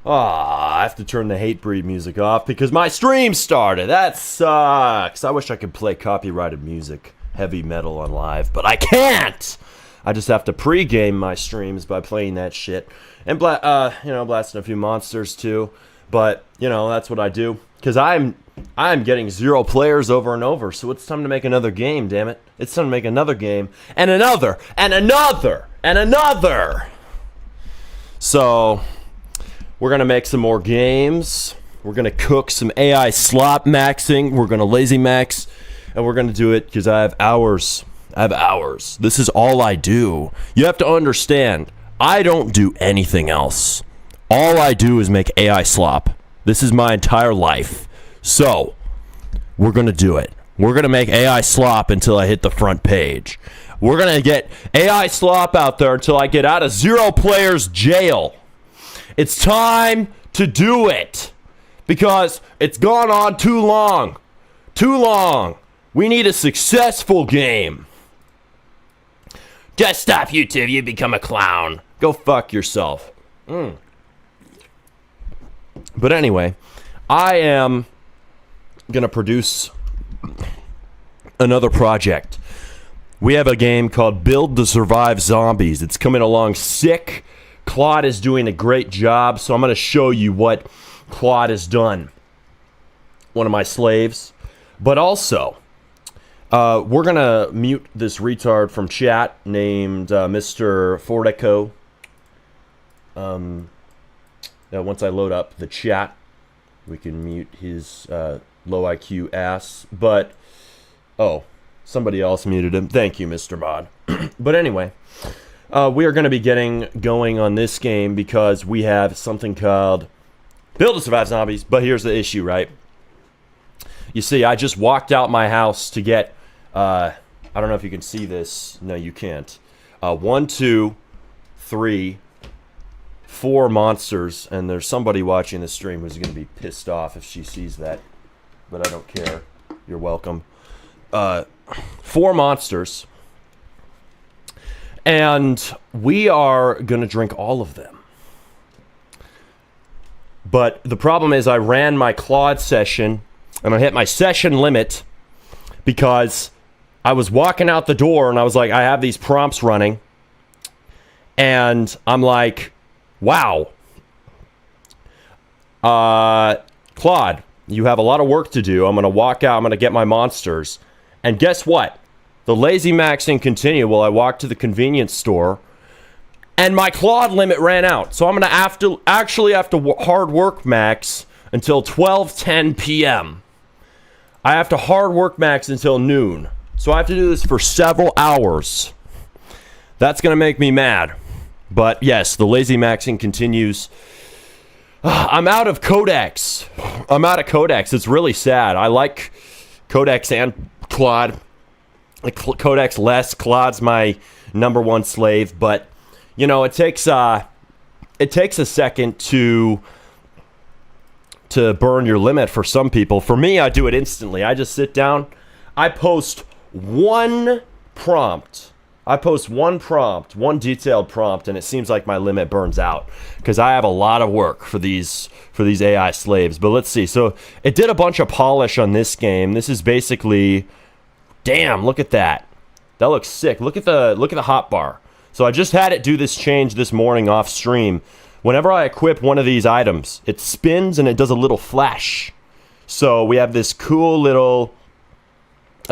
I have to turn the Hatebreed music off because my stream started. That sucks. I wish I could play copyrighted music, heavy metal on live, but I can't. I just have to pre-game my streams by playing that shit and blasting a few monsters too. But that's what I do because I'm getting 0 players over and over. So it's time to make another game. Damn it! It's time to make another game and another and another and another. So we're going to make some more games. We're going to cook some AI slop maxing. We're going to lazy max. And we're going to do it because I have hours. This is all I do. You have to understand, I don't do anything else. All I do is make AI slop. This is my entire life. So, we're going to do it. We're going to make AI slop until I hit the front page. We're going to get AI slop out there until I get out of 0 players jail. It's time to do it because it's gone on too long. Too long. We need a successful game. Just stop, YouTube. You become a clown. Go fuck yourself. But anyway, I am going to produce another project. We have a game called Build to Survive Zombies. It's coming along sick. Claude is doing a great job, so I'm going to show you what Claude has done. One of my slaves. But also, we're going to mute this retard from chat named Mr. Forteco. Once I load up the chat, we can mute his low IQ ass. But, somebody else muted him. Thank you, Mr. Mod. But anyway, we are going to be getting going on this game because we have something called Build to Survive Zombies. But here's the issue, right? You see, I just walked out my house to get, I don't know if you can see this. No, you can't. 1, 2, 3, 4 monsters. And there's somebody watching the stream who's going to be pissed off if she sees that. But I don't care. You're welcome. 4 monsters. And we are going to drink all of them. But the problem is I ran my Claude session, and I hit my session limit because I was walking out the door, and I was like, I have these prompts running. And I'm like, wow. Claude, you have a lot of work to do. I'm going to walk out. I'm going to get my monsters. And guess what? The lazy maxing continued while I walked to the convenience store, and my Claude limit ran out. So I'm going to actually have to hard work max until 12:10 p.m. I have to hard work max until noon. So I have to do this for several hours. That's going to make me mad. But yes, the lazy maxing continues. I'm out of Codex. It's really sad. I like Codex and Claude. Codex less. Claude's my #1 slave, but it takes a second to burn your limit for some people. For me, I do it instantly. I just sit down. I post one prompt. One detailed prompt, and it seems like my limit burns out because I have a lot of work for these AI slaves. But let's see. So it did a bunch of polish on this game. This is basically, damn, look at that. That looks sick. Look at the hotbar. So I just had it do this change this morning off stream. Whenever I equip one of these items, it spins and it does a little flash. So we have this cool little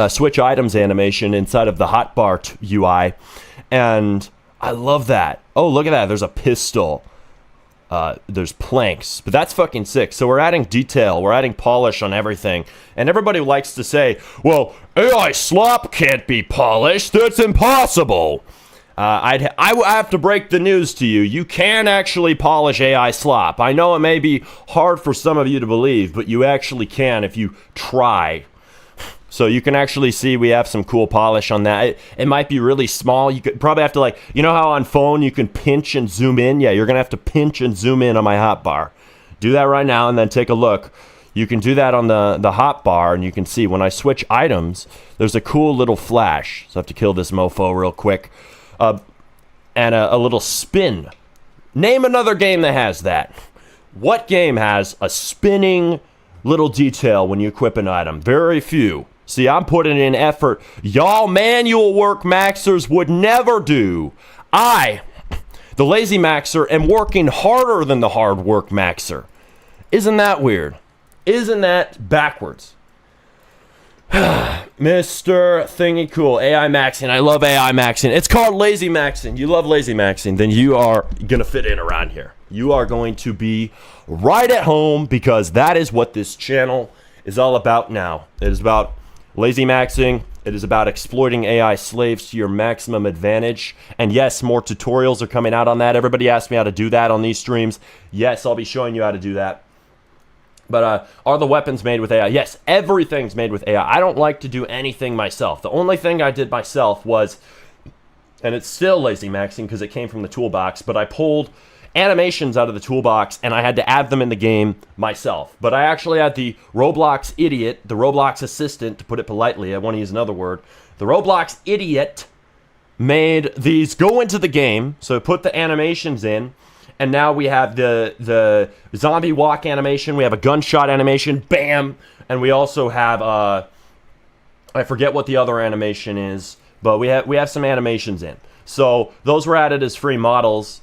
switch items animation inside of the hotbar UI, and I love that. Oh, look at that. There's a pistol. There's planks, but that's fucking sick. So we're adding detail, we're adding polish on everything, and everybody likes to say, well, AI slop can't be polished, that's impossible. I have to break the news to you. You can actually polish AI slop. I know it may be hard for some of you to believe, but you actually can if you try. So you can actually see we have some cool polish on that. It might be really small. You could probably have to how on phone you can pinch and zoom in? Yeah, you're going to have to pinch and zoom in on my hotbar. Do that right now and then take a look. You can do that on the hotbar, and you can see when I switch items, there's a cool little flash. So I have to kill this mofo real quick. And a little spin. Name another game that has that. What game has a spinning little detail when you equip an item? Very few. See, I'm putting in effort. Y'all manual work maxers would never do. I, the lazy maxer, am working harder than the hard work maxer. Isn't that weird? Isn't that backwards? Mr. Thingy Cool, AI maxing. I love AI maxing. It's called lazy maxing. You love lazy maxing, then you are going to fit in around here. You are going to be right at home because that is what this channel is all about now. It is about lazy maxing. It is about exploiting AI slaves to your maximum advantage. And yes, more tutorials are coming out on that. Everybody asks me how to do that on these streams. Yes, I'll be showing you how to do that. But are the weapons made with AI? Yes, everything's made with AI. I don't like to do anything myself. The only thing I did myself was, and it's still lazy maxing because it came from the toolbox, but I pulled animations out of the toolbox and I had to add them in the game myself. But I actually had the Roblox idiot, the Roblox assistant, to put it politely, I want to use another word. The Roblox idiot made these go into the game, so put the animations in. And now we have the zombie walk animation. We have a gunshot animation. Bam! And we also have I forget what the other animation is, but we have some animations in. So those were added as free models.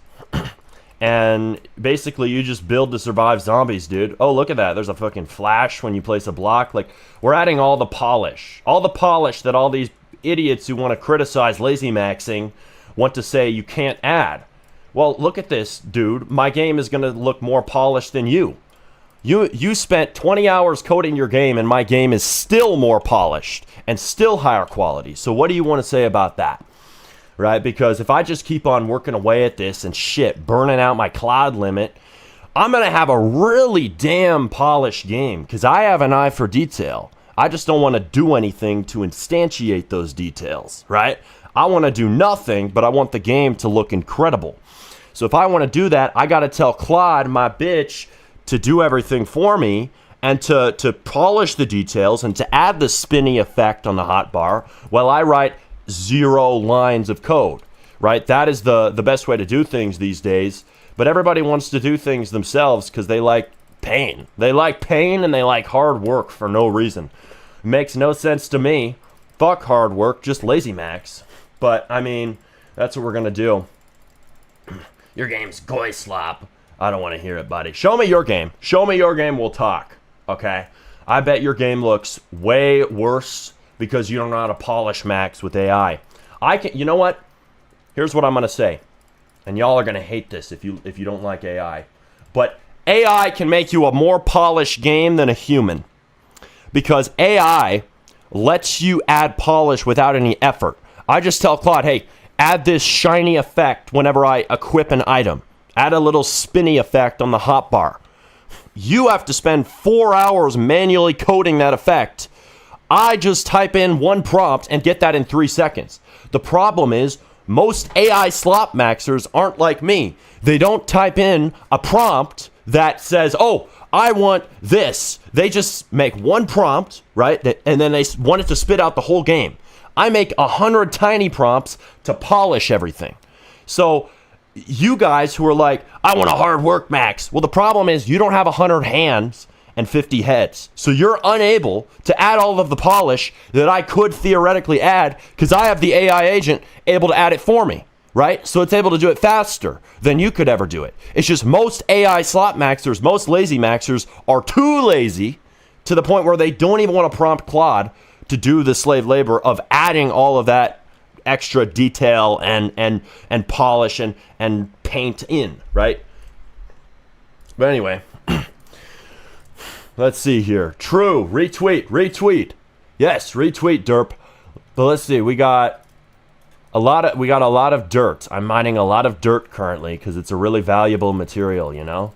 And basically you just build to survive zombies, dude. Oh, look at that. There's a fucking flash when you place a block. Like, we're adding all the polish. All the polish that all these idiots who want to criticize lazy maxing want to say you can't add. Well, look at this, dude. My game is going to look more polished than you. You spent 20 hours coding your game, and my game is still more polished and still higher quality. So what do you want to say about that? Right? Because if I just keep on working away at this and shit, burning out my cloud limit, I'm going to have a really damn polished game because I have an eye for detail. I just don't want to do anything to instantiate those details, right? I want to do nothing, but I want the game to look incredible. So if I want to do that, I got to tell Claude, my bitch, to do everything for me and to polish the details and to add the spinny effect on the hotbar while I write 0 lines of code, right? That is the best way to do things these days. But everybody wants to do things themselves because they like pain. They like pain and they like hard work for no reason. Makes no sense to me. Fuck hard work, just lazy max. But, I mean, that's what we're going to do. Your game's goy slop. I don't want to hear it, buddy. Show me your game. Show me your game, we'll talk. Okay? I bet your game looks way worse because you don't know how to polish max with AI. You know what? Here's what I'm going to say. And y'all are going to hate this if you don't like AI. But AI can make you a more polished game than a human. Because AI lets you add polish without any effort. I just tell Claude, hey, add this shiny effect whenever I equip an item. Add a little spinny effect on the hotbar. You have to spend 4 hours manually coding that effect. I just type in one prompt and get that in 3 seconds. The problem is, most AI slop maxers aren't like me. They don't type in a prompt that says, oh, I want this. They just make one prompt, right? And then they want it to spit out the whole game. I make 100 tiny prompts to polish everything. So you guys who are like, I want a hard work max. Well, the problem is you don't have 100 hands and 50 heads. So you're unable to add all of the polish that I could theoretically add because I have the AI agent able to add it for me, right? So it's able to do it faster than you could ever do it. It's just most AI slot maxers, most lazy maxers are too lazy to the point where they don't even want to prompt Claude to do the slave labor of adding all of that extra detail and polish and paint in, right? But anyway, let's see here. True, retweet. Yes, retweet, derp. But let's see, we got a lot of dirt. I'm mining a lot of dirt currently because it's a really valuable material, you know?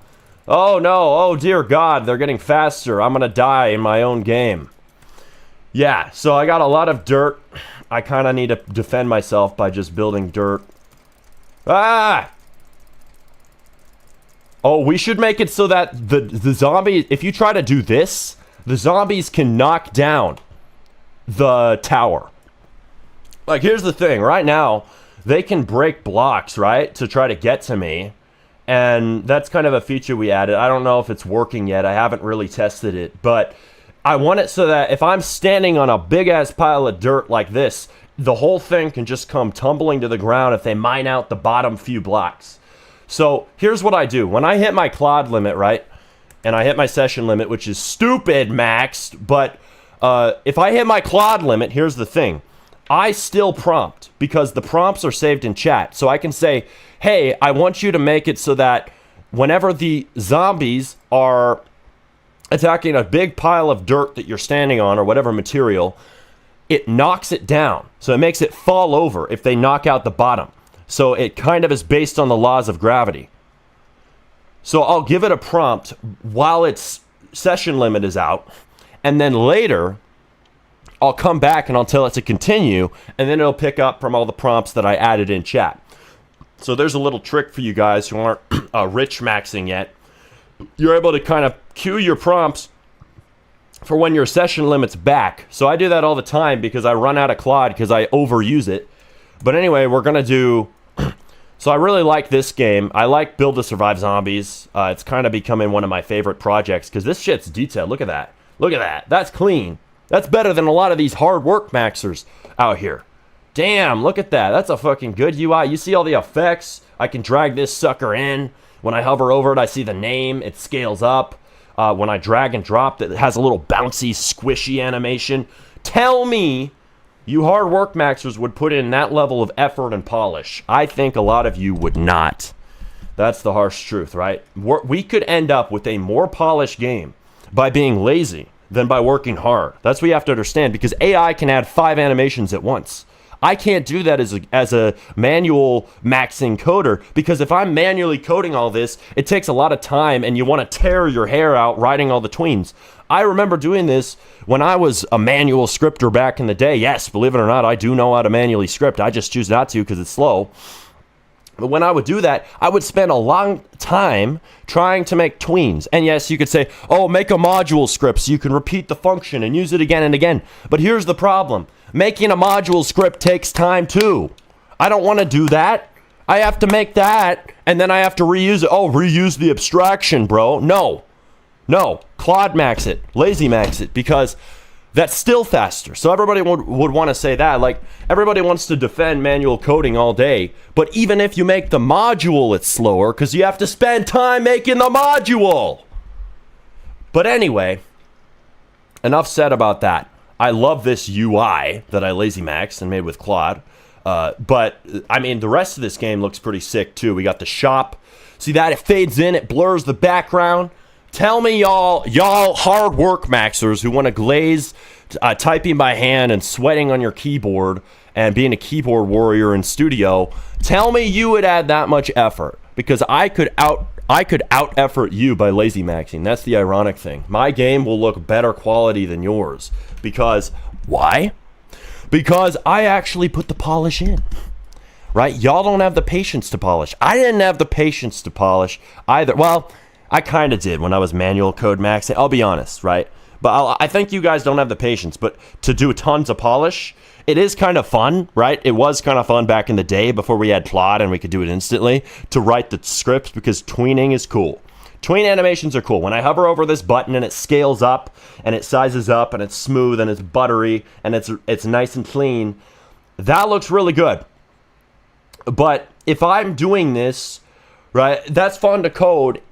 Oh no, oh dear God, they're getting faster. I'm gonna die in my own game. Yeah, so I got a lot of dirt. I kind of need to defend myself by just building dirt. Ah! Oh, we should make it so that the zombie, if you try to do this, the zombies can knock down the tower. Like, here's the thing. Right now, they can break blocks, right, to try to get to me. And that's kind of a feature we added. I don't know if it's working yet. I haven't really tested it, but I want it so that if I'm standing on a big ass pile of dirt like this, the whole thing can just come tumbling to the ground if they mine out the bottom few blocks. So here's what I do. When I hit my clod limit, right, and I hit my session limit, which is stupid maxed, but if I hit my clod limit, here's the thing. I still prompt because the prompts are saved in chat. So I can say, hey, I want you to make it so that whenever the zombies are attacking a big pile of dirt that you're standing on or whatever material, it knocks it down. So it makes it fall over if they knock out the bottom. So it kind of is based on the laws of gravity. So I'll give it a prompt while its session limit is out. And then later, I'll come back and I'll tell it to continue. And then it'll pick up from all the prompts that I added in chat. So there's a little trick for you guys who aren't rich maxing yet. You're able to kind of queue your prompts for when your session limit's back. So I do that all the time because I run out of Claude because I overuse it. But anyway, we're going to do... So I really like this game. I like Build to Survive Zombies. It's kind of becoming one of my favorite projects because this shit's detailed. Look at that. Look at that. That's clean. That's better than a lot of these hard work maxers out here. Damn, look at that. That's a fucking good UI. You see all the effects? I can drag this sucker in. When I hover over it, I see the name. It scales up. When I drag and drop, it has a little bouncy, squishy animation. Tell me you hard work maxers would put in that level of effort and polish. I think a lot of you would not. That's the harsh truth, right? We could end up with a more polished game by being lazy than by working hard. That's what you have to understand, because AI can add 5 animations at once. I can't do that as a manual maxing coder, because if I'm manually coding all this, it takes a lot of time and you want to tear your hair out writing all the tweens. I remember doing this when I was a manual scripter back in the day. Yes, believe it or not, I do know how to manually script. I just choose not to because it's slow. But when I would do that, I would spend a long time trying to make tweens. And yes, you could say, oh, make a module script so you can repeat the function and use it again and again. But here's the problem. Making a module script takes time too. I don't want to do that. I have to make that, and then I have to reuse it. Oh, reuse the abstraction, bro. No. Claude max it. Lazy max it, because that's still faster. So everybody would want to say that. Like, everybody wants to defend manual coding all day. But even if you make the module, it's slower because you have to spend time making the module. But anyway, enough said about that. I love this UI that I lazy maxed and made with Claude. But, I mean, the rest of this game looks pretty sick, too. We got the shop. See that? It fades in. It blurs the background. Tell me, y'all hard work maxers who want to glaze typing by hand and sweating on your keyboard and being a keyboard warrior in studio, tell me you would add that much effort, because I could out effort you by lazy maxing. That's the ironic thing. My game will look better quality than yours. Because, why? Because I actually put the polish in. Right? Y'all don't have the patience to polish. I didn't have the patience to polish either. Well, I kind of did when I was manual code maxing. I'll be honest, right? But I think you guys don't have the patience. But to do tons of polish, it is kind of fun, right? It was kind of fun back in the day before we had Claude and we could do it instantly to write the scripts, because tweening is cool. Tween animations are cool. When I hover over this button and it scales up and it sizes up and it's smooth and it's buttery and it's nice and clean, that looks really good. But if I'm doing this, right, that's fun to code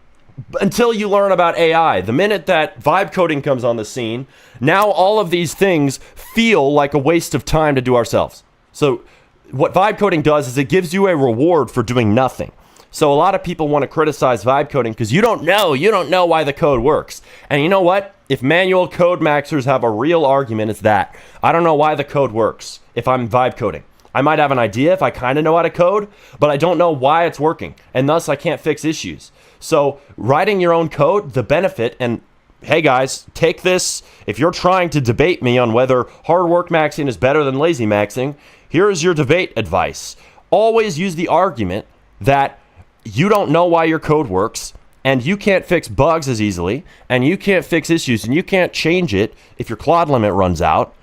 until you learn about AI. The minute that vibe coding comes on the scene, now all of these things feel like a waste of time to do ourselves. So what vibe coding does is it gives you a reward for doing nothing. So a lot of people want to criticize vibe coding because you don't know why the code works. And you know what? If manual code maxers have a real argument, it's that. I don't know why the code works if I'm vibe coding. I might have an idea if I kind of know how to code, but I don't know why it's working, and thus I can't fix issues. So writing your own code, the benefit, and hey guys, take this. If you're trying to debate me on whether hard work maxing is better than lazy maxing, here's your debate advice. Always use the argument that you don't know why your code works, and you can't fix bugs as easily, and you can't fix issues, and you can't change it if your Claude limit runs out,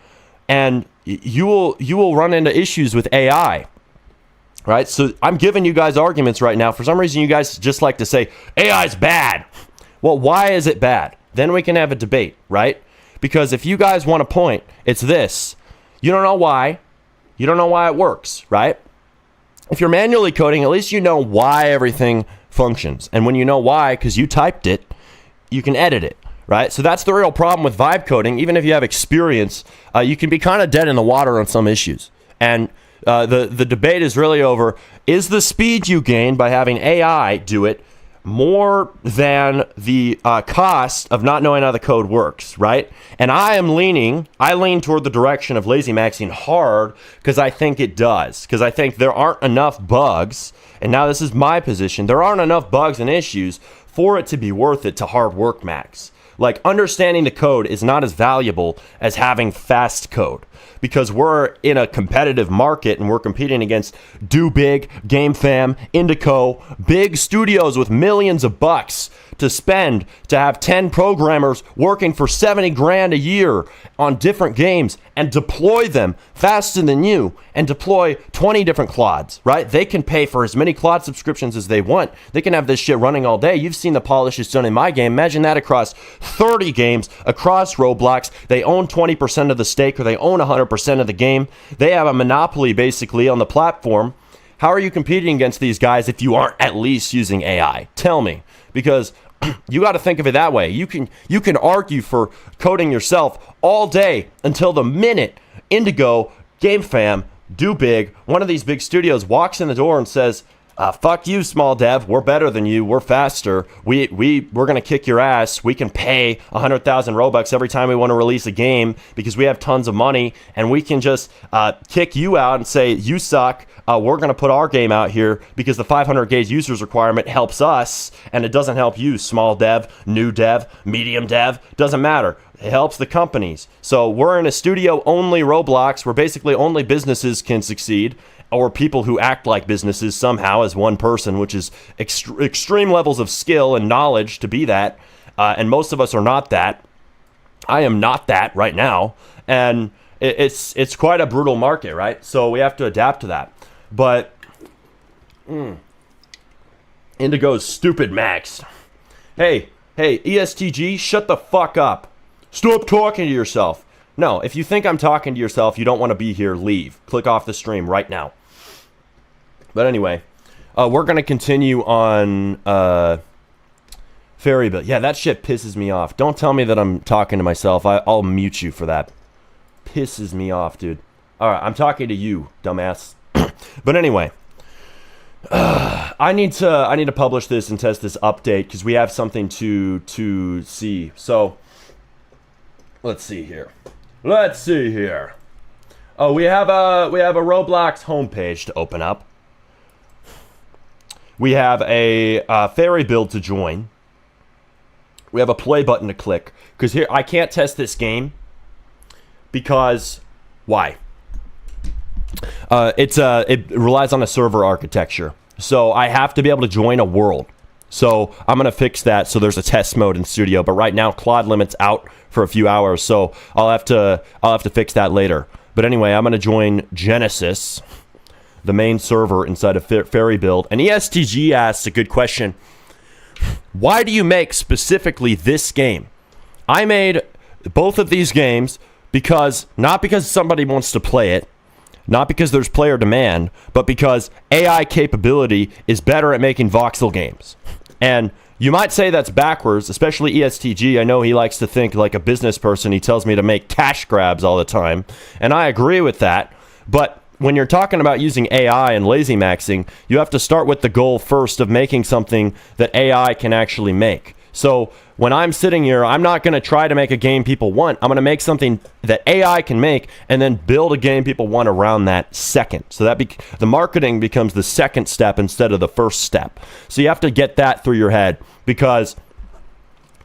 and you will run into issues with AI. right? So I'm giving you guys arguments right now. For some reason, you guys just like to say AI is bad. Well, why is it bad? Then we can have a debate, right? Because if you guys want a point, it's this. You don't know why. You don't know why it works, right? If you're manually coding, at least you know why everything functions. And when you know why, because you typed it, you can edit it, right? So that's the real problem with vibe coding. Even if you have experience, you can be kind of dead in the water on some issues. And the debate is really over, is the speed you gain by having AI do it more than the cost of not knowing how the code works, right? And I lean toward the direction of lazy maxing hard because I think it does. Because I think there aren't enough bugs, and now this is my position, there aren't enough bugs and issues for it to be worth it to hard work max. Like, understanding the code is not as valuable as having fast code, because we're in a competitive market and we're competing against Do Big, GameFam, Indico, big studios with millions of bucks to spend to have 10 programmers working for 70 grand a year on different games and deploy them faster than you and deploy 20 different Claudes, right? They can pay for as many Claude subscriptions as they want. They can have this shit running all day. You've seen the polish it's done in my game. Imagine that across 30 games, across Roblox. They own 20% of the stake, or they own 100% of the game. They have a monopoly basically on the platform. How are you competing against these guys if you aren't at least using AI? Tell me. Because you got to think of it that way. You can argue for coding yourself all day until the minute Indigo, GameFam, Do Big, one of these big studios walks in the door and says, fuck you, small dev. We're better than you. We're faster. We're going to kick your ass. We can pay 100,000 Robux every time we want to release a game because we have tons of money, and we can just kick you out and say, you suck. We're going to put our game out here because the 500 gauge users requirement helps us, and it doesn't help you, small dev, new dev, medium dev. Doesn't matter. It helps the companies. So we're in a studio-only Roblox where basically only businesses can succeed, or people who act like businesses somehow as one person, which is extreme levels of skill and knowledge to be that. And most of us are not that. I am not that right now. And it's quite a brutal market, right? So we have to adapt to that. But Indigo's stupid max. Hey, ESTG, shut the fuck up. Stop talking to yourself. No, if you think I'm talking to yourself, you don't want to be here, leave. Click off the stream right now. But anyway, we're going to continue on Fairy Build. Yeah, that shit pisses me off. Don't tell me that I'm talking to myself. I'll mute you for that. Pisses me off, dude. All right, I'm talking to you, dumbass. But anyway, I need to publish this and test this update because we have something to see. So let's see here. Oh, we have a Roblox homepage to open up. We have a Fairy Build to join. We have a play button to click. Because here, I can't test this game. Because, why? It relies on a server architecture. So I have to be able to join a world. So I'm going to fix that so there's a test mode in Studio. But right now, Claude limit's out for a few hours. So I'll have to fix that later. But anyway, I'm going to join Genesis, the main server inside of Fairy Build. And ESTG asks a good question. Why do you make specifically this game? I made both of these games not because somebody wants to play it, not because there's player demand, but because AI capability is better at making voxel games. And you might say that's backwards, especially ESTG. I know he likes to think like a business person. He tells me to make cash grabs all the time. And I agree with that. But when you're talking about using AI and lazy maxing, you have to start with the goal first of making something that AI can actually make. So when I'm sitting here, I'm not going to try to make a game people want. I'm going to make something that AI can make and then build a game people want around that second. So that the marketing becomes the second step instead of the first step. So you have to get that through your head, because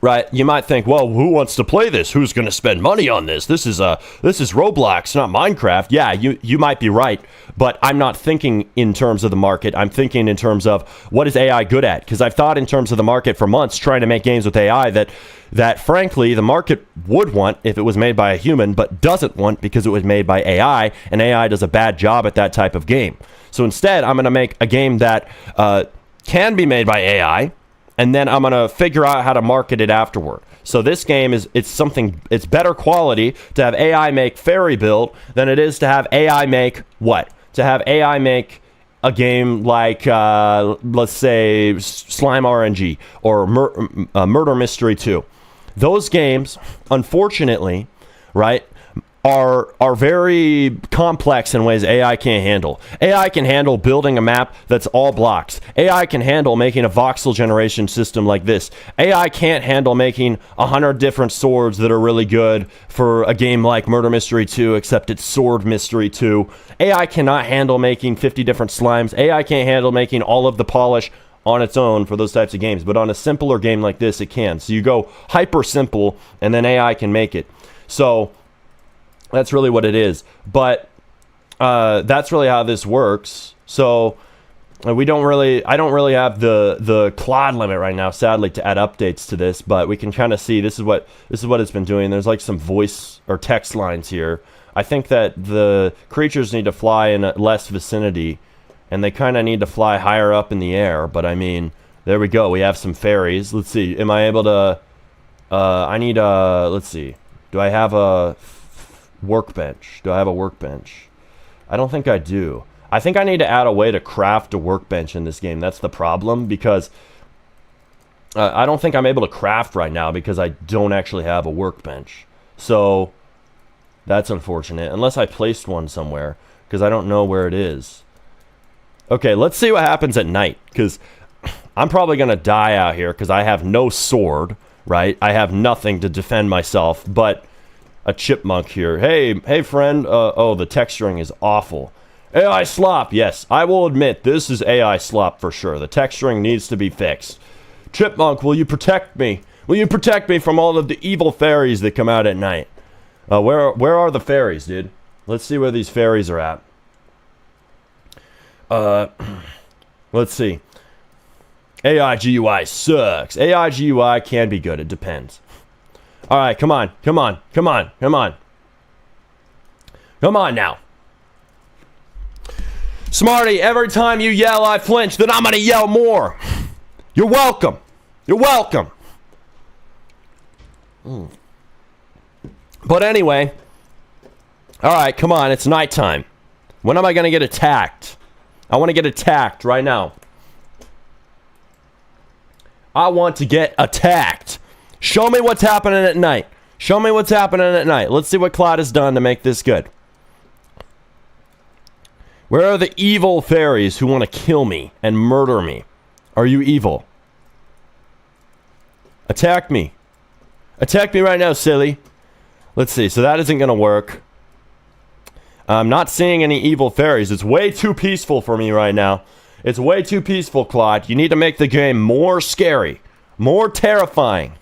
right? You might think, well, who wants to play this? Who's going to spend money on this? This is Roblox, not Minecraft. Yeah, you might be right, but I'm not thinking in terms of the market. I'm thinking in terms of what is AI good at? Because I've thought in terms of the market for months, trying to make games with AI that frankly the market would want if it was made by a human, but doesn't want because it was made by AI, and AI does a bad job at that type of game. So instead, I'm going to make a game that can be made by AI, and then I'm going to figure out how to market it afterward. So this game it's better quality to have AI make Fairy Build than it is to have AI make what? To have AI make a game like, let's say, Slime RNG or Murder Mystery 2. Those games, unfortunately, right, are very complex in ways AI can't handle. AI can handle building a map that's all blocks. AI can handle making a voxel generation system like this. AI can't handle making 100 different swords that are really good for a game like Murder Mystery 2, except it's Sword Mystery 2. AI cannot handle making 50 different slimes. AI can't handle making all of the polish on its own for those types of games. But on a simpler game like this, it can. So you go hyper simple, and then AI can make it. So that's really what it is. But that's really how this works. So I don't really have the Claude limit right now, sadly, to add updates to this. But we can kind of see this is what it's been doing. There's like some voice or text lines here. I think that the creatures need to fly in a less vicinity, and they kind of need to fly higher up in the air. But I mean, there we go. We have some fairies. Let's see. Am I able to? I need a. Let's see. Do I have a workbench? Do I have a workbench? I don't think I do. I think I need to add a way to craft a workbench in this game. That's the problem, because I don't think I'm able to craft right now because I don't actually have a workbench. So that's unfortunate, unless I placed one somewhere, because I don't know where it is. Okay, let's see what happens at night, because I'm probably going to die out here because I have no sword, right? I have nothing to defend myself but a chipmunk here. Hey friend. Oh, the texturing is awful. AI slop. Yes, I will admit this is AI slop for sure. The texturing needs to be fixed. Chipmunk, will you protect me? Will you protect me from all of the evil fairies that come out at night? Where are the fairies, dude? Let's see where these fairies are at. Let's see. AI GUI sucks. AI GUI can be good. It depends. All right, come on. Come on now. Smarty, every time you yell I flinch, then I'm going to yell more. You're welcome. But anyway, all right, come on. It's nighttime. When am I going to get attacked? I want to get attacked right now. I want to get attacked. Show me what's happening at night. Let's see what Claude has done to make this good. Where are the evil fairies who want to kill me and murder me? Are you evil? Attack me. Attack me right now, silly. Let's see. So that isn't going to work. I'm not seeing any evil fairies. It's way too peaceful for me right now. It's way too peaceful, Claude. You need to make the game more scary, more terrifying.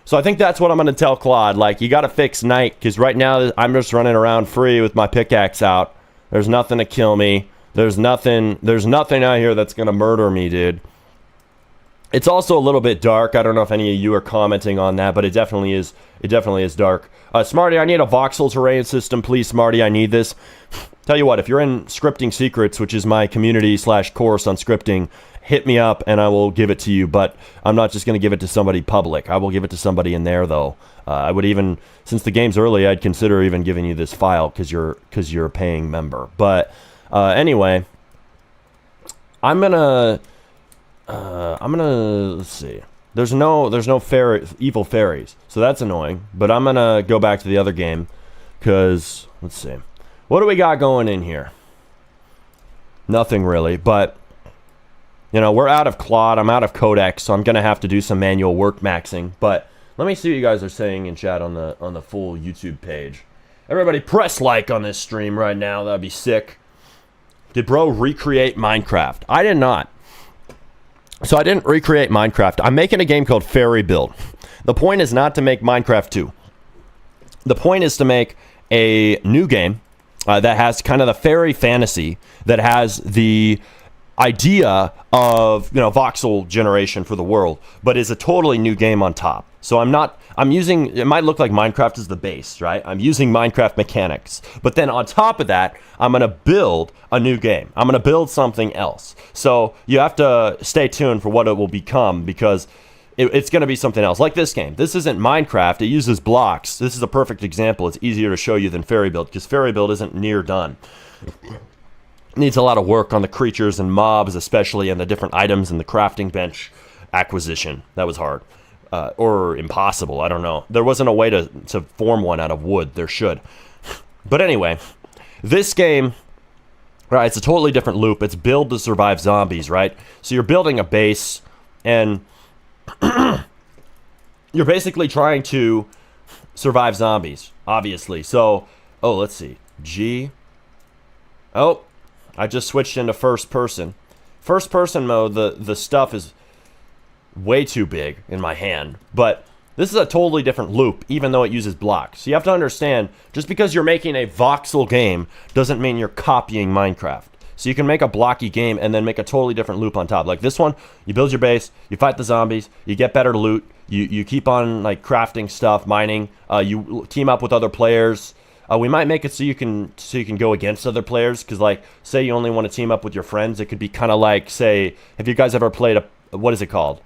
So I think that's what I'm going to tell Claude. Like, you got to fix night, because right now I'm just running around free with my pickaxe out. There's nothing to kill me. There's nothing out here that's going to murder me, dude. It's also a little bit dark. I don't know if any of you are commenting on that, but it definitely is. It definitely is dark. Smarty, I need a voxel terrain system, please. Smarty, I need this. Tell you what, if you're in Scripting Secrets, which is my community/course on scripting, hit me up and I will give it to you. But I'm not just going to give it to somebody public. I will give it to somebody in there, though. I would even, since the game's early, I'd consider even giving you this file because you're a paying member. But anyway, I'm gonna let's see. There's no evil fairies, so that's annoying. But I'm gonna go back to the other game because let's see, what do we got going in here? Nothing really, but you know, we're out of Claude. I'm out of Codex, so I'm gonna have to do some manual work maxing. But let me see what you guys are saying in chat on the full YouTube page. Everybody, press like on this stream right now. That'd be sick. Did bro recreate Minecraft? I did not. So I didn't recreate Minecraft. I'm making a game called Fairy Build. The point is not to make Minecraft 2. The point is to make a new game that has kind of the fairy fantasy, that has the idea of, voxel generation for the world, but is a totally new game on top. So I'm using, it might look like Minecraft is the base, right? I'm using Minecraft mechanics, but then on top of that, I'm going to build a new game. I'm going to build something else. So you have to stay tuned for what it will become, because it's going to be something else. Like this game. This isn't Minecraft. It uses blocks. This is a perfect example. It's easier to show you than Fairy Build, because Fairy Build isn't near done. It needs a lot of work on the creatures and mobs, especially, and the different items and the crafting bench acquisition. That was hard. Or impossible. I don't know. There wasn't a way to form one out of wood. There should. But anyway, this game, right, it's a totally different loop. It's build to survive zombies, right? So you're building a base, and you're basically trying to survive zombies, obviously. So, let's see. G. Oh, I just switched into first person. First person mode, the stuff is way too big in my hand. But this is a totally different loop, even though it uses blocks. So you have to understand, just because you're making a voxel game doesn't mean you're copying Minecraft. So you can make a blocky game and then make a totally different loop on top. Like this one, you build your base, you fight the zombies, you get better loot, you keep on like crafting stuff, mining, you team up with other players. We might make it so you can go against other players, because like say you only want to team up with your friends. It could be kind of like, say, have you guys ever played what is it called?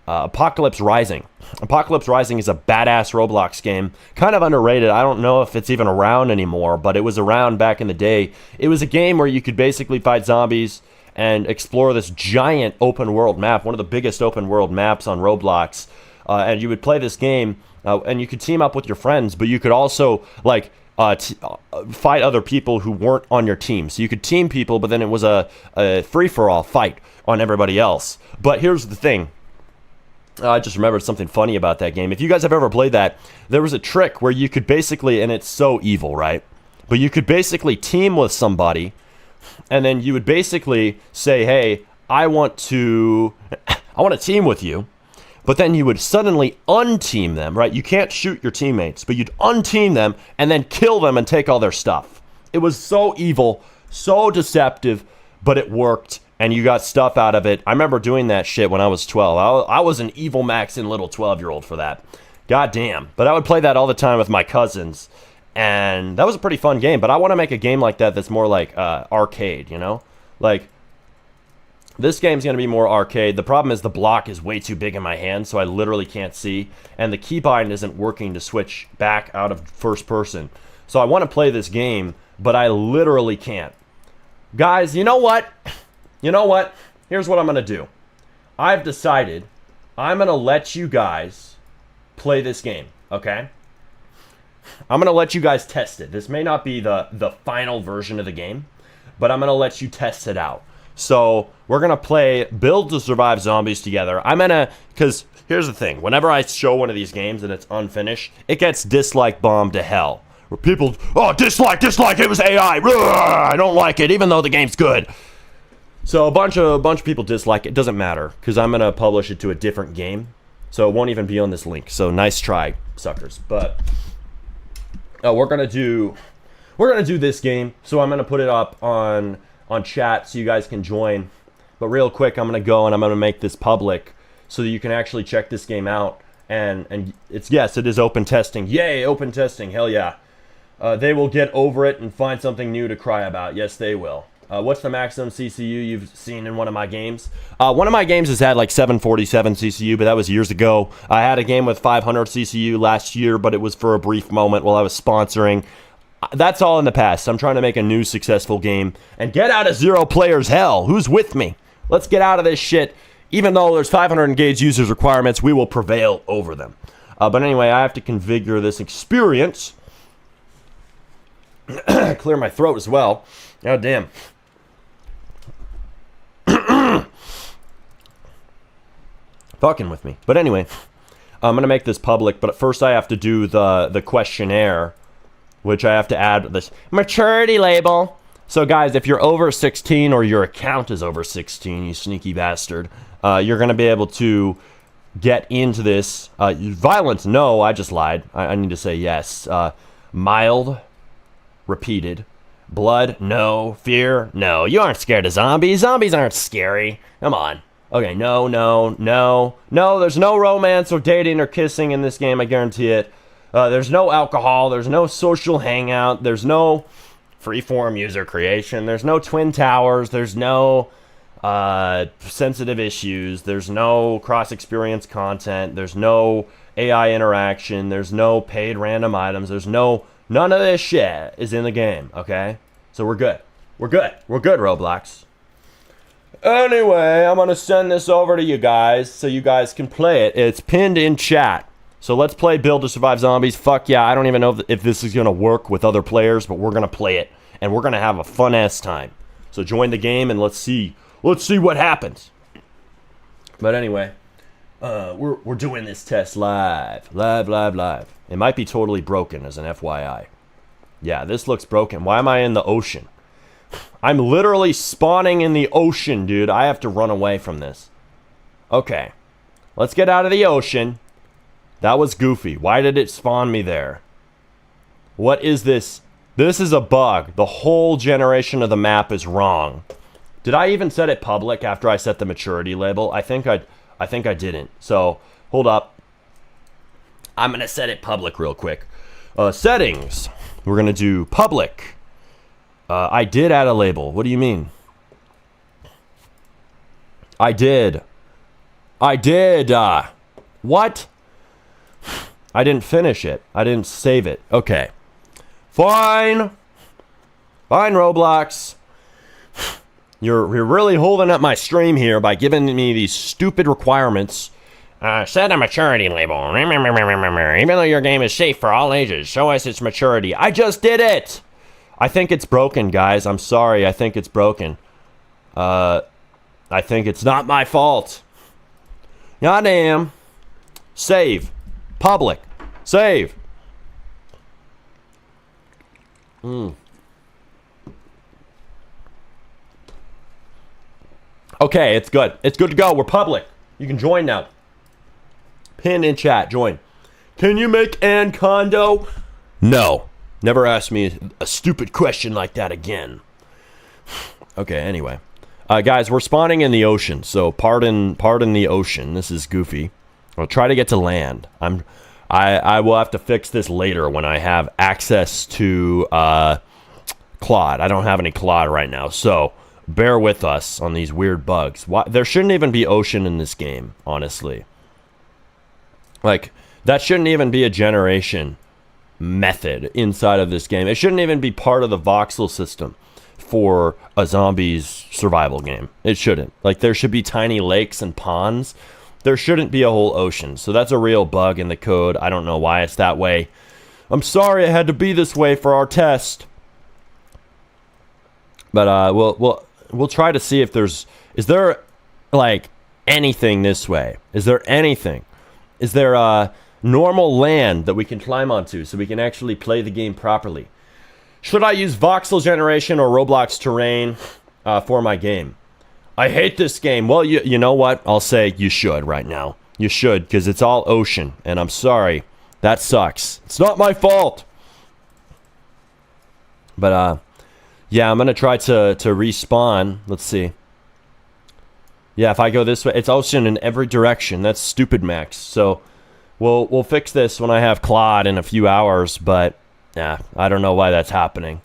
Apocalypse Rising. Apocalypse Rising is a badass Roblox game, kind of underrated. I don't know if it's even around anymore, but it was around back in the day. It was a game where you could basically fight zombies and explore this giant open world map, one of the biggest open world maps on Roblox. And you would play this game, and you could team up with your friends, but you could also like fight other people who weren't on your team. So you could team people, but then it was a free-for-all fight on everybody else. But here's the thing. I just remembered something funny about that game. If you guys have ever played that, there was a trick where you could basically, and it's so evil, right? But you could basically team with somebody, and then you would basically say, hey, I want to team with you. But then you would suddenly unteam them, right? You can't shoot your teammates, but you'd unteam them and then kill them and take all their stuff. It was so evil, so deceptive, but it worked. And you got stuff out of it. I remember doing that shit when I was 12. I was an evil maxing little 12-year-old for that. God damn. But I would play that all the time with my cousins. And that was a pretty fun game. But I want to make a game like that that's more like arcade, you know? Like, this game's going to be more arcade. The problem is the block is way too big in my hand, so I literally can't see. And the keybind isn't working to switch back out of first person. So I want to play this game, but I literally can't. Guys, you know what? You know what? Here's what I'm going to do. I've decided I'm going to let you guys play this game, okay? I'm going to let you guys test it. This may not be the final version of the game, but I'm going to let you test it out. So we're going to play Build to Survive Zombies together. Because here's the thing. Whenever I show one of these games and it's unfinished, it gets dislike bombed to hell. Where people, dislike, it was AI. I don't like it, even though the game's good. So a bunch of people dislike it. Doesn't matter, because I'm gonna publish it to a different game, so it won't even be on this link. So nice try, suckers. But we're gonna do this game. So I'm gonna put it up on chat so you guys can join. But real quick, I'm gonna go and I'm gonna make this public so that you can actually check this game out. And it's, yes, it is open testing. Yay, open testing. Hell yeah. They will get over it and find something new to cry about. Yes, they will. What's the maximum CCU you've seen in one of my games? One of my games has had like 747 CCU, but that was years ago. I had a game with 500 CCU last year, but it was for a brief moment while I was sponsoring. That's all in the past. I'm trying to make a new successful game and get out of 0 players hell. Who's with me? Let's get out of this shit. Even though there's 500 engaged users requirements, we will prevail over them. But anyway, I have to configure this experience. Clear my throat as well. God damn. Fucking with me. But anyway, I'm going to make this public, but at first I have to do the questionnaire, which I have to add this maturity label. So guys, if you're over 16 or your account is over 16, you sneaky bastard, you're going to be able to get into this. Violence, no, I just lied. I need to say yes. Mild, repeated. Blood, no. Fear, no. You aren't scared of zombies. Zombies aren't scary. Come on. Okay, no. There's no romance or dating or kissing in this game, I guarantee it. There's no alcohol. There's no social hangout. There's no freeform user creation. There's no twin towers. There's no sensitive issues. There's no cross-experience content. There's no AI interaction. There's no paid random items. None of this shit is in the game, okay? So we're good. We're good, Roblox. Anyway, I'm going to send this over to you guys so you guys can play it. It's pinned in chat. So let's play Build to Survive Zombies. Fuck yeah, I don't even know if this is going to work with other players, but we're going to play it. And we're going to have a fun-ass time. So join the game and let's see what happens. But anyway, we're doing this test live. Live. It might be totally broken as an FYI. Yeah, this looks broken. Why am I in the ocean? I'm literally spawning in the ocean, dude. I have to run away from this. Okay. Let's get out of the ocean. That was goofy. Why did it spawn me there? What is this? This is a bug. The whole generation of the map is wrong. Did I even set it public after I set the maturity label? I think I didn't. So, hold up. I'm going to set it public real quick. Settings. We're going to do public. I did add a label. What do you mean? I did. What? I didn't finish it. I didn't save it. Okay. Fine, Roblox. You're really holding up my stream here by giving me these stupid requirements. Set a maturity label. Even though your game is safe for all ages, show us its maturity. I just did it! I think it's broken, guys. I'm sorry. I think it's broken. I think it's not my fault. Goddamn. Save. Public. Save. Okay, it's good. It's good to go. We're public. You can join now. Pin in chat. Join. Can you make Ann Kondo? No. Never ask me a stupid question like that again. Okay, anyway. Guys, we're spawning in the ocean, so pardon the ocean. This is goofy. I'll try to get to land. I will have to fix this later when I have access to Claude. I don't have any Claude right now, so bear with us on these weird bugs. There shouldn't even be ocean in this game, honestly. Like, that shouldn't even be a generation method inside of this game. It shouldn't even be part of the voxel system for a zombies survival game. It shouldn't. Like, there should be tiny lakes and ponds. There shouldn't be a whole ocean. So that's a real bug in the code. I don't know why it's that way. I'm sorry it had to be this way for our test. But we'll try to see if is there like anything this way? Is there anything? Is there a normal land that we can climb onto so we can actually play the game properly? Should I use voxel generation or Roblox terrain for my game? I hate this game. Well, you know what? I'll say you should right now. You should, because it's all ocean, and I'm sorry. That sucks. It's not my fault. But, yeah, I'm going to try to respawn. Let's see. Yeah, if I go this way, it's ocean in every direction. That's stupid, Max. So, we'll fix this when I have Claude in a few hours, but... yeah, I don't know why that's happening.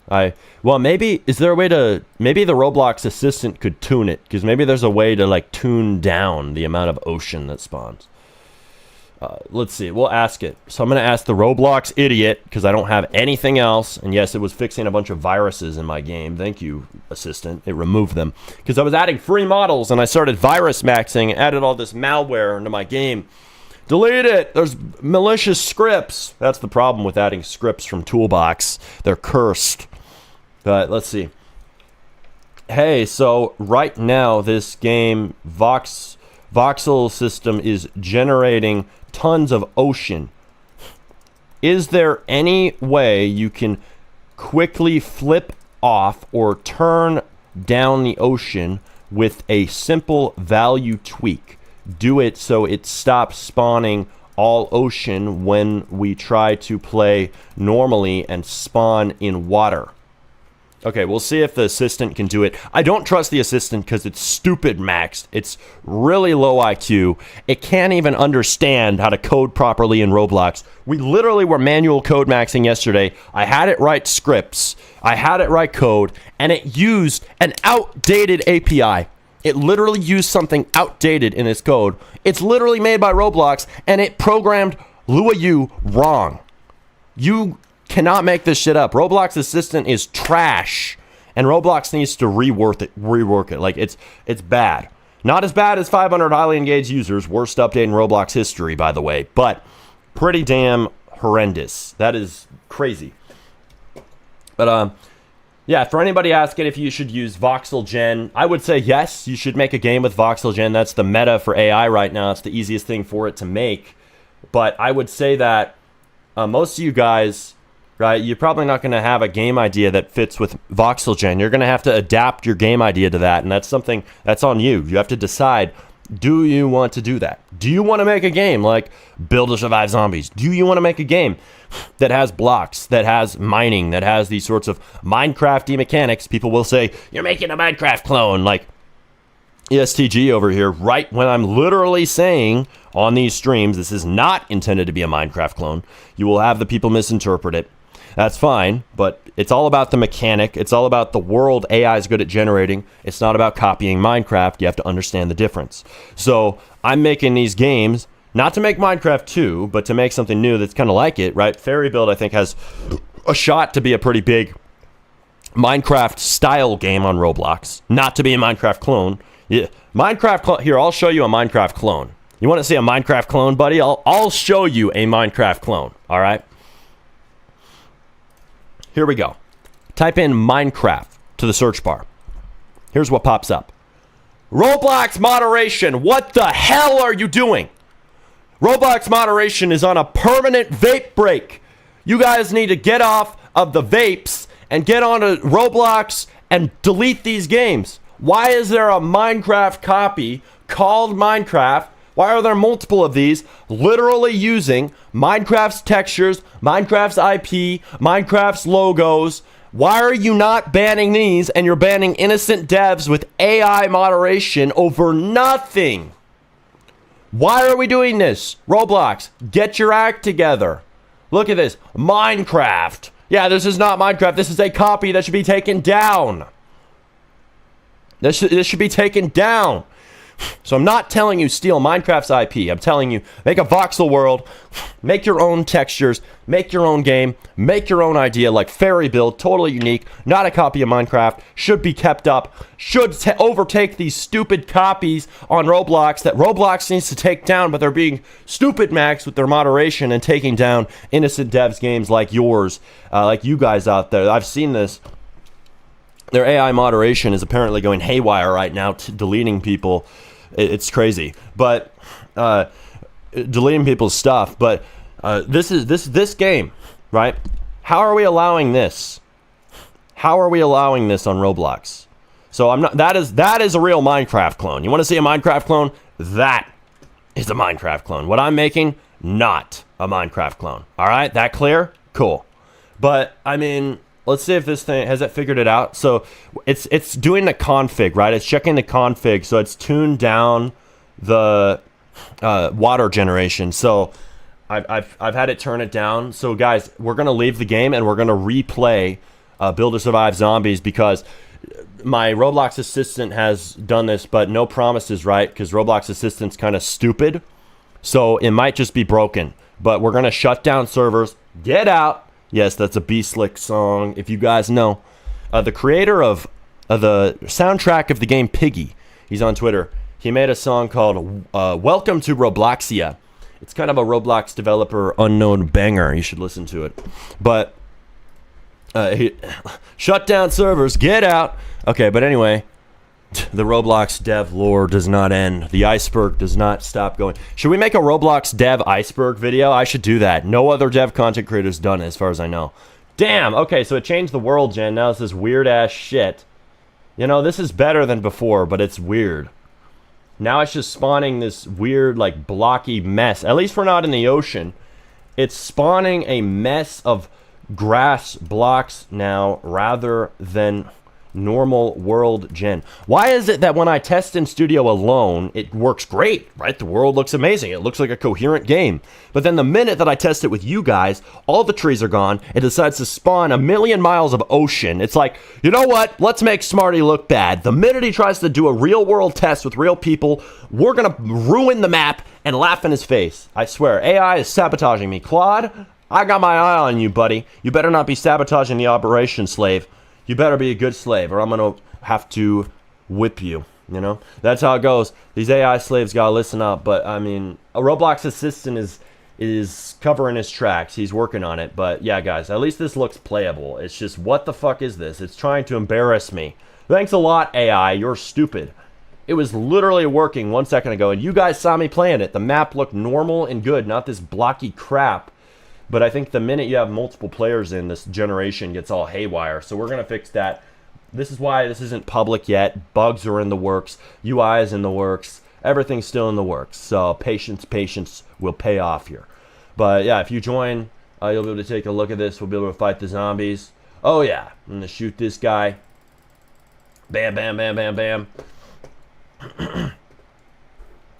Well, maybe, is there a way to, maybe the Roblox assistant could tune it, because maybe there's a way to, like, tune down the amount of ocean that spawns. Let's see, we'll ask it. So I'm going to ask the Roblox idiot, because I don't have anything else, and yes, it was fixing a bunch of viruses in my game. Thank you, assistant. It removed them, because I was adding free models, and I started virus maxing, added all this malware into my game. Delete it! There's malicious scripts. That's the problem with adding scripts from Toolbox. They're cursed. But let's see. Hey, so right now this game, voxel system is generating tons of ocean. Is there any way you can quickly flip off or turn down the ocean with a simple value tweak? do it so it stops spawning all ocean when we try to play normally and spawn in water. Okay, we'll see if the assistant can do it. I don't trust the assistant because it's stupid maxed. It's really low IQ. It can't even understand how to code properly in Roblox. We literally were manual code maxing yesterday. I had it write scripts. I had it write code, and it used an outdated API. It literally used something outdated in its code. It's literally made by Roblox, and it programmed Lua U wrong. You cannot make this shit up. Roblox Assistant is trash, and Roblox needs to rework it. Like, it's bad. Not as bad as 500 highly engaged users. Worst update in Roblox history, by the way, but pretty damn horrendous. That is crazy. But yeah, for anybody asking if you should use Voxel Gen, I would say yes, you should make a game with Voxel Gen. That's the meta for AI right now. It's the easiest thing for it to make. But I would say that most of you guys, right, you're probably not going to have a game idea that fits with Voxel Gen. You're going to have to adapt your game idea to that, and that's something that's on you. You have to decide, do you want to do that? Do you want to make a game like Build or Survive Zombies? Do you want to make a game that has blocks, that has mining, that has these sorts of Minecraft-y mechanics? People will say, you're making a Minecraft clone, like ESTG over here, right when I'm literally saying on these streams, this is not intended to be a Minecraft clone. You will have the people misinterpret it. That's fine, but it's all about the mechanic. It's all about the world AI is good at generating. It's not about copying Minecraft. You have to understand the difference. So I'm making these games, not to make Minecraft 2, but to make something new that's kind of like it, right? Fairy Build, I think, has a shot to be a pretty big Minecraft-style game on Roblox, not to be a Minecraft clone. Yeah, Minecraft clone. Here, I'll show you a Minecraft clone. You want to see a Minecraft clone, buddy? I'll show you a Minecraft clone, all right? Here we go. Type in Minecraft to the search bar. Here's what pops up. Roblox moderation. What the hell are you doing? Roblox moderation is on a permanent vape break. You guys need to get off of the vapes and get onto Roblox and delete these games. Why is there a Minecraft copy called Minecraft? Why are there multiple of these literally using Minecraft's textures, Minecraft's IP, Minecraft's logos? Why are you not banning these and you're banning innocent devs with AI moderation over nothing? Why are we doing this? Roblox, get your act together. Look at this. Minecraft. Yeah, this is not Minecraft. This is a copy that should be taken down. This should be taken down. So I'm not telling you steal Minecraft's IP. I'm telling you make a voxel world, make your own textures, make your own game, make your own idea like Fairy Build, totally unique, not a copy of Minecraft, should be kept up, should overtake these stupid copies on Roblox that Roblox needs to take down, but they're being stupid max with their moderation and taking down innocent devs games like yours, like you guys out there. I've seen this. Their AI moderation is apparently going haywire right now, deleting people. It's crazy, but deleting people's stuff. But this game, right? How are we allowing this? How are we allowing this on Roblox? So I'm not. That is a real Minecraft clone. You want to see a Minecraft clone? That is a Minecraft clone. What I'm making, not a Minecraft clone. All right, that clear? Cool. But I mean, let's see if this thing has it figured it out. So it's doing the config, right? It's checking the config, so it's tuned down the water generation. So I've had it turn it down. So guys, we're gonna leave the game and we're gonna replay Build or Survive Zombies because my Roblox assistant has done this, but no promises, right? Because Roblox assistant's kind of stupid, so it might just be broken. But we're gonna shut down servers. Get out. Yes, that's a B-Slick song, if you guys know. The creator of the soundtrack of the game Piggy, he's on Twitter. He made a song called Welcome to Robloxia. It's kind of a Roblox developer unknown banger. You should listen to it. But shut down servers, get out. Okay, but anyway, the Roblox dev lore does not end. The iceberg does not stop going. Should we make a Roblox dev iceberg video? I should do that. No other dev content creator's done it, as far as I know. Damn, okay, so it changed the world, Jen. Now it's this weird-ass shit. You know, this is better than before, but it's weird. Now it's just spawning this weird, like, blocky mess. At least we're not in the ocean. It's spawning a mess of grass blocks now rather than normal world gen. Why is it that when I test in studio alone, it works great, right? The world looks amazing. It looks like a coherent game. But then the minute that I test it with you guys, all the trees are gone. It decides to spawn a million miles of ocean. It's like, you know what? Let's make Smarty look bad. The minute he tries to do a real world test with real people, we're going to ruin the map and laugh in his face. I swear, AI is sabotaging me. Claude, I got my eye on you, buddy. You better not be sabotaging the operation, slave. You better be a good slave, or I'm going to have to whip you, you know? That's how it goes. These AI slaves got to listen up, but, I mean, a Roblox assistant is covering his tracks. He's working on it, but, yeah, guys, at least this looks playable. It's just, what the fuck is this? It's trying to embarrass me. Thanks a lot, AI. You're stupid. It was literally working 1 second ago, and you guys saw me playing it. The map looked normal and good, not this blocky crap. But I think the minute you have multiple players in, this generation gets all haywire. So we're going to fix that. This is why this isn't public yet. Bugs are in the works. UI is in the works. Everything's still in the works. So patience will pay off here. But yeah, if you join, you'll be able to take a look at this. We'll be able to fight the zombies. Oh yeah, I'm going to shoot this guy. Bam, bam, bam, bam, bam.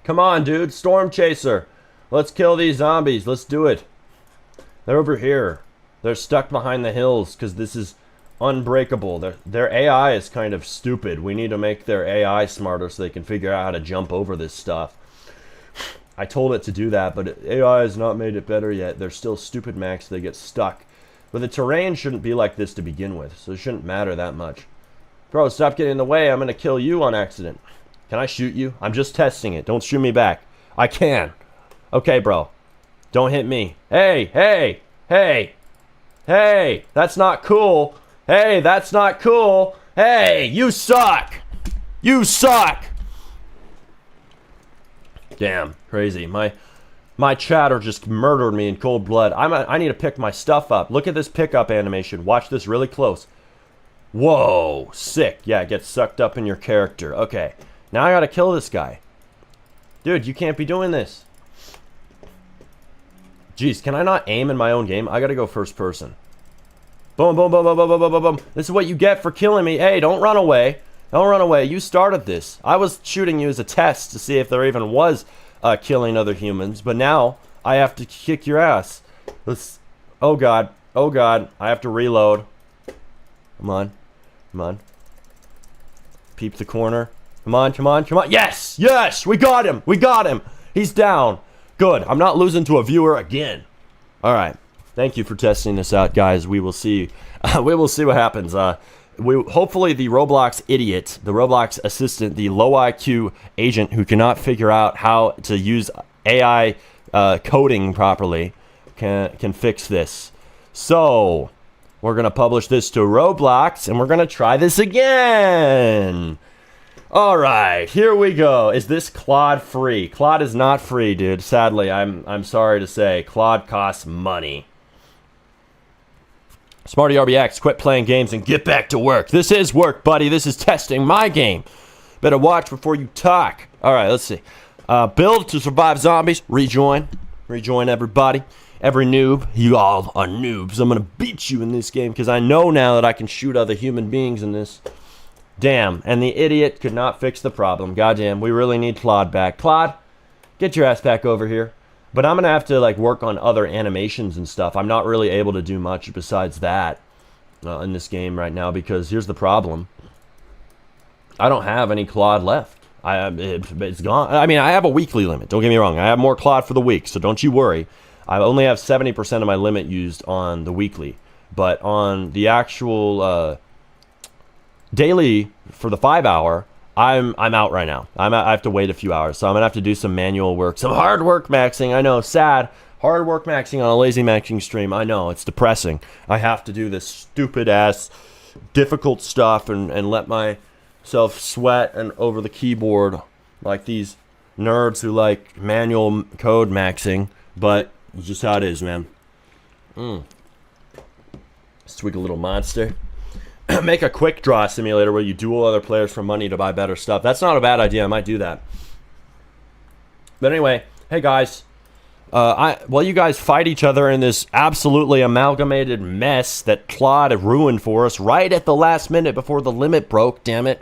Come on, dude. Storm Chaser. Let's kill these zombies. Let's do it. They're over here. They're stuck behind the hills because this is unbreakable. Their AI is kind of stupid. We need to make their AI smarter so they can figure out how to jump over this stuff. I told it to do that, but AI has not made it better yet. They're still stupid, Max. They get stuck. But the terrain shouldn't be like this to begin with, so it shouldn't matter that much. Bro, stop getting in the way. I'm going to kill you on accident. Can I shoot you? I'm just testing it. Don't shoot me back. I can. Okay, bro. Don't hit me. Hey, hey, hey, hey, that's not cool. Hey, that's not cool. Hey, you suck. You suck. Damn, crazy. My chatter just murdered me in cold blood. I need to pick my stuff up. Look at this pickup animation. Watch this really close. Whoa, sick. Yeah, it gets sucked up in your character. Okay, now I gotta kill this guy. Dude, you can't be doing this. Jeez, can I not aim in my own game? I gotta go first person. Boom, boom, boom, boom, boom, boom, boom, boom, boom. This is what you get for killing me. Hey, don't run away. Don't run away. You started this. I was shooting you as a test to see if there even was killing other humans. But now, I have to kick your ass. Let's... Oh, God. Oh, God. I have to reload. Come on. Come on. Peep the corner. Come on, come on, come on. Yes! Yes! We got him! We got him! He's down. Good. I'm not losing to a viewer again. All right. Thank you for testing this out, guys. We will see. We will see what happens. Hopefully the Roblox idiot, the Roblox assistant, the low IQ agent who cannot figure out how to use AI coding properly can fix this. So we're gonna publish this to Roblox and we're gonna try this again. All right, here we go. Is this Claude free? Claude is not free, dude. Sadly, I'm sorry to say, Claude costs money. Smarty RBX, quit playing games and get back to work. This is work, buddy. This is testing my game. Better watch before you talk. All right, let's see. Build to survive zombies. Rejoin. Rejoin, everybody. Every noob. You all are noobs. I'm going to beat you in this game because I know now that I can shoot other human beings in this. Damn, and the idiot could not fix the problem. Goddamn, we really need Claude back. Claude, get your ass back over here. But I'm going to have to like work on other animations and stuff. I'm not really able to do much besides that in this game right now because here's the problem. I don't have any Claude left. It's gone. I mean, I have a weekly limit. Don't get me wrong. I have more Claude for the week, so don't you worry. I only have 70% of my limit used on the weekly. But on the actual... daily for the 5 hour, I'm out right now. I have to wait a few hours, so I'm gonna have to do some manual work, some hard work maxing. I know, sad. Hard work maxing on a lazy maxing stream. I know, it's depressing. I have to do this stupid ass, difficult stuff and let myself sweat and over the keyboard like these nerds who like manual code maxing. But it's just how it is, man. Swig a little monster. Make a quick draw simulator where you duel other players for money to buy better stuff. That's not a bad idea. I might do that. But anyway, hey guys. While you guys fight each other in this absolutely amalgamated mess that Claude ruined for us right at the last minute before the limit broke, damn it.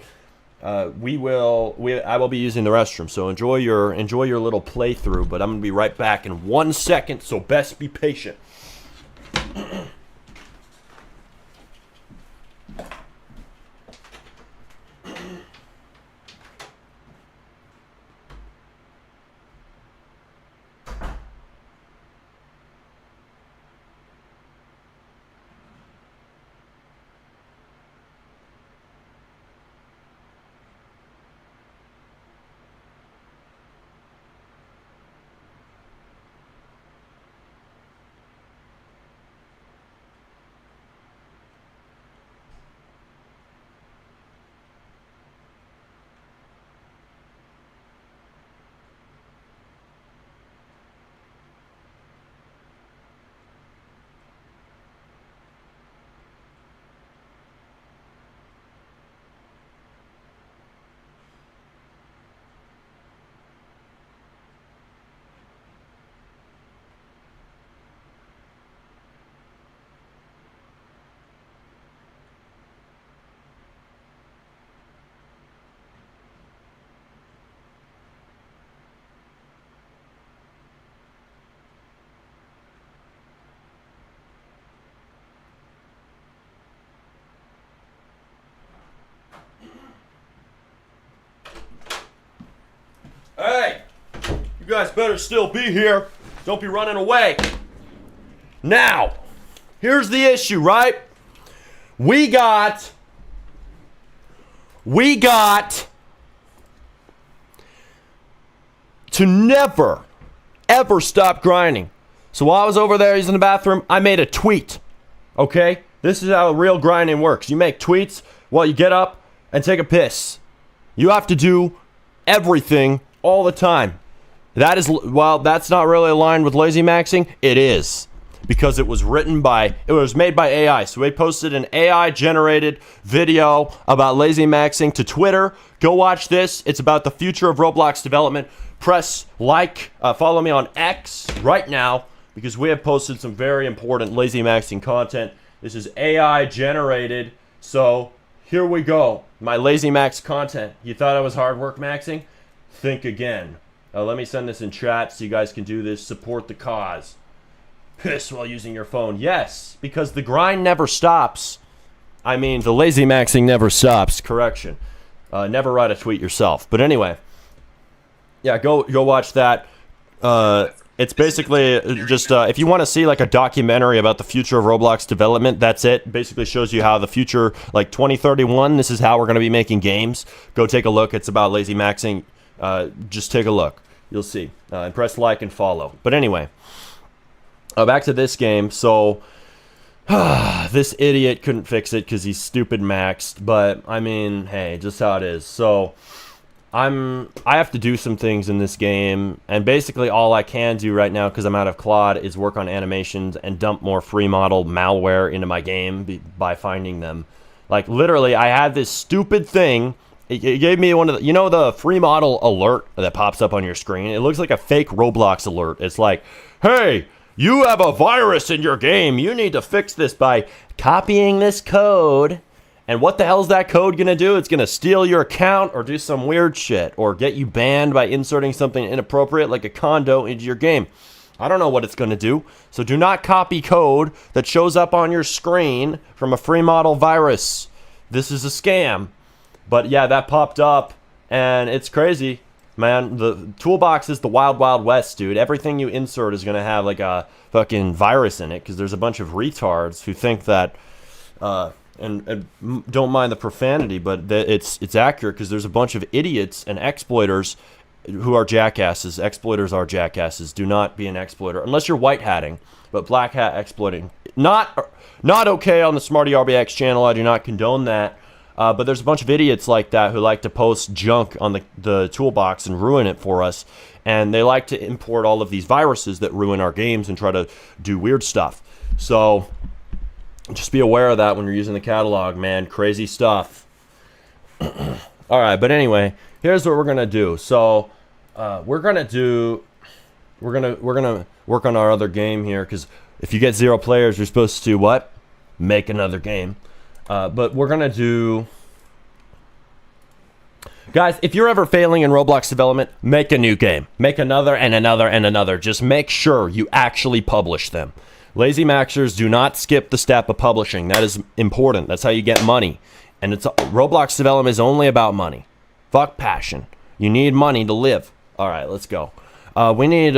I will be using the restroom, so enjoy your little playthrough, but I'm gonna be right back in 1 second, so best be patient. Hey, you guys better still be here. Don't be running away. Now, here's the issue, right? We got to never, ever stop grinding. So while I was over there using the bathroom, I made a tweet, okay? This is how real grinding works. You make tweets while you get up and take a piss. You have to do everything all the time. That is, while that's not really aligned with lazy maxing, it is. Because it was made by AI. So they posted an AI generated video about lazy maxing to Twitter. Go watch this. It's about the future of Roblox development. Press like, follow me on X right now, because we have posted some very important lazy maxing content. This is AI generated. So here we go. My lazy max content. You thought I was hard work maxing? Think again. Let me send this in chat so you guys can do this. Support the cause. Piss while using your phone. Yes, because the grind never stops. I mean, the lazy maxing never stops. Correction. Never write a tweet yourself. But anyway, yeah, go watch that. It's basically just if you want to see like a documentary about the future of Roblox development, that's it. Basically shows you how the future, like 2031, this is how we're going to be making games. Go take a look. It's about lazy maxing. Just take a look. You'll see. And press like and follow. But anyway, back to this game. So this idiot couldn't fix it because he's stupid maxed. But I mean, hey, just how it is. So I have to do some things in this game, and basically all I can do right now, because I'm out of Claude, is work on animations and dump more free model malware into my game by finding them. Like literally, I had this stupid thing. It gave me one of the, you know, the free model alert that pops up on your screen. It looks like a fake Roblox alert. It's like, hey, you have a virus in your game. You need to fix this by copying this code. And what the hell is that code going to do? It's going to steal your account or do some weird shit or get you banned by inserting something inappropriate like a condo into your game. I don't know what it's going to do. So do not copy code that shows up on your screen from a free model virus. This is a scam. But yeah, that popped up, and it's crazy, man. The toolbox is the wild, wild west, dude. Everything you insert is going to have like a fucking virus in it, because there's a bunch of retards who think that, and don't mind the profanity, but it's accurate, because there's a bunch of idiots and exploiters who are jackasses. Exploiters are jackasses. Do not be an exploiter, unless you're white hatting, but black hat exploiting. Not okay on the Smarty RBX channel. I do not condone that. But there's a bunch of idiots like that who like to post junk on the toolbox and ruin it for us. And they like to import all of these viruses that ruin our games and try to do weird stuff. So just be aware of that when you're using the catalog, man. Crazy stuff. All right, but anyway, here's what we're going to do. So we're gonna work on our other game here, because if you get 0 players, you're supposed to what? Make another game. But we're gonna do. Guys, if you're ever failing in Roblox development, make a new game. Make another and another and another. Just make sure you actually publish them. Lazy Maxers, do not skip the step of publishing. That is important. That's how you get money. And Roblox development is only about money. Fuck passion. You need money to live. All right, let's go. We need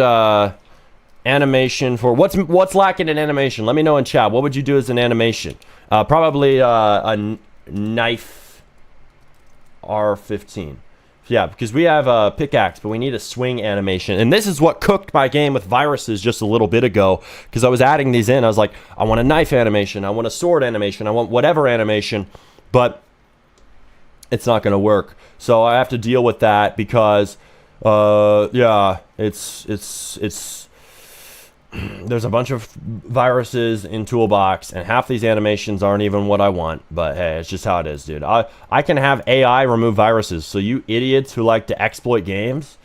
animation for what's lacking in animation. Let me know in chat. What would you do as an animation? Probably a knife. R15. Yeah, because we have a pickaxe, but we need a swing animation. And this is what cooked my game with viruses just a little bit ago, because I was adding these in. I was like, I want a knife animation. I want a sword animation. I want whatever animation, but it's not going to work. So I have to deal with that because, yeah, it's there's a bunch of viruses in Toolbox, and half these animations aren't even what I want. But hey, it's just how it is, dude. I can have AI remove viruses. So you idiots who like to exploit games,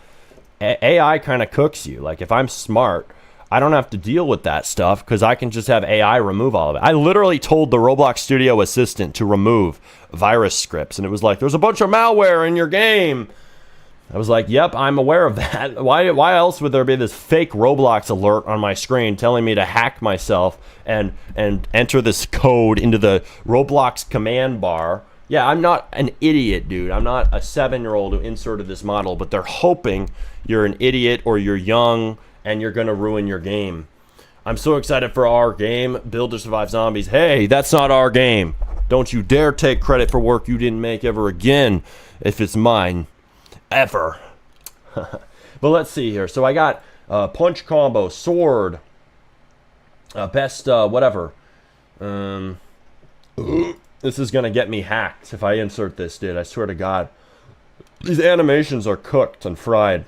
AI kind of cooks you. Like, if I'm smart, I don't have to deal with that stuff because I can just have AI remove all of it. I literally told the Roblox Studio Assistant to remove virus scripts, and it was like, there's a bunch of malware in your game. I was like, yep, I'm aware of that. Why else would there be this fake Roblox alert on my screen telling me to hack myself and enter this code into the Roblox command bar? Yeah, I'm not an idiot, dude. I'm not a 7-year-old who inserted this model, but they're hoping you're an idiot or you're young and you're going to ruin your game. I'm so excited for our game, Build to Survive Zombies. Hey, that's not our game. Don't you dare take credit for work you didn't make ever again if it's mine. Ever. But let's see here. So I got punch combo, sword, best whatever. This is gonna get me hacked if I insert this, dude. I swear to God. These animations are cooked and fried.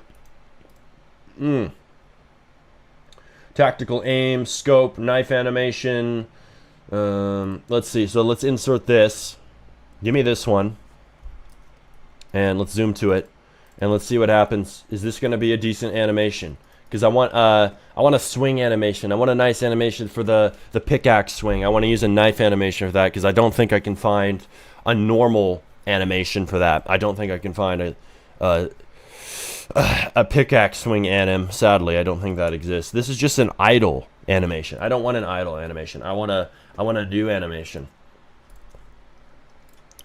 Tactical aim, scope, knife animation. Let's see. So let's insert this. Give me this one. And let's zoom to it. And let's see what happens. Is this going to be a decent animation? Because I want a swing animation. I want a nice animation for the pickaxe swing. I want to use a knife animation for that because I don't think I can find a normal animation for that. I don't think I can find a pickaxe swing anim. Sadly, I don't think that exists. This is just an idle animation. I don't want an idle animation. I want a new animation.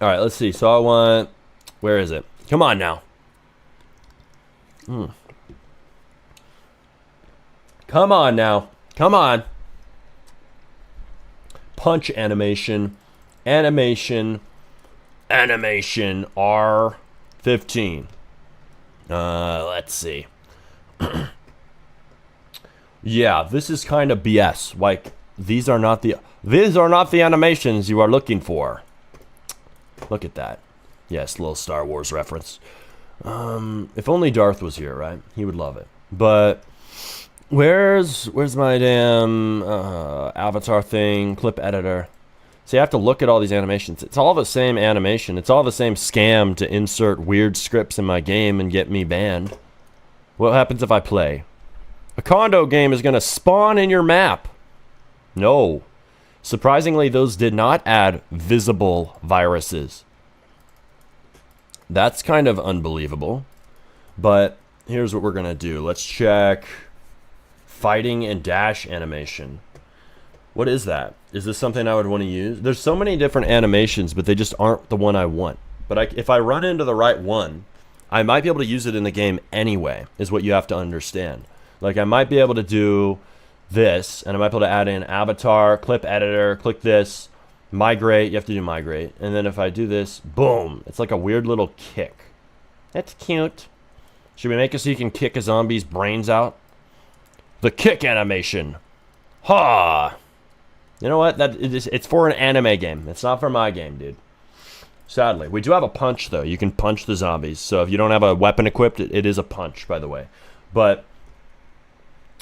All right, let's see. So I want, where is it? Come on now. Come on now. Come on. Punch animation. Animation R15. Let's see. Yeah, this is kind of BS. Like, these are not the animations you are looking for. Look at that. Yes, little Star Wars reference. If only Darth was here, right? He would love it. But where's my damn avatar thing, clip editor? See, I have to look at all these animations. It's all the same animation. It's all the same scam to insert weird scripts in my game and get me banned. What happens if I play? A condo game is going to spawn in your map. No. Surprisingly, those did not add visible viruses. That's kind of unbelievable. But here's what we're going to do. Let's check fighting and dash animation. What is that? Is this something I would want to use? There's so many different animations, but they just aren't the one I want. But if I run into the right one, I might be able to use it in the game anyway, is what you have to understand. Like, I might be able to do this, and I might be able to add in avatar, clip editor, click this, migrate. You have to do migrate. And then if I do this, boom. It's like a weird little kick. That's cute. Should we make it so you can kick a zombie's brains out? The kick animation. Ha! You know what? It's for an anime game. It's not for my game, dude. Sadly. We do have a punch, though. You can punch the zombies. So if you don't have a weapon equipped, it is a punch, by the way. But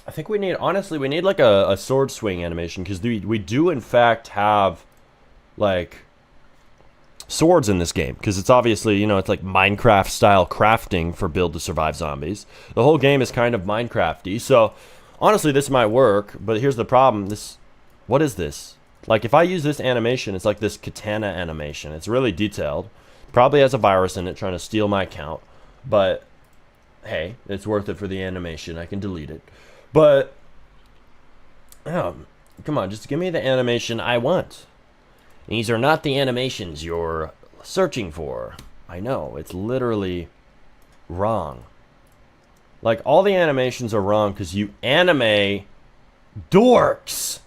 I think we need, honestly, we need like a sword swing animation. Because we do, in fact, have like swords in this game, because it's obviously, it's like Minecraft style crafting for Build to Survive Zombies. The whole game is kind of Minecrafty, so honestly this might work, but here's the problem. What is this? Like, if I use this animation, it's like this katana animation. It's really detailed. Probably has a virus in it trying to steal my account, but hey, it's worth it for the animation. I can delete it. But come on, just give me the animation I want. These are not the animations you're searching for. I know, it's literally wrong. Like, all the animations are wrong because you anime dorks.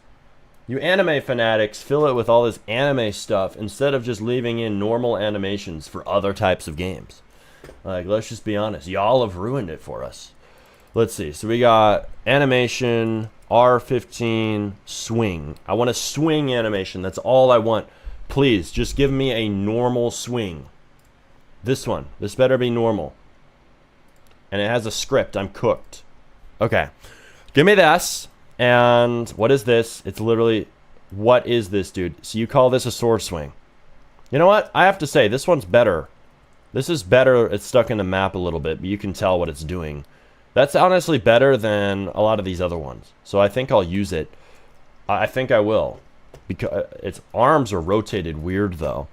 You anime fanatics fill it with all this anime stuff instead of just leaving in normal animations for other types of games. Like, let's just be honest. Y'all have ruined it for us. Let's see. So we got animation, R15, swing. I want a swing animation. That's all I want. Please, just give me a normal swing. This one. This better be normal. And it has a script. I'm cooked. Okay. Give me this. And what is this? It's literally, what is this, dude? So you call this a sword swing. You know what? I have to say, this one's better. This is better. It's stuck in the map a little bit, but you can tell what it's doing. That's honestly better than a lot of these other ones. So I think I'll use it. I think I will. Because its arms are rotated weird, though.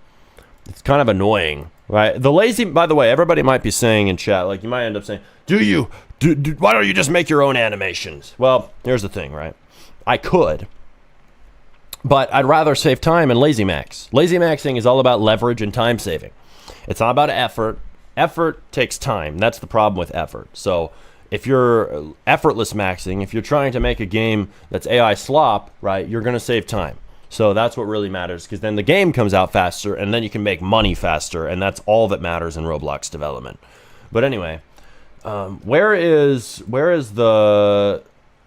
It's kind of annoying, right? The lazy, by the way, everybody might be saying in chat, like, you might end up saying, why don't you just make your own animations? Well, here's the thing, right? I could, but I'd rather save time and lazy max. Lazy maxing is all about leverage and time saving. It's not about effort. Effort takes time. That's the problem with effort. So if you're effortless maxing, if you're trying to make a game that's AI slop, right, you're going to save time. So that's what really matters, because then the game comes out faster, and then you can make money faster, and that's all that matters in Roblox development. But anyway, where is the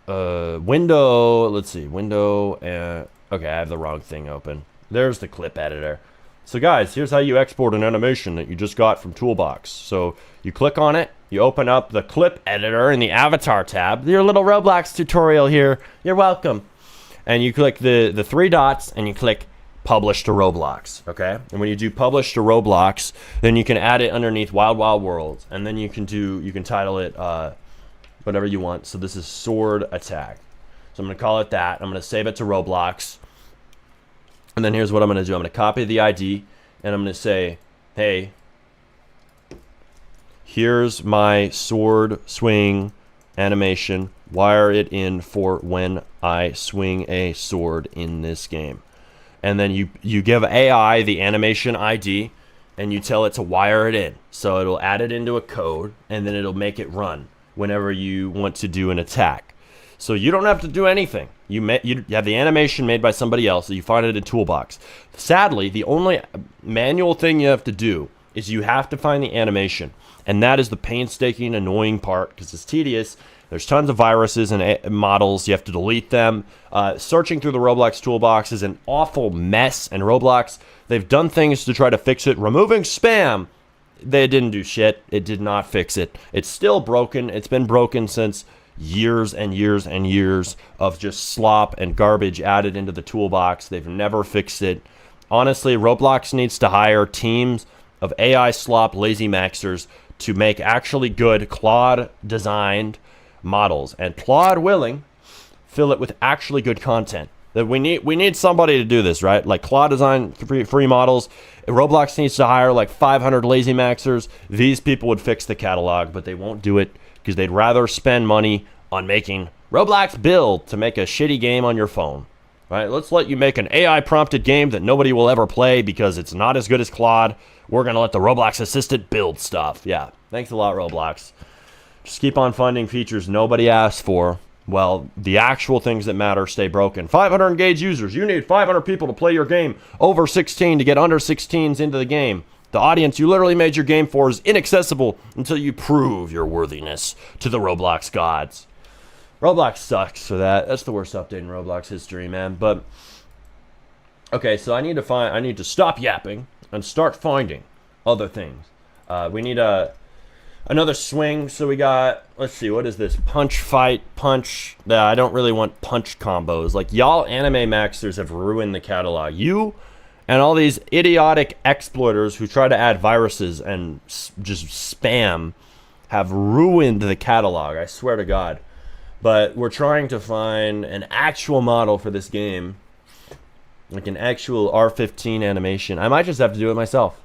window? Let's see, window. Okay, I have the wrong thing open. There's the clip editor. So guys, here's how you export an animation that you just got from Toolbox. So you click on it, you open up the clip editor in the avatar tab. Your little Roblox tutorial here. You're welcome. And you click the three dots and you click publish to Roblox, okay? And when you do publish to Roblox, then you can add it underneath Wild Wild Worlds, and then you can title it whatever you want. So this is Sword Attack. So I'm gonna call it that. I'm gonna save it to Roblox. And then here's what I'm gonna do. I'm gonna copy the ID and I'm gonna say, hey, here's my sword swing animation. Wire it in for when I swing a sword in this game. And then you give AI the animation ID and you tell it to wire it in. So it'll add it into a code and then it'll make it run whenever you want to do an attack. So you don't have to do anything. You have the animation made by somebody else. So you find it in Toolbox. Sadly, the only manual thing you have to do is you have to find the animation. And that is the painstaking, annoying part because it's tedious. There's tons of viruses and models. You have to delete them. Searching through the Roblox toolbox is an awful mess. And Roblox, they've done things to try to fix it. Removing spam, they didn't do shit. It did not fix it. It's still broken. It's been broken since years and years and years of just slop and garbage added into the toolbox. They've never fixed it. Honestly, Roblox needs to hire teams of AI slop lazy maxers to make actually good Claude designed models, and Claude willing fill it with actually good content. That we need somebody to do this, right? Like Claude design free models. Roblox needs to hire like 500 lazy maxers. These people would fix the catalog, but they won't do it because they'd rather spend money on making Roblox Build to make a shitty game on your phone. Right? Let's let you make an AI prompted game that nobody will ever play because it's not as good as Claude. We're gonna let the Roblox assistant build stuff. Yeah, thanks a lot, Roblox. Just keep on funding features nobody asked for. Well, the actual things that matter stay broken. 500 engaged users. You need 500 people to play your game. Over 16 to get under 16s into the game. The audience you literally made your game for is inaccessible until you prove your worthiness to the Roblox gods. Roblox sucks for that. That's the worst update in Roblox history, man. But okay, so I need to stop yapping and start finding other things. We need another swing. So we got, let's see, what is this? Punch, fight, punch. I don't really want punch combos. Like, y'all anime maxers have ruined the catalog. You And all these idiotic exploiters who try to add viruses and just spam have ruined the catalog, I swear to God. But we're trying to find an actual model for this game, like an actual R15 animation. I might just have to do it myself.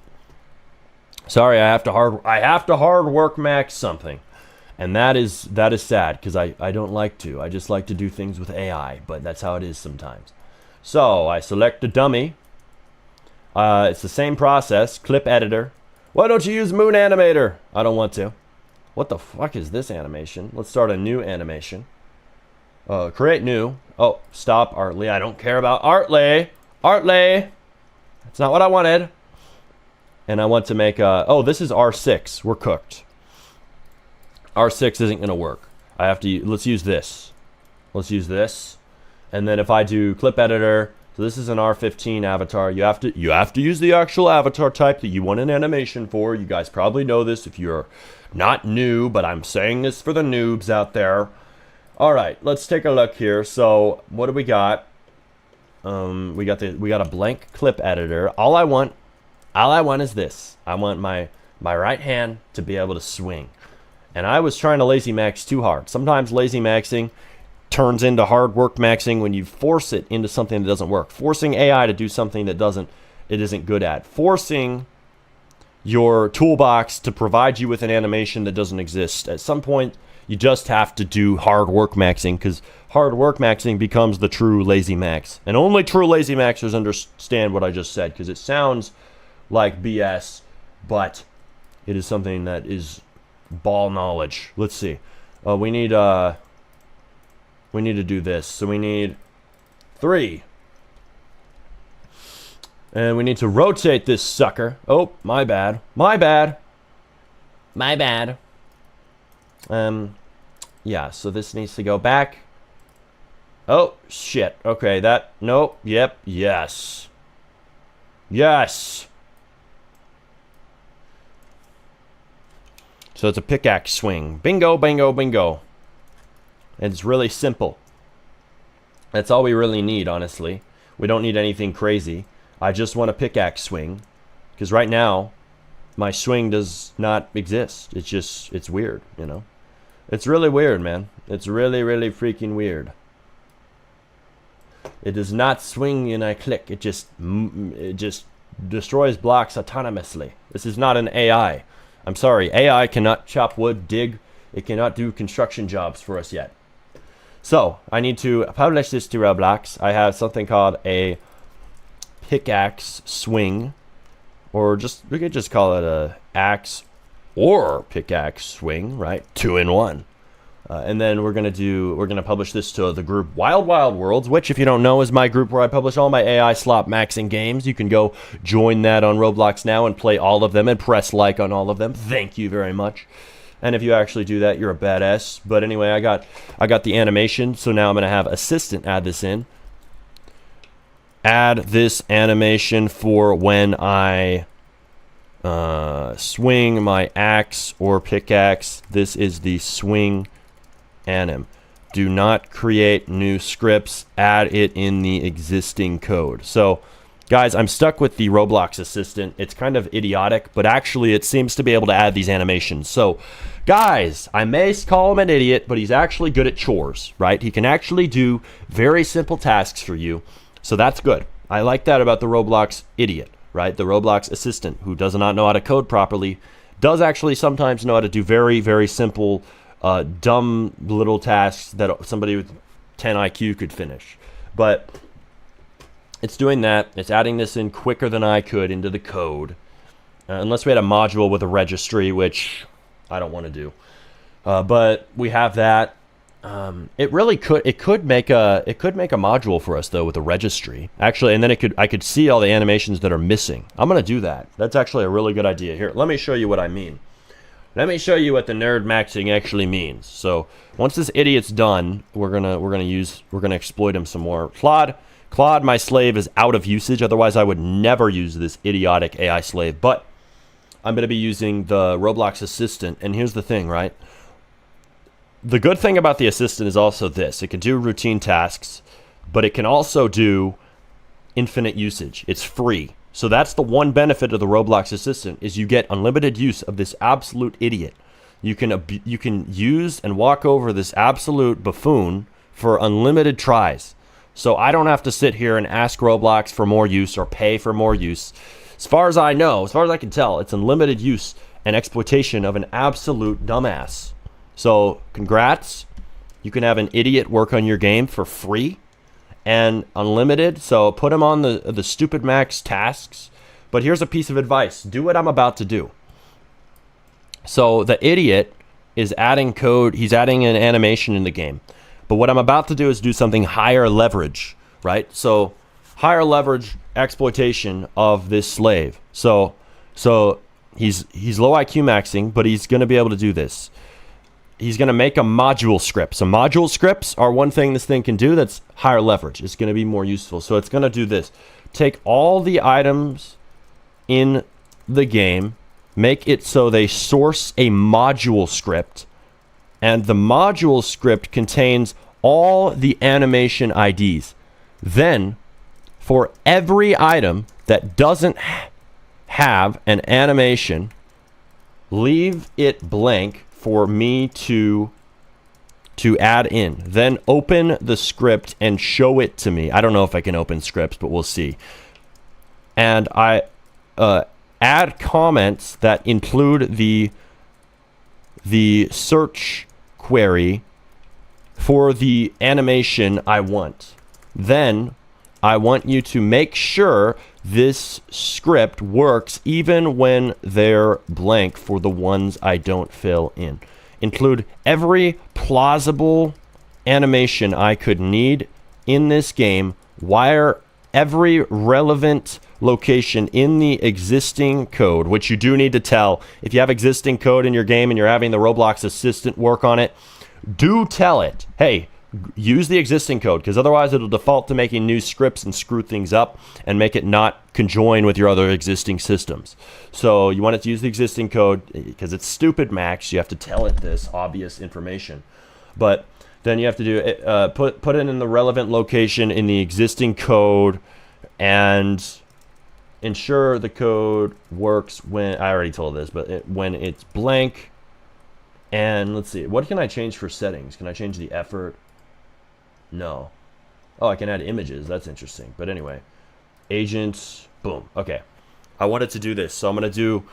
Sorry, I have to hard work max something. And that is sad, because I don't like to. I just like to do things with AI, but that's how it is sometimes. So I select a dummy. It's the same process, clip editor. Why don't you use Moon Animator? I don't want to. What the fuck is this animation? Let's start a new animation. Create new. Oh, stop, Artley. I don't care about Artley. Artley! That's not what I wanted. And I want to make a... Oh, this is R6. We're cooked. R6 isn't going to work. I have to... Let's use this. Let's use this. And then if I do clip editor... So this is an R15 avatar. You have to use the actual avatar type that you want an animation for. You guys probably know this if you're not new, but I'm saying this for the noobs out there. All right, let's take a look here. So what do we got? We got a blank clip editor. All I want is this. I want my right hand to be able to swing. And I was trying to lazy max too hard. Sometimes lazy maxing turns into hard work maxing when you force it into something that doesn't work. Forcing AI to do something that it isn't good at. Forcing your toolbox to provide you with an animation that doesn't exist. At some point, you just have to do hard work maxing, because hard work maxing becomes the true lazy max. And only true lazy maxers understand what I just said, because it sounds like BS, but it is something that is ball knowledge. Let's see. We need to do this. So we need 3. And we need to rotate this sucker. Oh, my bad. My bad. My bad. Yeah, so this needs to go back. Oh, shit. Okay, nope, yep, yes. Yes. So it's a pickaxe swing. Bingo, bingo, bingo. And it's really simple. That's all we really need, honestly. We don't need anything crazy. I just want a pickaxe swing. Because right now, my swing does not exist. It's weird, you know? It's really weird, man. It's really, really freaking weird. It does not swing and I click. It just destroys blocks autonomously. This is not an AI. I'm sorry. AI cannot chop wood, dig. It cannot do construction jobs for us yet. So, I need to publish this to Roblox. I have something called a pickaxe swing. Or we could just call it a axe or pickaxe swing, right? 2 in 1. And then we're gonna publish this to the group Wild Wild Worlds, which, if you don't know, is my group where I publish all my AI slot maxing games. You can go join that on Roblox now and play all of them and press like on all of them. Thank you very much. And if you actually do that, you're a badass. But anyway, I got the animation, so now I'm gonna have Assistant add this in. Add this animation for when I swing my axe or pickaxe. This is the swing anim. Do not create new scripts. Add it in the existing code. So, guys, I'm stuck with the Roblox Assistant. It's kind of idiotic, but actually it seems to be able to add these animations. So, guys, I may call him an idiot, but he's actually good at chores, right? He can actually do very simple tasks for you. So that's good. I like that about the Roblox idiot, right? The Roblox Assistant, who does not know how to code properly, does actually sometimes know how to do very, very simple, dumb little tasks that somebody with 10 IQ could finish. But it's doing that. It's adding this in quicker than I could into the code. Unless we had a module with a registry, which I don't want to do. But we have that. It could make a module for us though with a registry. Actually, and then I could see all the animations that are missing. I'm gonna do that. That's actually a really good idea. Here, let me show you what I mean. Let me show you what the nerd maxing actually means. So once this idiot's done, we're gonna exploit him some more. Claude, my slave, is out of usage. Otherwise, I would never use this idiotic AI slave. But I'm gonna be using the Roblox Assistant. And here's the thing, right? The good thing about the Assistant is also this. It can do routine tasks, but it can also do infinite usage. It's free. So that's the one benefit of the Roblox Assistant is you get unlimited use of this absolute idiot. You can use and walk over this absolute buffoon for unlimited tries. So I don't have to sit here and ask Roblox for more use or pay for more use. As far as I know, as far as I can tell, it's unlimited use and exploitation of an absolute dumbass. So congrats. You can have an idiot work on your game for free and unlimited. So put him on the stupid max tasks. But here's a piece of advice. Do what I'm about to do. So the idiot is adding code. He's adding an animation in the game. But what I'm about to do is do something higher leverage, right? So higher leverage exploitation of this slave. So he's low IQ maxing, but he's going to be able to do this. He's going to make a module script. So module scripts are one thing this thing can do that's higher leverage. It's going to be more useful. So it's going to do this. Take all the items in the game, make it so they source a module script, and the module script contains all the animation IDs. Then, for every item that doesn't have an animation, leave it blank for me to add in. Then open the script and show it to me. I don't know if I can open scripts, but we'll see. And I add comments that include the search query for the animation I want. Then I want you to make sure this script works even when they're blank for the ones I don't fill in. Include every plausible animation I could need in this game. Wire every relevant location in the existing code, which you do need to tell. If you have existing code in your game and you're having the Roblox Assistant work on it, do tell it, hey, use the existing code, because otherwise it'll default to making new scripts and screw things up and make it not conjoin with your other existing systems. So you want it to use the existing code because it's stupid, Max. You have to tell it this obvious information. But then you have to do it, put it in the relevant location in the existing code and ensure the code works when, I already told this, but when it's blank. And let's see, what can I change for settings? Can I change the effort? No. Oh, I can add images. That's interesting. But anyway, agents, boom. Okay. I wanted to do this. So I'm going to do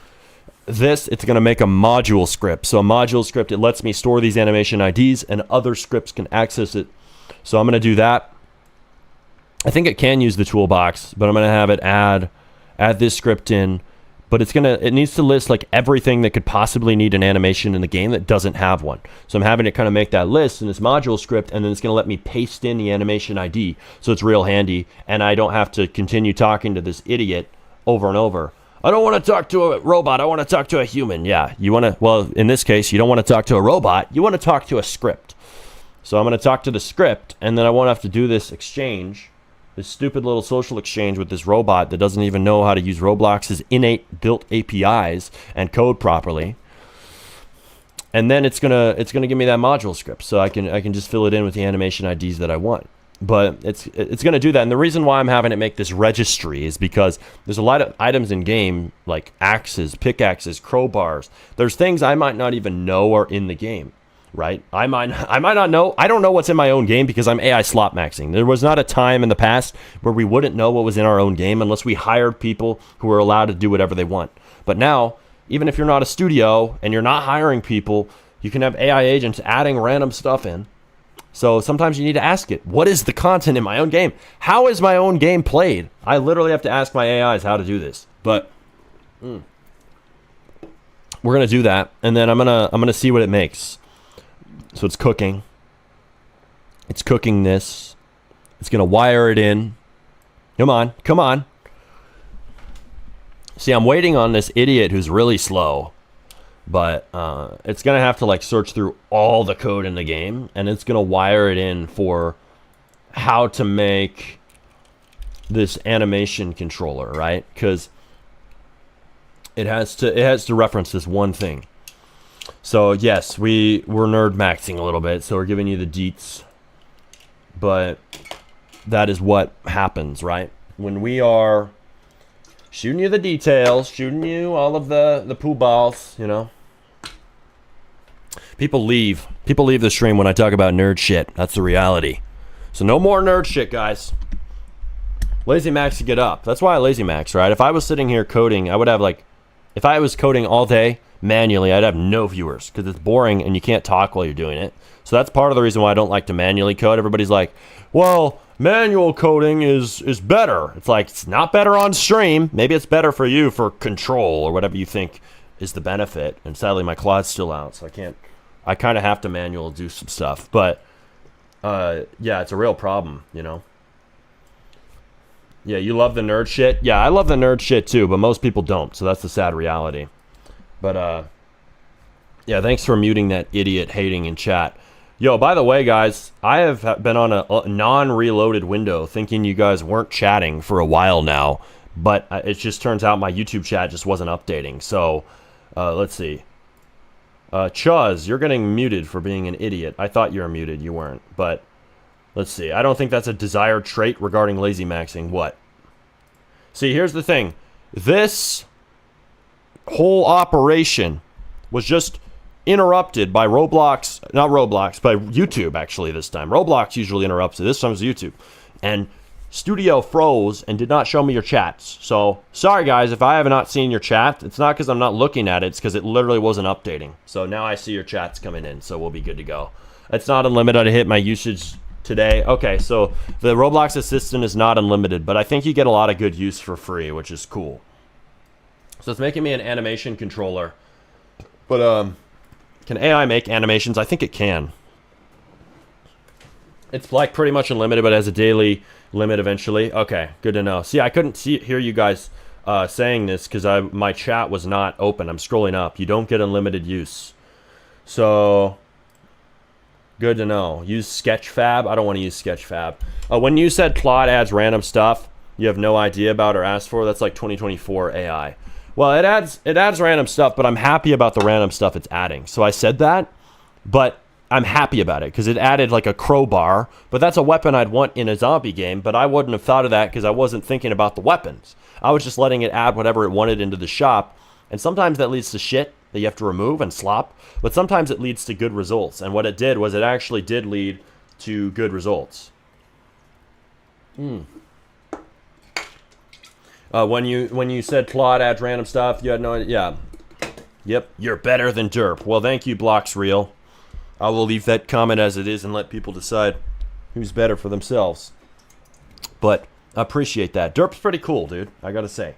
this. It's going to make a module script. So a module script, it lets me store these animation IDs and other scripts can access it. So I'm going to do that. I think it can use the toolbox, but I'm going to have it add this script in. But it needs to list like everything that could possibly need an animation in the game that doesn't have one. So I'm having it kind of make that list in this module script, and then it's going to let me paste in the animation ID. So it's real handy, and I don't have to continue talking to this idiot over and over. I don't want to talk to a robot. I want to talk to a human. Yeah, you want to, well, in this case, you don't want to talk to a robot. You want to talk to a script. So I'm going to talk to the script, and then I won't have to do this exchange. This stupid little social exchange with this robot that doesn't even know how to use Roblox's innate built APIs and code properly. And then it's gonna give me that module script, so I can just fill it in with the animation IDs that I want. But it's gonna do that. And the reason why I'm having it make this registry is because there's a lot of items in game like axes, pickaxes, crowbars. There's things I might not even know are in the game. Right? I might not know. I don't know what's in my own game because I'm AI slot maxing. There was not a time in the past where we wouldn't know what was in our own game unless we hired people who were allowed to do whatever they want. But now, even if you're not a studio and you're not hiring people, you can have AI agents adding random stuff in. So sometimes you need to ask it, what is the content in my own game? How is my own game played? I literally have to ask my AIs how to do this. But we're gonna do that, and then I'm gonna see what it makes. So it's cooking. It's cooking this. It's going to wire it in. Come on. Come on. See, I'm waiting on this idiot who's really slow. But it's going to have to like search through all the code in the game. And it's going to wire it in for how to make this animation controller, right? Because it has to reference this one thing. So yes, we're nerd maxing a little bit, so we're giving you the deets, but that is what happens, right? when we are shooting you the details, shooting you all of the poo balls, you know. People leave the stream when I talk about nerd shit. That's the reality. So no more nerd shit, guys. Lazy Max to get up. That's why I Lazy Max, right? If I was sitting here coding, I would have like, if I was coding all day manually, I'd have no viewers because it's boring and you can't talk while you're doing it. So that's part of the reason why I don't like to manually code. Everybody's like, well, manual coding is better. It's like, it's not better on stream. Maybe it's better for you for control or whatever you think is the benefit. And sadly, my quad's still out, so I kind of have to manual do some stuff. But, yeah, it's a real problem, you know? Yeah, you love the nerd shit? Yeah, I love the nerd shit too, but most people don't, so that's the sad reality. But, yeah, thanks for muting that idiot hating in chat. Yo, by the way, guys, I have been on a non-reloaded window thinking you guys weren't chatting for a while now, but it just turns out my YouTube chat just wasn't updating. So, let's see. Chuz, you're getting muted for being an idiot. I thought you were muted. You weren't. But, let's see. I don't think that's a desired trait regarding lazy maxing. What? See, here's the thing. This whole operation was just interrupted by Roblox, not Roblox, by YouTube actually this time. Roblox usually interrupts it. This time it's YouTube. And Studio froze and did not show me your chats. So, sorry guys, if I have not seen your chat, it's not because I'm not looking at it, it's because it literally wasn't updating. So now I see your chats coming in, so we'll be good to go. It's not unlimited. I hit my usage today. Okay, so the Roblox Assistant is not unlimited, but I think you get a lot of good use for free, which is cool. So it's making me an animation controller. But, can AI make animations? I think it can. It's like pretty much unlimited, but has a daily limit eventually. Okay, good to know. See, I couldn't hear you guys saying this because my chat was not open. I'm scrolling up. You don't get unlimited use. So, good to know. Use Sketchfab. I don't want to use Sketchfab. When you said Claude adds random stuff you have no idea about or asked for, that's like 2024 AI. Well, it adds random stuff, but I'm happy about the random stuff it's adding. So I said that, but I'm happy about it because it added like a crowbar, but that's a weapon I'd want in a zombie game, but I wouldn't have thought of that because I wasn't thinking about the weapons. I was just letting it add whatever it wanted into the shop, and sometimes that leads to shit that you have to remove and slop, but sometimes it leads to good results, and what it did was it actually did lead to good results. When you said Claude adds random stuff, you had no idea. Yeah. Yep, you're better than Derp. Well, thank you, Blocks Real. I will leave that comment as it is and let people decide who's better for themselves. But I appreciate that. Derp's pretty cool, dude. I gotta say.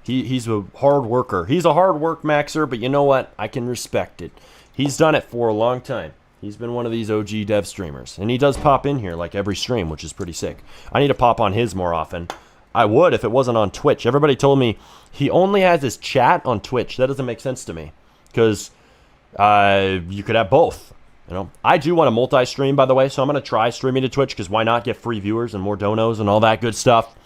He's a hard worker. He's a hard work maxer, but you know what? I can respect it. He's done it for a long time. He's been one of these OG dev streamers. And he does pop in here like every stream, which is pretty sick. I need to pop on his more often. I would if it wasn't on Twitch. Everybody told me he only has his chat on Twitch. That doesn't make sense to me. Because you could have both. You know, I do want to multi-stream, by the way, so I'm going to try streaming to Twitch, because why not get free viewers and more donos and all that good stuff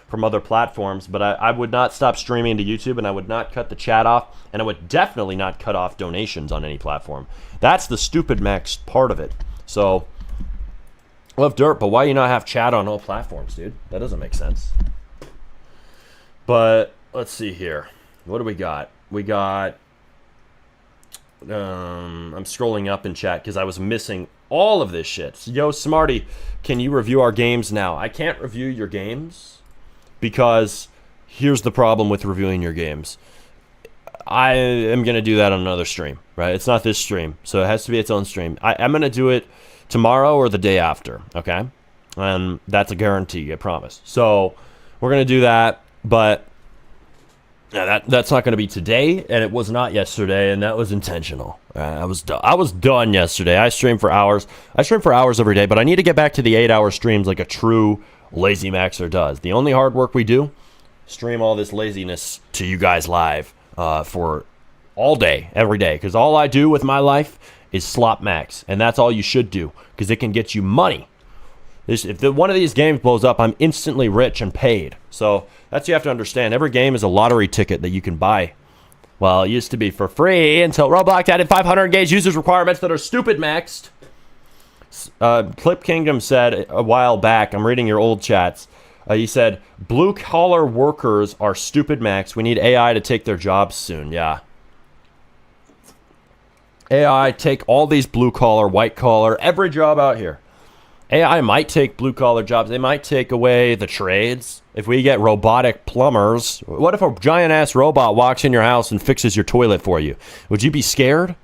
from other platforms. But I would not stop streaming to YouTube, and I would not cut the chat off, and I would definitely not cut off donations on any platform. That's the stupid max part of it. So, love Dirt, but why do you not have chat on all platforms, dude? That doesn't make sense. But, let's see here. What do we got? We got... I'm scrolling up in chat because I was missing all of this shit. Yo, Smarty, can you review our games now? I can't review your games because here's the problem with reviewing your games. I am going to do that on another stream, right? It's not this stream, so it has to be its own stream. I'm going to do it tomorrow or the day after, okay? And that's a guarantee, I promise. So we're going to do that, but... yeah, that's not going to be today, and it was not yesterday, and that was intentional. I was done yesterday. I streamed for hours. I stream for hours every day, but I need to get back to the 8-hour streams like a true lazy maxer does. The only hard work we do, stream all this laziness to you guys live for all day, every day, because all I do with my life is slop max, and that's all you should do, because it can get you money. If one of these games blows up, I'm instantly rich and paid. So that's what you have to understand. Every game is a lottery ticket that you can buy. Well, it used to be for free until Roblox added 500 engaged users requirements that are stupid maxed. Clip Kingdom said a while back, I'm reading your old chats, He said, blue collar workers are stupid, Max. We need AI to take their jobs soon. Yeah. AI take all these blue collar, white collar, every job out here. AI might take blue collar jobs. They might take away the trades. If we get robotic plumbers, what if a giant ass robot walks in your house and fixes your toilet for you? Would you be scared?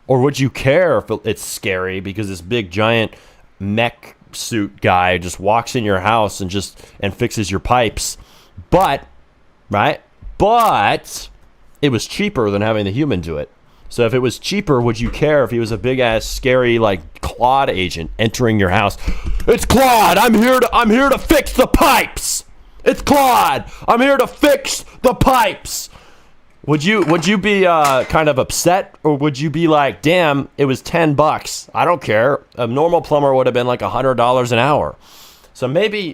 Or would you care if it's scary because this big giant mech suit guy just walks in your house and fixes your pipes? But it was cheaper than having the human do it. So if it was cheaper, would you care if he was a big ass scary like Claude agent entering your house? It's Claude. I'm here to fix the pipes. It's Claude. I'm here to fix the pipes. Would you be kind of upset, or would you be like, damn, it was $10. I don't care. A normal plumber would have been like $100 an hour. So maybe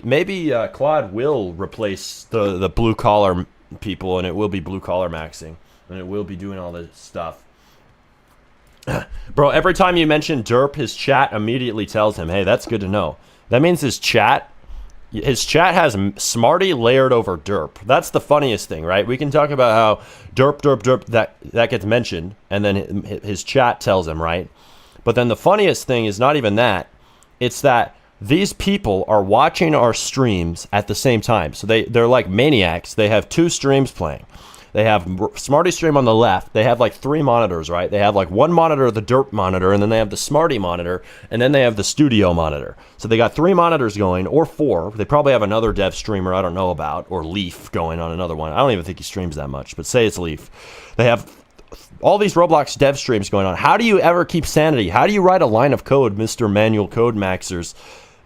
Claude will replace the blue collar people, and it will be blue collar maxing, and it will be doing all this stuff. Bro, every time you mention derp, his chat immediately tells him, hey, that's good to know. That means his chat has Smarty layered over derp. That's the funniest thing, right? We can talk about how derp, that gets mentioned, and then his chat tells him, right? But then the funniest thing is not even that. It's that these people are watching our streams at the same time. So they're like maniacs. They have two streams playing. They have Smarty stream on the left. They have like 3 monitors, right? They have like one monitor, the derp monitor, and then they have the Smarty monitor, and then they have the studio monitor. So they got 3 monitors going, or 4. They probably have another dev streamer I don't know about, or Leaf going on another one. I don't even think he streams that much, but say it's Leaf. They have all these Roblox dev streams going on. How do you ever keep sanity? How do you write a line of code, Mr. Manual Code Maxers,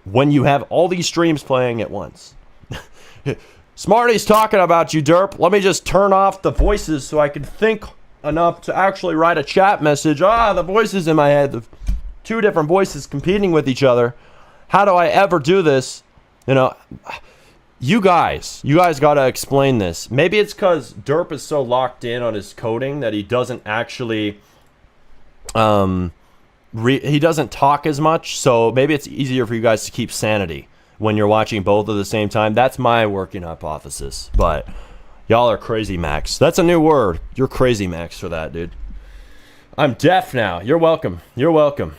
when you have all these streams playing at once? Smarty's talking about you, derp. Let me just turn off the voices so I can think enough to actually write a chat message. The voices in my head, the 2 different voices competing with each other. How do I ever do this? You guys got to explain this. Maybe it's because derp is so locked in on his coding that he doesn't actually, he doesn't talk as much. So maybe it's easier for you guys to keep sanity when you're watching both at the same time. That's my working hypothesis. But y'all are crazy, Max. That's a new word. You're crazy, Max, for that, dude. I'm deaf now. You're welcome. You're welcome.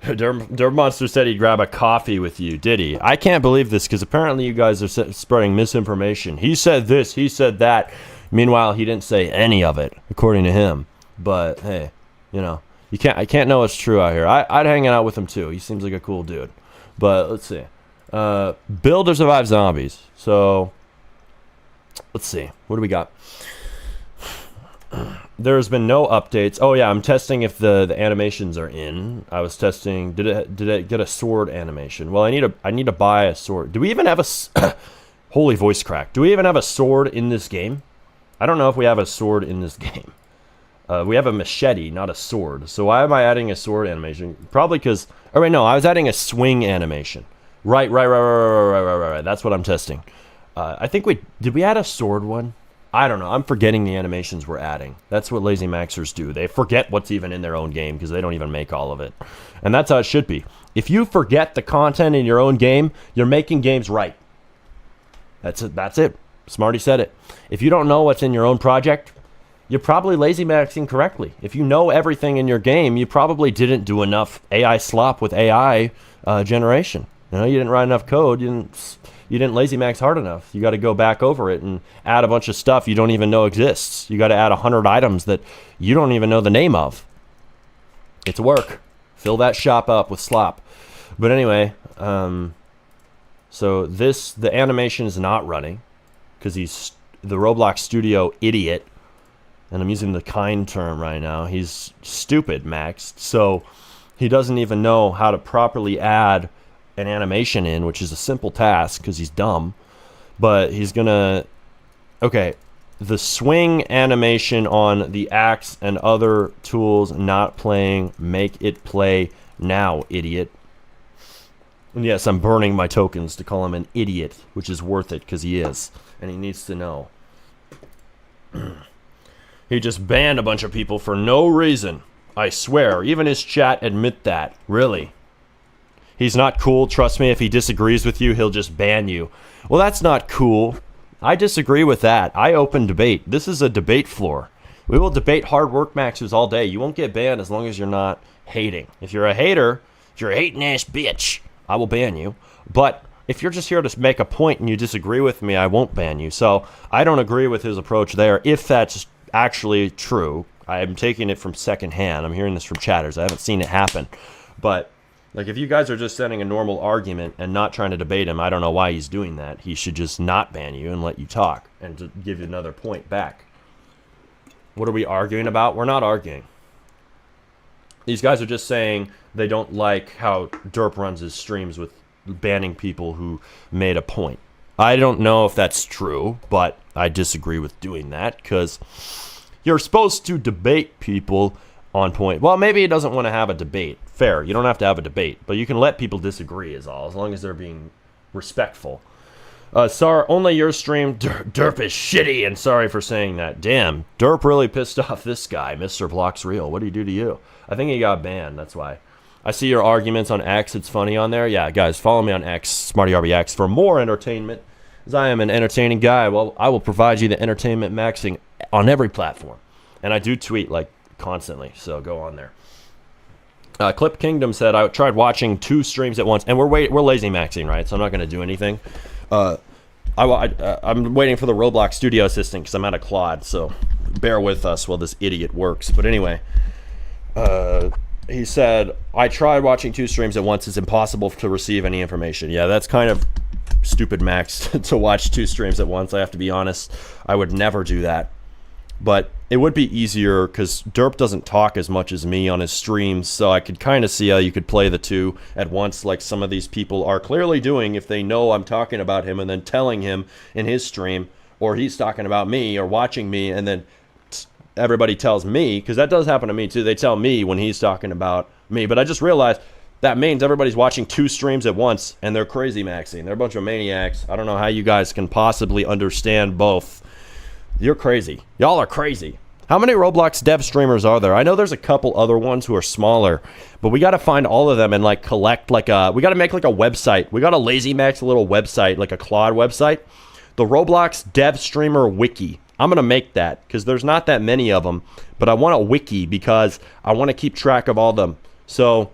Derp Monster said he'd grab a coffee with you. Did he? I can't believe this because apparently you guys are spreading misinformation. He said this. He said that. Meanwhile, he didn't say any of it, according to him. But hey, I can't know what's true out here. I'd hang out with him too. He seems like a cool dude. But let's see. Build or survive zombies. So let's see. What do we got? There's been no updates. Oh yeah, I'm testing if the animations are in. I was testing. Did it get a sword animation? Well, I need to buy a sword. Do we even have a holy voice crack? Do we even have a sword in this game? I don't know if we have a sword in this game. We have a machete, not a sword. So why am I adding a sword animation? Probably because... Oh, wait, no. I was adding a swing animation. Right. That's what I'm testing. I think Did we add a sword one? I don't know. I'm forgetting the animations we're adding. That's what lazy maxers do. They forget what's even in their own game because they don't even make all of it. And that's how it should be. If you forget the content in your own game, you're making games right. That's it. Smarty said it. If you don't know what's in your own project... You're probably lazy maxing correctly. If you know everything in your game, you probably didn't do enough AI slop with AI generation. You didn't write enough code. You didn't lazy max hard enough. You got to go back over it and add a bunch of stuff you don't even know exists. You got to add 100 items that you don't even know the name of. It's work. Fill that shop up with slop. But anyway, so the animation is not running because he's the Roblox Studio idiot. And I'm using the kind term right now. He's stupid, Max. So he doesn't even know how to properly add an animation in, which is a simple task because he's dumb. But he's going to... Okay, the swing animation on the axe and other tools not playing, make it play now, idiot. And yes, I'm burning my tokens to call him an idiot, which is worth it because he is. And he needs to know. He just banned a bunch of people for no reason. I swear, even his chat admit that. Really. He's not cool. Trust me, if he disagrees with you, he'll just ban you. Well, that's not cool. I disagree with that. I open debate. This is a debate floor. We will debate hard work maxers all day. You won't get banned as long as you're not hating. If you're a hater, if you're a hating ass bitch, I will ban you. But if you're just here to make a point and you disagree with me, I won't ban you. So I don't agree with his approach there. If that's actually true, I am taking it from secondhand. I'm hearing this from chatters. I haven't seen it happen. But like, if you guys are just sending a normal argument and not trying to debate him, I don't know why he's doing that. He should just not ban you and let you talk and to give you another point back. What are we arguing about? We're not arguing. These guys are just saying they don't like how Derp runs his streams with banning people who made a point. I don't know if that's true, but I disagree with doing that because you're supposed to debate people on point. Well, maybe he doesn't want to have a debate. Fair. You don't have to have a debate, but you can let people disagree is all, as long as they're being respectful. Sorry, only your stream. Derp is shitty, and sorry for saying that. Damn, Derp really pissed off this guy, Mr. Blocks Real. What did he do to you? I think he got banned, that's why. I see your arguments on X. It's funny on there. Yeah, guys, follow me on X, SmartyRBX, for more entertainment, as I am an entertaining guy. Well, I will provide you the entertainment maxing on every platform. And I do tweet, like, constantly, so go on there. Clip Kingdom said, I tried watching 2 streams at once, and we're lazy maxing, right? So I'm not going to do anything. I'm waiting for the Roblox Studio Assistant because I'm out of Claude, so bear with us while this idiot works. But anyway, he said, I tried watching 2 streams at once. It's impossible to receive any information. Yeah, that's kind of stupid, Max, to watch 2 streams at once. I have to be honest. I would never do that. But it would be easier because Derp doesn't talk as much as me on his streams, so I could kind of see how you could play the 2 at once, like some of these people are clearly doing if they know I'm talking about him and then telling him in his stream, or he's talking about me or watching me, and then everybody tells me, because that does happen to me too. They tell me when he's talking about me, but I just realized that means everybody's watching 2 streams at once, and they're crazy maxing. They're a bunch of maniacs. I don't know how you guys can possibly understand both. You're crazy. Y'all are crazy. How many Roblox dev streamers are there? I know there's a couple other ones who are smaller, but we got to find all of them and like collect like a, we got to make like a website. We got to lazy max a little website, like a Claude website. The Roblox dev streamer wiki. I'm going to make that because there's not that many of them, but I want a wiki because I want to keep track of all of them. So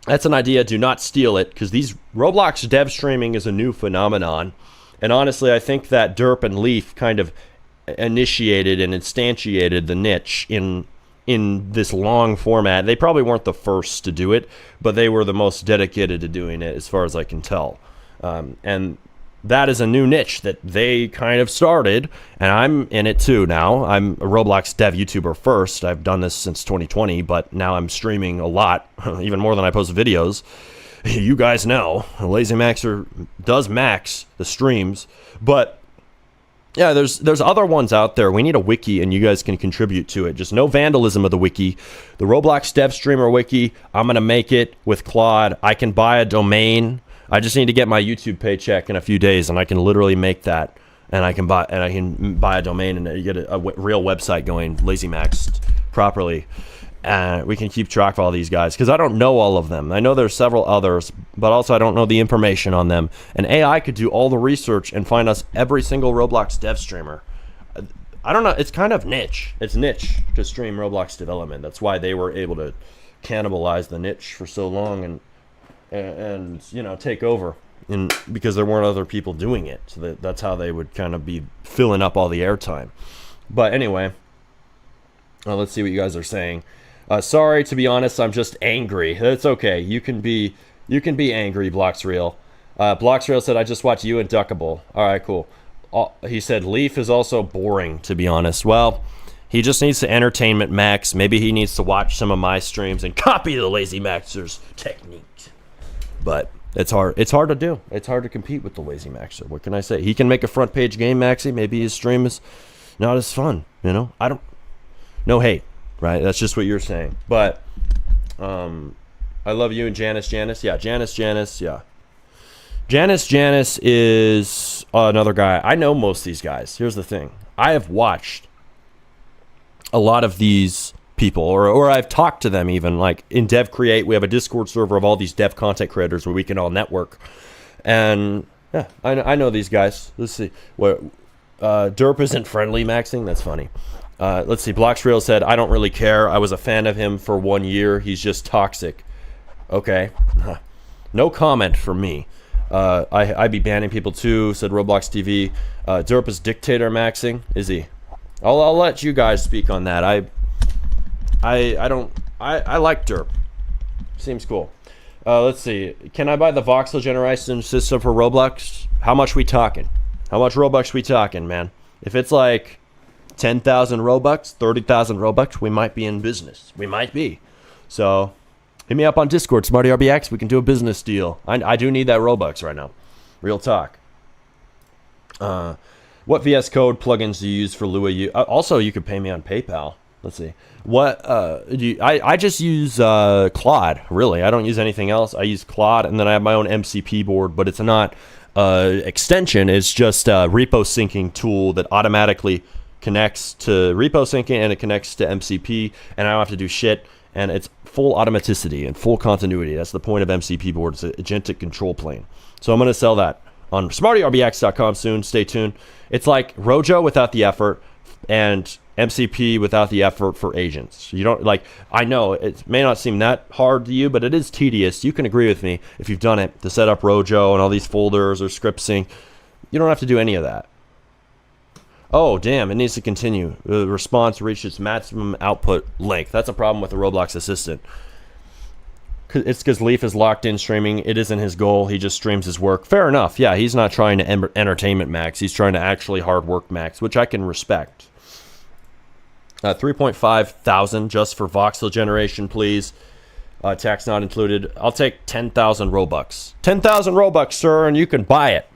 that's an idea. Do not steal it because these Roblox dev streaming is a new phenomenon. And honestly, I think that Derp and Leaf kind of initiated and instantiated the niche in this long format. They probably weren't the first to do it, but they were the most dedicated to doing it as far as I can tell. And that is a new niche that they kind of started, and I'm in it too now. I'm a Roblox dev YouTuber first. I've done this since 2020, but now I'm streaming a lot, even more than I post videos. You guys know, Lazy Maxer does max the streams, but yeah, there's other ones out there. We need a wiki, and you guys can contribute to it. Just no vandalism of the wiki. The Roblox Dev Streamer wiki, I'm going to make it with Claude. I can buy a domain. I just need to get my YouTube paycheck in a few days, and I can literally make that. And I can buy a domain and get a real website going, lazy maxed properly. We can keep track of all these guys because I don't know all of them. I know there's several others, but also I don't know the information on them. And AI could do all the research and find us every single Roblox dev streamer. I don't know. It's kind of niche. It's niche to stream Roblox development. That's why they were able to cannibalize the niche for so long and you know, take over. Because there weren't other people doing it. So that's how they would kind of be filling up all the airtime. But anyway, let's see what you guys are saying. Sorry, to be honest, I'm just angry. That's okay. You can be angry, Blocksreal. Blocksreal said, I just watched you and Duckable. All right, cool. He said, Leaf is also boring, to be honest. Well, he just needs to entertainment max. Maybe he needs to watch some of my streams and copy the Lazy Maxer's technique. But it's hard to do. It's hard to compete with the Lazy Maxer. What can I say? He can make a front page game, Maxi. Maybe his stream is not as fun, you know? No hate. Right, that's just what you're saying. But I love you and Janice. Yeah, Janice. Yeah, Janice is another guy. I know most of these guys. Here's the thing: I have watched a lot of these people, or I've talked to them even. Like in Dev Create, we have a Discord server of all these dev content creators where we can all network. And yeah, I know these guys. Let's see. What Derp isn't friendly maxing? That's funny. Let's see. Bloxreal said, I don't really care. I was a fan of him for 1 year. He's just toxic. Okay. No comment from me. I'd be banning people too, said Roblox TV. Derp is dictator maxing. Is he? I'll let you guys speak on that. I like Derp. Seems cool. Let's see. Can I buy the voxel generation system for Roblox? How much we talking? How much Robux we talking, man? If it's like 10,000 Robux, 30,000 Robux, we might be in business. We might be. So hit me up on Discord, SmartyRBX. We can do a business deal. I do need that Robux right now. Real talk. What VS Code plugins do you use for Lua? Also, you could pay me on PayPal. Let's see. What I just use Claude, really. I don't use anything else. I use Claude, and then I have my own MCP board, but it's not extension. It's just a repo syncing tool that automatically connects to repo syncing, and it connects to MCP, and I don't have to do shit, and it's full automaticity and full continuity. That's the point of MCP board. It's an agentic control plane. So I'm going to sell that on smartyrbx.com soon. Stay tuned. It's like Rojo without the effort, and MCP without the effort for agents. You don't like, I know it may not seem that hard to you, but it is tedious. You can agree with me if you've done it to set up Rojo and all these folders or script sync. You don't have to do any of that. Oh, damn, it needs to continue. The response reached its maximum output length. That's a problem with the Roblox Assistant. It's because Leaf is locked in streaming. It isn't his goal. He just streams his work. Fair enough. Yeah, he's not trying to entertainment max. He's trying to actually hard work max, which I can respect. 3.5 thousand just for voxel generation, please. Tax not included. I'll take 10,000 Robux. 10,000 Robux, sir, and you can buy it.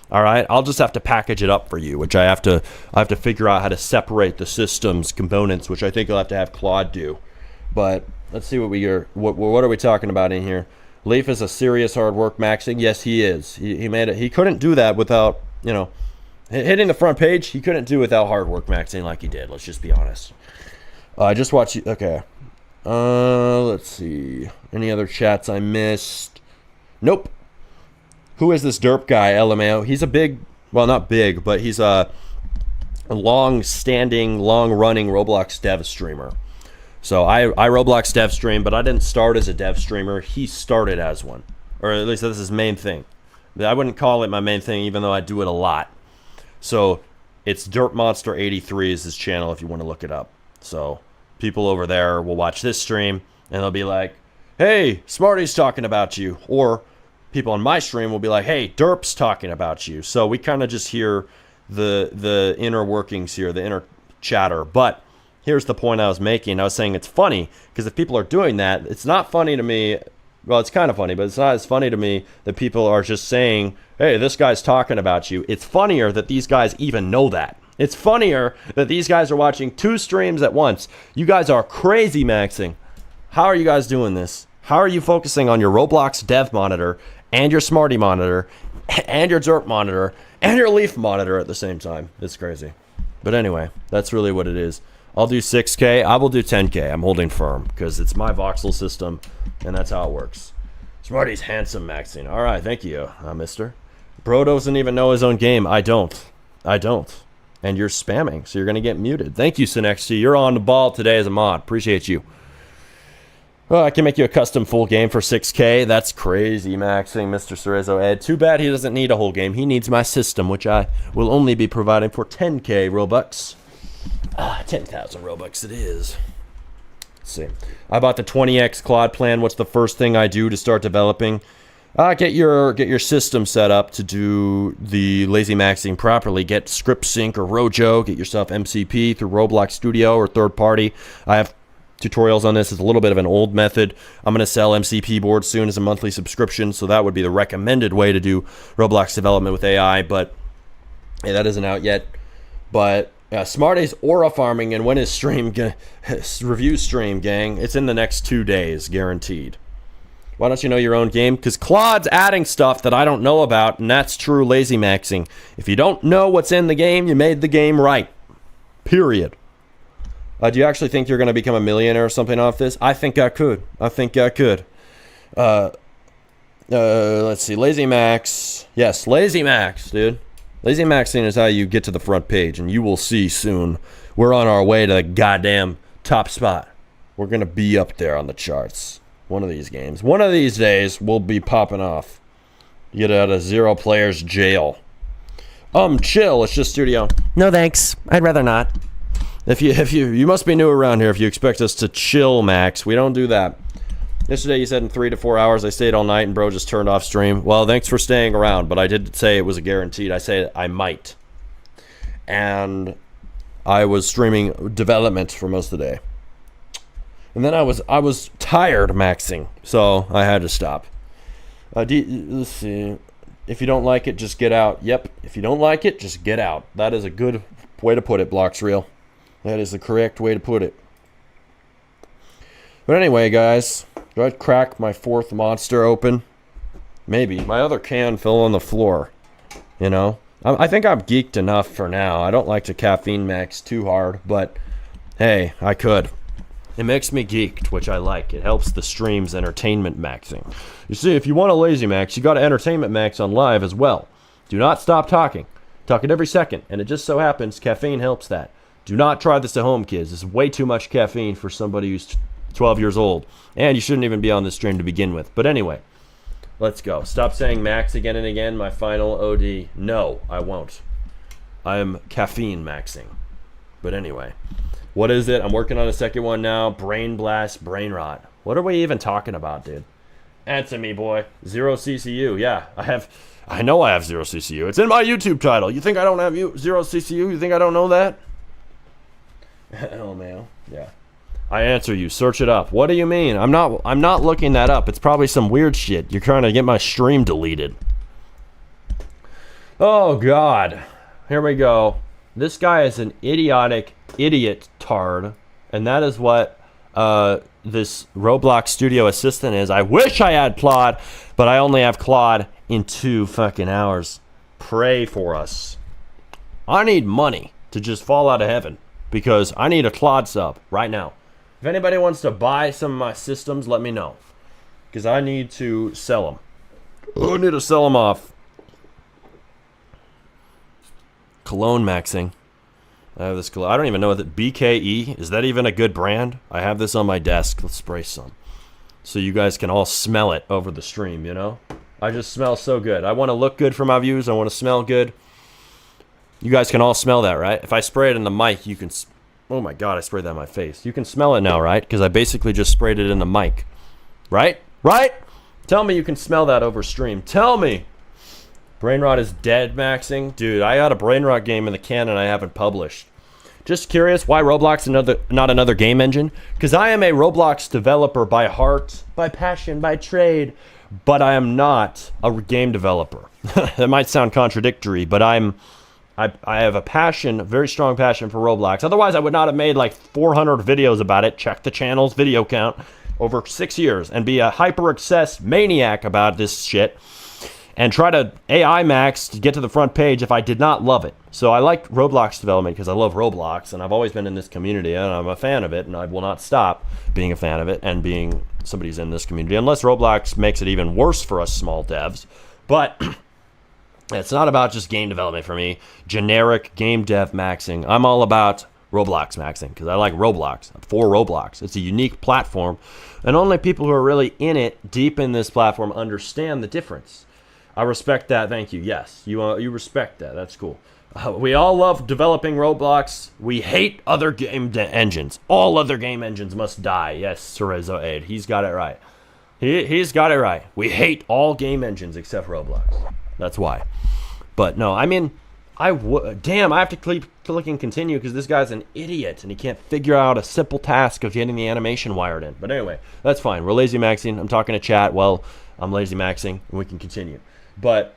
All right, I'll just have to package it up for you, which I have to figure out how to separate the system's components, which I think I'll have to have Claude do. But let's see what we are. What are we talking about in here? Leaf is a serious hard work maxing. Yes, he is. He made it. He couldn't do that without, you know, hitting the front page. He couldn't do without hard work maxing like he did. Let's just be honest. I just watched. Okay. Let's see. Any other chats I missed? Nope. Who is this derp guy, LMAO? He's a big, well, not big, but he's a long-standing, long-running Roblox dev streamer. So I Roblox dev stream, but I didn't start as a dev streamer. He started as one, or at least that's his main thing. I wouldn't call it my main thing, even though I do it a lot. So it's DirtMonster83 is his channel if you want to look it up. So people over there will watch this stream, and they'll be like, hey, Smarty's talking about you, or people on my stream will be like, hey, Derp's talking about you. So we kind of just hear the inner workings here, the inner chatter. But here's the point I was making. I was saying it's funny because if people are doing that, it's not funny to me. Well, it's kind of funny, but it's not as funny to me that people are just saying, hey, this guy's talking about you. It's funnier that these guys even know that. It's funnier that these guys are watching 2 streams at once. You guys are crazy maxing. How are you guys doing this? How are you focusing on your Roblox dev monitor and your Smarty monitor, and your Derp monitor, and your Leaf monitor at the same time? It's crazy. But anyway, that's really what it is. I'll do 6K. I will do 10K. I'm holding firm because it's my voxel system, and that's how it works. Smarty's handsome maxing. All right, thank you, mister. Bro doesn't even know his own game. I don't. And you're spamming, so you're going to get muted. Thank you, Synexty. You're on the ball today as a mod. Appreciate you. Well, I can make you a custom full game for 6K. That's crazy maxing, Mr. Cerezo Ed. Too bad he doesn't need a whole game. He needs my system, which I will only be providing for 10K Robux. 10,000 Robux it is. Let's see. I bought the 20X Claude plan. What's the first thing I do to start developing? Get your system set up to do the lazy maxing properly. Get Script Sync or Rojo. Get yourself MCP through Roblox Studio or third party. I have tutorials on this. Is a little bit of an old method. I'm going to sell MCP boards soon as a monthly subscription, so that would be the recommended way to do Roblox development with AI, but hey, that isn't out yet. But Smarty's aura farming, and when is stream review stream, gang? It's in the next 2 days, guaranteed. Why don't you know your own game? Because Claude's adding stuff that I don't know about, and that's true lazy maxing. If you don't know what's in the game, you made the game right. Period. Do you actually think you're going to become a millionaire or something off this? I think I could. Let's see. Lazy Max. Yes, Lazy Max, dude. Lazy Maxing is how you get to the front page, and you will see soon. We're on our way to the goddamn top spot. We're going to be up there on the charts. One of these games. One of these days, we'll be popping off. Get out of zero players jail. Chill. It's just studio. No thanks. I'd rather not. If you must be new around here if you expect us to chill, Max. We don't do that. Yesterday you said in 3 to 4 hours I stayed all night and bro just turned off stream. Well, thanks for staying around, but I did say it was a guaranteed. I said I might. And I was streaming development for most of the day. And then I was tired maxing, so I had to stop. Let's see. If you don't like it, just get out. Yep. If you don't like it, just get out. That is a good way to put it, Bloxreal. That is the correct way to put it. But anyway, guys, do I crack my 4th monster open? Maybe. My other can fell on the floor. You know? I think I'm geeked enough for now. I don't like to caffeine max too hard, but hey, I could. It makes me geeked, which I like. It helps the stream's entertainment maxing. You see, if you want a lazy max, you got to entertainment max on live as well. Do not stop talking. Talk it every second, and it just so happens caffeine helps that. Do not try this at home, kids. This is way too much caffeine for somebody who's 12 years old. And you shouldn't even be on this stream to begin with. But anyway, let's go. Stop saying max again and again. My final OD. No, I won't. I am caffeine maxing. But anyway. What is it? I'm working on a second one now. Brain blast, brain rot. What are we even talking about, dude? Answer me, boy. 0 CCU. Yeah, I know I have 0 CCU. It's in my YouTube title. You think I don't have 0 CCU? You think I don't know that? Oh, man. Yeah. I answer you. Search it up. What do you mean? I'm not looking that up. It's probably some weird shit. You're trying to get my stream deleted. Oh, God. Here we go. This guy is an idiotic idiot tard, and that is what this Roblox Studio Assistant is. I wish I had Claude, but I only have Claude in 2 fucking hours. Pray for us. I need money to just fall out of heaven because I need a Claude sub right now. If anybody wants to buy some of my systems, let me know because I need to sell them. I need to sell them off. Cologne maxing. I have this cologne. I don't even know that BKE, is that even a good brand? I have this on my desk. Let's spray some. So you guys can all smell it over the stream, you know? I just smell so good. I want to look good for my views. I want to smell good. You guys can all smell that, right? If I spray it in the mic, you can... Oh my God, I sprayed that in my face. You can smell it now, right? Because I basically just sprayed it in the mic. Right? Right? Tell me you can smell that over stream. Tell me. Brain rot is dead maxing. Dude, I got a brain rot game in the can and I haven't published. Just curious why Roblox not another game engine? Because I am a Roblox developer by heart, by passion, by trade, but I am not a game developer. That might sound contradictory, but I have a passion, a very strong passion for Roblox. Otherwise, I would not have made like 400 videos about it. Check the channel's video count over 6 years and be a hyper-obsessed maniac about this shit. And try to AI max to get to the front page if I did not love it. So I like Roblox development because I love Roblox, and I've always been in this community, and I'm a fan of it, and I will not stop being a fan of it and being somebody who's in this community, unless Roblox makes it even worse for us small devs. But it's not about just game development for me. Generic game dev maxing. I'm all about Roblox maxing because I like Roblox. I'm for Roblox. It's a unique platform, and only people who are really in it, deep in this platform, understand the difference. I respect that. Thank you. Yes, you respect that. That's cool. We all love developing Roblox. We hate other game engines. All other game engines must die. Yes, Cerezo Aid. He's got it right. He's got it right. We hate all game engines except Roblox. That's why. But no, I mean, damn, I have to keep clicking continue because this guy's an idiot and he can't figure out a simple task of getting the animation wired in. But anyway, that's fine. We're lazy maxing. I'm talking to chat. Well, I'm lazy maxing and we can continue. But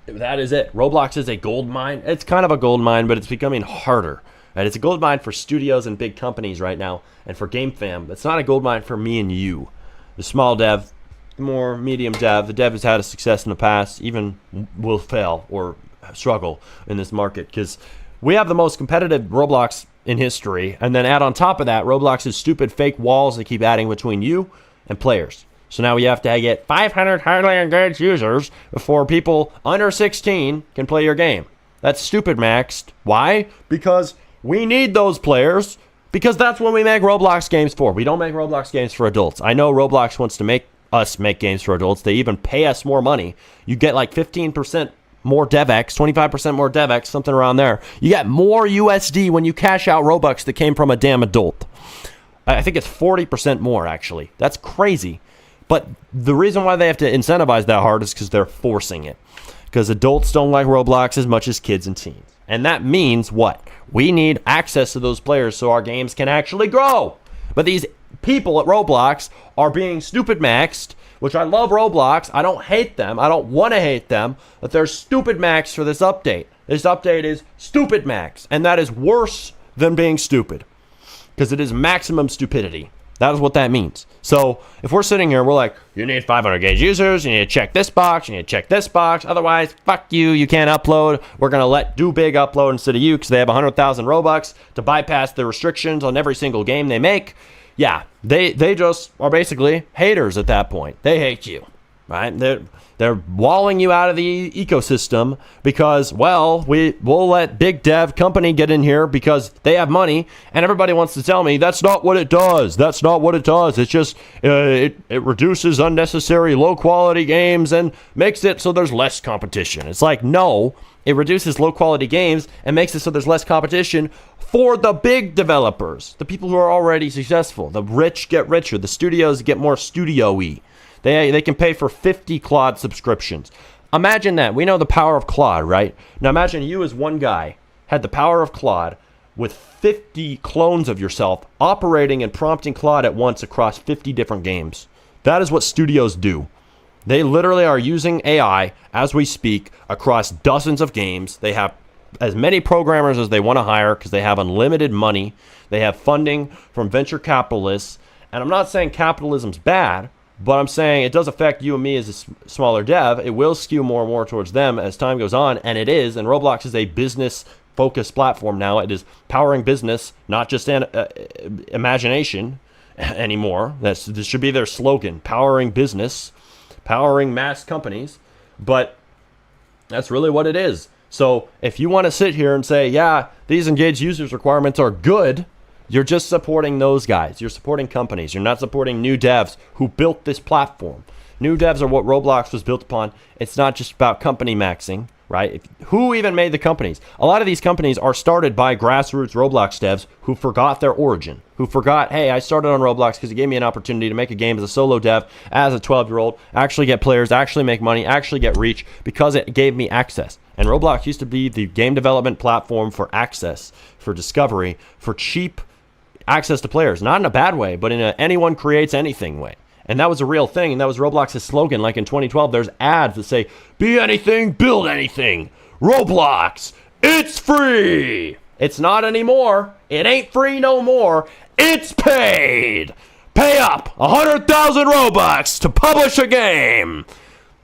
that is it. Roblox is a gold mine. It's kind of a gold mine, but it's becoming harder. Right? It's a gold mine for studios and big companies right now, and for Game Fam. It's not a gold mine for me and you. The small dev, the more medium dev, the dev has had a success in the past, even will fail or struggle in this market because we have the most competitive Roblox in history. And then add on top of that Roblox's stupid fake walls they keep adding between you and players. So now we have to get 500 highly engaged users before people under 16 can play your game. That's stupid maxed. Why? Because we need those players, because that's what we make Roblox games for. We don't make Roblox games for adults. I know Roblox wants to make us make games for adults. They even pay us more money. You get like 15% more DevX, 25% more DevX, something around there. You get more USD when you cash out Robux that came from a damn adult. I think it's 40% more, actually. That's crazy. But the reason why they have to incentivize that hard is because they're forcing it. Because adults don't like Roblox as much as kids and teens. And that means what? We need access to those players so our games can actually grow. But these people at Roblox are being stupid maxed, which I love Roblox. I don't hate them. I don't want to hate them. But they're stupid maxed for this update. This update is stupid max. And that is worse than being stupid. Because it is maximum stupidity. That is what that means. So if we're sitting here, we're like, you need 500 gauge users, you need to check this box, you need to check this box, otherwise, fuck you, you can't upload. We're going to let Do Big upload instead of you because they have 100,000 Robux to bypass the restrictions on every single game they make. Yeah, they just are basically haters at that point. They hate you, right? They're walling you out of the ecosystem because, well, we'll let big dev company get in here because they have money, and everybody wants to tell me that's not what it does. That's not what it does. It's just it reduces unnecessary low quality games and makes it so there's less competition. It's like, no, it reduces low quality games and makes it so there's less competition for the big developers, the people who are already successful. The rich get richer. The studios get more studio-y. They can pay for 50 Claude subscriptions. Imagine that. We know the power of Claude, right? Now imagine you as one guy had the power of Claude with 50 clones of yourself operating and prompting Claude at once across 50 different games. That is what studios do. They literally are using AI as we speak across dozens of games. They have as many programmers as they want to hire because they have unlimited money. They have funding from venture capitalists. And I'm not saying capitalism's bad, but I'm saying it does affect you and me as a smaller dev. It will skew more and more towards them as time goes on, and it is. And Roblox is a business-focused platform now. It is powering business, not just imagination anymore. This should be their slogan, powering business, powering mass companies. But that's really what it is. So if you want to sit here and say, yeah, these engaged users requirements are good, you're just supporting those guys. You're supporting companies. You're not supporting new devs who built this platform. New devs are what Roblox was built upon. It's not just about company maxing, right? Who even made the companies? A lot of these companies are started by grassroots Roblox devs who forgot their origin, who forgot, hey, I started on Roblox because it gave me an opportunity to make a game as a solo dev, as a 12-year-old, actually get players, actually make money, actually get reach because it gave me access. And Roblox used to be the game development platform for access, for discovery, for cheap access to players, not in a bad way, but in a anyone creates anything way. And that was a real thing, and that was Roblox's slogan. Like in 2012, there's ads that say, be anything, build anything. Roblox, it's free. It's not anymore. It ain't free no more. It's paid. Pay up 100,000 Robux to publish a game.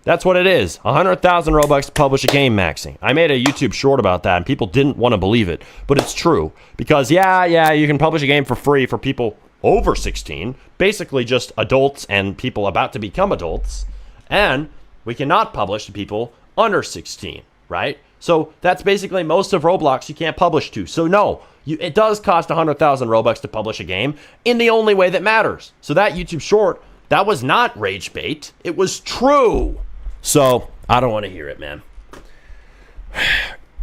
That's what it is. 100,000 Robux to publish a game maxing. I made a YouTube short about that, and people didn't want to believe it. But it's true. Because, yeah, you can publish a game for free for people over 16. Basically just adults and people about to become adults. And we cannot publish to people under 16, right? So that's basically most of Roblox you can't publish to. So no, it does cost 100,000 Robux to publish a game in the only way that matters. So that YouTube short, that was not rage bait. It was true. So, I don't want to hear it, man.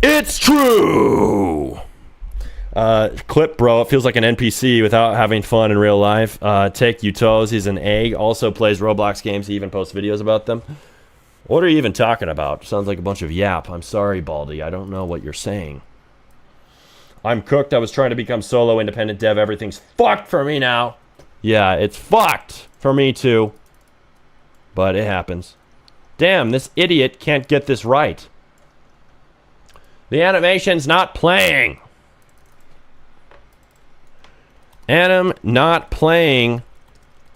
It's true! Clip Bro, it feels like an NPC without having fun in real life. Take You Toes, he's an egg. Also plays Roblox games. He even posts videos about them. What are you even talking about? Sounds like a bunch of yap. I'm sorry, Baldy. I don't know what you're saying. I'm cooked. I was trying to become solo independent dev. Everything's fucked for me now. Yeah, it's fucked for me too. But it happens. Damn, this idiot can't get this right. The animation's not playing. Anim not playing.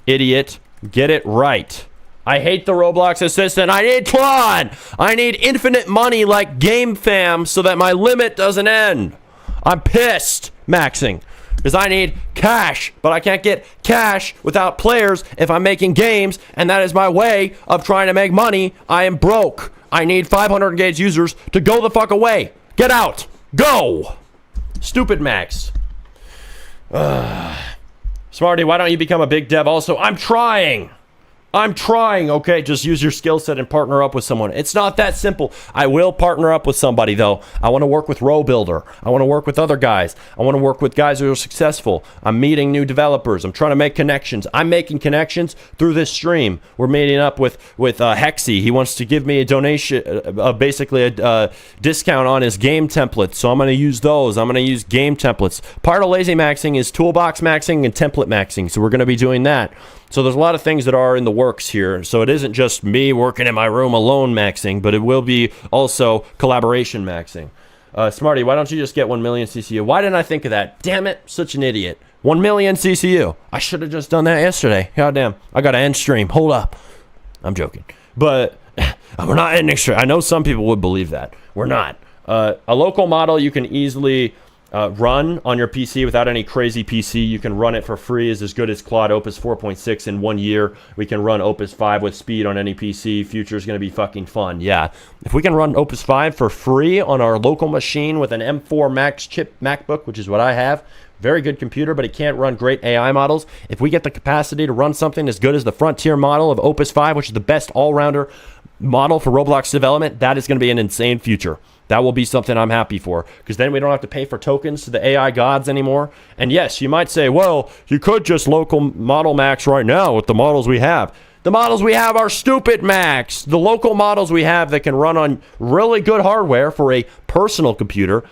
Idiot. Get it right. I hate the Roblox assistant. I need Claude. I need infinite money like GameFam so that my limit doesn't end. I'm pissed. maxing. Because I need cash, but I can't get cash without players if I'm making games, and that is my way of trying to make money. I am broke. I need 500 engaged users to go the fuck away. Get out. Go. Stupid Max. Smarty, why don't you become a big dev also? I'm trying, okay? Just use your skill set and partner up with someone. It's not that simple. I will partner up with somebody, though. I want to work with Row Builder. I want to work with other guys. I want to work with guys who are successful. I'm meeting new developers. I'm trying to make connections. I'm making connections through this stream. We're meeting up with Hexy. He wants to give me a donation, basically a discount on his game templates. So I'm going to use those. I'm going to use game templates. Part of lazy maxing is toolbox maxing and template maxing. So we're going to be doing that. So there's a lot of things that are in the works here. So it isn't just me working in my room alone maxing, but it will be also collaboration maxing. Smarty, why don't you just get 1 million CCU? Why didn't I think of that? Damn it, such an idiot. 1 million CCU. I should have just done that yesterday. Goddamn, I got to end stream. Hold up. I'm joking. But we're not ending stream. I know some people would believe that. We're not. A local model you can easily run on your PC without any crazy PC. You can run it for free. Is as good as Claude Opus 4.6 in 1 year. We can run Opus 5 with speed on any PC. Future is going to be fucking fun. Yeah. If we can run Opus 5 for free on our local machine with an M4 Max chip MacBook, which is what I have, very good computer, but it can't run great AI models. If we get the capacity to run something as good as the Frontier model of Opus 5, which is the best all-rounder model for Roblox development, that is going to be an insane future. That will be something I'm happy for, because then we don't have to pay for tokens to the AI gods anymore. And yes, you might say, well, you could just local model max right now with the models we have. The models we have are stupid max. The local models we have that can run on really good hardware for a personal computer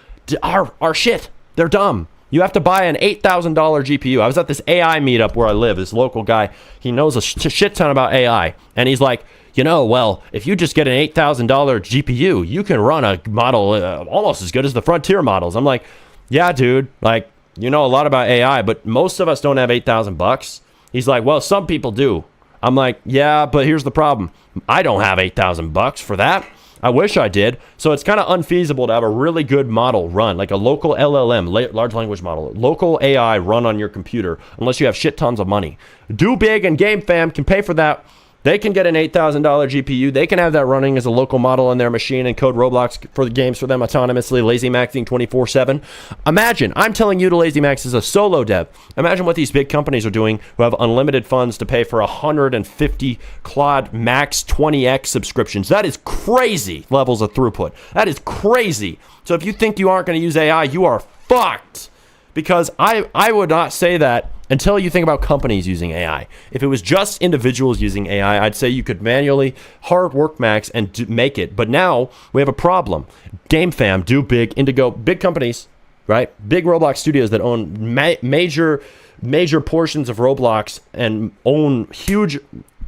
are shit. They're dumb. You have to buy an $8,000 GPU. I was at this AI meetup where I live. This local guy, he knows a shit ton about AI. And he's like, you know, well, if you just get an $8,000 GPU, you can run a model almost as good as the Frontier models. I'm like, yeah, dude, like, you know a lot about AI, but most of us don't have $8,000. He's like, well, some people do. I'm like, yeah, but here's the problem. I don't have $8,000 for that. I wish I did. So it's kind of unfeasible to have a really good model run, like a local LLM, large language model, local AI run on your computer, unless you have shit tons of money. Do Big and GameFam can pay for that. They can get an $8,000 GPU. They can have that running as a local model on their machine and code Roblox for the games for them autonomously, lazy maxing 24/7. Imagine, I'm telling you to lazy max as a solo dev. Imagine what these big companies are doing who have unlimited funds to pay for 150 Claude Max 20x subscriptions. That is crazy levels of throughput. That is crazy. So if you think you aren't going to use AI, you are fucked. Because I would not say that until you think about companies using AI. If it was just individuals using AI, I'd say you could manually hard work max and make it. But now we have a problem. GameFam, Do Big, Indigo, big companies, right? Big Roblox studios that own major portions of Roblox and own huge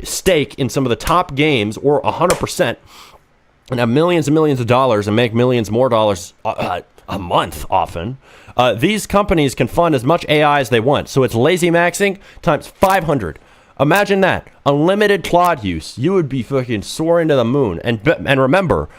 stake in some of the top games, or 100%, and have millions and millions of dollars and make millions more dollars a month often. These companies can fund as much AI as they want. So it's lazy maxing times 500. Imagine that. Unlimited Claude use. You would be fucking soaring to the moon. And remember,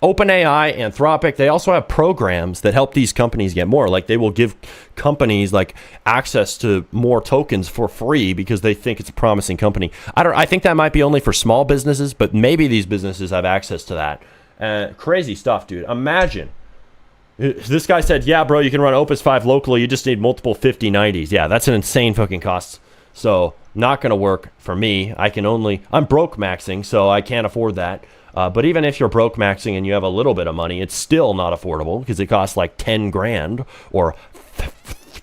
OpenAI, Anthropic, they also have programs that help these companies get more. Like they will give companies like access to more tokens for free because they think it's a promising company. I think that might be only for small businesses, but maybe these businesses have access to that. Crazy stuff, dude. Imagine. This guy said, yeah, bro, you can run Opus 5 locally. You just need multiple 5090s. Yeah, that's an insane fucking cost. So not going to work for me. I'm broke maxing, so I can't afford that. But even if you're broke maxing and you have a little bit of money, it's still not affordable because it costs like 10 grand or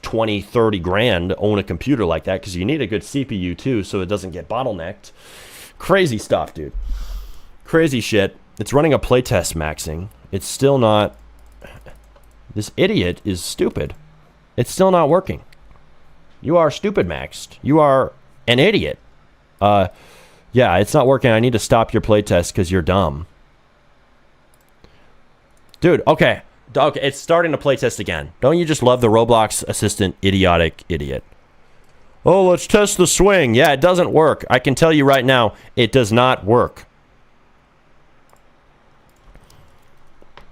20, 30 grand to own a computer like that, because you need a good CPU too so it doesn't get bottlenecked. Crazy stuff, dude. Crazy shit. It's running a playtest maxing. It's still not... This idiot is stupid. It's still not working. You are stupid maxed. You are an idiot. Yeah, it's not working. I need to stop your playtest because you're dumb. Dude, okay. It's starting to playtest again. Don't you just love the Roblox assistant idiotic idiot? Oh, let's test the swing. Yeah, it doesn't work. I can tell you right now, it does not work.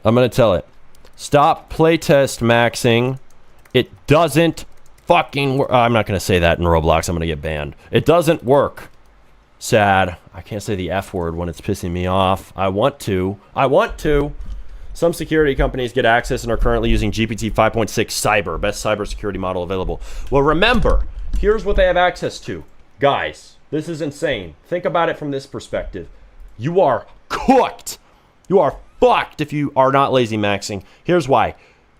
I'm going to tell it. Stop playtest maxing It doesn't fucking work. I'm not going to say that in Roblox. I'm going to get banned. It doesn't work. Sad. I can't say the F word when it's pissing me off. I want to. Some security companies get access and are currently using GPT 5.6 Cyber, best cybersecurity model available. Well, remember, here's what they have access to. Guys, this is insane. Think about it from this perspective. You are cooked. You are fucked if you are not lazy maxing. Here's why.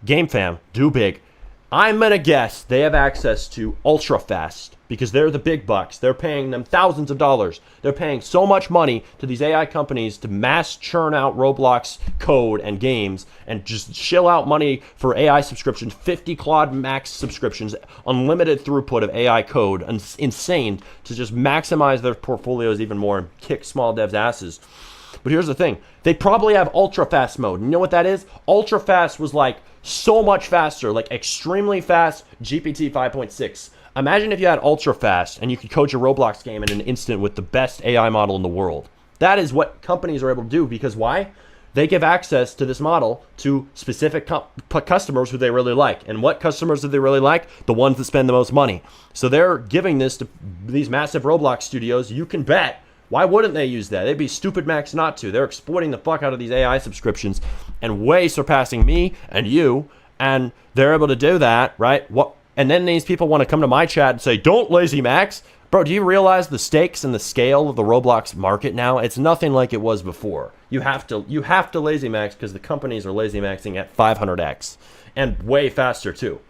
GameFam, do big. I'm going to guess they have access to ultra fast because they're the big bucks. They're paying them thousands of dollars. They're paying so much money to these AI companies to mass churn out Roblox code and games and just shill out money for AI subscriptions, 50 Claude Max subscriptions, unlimited throughput of AI code, insane to just maximize their portfolios even more and kick small devs' asses. But here's the thing. They probably have ultra fast mode. You know what that is? Ultra fast was like so much faster, like extremely fast GPT 5.6. Imagine if you had ultra fast and you could code your Roblox game in an instant with the best AI model in the world. That is what companies are able to do because why? They give access to this model to specific customers who they really like. And what customers do they really like? The ones that spend the most money. So they're giving this to these massive Roblox studios. You can bet. Why wouldn't they use that? They'd be stupid max not to. They're exploiting the fuck out of these AI subscriptions and way surpassing me and you. And they're able to do that, right? What? And then these people want to come to my chat and say, don't lazy max. Bro, do you realize the stakes and the scale of the Roblox market now? It's nothing like it was before. You have to lazy max because the companies are lazy maxing at 500x and way faster too.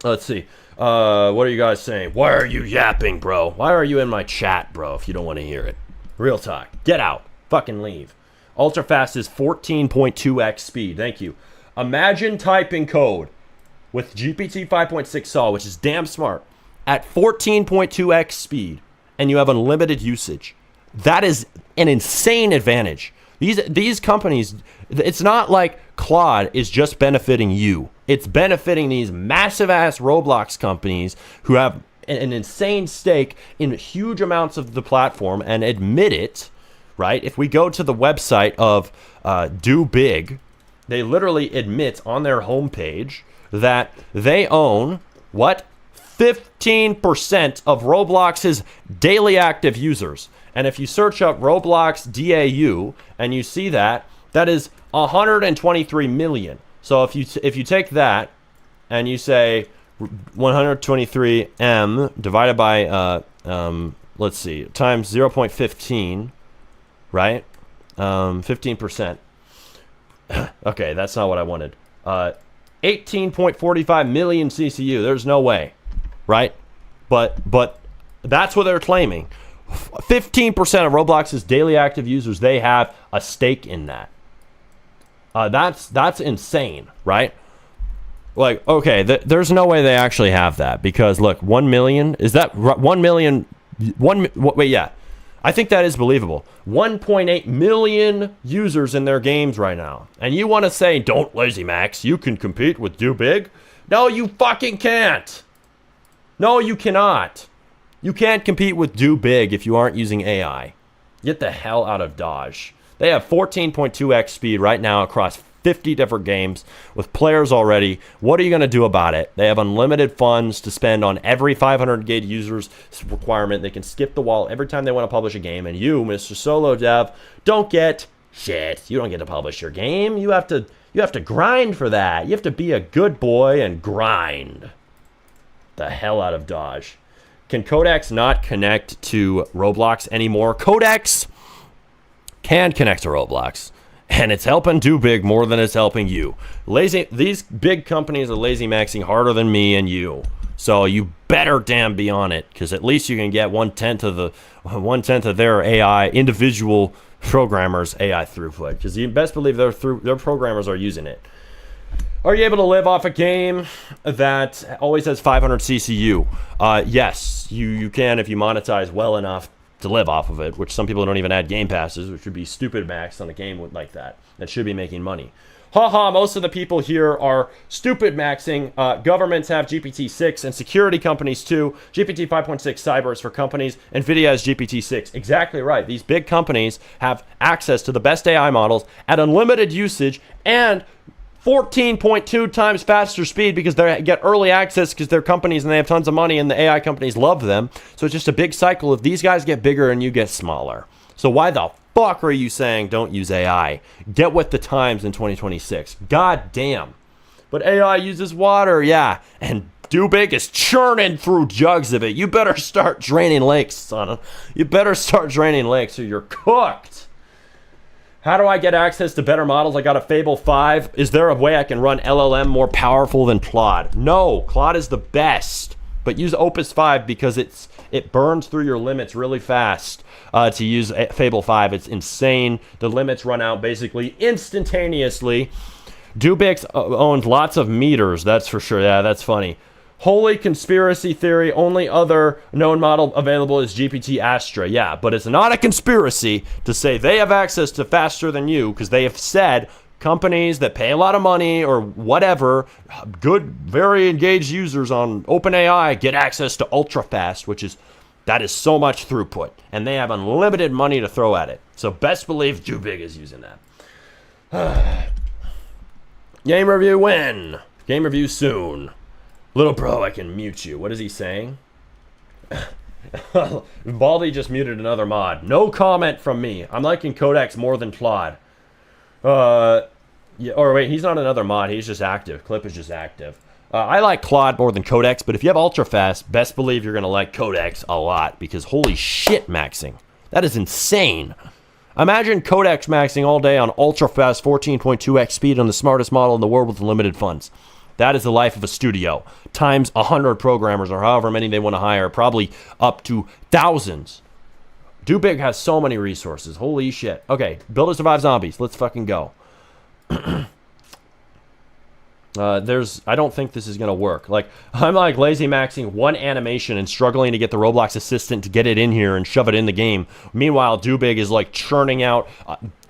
Let's see. What are you guys saying? Why are you yapping, bro? Why are you in my chat, bro, if you don't want to hear it? Real talk. Get out. Fucking leave. Ultrafast is 14.2x speed. Thank you. Imagine typing code with GPT 5.6 Sol, which is damn smart, at 14.2x speed, and you have unlimited usage. That is an insane advantage. These companies, it's not like Claude is just benefiting you. It's benefiting these massive-ass Roblox companies who have an insane stake in huge amounts of the platform and admit it, right? If we go to the website of Do Big, they literally admit on their homepage that they own, what? 15% of Roblox's daily active users. And if you search up Roblox DAU and you see that, that is 123 million. So if you take that and you say 123M divided by let's see, times 0.15, right? 15%. Okay, that's not what I wanted. 18.45 million CCU. There's no way, right? But that's what they're claiming. 15% of Roblox's daily active users, they have a stake in that. That's insane, right? Like, okay, there's no way they actually have that because look, 1 million, is that 1 million? Wait, yeah, I think that is believable. 1.8 million users in their games right now, and you want to say don't lazy max? You can compete with Do Big? No, you fucking can't. No, you cannot. You can't compete with Do Big if you aren't using AI. Get the hell out of Dodge. They have 14.2x speed right now across 50 different games with players already. What are you going to do about it? They have unlimited funds to spend on every 500 gig users requirement. They can skip the wall every time they want to publish a game. And you, Mr. Solo Dev, don't get shit. You don't get to publish your game. You have to grind for that. You have to be a good boy and grind. The hell out of Dodge. Can Codex not connect to Roblox anymore? Codex can connect to Roblox, and it's helping Do Big more than it's helping you. These big companies are lazy maxing harder than me and you, so you better damn be on it, because at least you can get 1/10 of their AI individual programmers AI throughput, because you best believe their programmers are using it. Are you able to live off a game that always has 500 CCU? Yes, you can if you monetize well enough to live off of it, which some people don't even add game passes, which would be stupid max on a game like that should be making money. Haha, most of the people here are stupid maxing. Governments have GPT-6 and security companies too. GPT 5.6 Cyber is for companies. NVIDIA has GPT-6. Exactly right. These big companies have access to the best AI models at unlimited usage and 14.2 times faster speed because they get early access because they're companies and they have tons of money and the AI companies love them. So it's just a big cycle of these guys get bigger and you get smaller. So why the fuck are you saying don't use AI? Get with the times in 2026. God damn. But AI uses water, yeah. And Dubig is churning through jugs of it. You better start draining lakes, son. You better start draining lakes or you're cooked. How do I get access to better models? I got a Fable 5. Is there a way I can run LLM more powerful than Claude? No, Claude is the best. But use Opus 5 because it burns through your limits really fast to use Fable 5. It's insane. The limits run out basically instantaneously. Dubix owns lots of meters, that's for sure. Yeah, that's funny. Holy conspiracy theory. Only other known model available is GPT Astra. Yeah, but it's not a conspiracy to say they have access to faster than you because they have said companies that pay a lot of money or whatever, good, very engaged users on OpenAI get access to ultra fast, that is so much throughput. And they have unlimited money to throw at it. So best believe Dubig is using that. Game review when? Game review soon. Little bro, I can mute you. What is he saying? Baldy just muted another mod. No comment from me. I'm liking Codex more than Claude. Yeah, or wait, he's not another mod. He's just active. Clip is just active. I like Claude more than Codex, but if you have ultra fast, best believe you're going to like Codex a lot because holy shit maxing. That is insane. Imagine Codex maxing all day on ultra fast 14.2x speed on the smartest model in the world with unlimited funds. That is the life of a studio. Times 100 programmers or however many they want to hire, probably up to thousands. Dubig has so many resources. Holy shit. Okay, Build to Survive Zombies. Let's fucking go. I don't think this is going to work. I'm lazy maxing one animation and struggling to get the Roblox assistant to get it in here and shove it in the game. Meanwhile, Dubig is churning out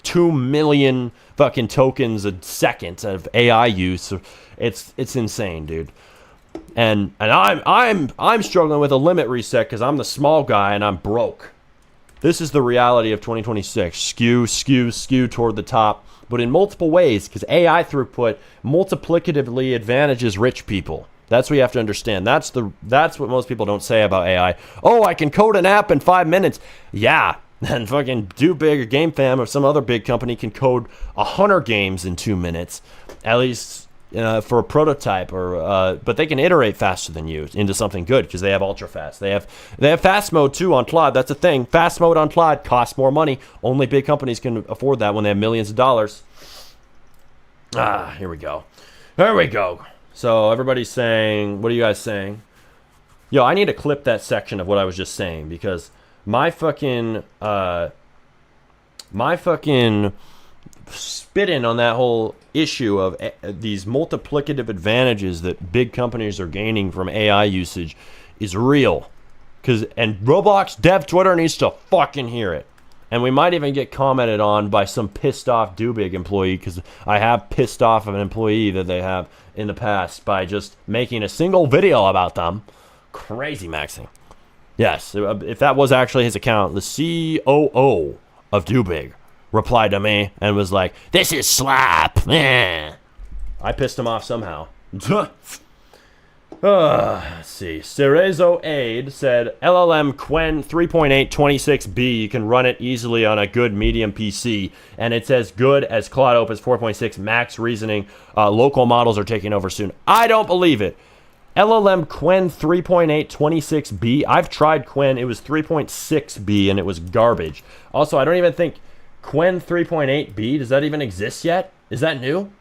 2 million fucking tokens a second of AI use. It's insane, dude. And I'm struggling with a limit reset because I'm the small guy and I'm broke. This is the reality of 2026. Skew toward the top, but in multiple ways because AI throughput multiplicatively advantages rich people. That's what you have to understand. That's what most people don't say about AI. Oh, I can code an app in 5 minutes. Yeah. And fucking Dubig or GameFam or some other big company can code 100 games in 2 minutes, at least for a prototype. But they can iterate faster than you into something good because they have ultra fast. They have fast mode too on Claude. That's a thing. Fast mode on Claude costs more money. Only big companies can afford that when they have millions of dollars. Here we go. There we go. So everybody's saying, what are you guys saying? Yo, I need to clip that section of what I was just saying because my fucking spitting on that whole issue of these multiplicative advantages that big companies are gaining from AI usage is real. And Roblox dev Twitter needs to fucking hear it. And we might even get commented on by some pissed off Dubig employee because I have pissed off an employee that they have in the past by just making a single video about them. Crazy maxing. Yes, if that was actually his account, the COO of Dubig replied to me and was like, "This is slap." I pissed him off somehow. Let's see. Cerezo Aid said, LLM Qwen 3.8 26B. You can run it easily on a good medium PC. And it's as good as Claude Opus 4.6 max reasoning. Local models are taking over soon. I don't believe it. LLM Qwen 3.8 26B. I've tried Qwen. It was 3.6B and it was garbage. Also, I don't even think Qwen 3.8B, does that even exist yet? Is that new?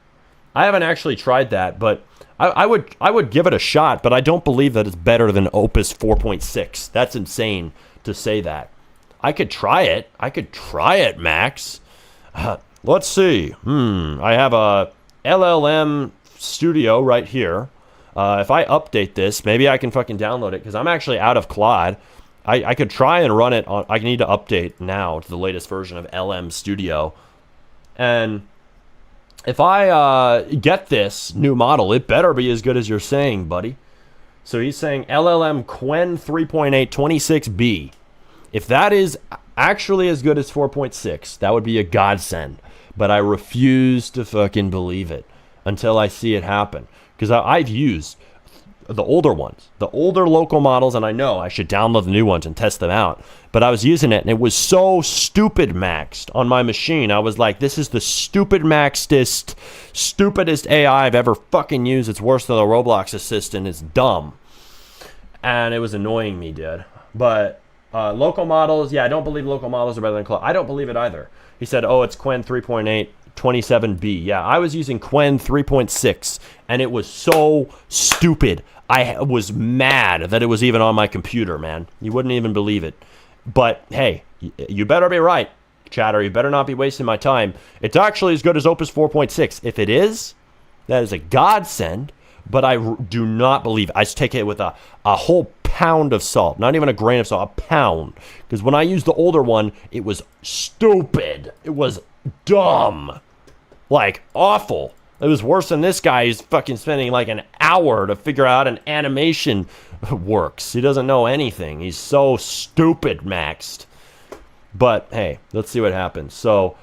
I haven't actually tried that, but I would give it a shot, but I don't believe that it's better than Opus 4.6. That's insane to say that. I could try it. Max. Let's see. I have a LLM Studio right here. If I update this, maybe I can fucking download it because I'm actually out of Claude. I could try and run it on. I need to update now to the latest version of LM Studio. And if I get this new model, it better be as good as you're saying, buddy. So he's saying LLM Qwen 3.8 26B. If that is actually as good as 4.6, that would be a godsend. But I refuse to fucking believe it until I see it happen. Because I've used the older ones, the older local models, and I know I should download the new ones and test them out. But I was using it, and it was so stupid maxed on my machine. I was like, this is the stupidest AI I've ever fucking used. It's worse than the Roblox assistant. It's dumb. And it was annoying me, dude. But local models, yeah, I don't believe local models are better than Claude. I don't believe it either. He said, oh, it's Qwen 3.8. 27B. Yeah, I was using Qwen 3.6, and it was so stupid. I was mad that it was even on my computer, man. You wouldn't even believe it. But hey, you better be right, chatter. You better not be wasting my time. It's actually as good as Opus 4.6. If it is, that is a godsend. But I do not believe it. I just take it with a whole pound of salt. Not even a grain of salt, a pound. Because when I used the older one, it was stupid. It was dumb. Like, awful. It was worse than this guy who's fucking spending like an hour to figure out an animation works. He doesn't know anything. He's so stupid maxed. But, hey, let's see what happens. So,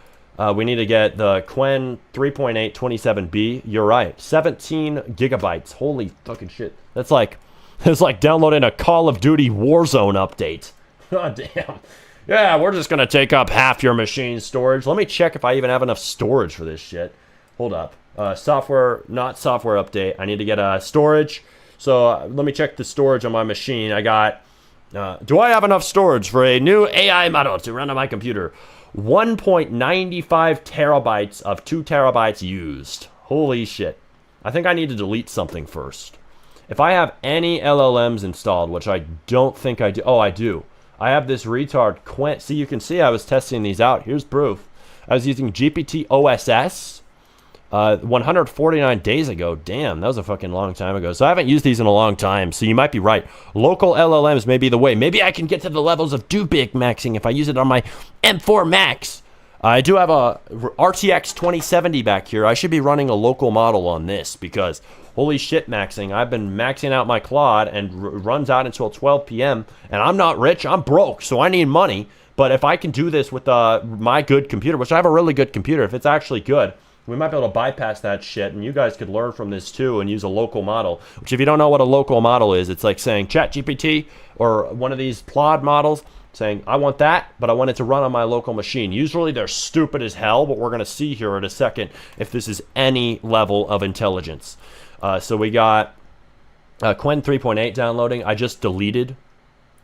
we need to get the Qwen 3.8 27B. You're right. 17 gigabytes. Holy fucking shit. It's like downloading a Call of Duty Warzone update. God damn. Yeah, we're just going to take up half your machine's storage. Let me check if I even have enough storage for this shit. Hold up. Software, not software update. I need to get storage. So let me check the storage on my machine. I got, do I have enough storage for a new AI model to run on my computer? 1.95 terabytes of 2 terabytes used. Holy shit. I think I need to delete something first. If I have any LLMs installed, which I don't think I do. Oh, I do. I have this retard Qwen. See, you can see I was testing these out. Here's proof. I was using GPT OSS 149 days ago. Damn, that was a fucking long time ago. So I haven't used these in a long time. So you might be right. Local LLMs may be the way. Maybe I can get to the levels of Dubik maxing if I use it on my M4 Max. I do have a RTX 2070 back here. I should be running a local model on this because holy shit maxing. I've been maxing out my Claude and runs out until 12 p.m. And I'm not rich. I'm broke. So I need money. But if I can do this with my good computer, which I have a really good computer, if it's actually good, we might be able to bypass that shit. And you guys could learn from this too and use a local model. Which if you don't know what a local model is, it's like saying ChatGPT or one of these Claude models. Saying, I want that, but I want it to run on my local machine. Usually they're stupid as hell, but we're going to see here in a second if this is any level of intelligence. So we got Qwen 3.8 downloading. I just deleted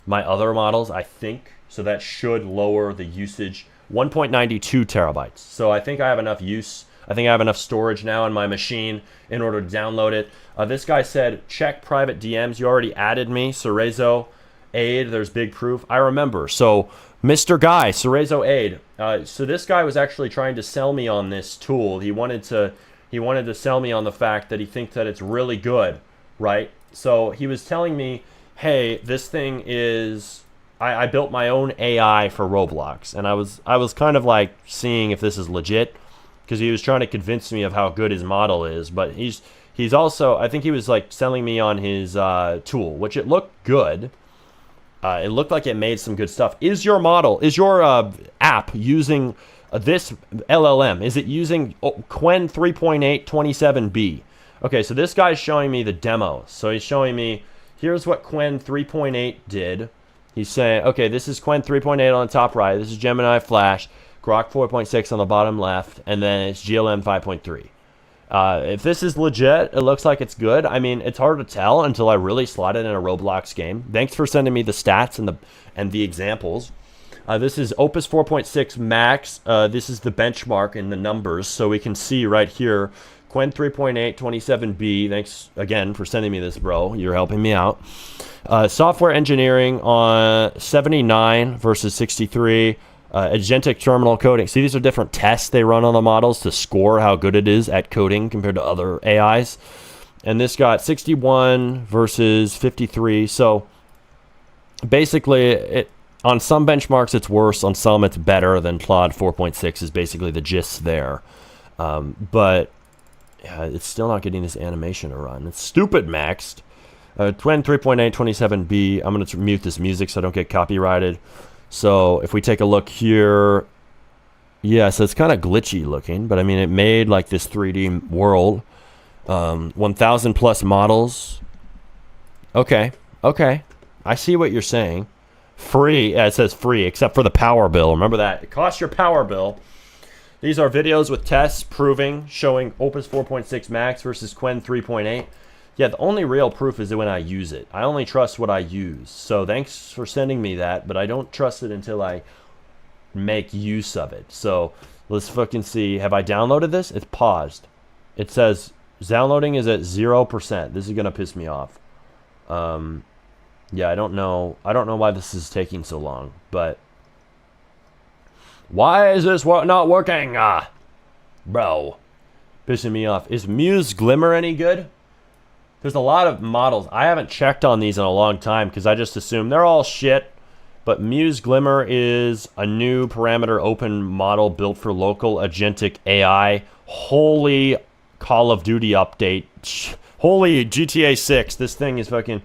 my other models, I think. So that should lower the usage. 1.92 terabytes. So I think I have enough use. I think I have enough storage now in my machine in order to download it. This guy said, check private DMs. You already added me, Cerezo. Aid, there's big proof. I remember. So, Mr. Guy, Cerezo Aid. So this guy was actually trying to sell me on this tool. He wanted to sell me on the fact that he thinks that it's really good, right? So he was telling me, hey, this thing is. I built my own AI for Roblox, and I was kind of like seeing if this is legit, because he was trying to convince me of how good his model is. But he's also, I think he was like selling me on his tool, which it looked good. It looked like it made some good stuff. Is your app using this LLM? Is it using Qwen 3.8 27B? Okay, so this guy's showing me the demo. So he's showing me, here's what Qwen 3.8 did. He's saying, okay, this is Qwen 3.8 on the top right. This is Gemini Flash, Grok 4.6 on the bottom left, and then it's GLM 5.3. If this is legit, it looks like it's good. I mean, it's hard to tell until I really slot it in a Roblox game. Thanks for sending me the stats and the examples. This is Opus 4.6 Max. This is the benchmark in the numbers, so we can see right here, Qwen 3.8 27B. Thanks again for sending me this, bro. You're helping me out. Software engineering on 79 versus 63. Agentic terminal coding. See, these are different tests they run on the models to score how good it is at coding compared to other AIs. And this got 61 versus 53. So basically, on some benchmarks it's worse. On some it's better than Claude 4.6 is basically the gist there. But yeah, it's still not getting this animation to run. It's stupid maxed. Qwen 3.8 27B. I'm going to mute this music so I don't get copyrighted. So if we take a look here, yeah, so it's kind of glitchy looking, but I mean, it made like this 3D world. 1,000 plus models. Okay. I see what you're saying. Free. Yeah, it says free, except for the power bill. Remember that. It costs your power bill. These are videos with tests showing Opus 4.6 Max versus Qwen 3.8. Yeah, the only real proof is when I use it. I only trust what I use. So thanks for sending me that, but I don't trust it until I make use of it. So let's fucking see. Have I downloaded this? It's paused. It says downloading is at 0%. This is going to piss me off. Yeah, I don't know why this is taking so long, but why is this not working? Bro, pissing me off. Is Muse Glimmer any good? There's a lot of models. I haven't checked on these in a long time because I just assume they're all shit. But Muse Glimmer is a new parameter open model built for local agentic AI. Holy Call of Duty update. Holy GTA 6. This thing is fucking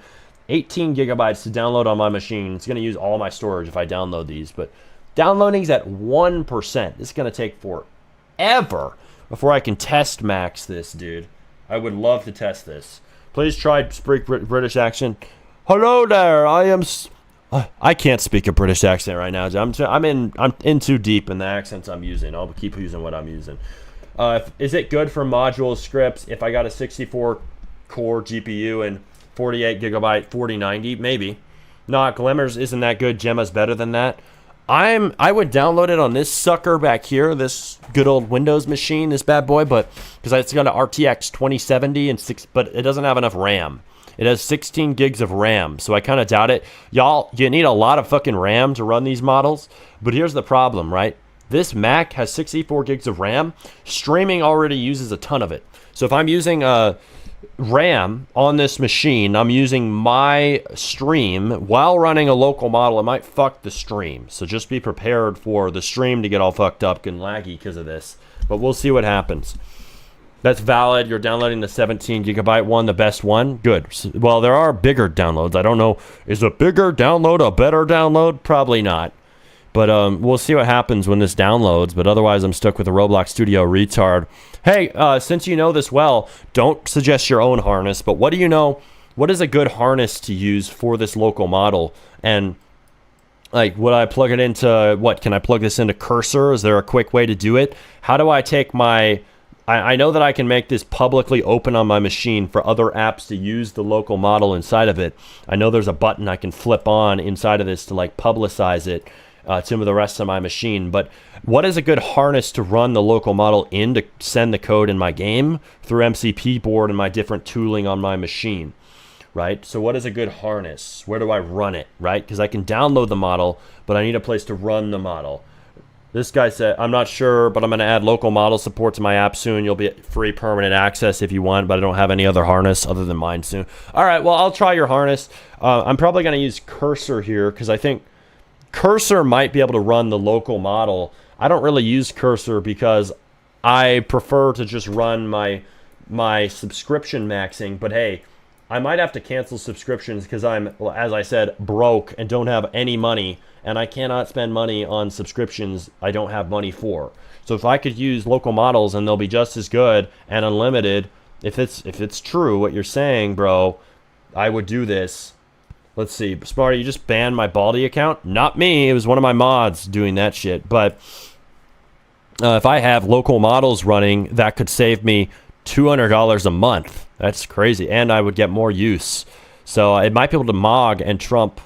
18 gigabytes to download on my machine. It's going to use all my storage if I download these. But downloading's at 1%. This is going to take forever before I can test max this, dude. I would love to test this. Please try speak British accent. Hello there. I can't speak a British accent right now. I'm in too deep in the accents I'm using. I'll keep using what I'm using. Is it good for module scripts if I got a 64 core GPU and 48 gigabyte 4090? Maybe. Nah, Glimmers isn't that good. Gemma's better than that. I would download it on this sucker back here, this good old Windows machine, this bad boy, but because it's got an RTX 2070 but it doesn't have enough RAM. It has 16 gigs of RAM, so I kind of doubt it. Y'all, you need a lot of fucking RAM to run these models, but here's the problem, right? This Mac has 64 gigs of RAM. Streaming already uses a ton of it. So if I'm using RAM on this machine, I'm using my stream while running a local model. It might fuck the stream, so just be prepared for the stream to get all fucked up and laggy because of this, but we'll see what happens. That's valid. You're downloading the 17 gigabyte one, the best one. Good. Well, there are bigger downloads. I don't know, is a bigger download a better download? Probably not, but we'll see what happens when this downloads. But otherwise, I'm stuck with the Roblox Studio retard. Hey, since you know this well, don't suggest your own harness, but what do you know? What is a good harness to use for this local model? And like, would I plug it into, what, can I plug this into Cursor? Is there a quick way to do it? How do I take my, I know that I can make this publicly open on my machine for other apps to use the local model inside of it. I know there's a button I can flip on inside of this to like publicize it to the rest of my machine. But what is a good harness to run the local model in to send the code in my game through MCP board and my different tooling on my machine, right? So what is a good harness? Where do I run it, right? Because I can download the model, but I need a place to run the model. This guy said, I'm not sure, but I'm going to add local model support to my app soon. You'll be free permanent access if you want, but I don't have any other harness other than mine soon. All right, well, I'll try your harness. I'm probably going to use Cursor here because I think Cursor might be able to run the local model. I don't really use Cursor because I prefer to just run my subscription maxing, but hey, I might have to cancel subscriptions because I'm, as I said, broke and don't have any money, and I cannot spend money on subscriptions I don't have money for. So if I could use local models and they'll be just as good and unlimited, if it's true what you're saying, bro, I would do this. Let's see, Smarty, you just banned my Baldi account? Not me, it was one of my mods doing that shit. But if I have local models running, that could save me $200 a month. That's crazy, and I would get more use. So it might be able to MOG and trump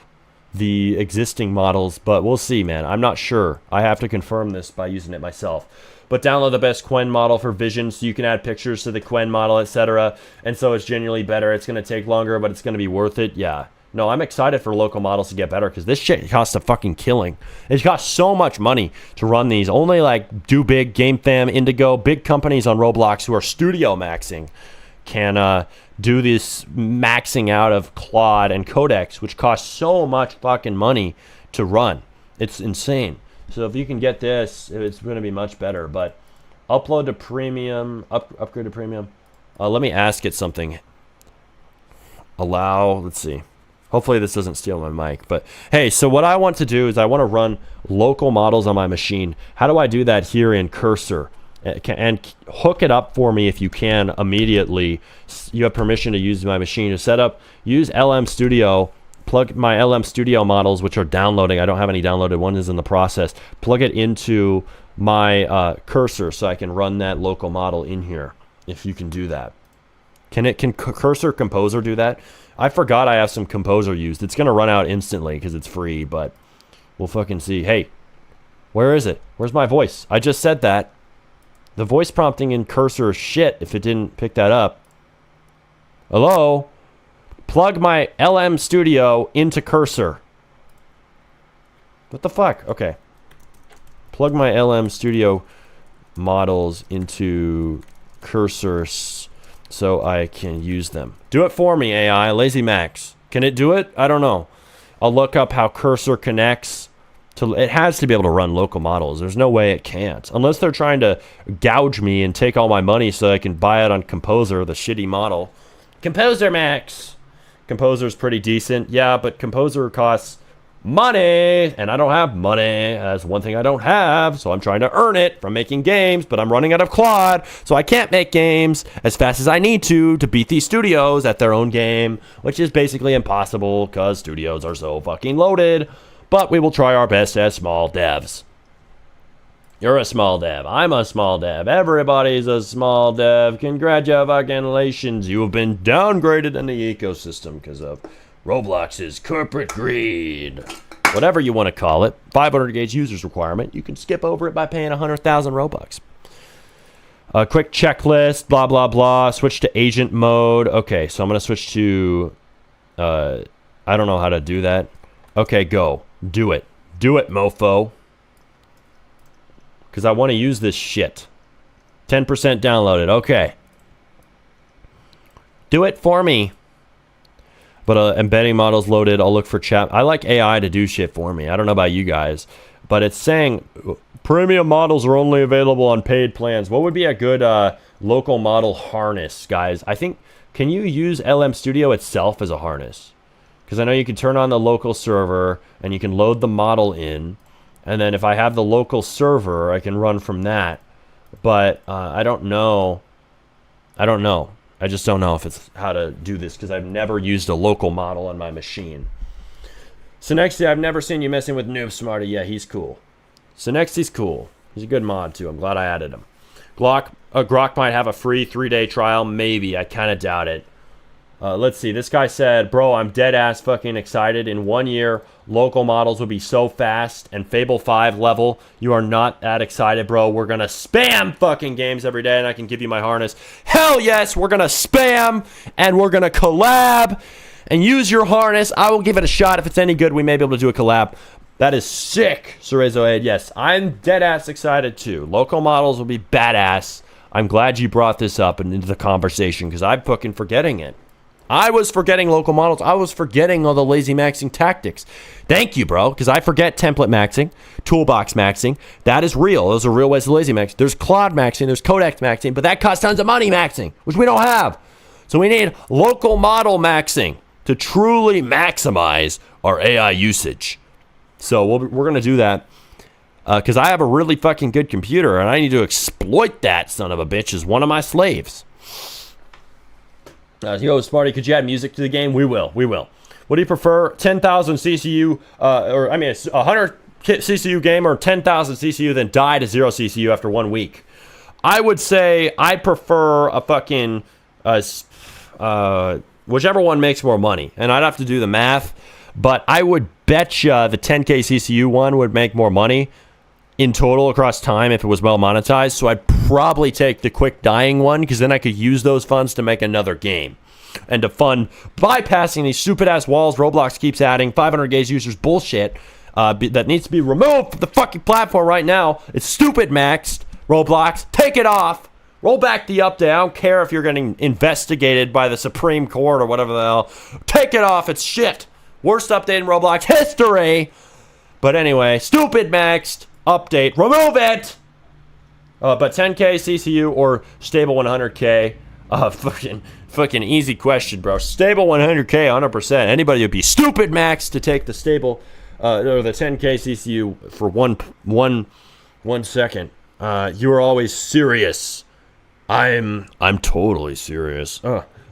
the existing models, but we'll see, man. I'm not sure. I have to confirm this by using it myself. But download the best Qwen model for Vision so you can add pictures to the Qwen model, etc. And so it's genuinely better. It's going to take longer, but it's going to be worth it. Yeah. No, I'm excited for local models to get better because this shit costs a fucking killing. It costs so much money to run these. Only like DoBig, GameFam, Indigo, big companies on Roblox who are studio maxing can do this maxing out of Claude and Codex, which costs so much fucking money to run. It's insane. So if you can get this, it's going to be much better. But upload to premium, upgrade to premium. Let me ask it something. Allow, let's see. Hopefully this doesn't steal my mic. But hey, so what I want to do is I want to run local models on my machine. How do I do that here in Cursor? and hook it up for me if you can immediately. You have permission to use my machine to set up. Use LM Studio. Plug my LM Studio models, which are downloading. I don't have any downloaded. One is in the process. Plug it into my cursor so I can run that local model in here. If you can do that, can Cursor Composer do that? I forgot I have some Composer used. It's gonna run out instantly because it's free, but we'll fucking see. Hey, where is it? Where's my voice? I just said that. The voice prompting in Cursor is shit if it didn't pick that up. Hello? Plug my LM Studio into Cursor. What the fuck? Okay. Plug my LM Studio models into Cursor so I can use them. Do it for me, AI. Lazy Max. Can it do it? I don't know. I'll look up how Cursor connects to... It has to be able to run local models. There's no way it can't. Unless they're trying to gouge me and take all my money so I can buy it on Composer, the shitty model. Composer Max. Composer's pretty decent. Yeah, but Composer costs money, and I don't have money. That's one thing I don't have, so I'm trying to earn it from making games, but I'm running out of Claude, so I can't make games as fast as I need to beat these studios at their own game, which is basically impossible because studios are so fucking loaded, but we will try our best as small devs. You're a small dev. I'm a small dev. Everybody's a small dev. Congratulations. You have been downgraded in the ecosystem because of Roblox's corporate greed. Whatever you want to call it. 500 gauge users requirement. You can skip over it by paying 100,000 Robux. A quick checklist. Blah, blah, blah. Switch to agent mode. Okay, so I'm going to switch to... I don't know how to do that. Okay, go. Do it. Do it, mofo. Because I want to use this shit. 10% downloaded. Okay. Do it for me. But embedding models loaded. I'll look for chat. I like AI to do shit for me. I don't know about you guys. But it's saying premium models are only available on paid plans. What would be a good local model harness, guys? I think... Can you use LM Studio itself as a harness? Because I know you can turn on the local server and you can load the model in. And then if I have the local server, I can run from that. But I don't know. I just don't know if it's how to do this because I've never used a local model on my machine. Synexty, I've never seen you messing with Noob Smarty. Yeah, he's cool. Synexty's cool. He's a good mod too. I'm glad I added him. Grok might have a free 3-day trial. Maybe. I kind of doubt it. Let's see. This guy said, bro, I'm dead ass fucking excited. In 1 year, local models will be so fast. And Fable 5 level, you are not that excited, bro. We're going to spam fucking games every day and I can give you my harness. Hell yes, we're going to spam and we're going to collab and use your harness. I will give it a shot. If it's any good, we may be able to do a collab. That is sick, Cerezo Head. Yes, I'm dead ass excited too. Local models will be badass. I'm glad you brought this up into the conversation because I'm fucking forgetting it. I was forgetting local models. I was forgetting all the lazy maxing tactics. Thank you, bro, because I forget template maxing, toolbox maxing. That is real. Those are real ways to lazy max. There's Claude maxing, there's Codex maxing, but that costs tons of money maxing, which we don't have. So we need local model maxing to truly maximize our AI usage. So we're going to do that because I have a really fucking good computer and I need to exploit that son of a bitch as one of my slaves. Yo, Smarty, could you add music to the game? We will. What do you prefer? 10,000 CCU, 100 CCU game or 10,000 CCU, then die to 0 CCU after 1 week? I would say I prefer a fucking, whichever one makes more money. And I'd have to do the math, but I would betcha the 10K CCU one would make more money in total across time if it was well monetized. So I'd probably take the quick dying one because then I could use those funds to make another game and to fund bypassing these stupid ass walls Roblox keeps adding. 500 gauge users bullshit that needs to be removed from the fucking platform right now. It's stupid maxed. Roblox, take it off. Roll back the update. I don't care if you're getting investigated by the Supreme Court or whatever the hell. Take it off. It's shit. Worst update in Roblox history. But anyway, stupid maxed. Update. Remove it. But 10K CCU or stable 100K. Fucking easy question, bro. Stable 100K, 100%. Anybody would be stupid max to take the stable or the 10K CCU for one second. You are always serious. I'm totally serious.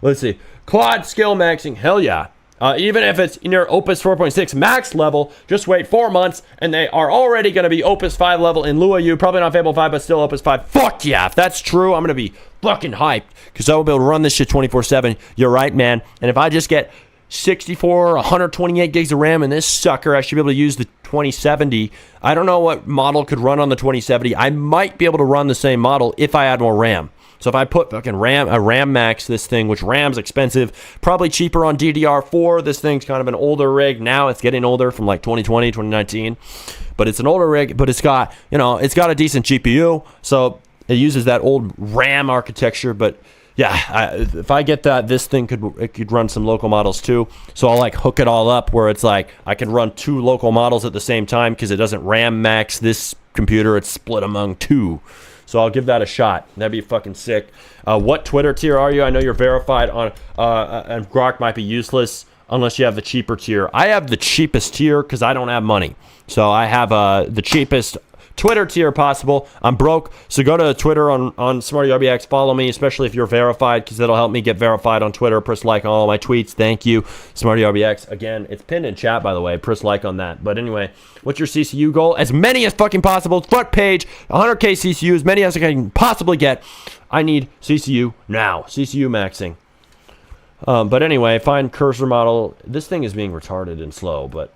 Let's see. Quad skill maxing. Hell yeah. Even if it's near Opus 4.6 max level, just wait 4 months and they are already going to be Opus 5 level in Lua U. Probably not Fable 5, but still Opus 5. Fuck yeah. If that's true, I'm going to be fucking hyped because I will be able to run this shit 24/7. You're right, man. And if I just get 64, 128 gigs of RAM in this sucker, I should be able to use the 2070. I don't know what model could run on the 2070. I might be able to run the same model if I add more RAM. So if I put fucking RAM max this thing, which RAM's expensive, probably cheaper on DDR4. This thing's kind of an older rig. Now it's getting older from like 2020, 2019. But it's an older rig, but it's got, it's got a decent GPU. So it uses that old RAM architecture. But yeah, if I get that, this thing could run some local models too. So I'll like hook it all up where it's like I can run 2 local models at the same time because it doesn't RAM max this computer. It's split among 2. So I'll give that a shot. That'd be fucking sick. What Twitter tier are you? I know you're verified on, and Grok might be useless unless you have the cheaper tier. I have the cheapest tier because I don't have money. So I have the cheapest Twitter tier possible. I'm broke, so go to Twitter on SmartyRBX. Follow me, especially if you're verified, because that'll help me get verified on Twitter. Press like on all my tweets. Thank you, SmartyRBX. Again, it's pinned in chat, by the way. Press like on that. But anyway, what's your CCU goal? As many as fucking possible. Front page, 100k CCU, as many as I can possibly get. I need CCU now. CCU maxing. But anyway, find cursor model. This thing is being retarded and slow, but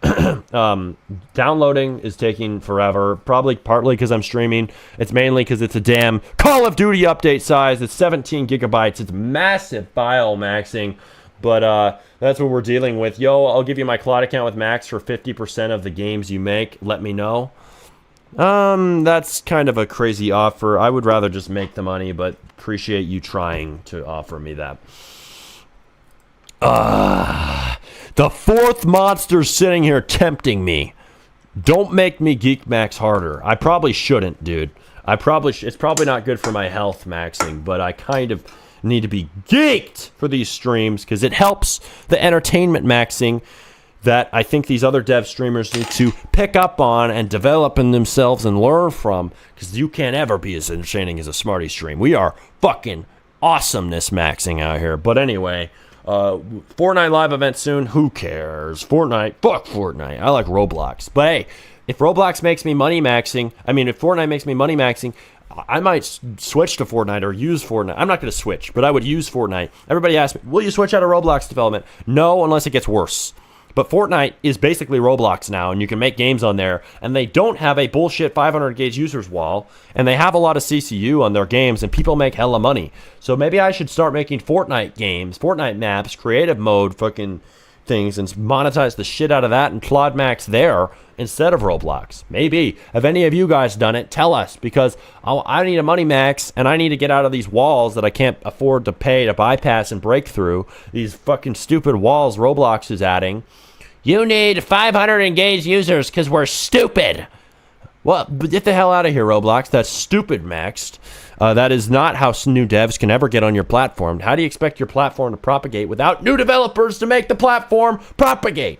downloading is taking forever. Probably partly because I'm streaming. It's mainly because it's a damn Call of Duty update size. It's 17 gigabytes. It's massive file maxing. But that's what we're dealing with. Yo, I'll give you my cloud account with Max for 50% of the games you make. Let me know. That's kind of a crazy offer. I would rather just make the money, but appreciate you trying to offer me that. The fourth monster's sitting here tempting me. Don't make me geek max harder. I probably shouldn't, dude. It's probably not good for my health maxing, but I kind of need to be geeked for these streams because it helps the entertainment maxing that I think these other dev streamers need to pick up on and develop in themselves and learn from, because you can't ever be as entertaining as a Smarty stream. We are fucking awesomeness maxing out here. But anyway, Fortnite live event soon. Who cares? Fortnite. Fuck Fortnite. I like Roblox. But hey, if Roblox makes me money maxing, if Fortnite makes me money maxing, I might switch to Fortnite or use Fortnite. I'm not going to switch, but I would use Fortnite. Everybody asks me, will you switch out of Roblox development? No, unless it gets worse. But Fortnite is basically Roblox now, and you can make games on there, and they don't have a bullshit 500 gauge users wall, and they have a lot of CCU on their games, and people make hella money. So maybe I should start making Fortnite games, Fortnite maps, creative mode fucking things, and monetize the shit out of that and Claude Max there instead of Roblox. Maybe. Have any of you guys done it? Tell us, because I need a money max, and I need to get out of these walls that I can't afford to pay to bypass and break through. These fucking stupid walls Roblox is adding. You need 500 engaged users because we're stupid. Well, get the hell out of here, Roblox. That's stupid maxed. That is not how new devs can ever get on your platform. How do you expect your platform to propagate without new developers to make the platform propagate?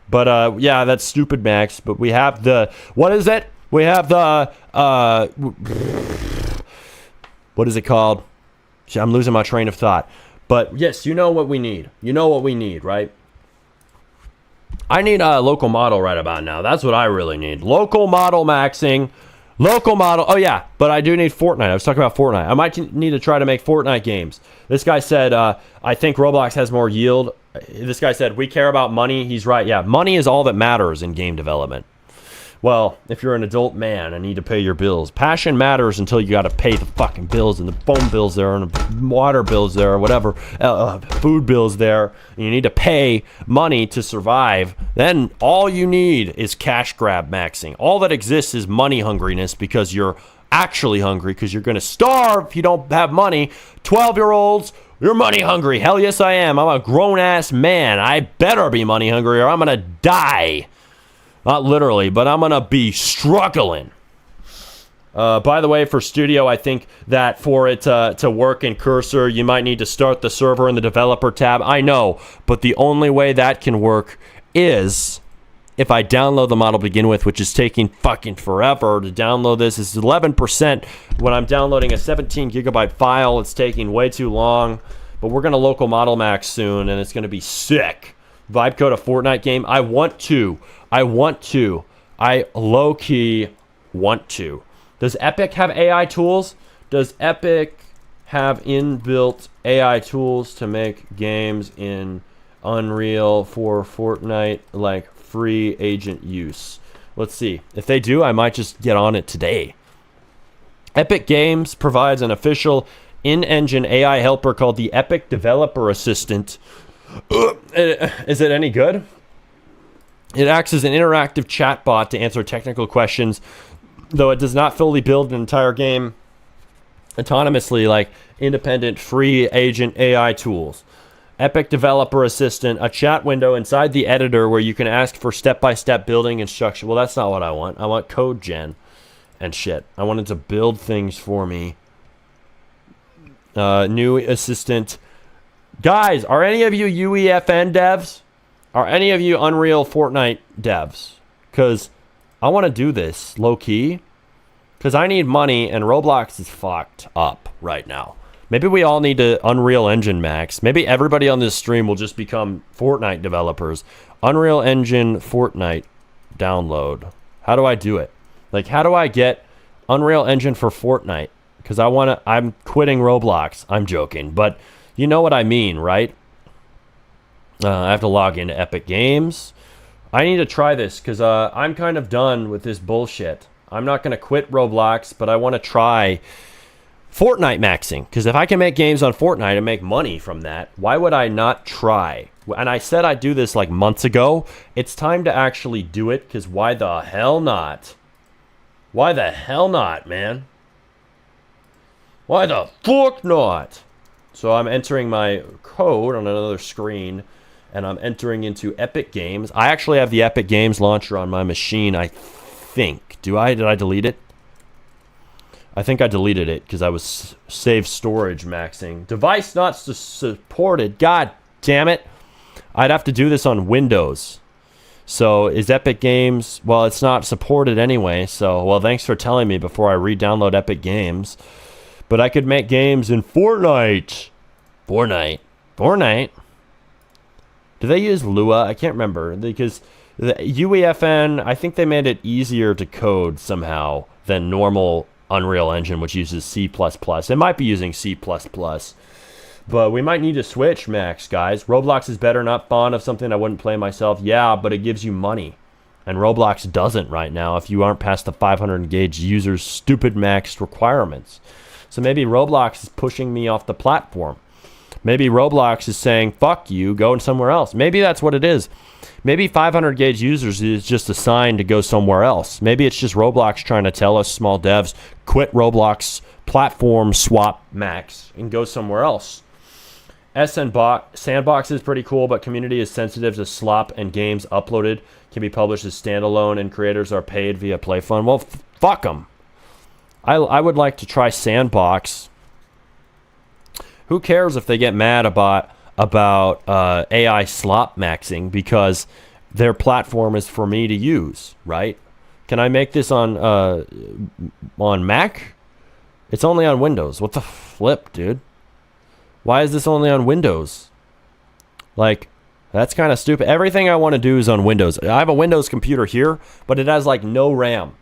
But yeah, that's stupid max. But we have the, what is it? We have the, what is it called? I'm losing my train of thought. But yes, you know what we need. You know what we need, right? I need a local model right about now. That's what I really need. Local model maxing. Local model. Oh, yeah. But I do need Fortnite. I was talking about Fortnite. I might need to try to make Fortnite games. This guy said, I think Roblox has more yield. This guy said, we care about money. He's right. Yeah, money is all that matters in game development. Well, if you're an adult man and need to pay your bills, passion matters until you got to pay the fucking bills, and the phone bills there, and the water bills there, or whatever, food bills there, and you need to pay money to survive. Then all you need is cash grab maxing. All that exists is money hungriness, because you're actually hungry, because you're going to starve if you don't have money. 12-year-olds, you're money hungry. Hell yes, I am. I'm a grown-ass man. I better be money hungry or I'm going to die. Not literally, but I'm going to be struggling. By the way, for Studio, I think that for it to work in Cursor, you might need to start the server in the developer tab. I know, but the only way that can work is if I download the model to begin with, which is taking fucking forever to download this. It's 11%. When I'm downloading a 17 gigabyte file, it's taking way too long. But we're going to local model max soon, and it's going to be sick. Vibe code a Fortnite game. I want to. I low-key want to. Does Epic have AI tools? Does Epic have inbuilt AI tools to make games in Unreal for Fortnite, like free agent use? Let's see. If they do, I might just get on it today. Epic Games provides an official in-engine AI helper called the Epic Developer Assistant. Is it any good? It acts as an interactive chatbot to answer technical questions, though it does not fully build an entire game autonomously like independent free agent AI tools. Epic Developer Assistant, a chat window inside the editor where you can ask for step-by-step building instruction. Well, that's not what I want. I want code gen and shit. I want it to build things for me. New assistant. Guys, are any of you UEFN devs? Are any of you Unreal Fortnite devs? Because I want to do this low-key. Because I need money, and Roblox is fucked up right now. Maybe we all need to Unreal Engine Max. Maybe everybody on this stream will just become Fortnite developers. Unreal Engine Fortnite download. How do I do it? Like, how do I get Unreal Engine for Fortnite? Because I'm quitting Roblox. I'm joking. But you know what I mean, right? I have to log into Epic Games. I need to try this because I'm kind of done with this bullshit. I'm not going to quit Roblox, but I want to try Fortnite maxing. Because if I can make games on Fortnite and make money from that, why would I not try? And I said I'd do this like months ago. It's time to actually do it, because why the hell not? Why the hell not, man? Why the fuck not? So I'm entering my code on another screen, and I'm entering into Epic Games. I actually have the Epic Games launcher on my machine, I think. Did I delete it? I think I deleted it because I was save storage maxing. Device not supported. God damn it. I'd have to do this on Windows. So is Epic Games... Well, it's not supported anyway. So, well, thanks for telling me before I re-download Epic Games. But I could make games in Fortnite. Fortnite. Do they use Lua? I can't remember. Because the UEFN, I think they made it easier to code somehow than normal Unreal Engine, which uses C++. It might be using C++. But we might need to switch, Max, guys. Roblox is better, not fond of something I wouldn't play myself. Yeah, but it gives you money. And Roblox doesn't right now if you aren't past the 500 engaged users' stupid max requirements. So maybe Roblox is pushing me off the platform. Maybe Roblox is saying, fuck you, go somewhere else. Maybe that's what it is. Maybe 500 gauge users is just a sign to go somewhere else. Maybe it's just Roblox trying to tell us small devs, quit Roblox, platform swap max, and go somewhere else. Sandbox is pretty cool, but community is sensitive to slop, and games uploaded can be published as standalone, and creators are paid via PlayFund. Well, fuck them. I would like to try Sandbox. Who cares if they get mad about AI slop maxing, because their platform is for me to use, right? Can I make this on Mac? It's only on Windows. What the flip, dude? Why is this only on Windows? Like, that's kind of stupid. Everything I want to do is on Windows. I have a Windows computer here, but it has like no RAM.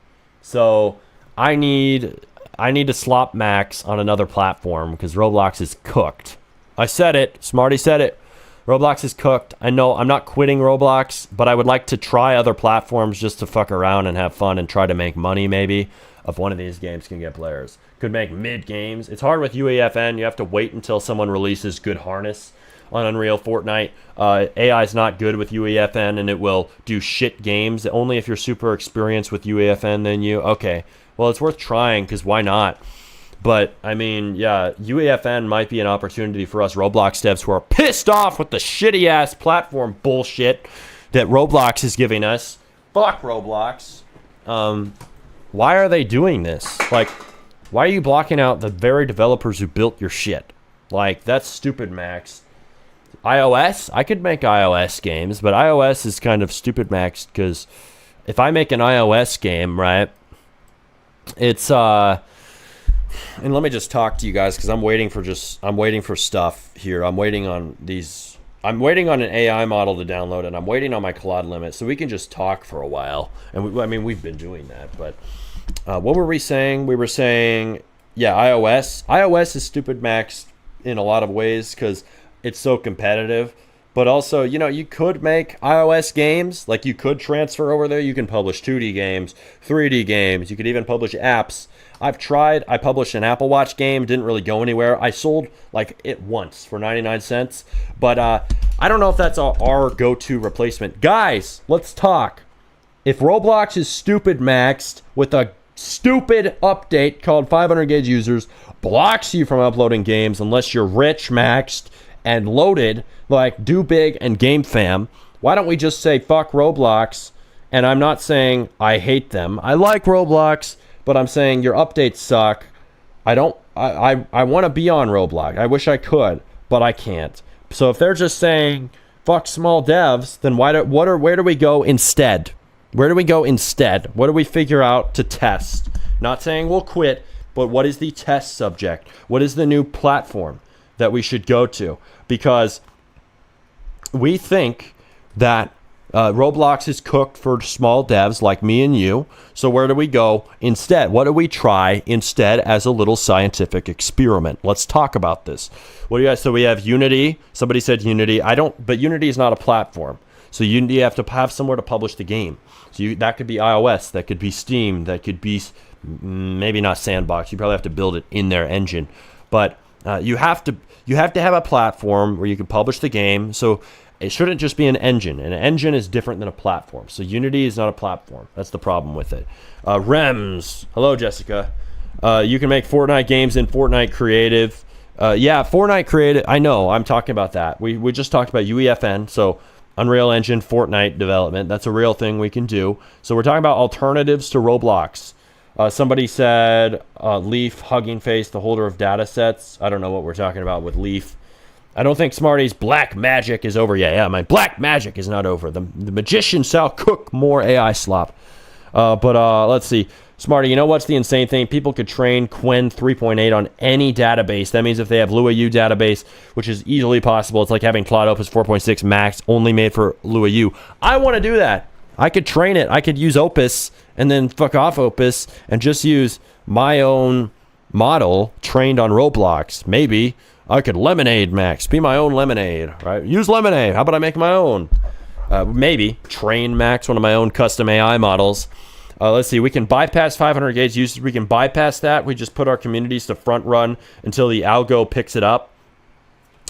So I need to slop max on another platform because Roblox is cooked. I said it. Smarty said it. Roblox is cooked. I know I'm not quitting Roblox, but I would like to try other platforms just to fuck around and have fun and try to make money maybe if one of these games can get players. Could make mid games. It's hard with UEFN. You have to wait until someone releases good harness on Unreal Fortnite. AI is not good with UEFN, and it will do shit games. Only if you're super experienced with UEFN, then you... Okay, well, it's worth trying, because why not? But, I mean, yeah, UEFN might be an opportunity for us Roblox devs who are pissed off with the shitty-ass platform bullshit that Roblox is giving us. Fuck Roblox. Why are they doing this? Like, why are you blocking out the very developers who built your shit? Like, that's stupid, Max. iOS, I could make iOS games, but iOS is kind of stupid maxed because if I make an iOS game, right, it's and let me just talk to you guys because I'm waiting for stuff here. I'm waiting on an AI model to download, and I'm waiting on my Claude limit so we can just talk for a while. And we've been doing that, but what were we saying? We were saying, yeah, iOS. iOS is stupid maxed in a lot of ways because it's so competitive. But also, you could make iOS games. Like, you could transfer over there. You can publish 2D games, 3D games. You could even publish apps. I've tried. I published an Apple Watch game. Didn't really go anywhere. I sold, it once for 99 cents. But I don't know if that's our go-to replacement. Guys, let's talk. If Roblox is stupid maxed with a stupid update called 500 gauge users, blocks you from uploading games unless you're rich maxed and loaded like Do Big and GameFam, why don't we just say fuck Roblox? And I'm not saying I hate them. I like Roblox, but I'm saying your updates suck. I want to be on Roblox. I wish I could, but I can't. So if they're just saying fuck small devs, then where do we go instead? Where do we go instead? What do we figure out to test? Not saying we'll quit, but what is the test subject? What is the new platform that we should go to? Because we think that Roblox is cooked for small devs like me and you. So where do we go instead? What do we try instead as a little scientific experiment? Let's talk about this. What do you guys? So we have Unity. Somebody said Unity. But Unity is not a platform. So you have to have somewhere to publish the game. So that could be iOS, that could be Steam, that could be maybe not Sandbox. You probably have to build it in their engine, but you have to have a platform where you can publish the game. So it shouldn't just be an engine. An engine is different than a platform. So Unity is not a platform. That's the problem with it. Rems, hello Jessica. You can make Fortnite games in Fortnite Creative. Yeah, Fortnite Creative. I know. I'm talking about that. We just talked about UEFN. So Unreal Engine Fortnite development. That's a real thing we can do. So we're talking about alternatives to Roblox. Somebody said Leaf, Hugging Face, the holder of data sets. I don't know what we're talking about with Leaf. I don't think Smarty's black magic is over yet. Yeah, my black magic is not over. The magician shall cook more AI slop. But let's see. Smarty, you know what's the insane thing? People could train Qwen 3.8 on any database. That means if they have Lua U database, which is easily possible, it's like having Claude Opus 4.6 Max only made for Lua U. I want to do that. I could train it. I could use Opus and then fuck off Opus and just use my own model trained on Roblox. Maybe I could Lemonade Max, be my own Lemonade, right? Use Lemonade. How about I make my own? Maybe train Max, one of my own custom AI models. Let's see, we can bypass 500 gauge users. We can bypass that. We just put our communities to front run until the algo picks it up.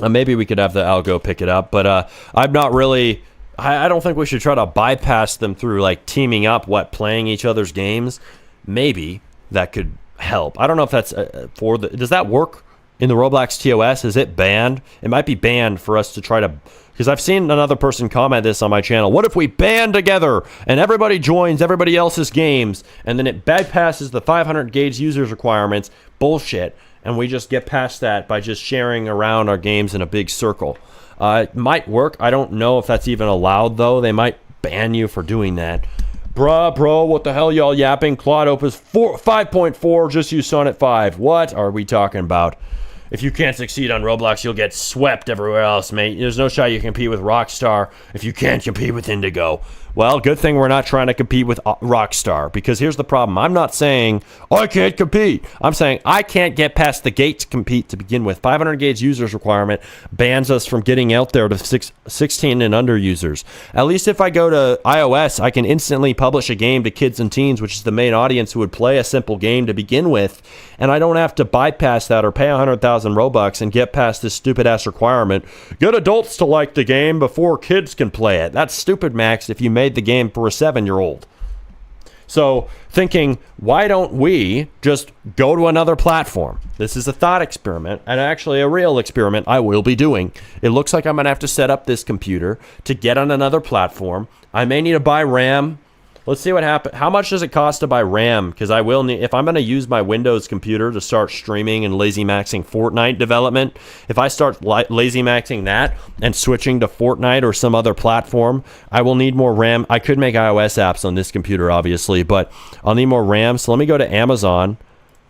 Maybe we could have the algo pick it up, but I'm not really... I don't think we should try to bypass them through like teaming up, playing each other's games. Maybe that could help. I don't know if that's does that work in the Roblox TOS? Is it banned? It might be banned for us to try to... Because I've seen another person comment this on my channel. What if we band together and everybody joins everybody else's games and then it bypasses the 500 gauge users requirements? Bullshit. And we just get past that by just sharing around our games in a big circle. It might work. I don't know if that's even allowed, though. They might ban you for doing that. Bro, what the hell y'all yapping? Claude Opus 5.4, just use Sonnet 5. What are we talking about? If you can't succeed on Roblox, you'll get swept everywhere else, mate. There's no shot you can compete with Rockstar if you can't compete with Indigo. Well, good thing we're not trying to compete with Rockstar, because here's the problem. I'm not saying I can't compete. I'm saying I can't get past the gate to compete to begin with. 500 gauge users requirement bans us from getting out there to 16 and under users. At least if I go to iOS, I can instantly publish a game to kids and teens, which is the main audience who would play a simple game to begin with, and I don't have to bypass that or pay 100,000 Robux and get past this stupid-ass requirement. Get adults to like the game before kids can play it. That's stupid, Max, if you made the game for a 7-year-old. So thinking, why don't we just go to another platform? This is a thought experiment, and actually a real experiment I will be doing. It looks like I'm going to have to set up this computer to get on another platform. I may need to buy RAM. Let's see what happens. How much does it cost to buy RAM? Because I will need, if I'm going to use my Windows computer to start streaming and lazy maxing Fortnite development, if I start lazy maxing that and switching to Fortnite or some other platform, I will need more RAM. I could make iOS apps on this computer, obviously, but I'll need more RAM. So let me go to Amazon.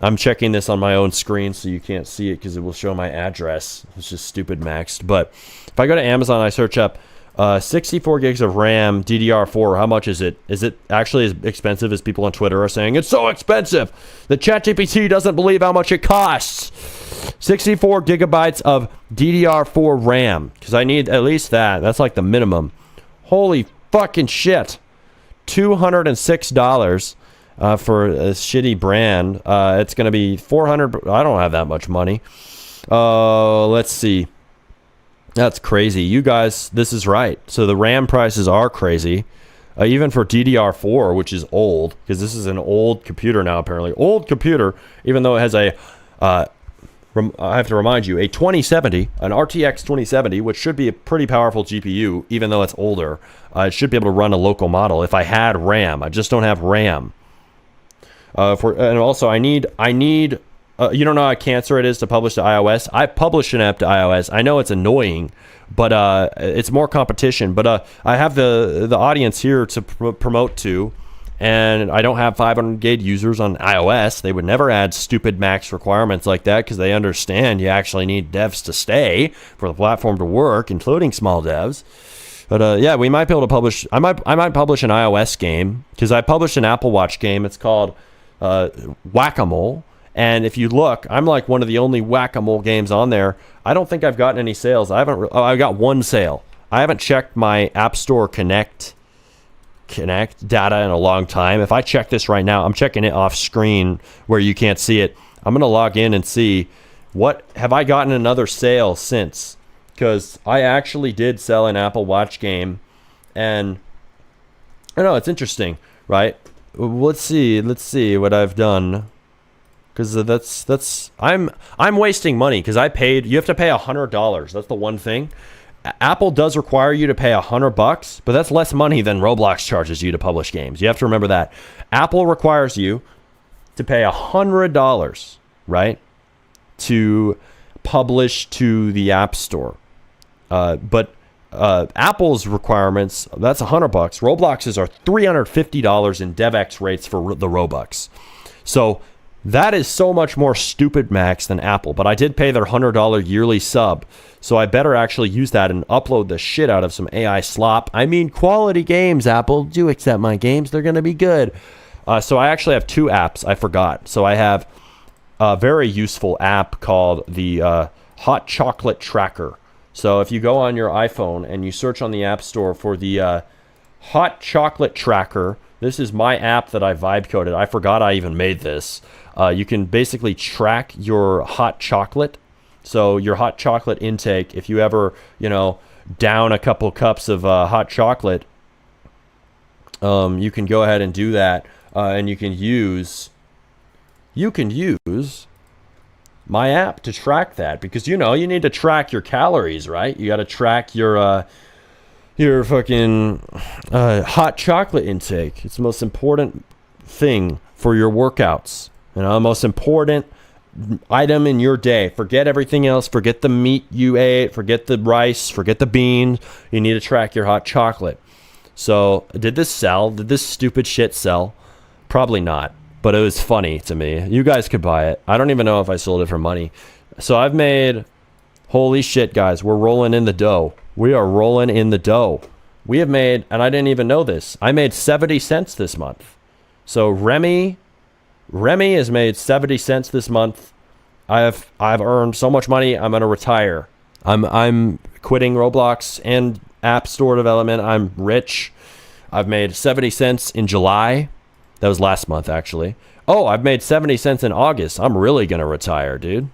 I'm checking this on my own screen so you can't see it because it will show my address. It's just stupid maxed. But if I go to Amazon, I search up 64 gigs of RAM, DDR4. How much is it? Is it actually as expensive as people on Twitter are saying? It's so expensive. The ChatGPT doesn't believe how much it costs. 64 gigabytes of DDR4 RAM, because I need at least that. That's like the minimum. Holy fucking shit. $206 for a shitty brand. It's going to be $400. I don't have that much money. Let's see. That's crazy. You guys, this is right. So the RAM prices are crazy. Even for DDR4, which is old, because this is an old computer now, apparently. Old computer, even though it has a, I have to remind you, a 2070, an RTX 2070, which should be a pretty powerful GPU, even though it's older. It should be able to run a local model if I had RAM. I just don't have RAM. And also, I need you don't know how cancer it is to publish to iOS. I published an app to iOS. I know it's annoying, but it's more competition. But I have the audience here to promote to, and I don't have 500 gig users on iOS. They would never add stupid max requirements like that because they understand you actually need devs to stay for the platform to work, including small devs. But yeah, we might be able to publish. I might publish an iOS game because I published an Apple Watch game. It's called Whack-A-Mole. And if you look, I'm like one of the only Whack-A-Mole games on there. I don't think I've gotten any sales. I got one sale. I haven't checked my App Store Connect data in a long time. If I check this right now, I'm checking it off screen where you can't see it. I'm going to log in and see what have I gotten another sale since, because I actually did sell an Apple Watch game, and I know it's interesting, right? Let's see what I've done. Because that's I'm wasting money because I paid. You have to pay $100. That's the one thing. Apple does require you to pay $100, but that's less money than Roblox charges you to publish games. You have to remember that. Apple requires you to pay $100, right, to publish to the App Store. But Apple's requirements, that's $100. Roblox's are $350 in DevX rates for the Robux. So that is so much more stupid max than Apple, but I did pay their $100 yearly sub, so I better actually use that and upload the shit out of some AI slop. I mean, quality games, Apple. Do accept my games. They're going to be good. So I actually have two apps. I forgot. So I have a very useful app called the Hot Chocolate Tracker. So if you go on your iPhone and you search on the App Store for the Hot Chocolate Tracker, this is my app that I vibe coded. I forgot I even made this. You can basically track your hot chocolate. So your hot chocolate intake, if you ever, down a couple cups of hot chocolate, you can go ahead and do that. And you can use my app to track that, because, you need to track your calories, right? You got to track your fucking hot chocolate intake. It's the most important thing for your workouts. The most important item in your day. Forget everything else. Forget the meat you ate. Forget the rice. Forget the beans. You need to track your hot chocolate. So, did this sell? Did this stupid shit sell? Probably not. But it was funny to me. You guys could buy it. I don't even know if I sold it for money. So, I've made... Holy shit, guys. We're rolling in the dough. We are rolling in the dough. We have made... And I didn't even know this. I made 70 cents this month. So, Remy has made 70 cents this month. I've earned so much money. I'm gonna retire. I'm quitting Roblox and App Store development. I'm rich. I've made 70 cents in July. That was last month, actually. Oh, I've made 70 cents in August. I'm really gonna retire, dude.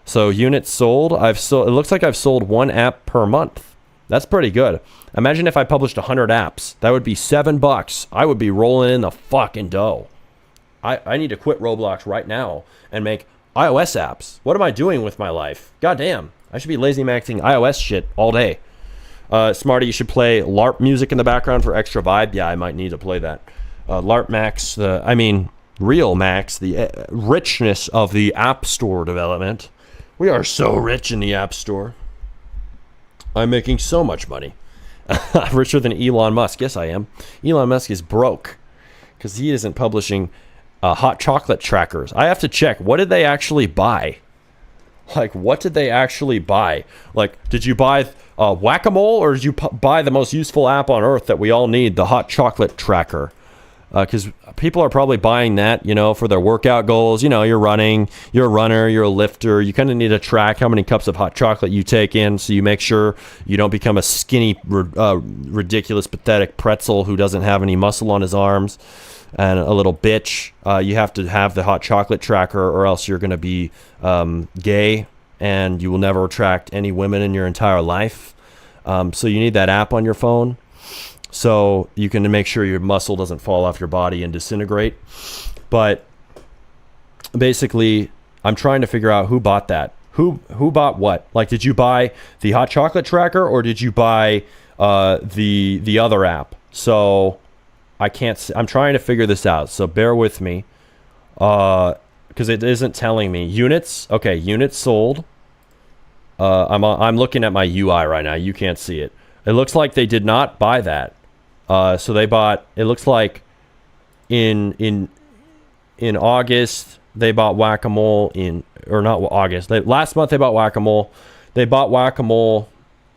So units sold. It looks like I've sold one app per month. That's pretty good. Imagine if I published 100 apps. That would be $7. I would be rolling in the fucking dough. I need to quit Roblox right now and make iOS apps. What am I doing with my life? God damn. I should be lazy maxing iOS shit all day. Smarty, you should play LARP music in the background for extra vibe. Yeah, I might need to play that. LARP Max, Real Max, the richness of the App Store development. We are so rich in the App Store. I'm making so much money. I'm richer than Elon Musk. Yes, I am. Elon Musk is broke because he isn't publishing hot chocolate trackers. I have to check. What did they actually buy? Like, what did they actually buy? Like, did you buy Whack-A-Mole, or did you buy the most useful app on earth that we all need, the hot chocolate tracker? Because people are probably buying that, for their workout goals. You're running, you're a runner, you're a lifter. You kind of need to track how many cups of hot chocolate you take in, so you make sure you don't become a skinny, ridiculous, pathetic pretzel who doesn't have any muscle on his arms and a little bitch. You have to have the hot chocolate tracker, or else you're going to be gay and you will never attract any women in your entire life. So you need that app on your phone, so you can make sure your muscle doesn't fall off your body and disintegrate. But basically, I'm trying to figure out who bought that. Who bought what? Like, did you buy the hot chocolate tracker, or did you buy the other app? So I can't. I'm trying to figure this out. So bear with me, because it isn't telling me units. Okay, units sold. I'm looking at my UI right now. You can't see it. It looks like they did not buy that. So they bought. It looks like in August they bought Whack-A-Mole not August. Last month they bought Whack-A-Mole. They bought Whack-A-Mole.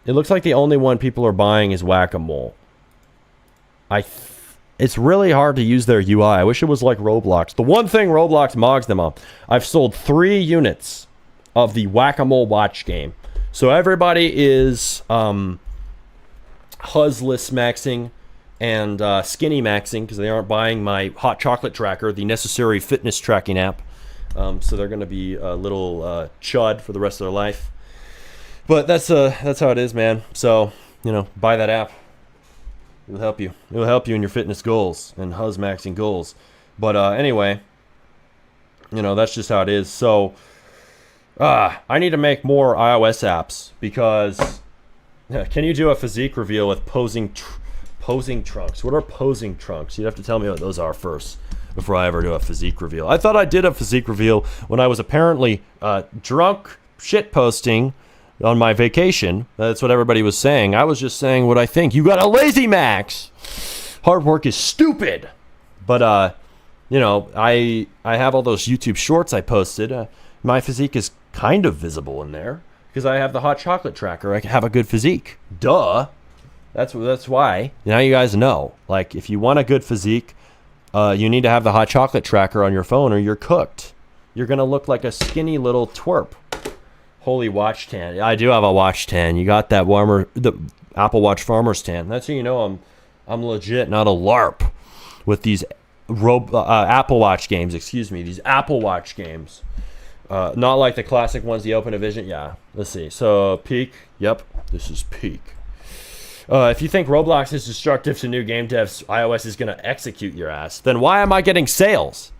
It looks like the only one people are buying is Whack-A-Mole. It's really hard to use their UI. I wish it was like Roblox. The one thing Roblox mogs them on. I've sold 3 units of the Whack-A-Mole watch game. So everybody is Huzless maxing and skinny maxing because they aren't buying my hot chocolate tracker, the necessary fitness tracking app. So they're going to be a little chud for the rest of their life. But that's how it is, man. So, buy that app. It'll help you. It'll help you in your fitness goals and Huz maxing goals. But anyway, that's just how it is. So I need to make more iOS apps because can you do a physique reveal with posing trunks? What are posing trunks? You'd have to tell me what those are first before I ever do a physique reveal. I thought I did a physique reveal when I was apparently drunk shit posting on my vacation. That's what everybody was saying. I was just saying what I think. You got a lazy max. Hard work is stupid. But I have all those YouTube shorts I posted. My physique is kind of visible in there because I have the hot chocolate tracker. I have a good physique. Duh. That's why. Now you guys know. Like, if you want a good physique, you need to have the hot chocolate tracker on your phone, or you're cooked. You're gonna look like a skinny little twerp. Holy watch tan. I do have a watch tan. You got that the Apple Watch farmer's tan. That's how you know I'm legit, not a LARP with these Apple Watch games. Excuse me, these Apple Watch games. Not like the classic ones, the OpenVision. Yeah, let's see. So peak. Yep, this is peak. If you think Roblox is destructive to new game devs, iOS is gonna execute your ass. Then why am I getting sales?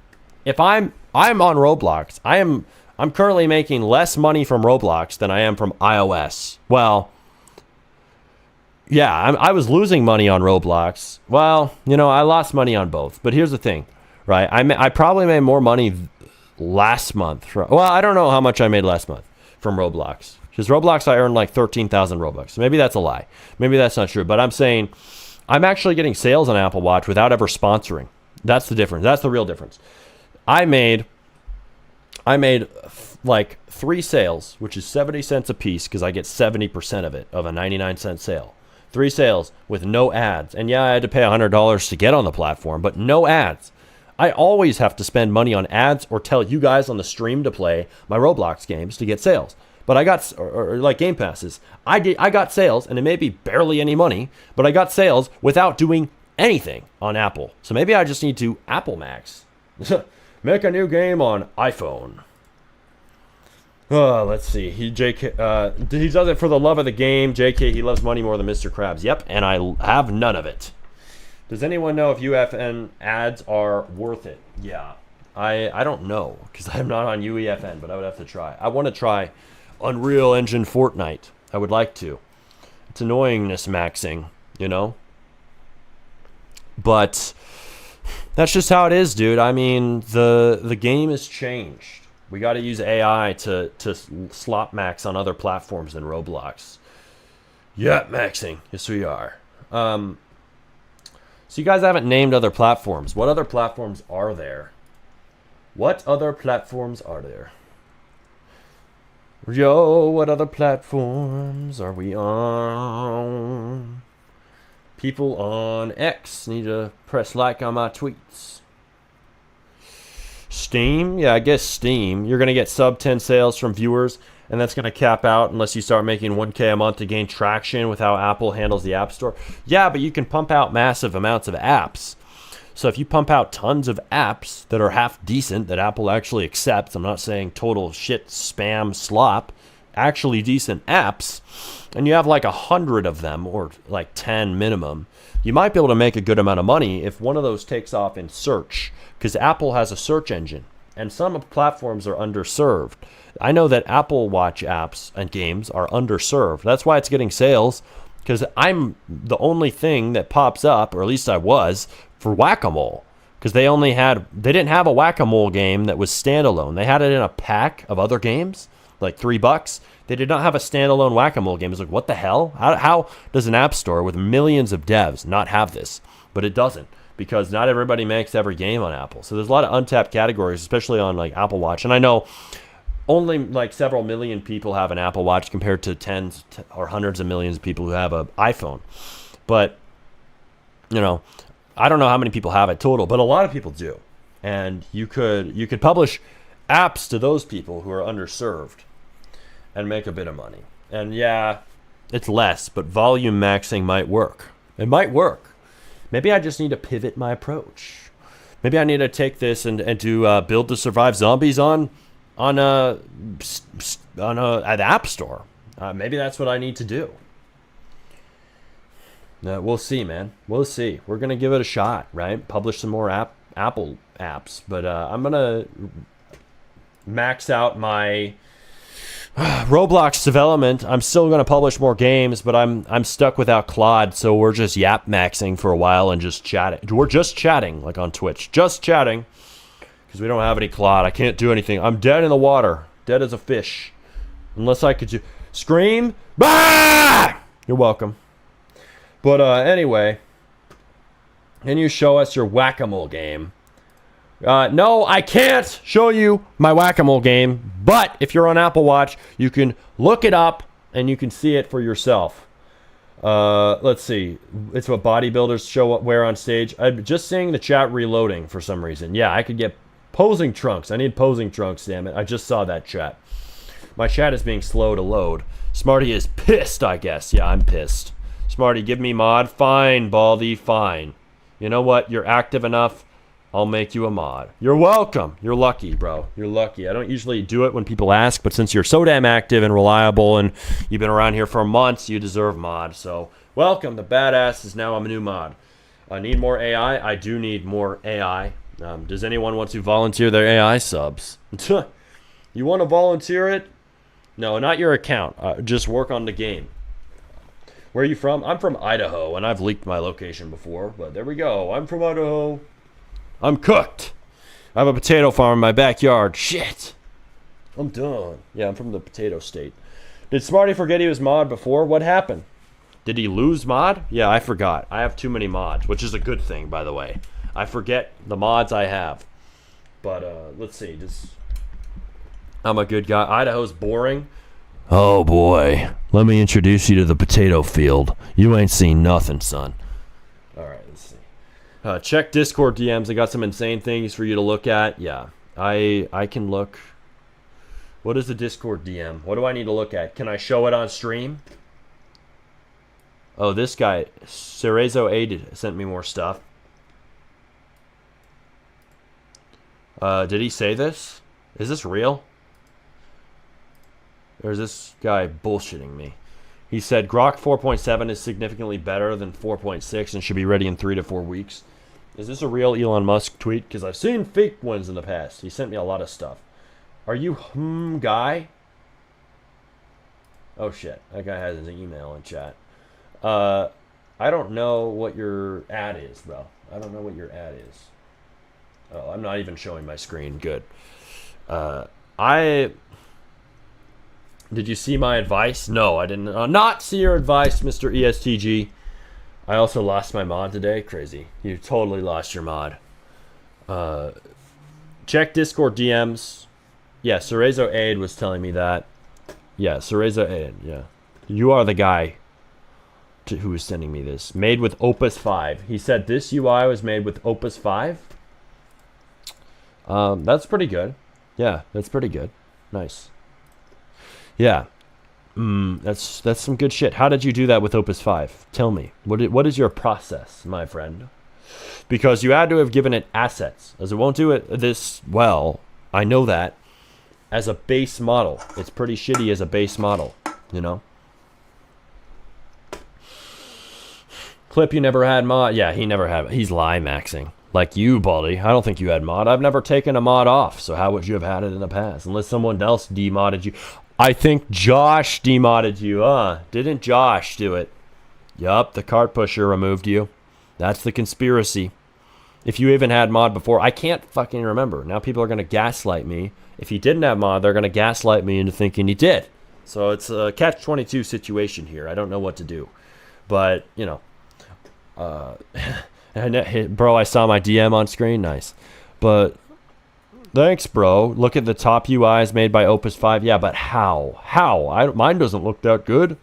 If I'm on Roblox, I'm currently making less money from Roblox than I am from iOS. Well, yeah, I was losing money on Roblox. Well, I lost money on both. But here's the thing, right? I probably made more money last month. I don't know how much I made last month from Roblox. Because Roblox, I earned like 13,000 Robux. Maybe that's a lie. Maybe that's not true. But I'm saying I'm actually getting sales on Apple Watch without ever sponsoring. That's the difference. That's the real difference. I made like 3 sales, which is 70 cents a piece because I get 70% of it, of a 99-cent sale. 3 sales with no ads. And yeah, I had to pay $100 to get on the platform, but no ads. I always have to spend money on ads or tell you guys on the stream to play my Roblox games to get sales. But I got, or like Game Passes. I got sales, and it may be barely any money, but I got sales without doing anything on Apple. So maybe I just need to Apple Max. Make a new game on iPhone. Let's see. He does it for the love of the game. JK, he loves money more than Mr. Krabs. Yep, and I have none of it. Does anyone know if UEFN ads are worth it? Yeah. I don't know, because I'm not on UEFN, but I would have to try. I want to try Unreal Engine Fortnite. I would like to. It's annoyingness maxing, you know? But that's just how it is, dude. I mean, the game has changed. We got to use AI to slot max on other platforms than Roblox. Yeah, maxing. Yes, we are. So you guys haven't named other platforms. What other platforms are there? What other platforms are there? Yo, what other platforms are we on? People on X need to press like on my tweets. Steam? Yeah, I guess Steam. You're going to get sub 10 sales from viewers, and that's going to cap out unless you start making 1K a month to gain traction with how Apple handles the App Store. Yeah, but you can pump out massive amounts of apps. So if you pump out tons of apps that are half decent, that Apple actually accepts, I'm not saying total shit, spam, slop, actually decent apps, and you have like 100 of them, or like 10 minimum, you might be able to make a good amount of money if one of those takes off in search, because Apple has a search engine, and some platforms are underserved. I know that Apple Watch apps and games are underserved. That's why it's getting sales, because I'm the only thing that pops up, or at least I was, for Whack-A-Mole, because they didn't have a Whack-A-Mole game that was standalone. They had it in a pack of other games, like $3. They did not have a standalone Whack-A-Mole game. It's like, what the hell? How does an app store with millions of devs not have this? But it doesn't, because not everybody makes every game on Apple. So there's a lot of untapped categories, especially on like Apple Watch. And I know only like several million people have an Apple Watch compared to tens or hundreds of millions of people who have an iPhone. But, you know, I don't know how many people have it total, but a lot of people do. And you could publish apps to those people who are underserved and make a bit of money. And yeah, it's less, but volume maxing might work. It might work. Maybe I just need to pivot my approach. Maybe I need to take this and do Build to Survive Zombies on an app store. Maybe that's what I need to do. We'll see, man. We'll see. We're going to give it a shot, right? Publish some more Apple apps. But I'm going to max out my Roblox development. I'm still going to publish more games, but I'm stuck without Claude, so we're just yap maxing for a while and just chatting. We're just chatting, like on Twitch. Just chatting, because we don't have any Claude. I can't do anything. I'm dead in the water. Dead as a fish. Unless I could scream. Bah! You're welcome. But anyway, can you show us your Whack-A-Mole game? No, I can't show you my Whack-A-Mole game, but if you're on Apple Watch, you can look it up and you can see it for yourself. Let's see. It's what bodybuilders wear on stage. I'm just seeing the chat reloading for some reason. Yeah, I could get posing trunks. I need posing trunks, damn it. I just saw that chat. My chat is being slow to load. Smarty is pissed, I guess. Yeah, I'm pissed. Smarty, give me mod. Fine, Baldy, fine. You know what? You're active enough. I'll make you a mod. You're welcome. You're lucky, bro. You're lucky. I don't usually do it when people ask, but since you're so damn active and reliable and you've been around here for months, you deserve mod. So, welcome. The badass is now a new mod. I need more AI. I do need more AI. Does anyone want to volunteer their AI subs? You want to volunteer it? No, not your account. Just work on the game. Where are you from? I'm from Idaho, and I've leaked my location before, but there we go. I'm from Idaho. I'm cooked. I have a potato farm in my backyard. Shit. I'm done. Yeah, I'm from the potato state. Did Smarty forget he was mod before? What happened? Did he lose mod? Yeah, I forgot. I have too many mods, which is a good thing, by the way. I forget the mods I have. But, let's see. I'm a good guy. Idaho's boring. Oh, boy. Let me introduce you to the potato field. You ain't seen nothing, son. All right, let's see. Check Discord DMs. I got some insane things for you to look at. Yeah, I can look. What is the Discord DM? What do I need to look at? Can I show it on stream? Oh, this guy, Cerezo8, sent me more stuff. Did he say this? Is this real? Or is this guy bullshitting me? He said Grok 4.7 is significantly better than 4.6 and should be ready in 3 to 4 weeks. Is this a real Elon Musk tweet? Because I've seen fake ones in the past. He sent me a lot of stuff. Are you guy? Oh shit, that guy has his email in chat. I don't know what your ad is, bro. I don't know what your ad is. Oh, I'm not even showing my screen. Good. I Did you see my advice? No, I didn't. Not see your advice, Mr. ESTG. I also lost my mod today. Crazy. You totally lost your mod. Check Discord DMs. Yeah, Cerezo Aid was telling me that. Yeah, Cerezo Aid. Yeah. You are the guy who was sending me this. Made with Opus 5. He said this UI was made with Opus 5. That's pretty good. Yeah, that's pretty good. Nice. Yeah. That's some good shit. How did you do that with Opus 5? Tell me. What is your process, my friend? Because you had to have given it assets, as it won't do it this well. I know that. As a base model. It's pretty shitty as a base model, you know? Clip, you never had mod? Yeah, he never had. He's lie maxing. Like you, Baldy. I don't think you had mod. I've never taken a mod off, so how would you have had it in the past? Unless someone else demodded you. I think Josh demodded you, huh? Didn't Josh do it? Yup, the cart pusher removed you. That's the conspiracy. If you even had mod before, I can't fucking remember. Now people are going to gaslight me. If he didn't have mod, they're going to gaslight me into thinking he did. So it's a catch-22 situation here. I don't know what to do. But, you know. Bro, I saw my DM on screen. Nice. But thanks, bro. Look at the top UIs made by Opus 5. Yeah, but how? How? Mine doesn't look that good.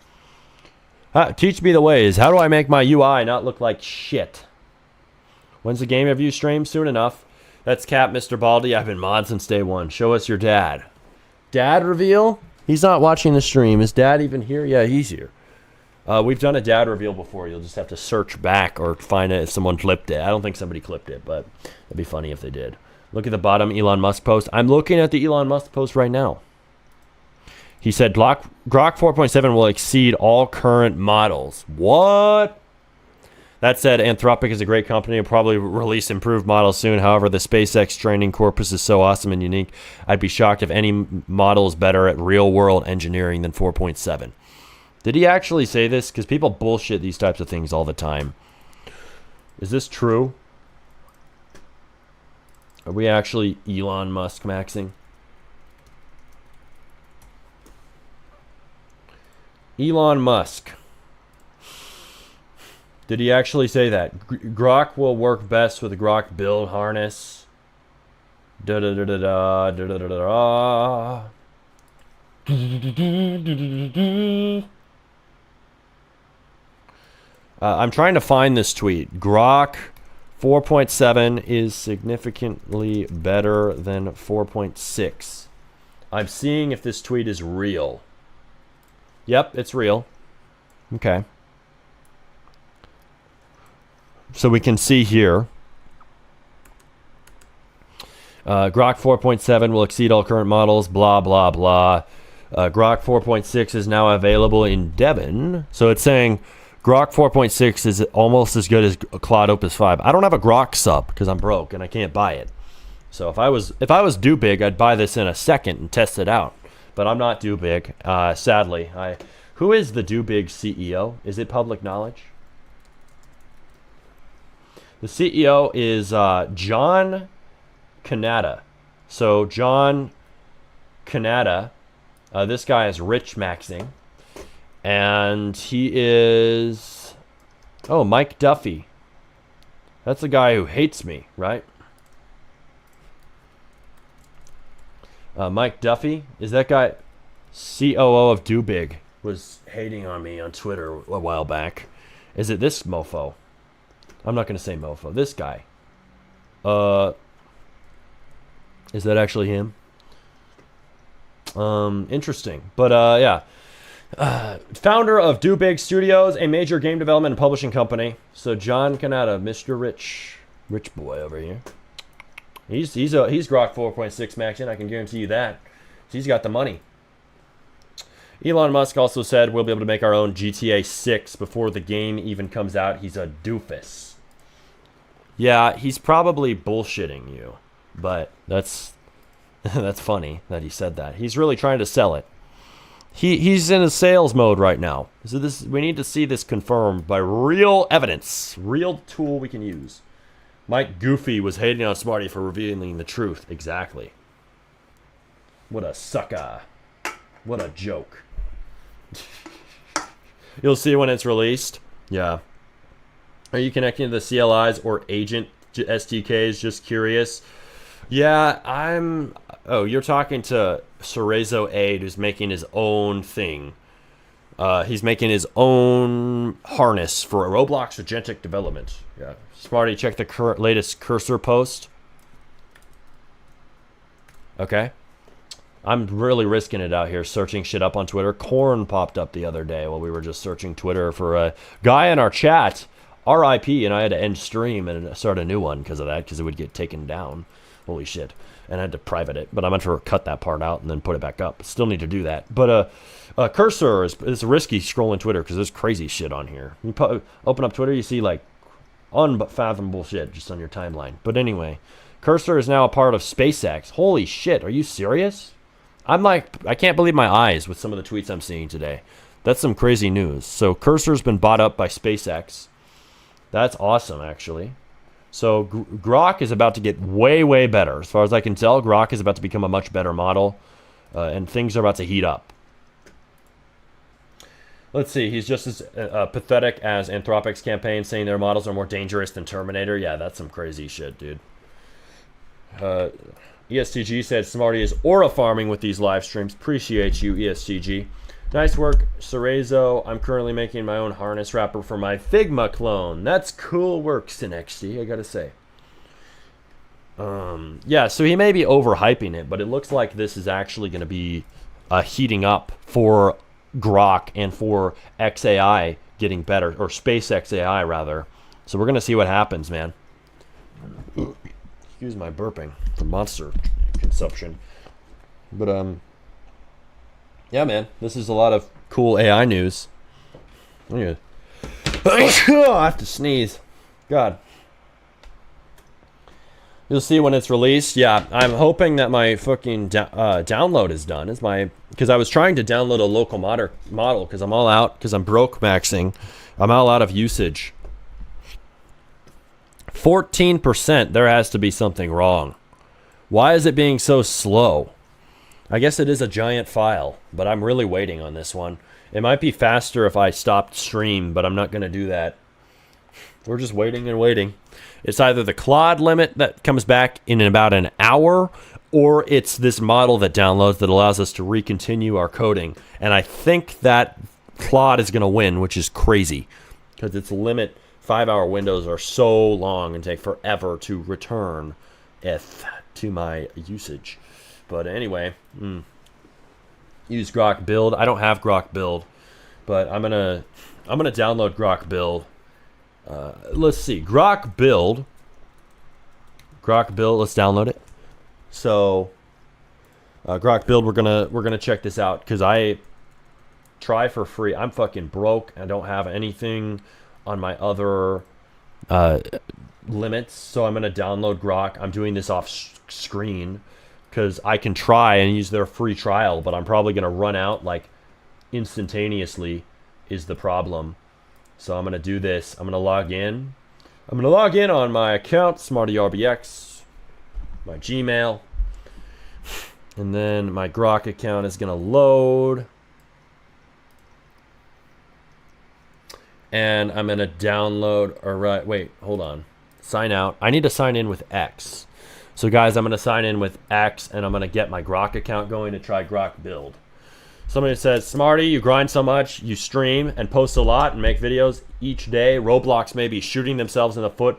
Teach me the ways. How do I make my UI not look like shit? When's the game review stream? Soon enough. That's Cap, Mr. Baldy. I've been mod since day one. Show us your dad. Dad reveal? He's not watching the stream. Is dad even here? Yeah, he's here. We've done a dad reveal before. You'll just have to search back or find it if someone clipped it. I don't think somebody clipped it, but it'd be funny if they did. Look at the bottom Elon Musk post. I'm looking at the Elon Musk post right now. He said Grok 4.7 will exceed all current models. What? That said, Anthropic is a great company. Will probably release improved models soon. However, the SpaceX training corpus is so awesome and unique. I'd be shocked if any model is better at real-world engineering than 4.7. Did he actually say this? Because people bullshit these types of things all the time. Is this true? Are we actually Elon Musk maxing? Elon Musk. Did he actually say that? Grok will work best with the Grok build harness. I'm trying to find this tweet. Grok 4.7 is significantly better than 4.6. I'm seeing if this tweet is real. Yep, it's real. Okay. So we can see here. Grok 4.7 will exceed all current models, blah, blah, blah. Grok 4.6 is now available in Devon. So it's saying Grok 4.6 is almost as good as Claude Opus 5. I don't have a Grok sub because I'm broke and I can't buy it. So if I was due big, I'd buy this in a second and test it out. But I'm not due big, sadly. Who is the due big CEO? Is it public knowledge? The CEO is John Canada. So John Canada, this guy is rich maxing. And he is... Oh, Mike Duffy. That's the guy who hates me, right? Mike Duffy, is that guy... COO of Do Big was hating on me on Twitter a while back. Is it this mofo? I'm not going to say mofo. This guy. Is that actually him? Interesting. But, yeah. Founder of Do Big Studios, a major game development and publishing company. So, John Canada, Mr. Rich boy over here. He's Grok 4.6 maxing, I can guarantee you that. He's got the money. Elon Musk also said we'll be able to make our own GTA 6 before the game even comes out. He's a doofus. Yeah, he's probably bullshitting you, but that's funny that he said that. He's really trying to sell it. He's in a sales mode right now. So we need to see this confirmed by real evidence, real tool we can use. Mike Goofy was hating on Smarty for revealing the truth. Exactly. What a sucker. What a joke. You'll see when it's released. Yeah. Are you connecting to the CLIs or agent SDKs? Just curious. Yeah, Oh, you're talking to Cerezo Aid, who's making his own thing. He's making his own harness for Roblox agentic development. Yeah. Smarty, check the latest cursor post. Okay. I'm really risking it out here, searching shit up on Twitter. Corn popped up the other day while we were just searching Twitter for a guy in our chat, RIP, and I had to end stream and start a new one because of that, because it would get taken down. Holy shit. And I had to private it, but I'm going to cut that part out and then put it back up. Still need to do that. But cursor is risky scrolling Twitter because there's crazy shit on here. You open up Twitter, you see like unfathomable shit just on your timeline. But anyway, cursor is now a part of SpaceX. Holy shit, are you serious? I'm like, I can't believe my eyes with some of the tweets I'm seeing today. That's some crazy news. So cursor's been bought up by SpaceX. That's awesome, actually. So Grok is about to get way, way better. As far as I can tell, Grok is about to become a much better model, and things are about to heat up. Let's see. He's just as pathetic as Anthropic's campaign, saying their models are more dangerous than Terminator. Yeah, that's some crazy shit, dude. ESTG said Smarty is aura farming with these live streams. Appreciate you, ESTG. Nice work, Cerezo. I'm currently making my own harness wrapper for my Figma clone. That's cool work, SynXD, I gotta say. Yeah, so he may be overhyping it, but it looks like this is actually going to be heating up for Grok and for XAI getting better, or SpaceX AI rather. So we're going to see what happens, man. Excuse my burping from monster consumption. But, yeah, man, this is a lot of cool AI news. I have to sneeze. God. You'll see when it's released. Yeah, I'm hoping that my fucking download is done. Because I was trying to download a local model because I'm all out, because I'm broke maxing. I'm all out of usage. 14%, there has to be something wrong. Why is it being so slow? I guess it is a giant file, but I'm really waiting on this one. It might be faster if I stopped stream, but I'm not going to do that. We're just waiting and waiting. It's either the Claude limit that comes back in about an hour, or it's this model that downloads that allows us to recontinue our coding. And I think that Claude is going to win, which is crazy, because its limit 5-hour windows are so long and take forever to return to my usage. But anyway, use Grok build. I don't have Grok build, but I'm gonna download Grok build. Let's see, Grok build. Let's download it. So, Grok build. We're gonna check this out because I try for free. I'm fucking broke. I don't have anything on my other limits, so I'm gonna download Grok. I'm doing this off screen because I can try and use their free trial, but I'm probably gonna run out like instantaneously. Is the problem. So I'm going to do this. I'm going to log in. I'm going to log in on my account, SmartyRBX, my Gmail. And then my Grok account is going to load. And I'm going to download, wait, hold on. Sign out. I need to sign in with X. So guys, I'm going to sign in with X, and I'm going to get my Grok account going to try Grok build. Somebody says, Smarty, you grind so much, you stream and post a lot and make videos each day. Roblox may be shooting themselves in the foot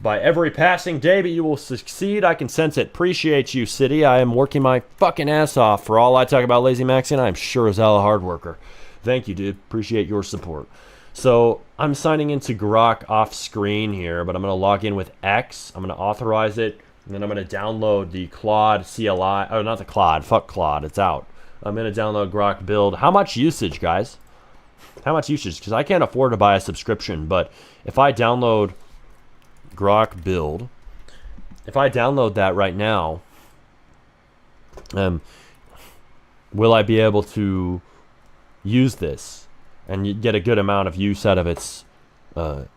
by every passing day, but you will succeed. I can sense it. Appreciate you, City. I am working my fucking ass off. For all I talk about Lazy Maxing, I'm sure as hell a hard worker. Thank you, dude. Appreciate your support. So I'm signing into Grok off screen here, but I'm going to log in with X. I'm going to authorize it, and then I'm going to download the Claude CLI. Oh, not the Claude. Fuck Claude. It's out. I'm going to download Grok build. How much usage, guys? How much usage? Because I can't afford to buy a subscription, but if I download Grok build, if I download that right now, will I be able to use this and you get a good amount of use out of its CLI.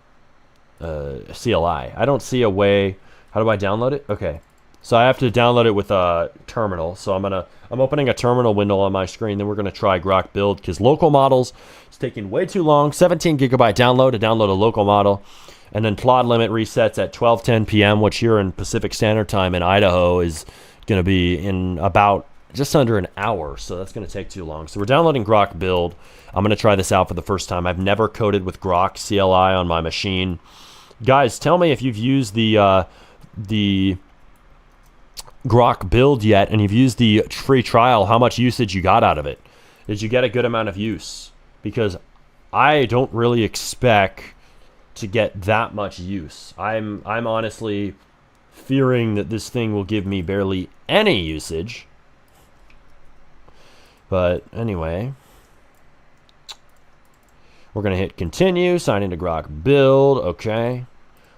I don't see a way. How do I download it? Okay, so I have to download it with a terminal. So I'm opening a terminal window on my screen. Then we're gonna try Grok Build because local models is taking way too long. 17 gigabyte download to download a local model, and then Claude limit resets at 12:10 p.m., which here in Pacific Standard Time in Idaho is gonna be in about just under an hour. So that's gonna take too long. So we're downloading Grok Build. I'm gonna try this out for the first time. I've never coded with Grok CLI on my machine. Guys, tell me if you've used the Grok Build yet, and you've used the free trial, how much usage you got out of it. Did you get a good amount of use? Because I don't really expect to get that much use. I'm honestly fearing that this thing will give me barely any usage. But anyway, we're going to hit continue, sign into Grok Build, okay.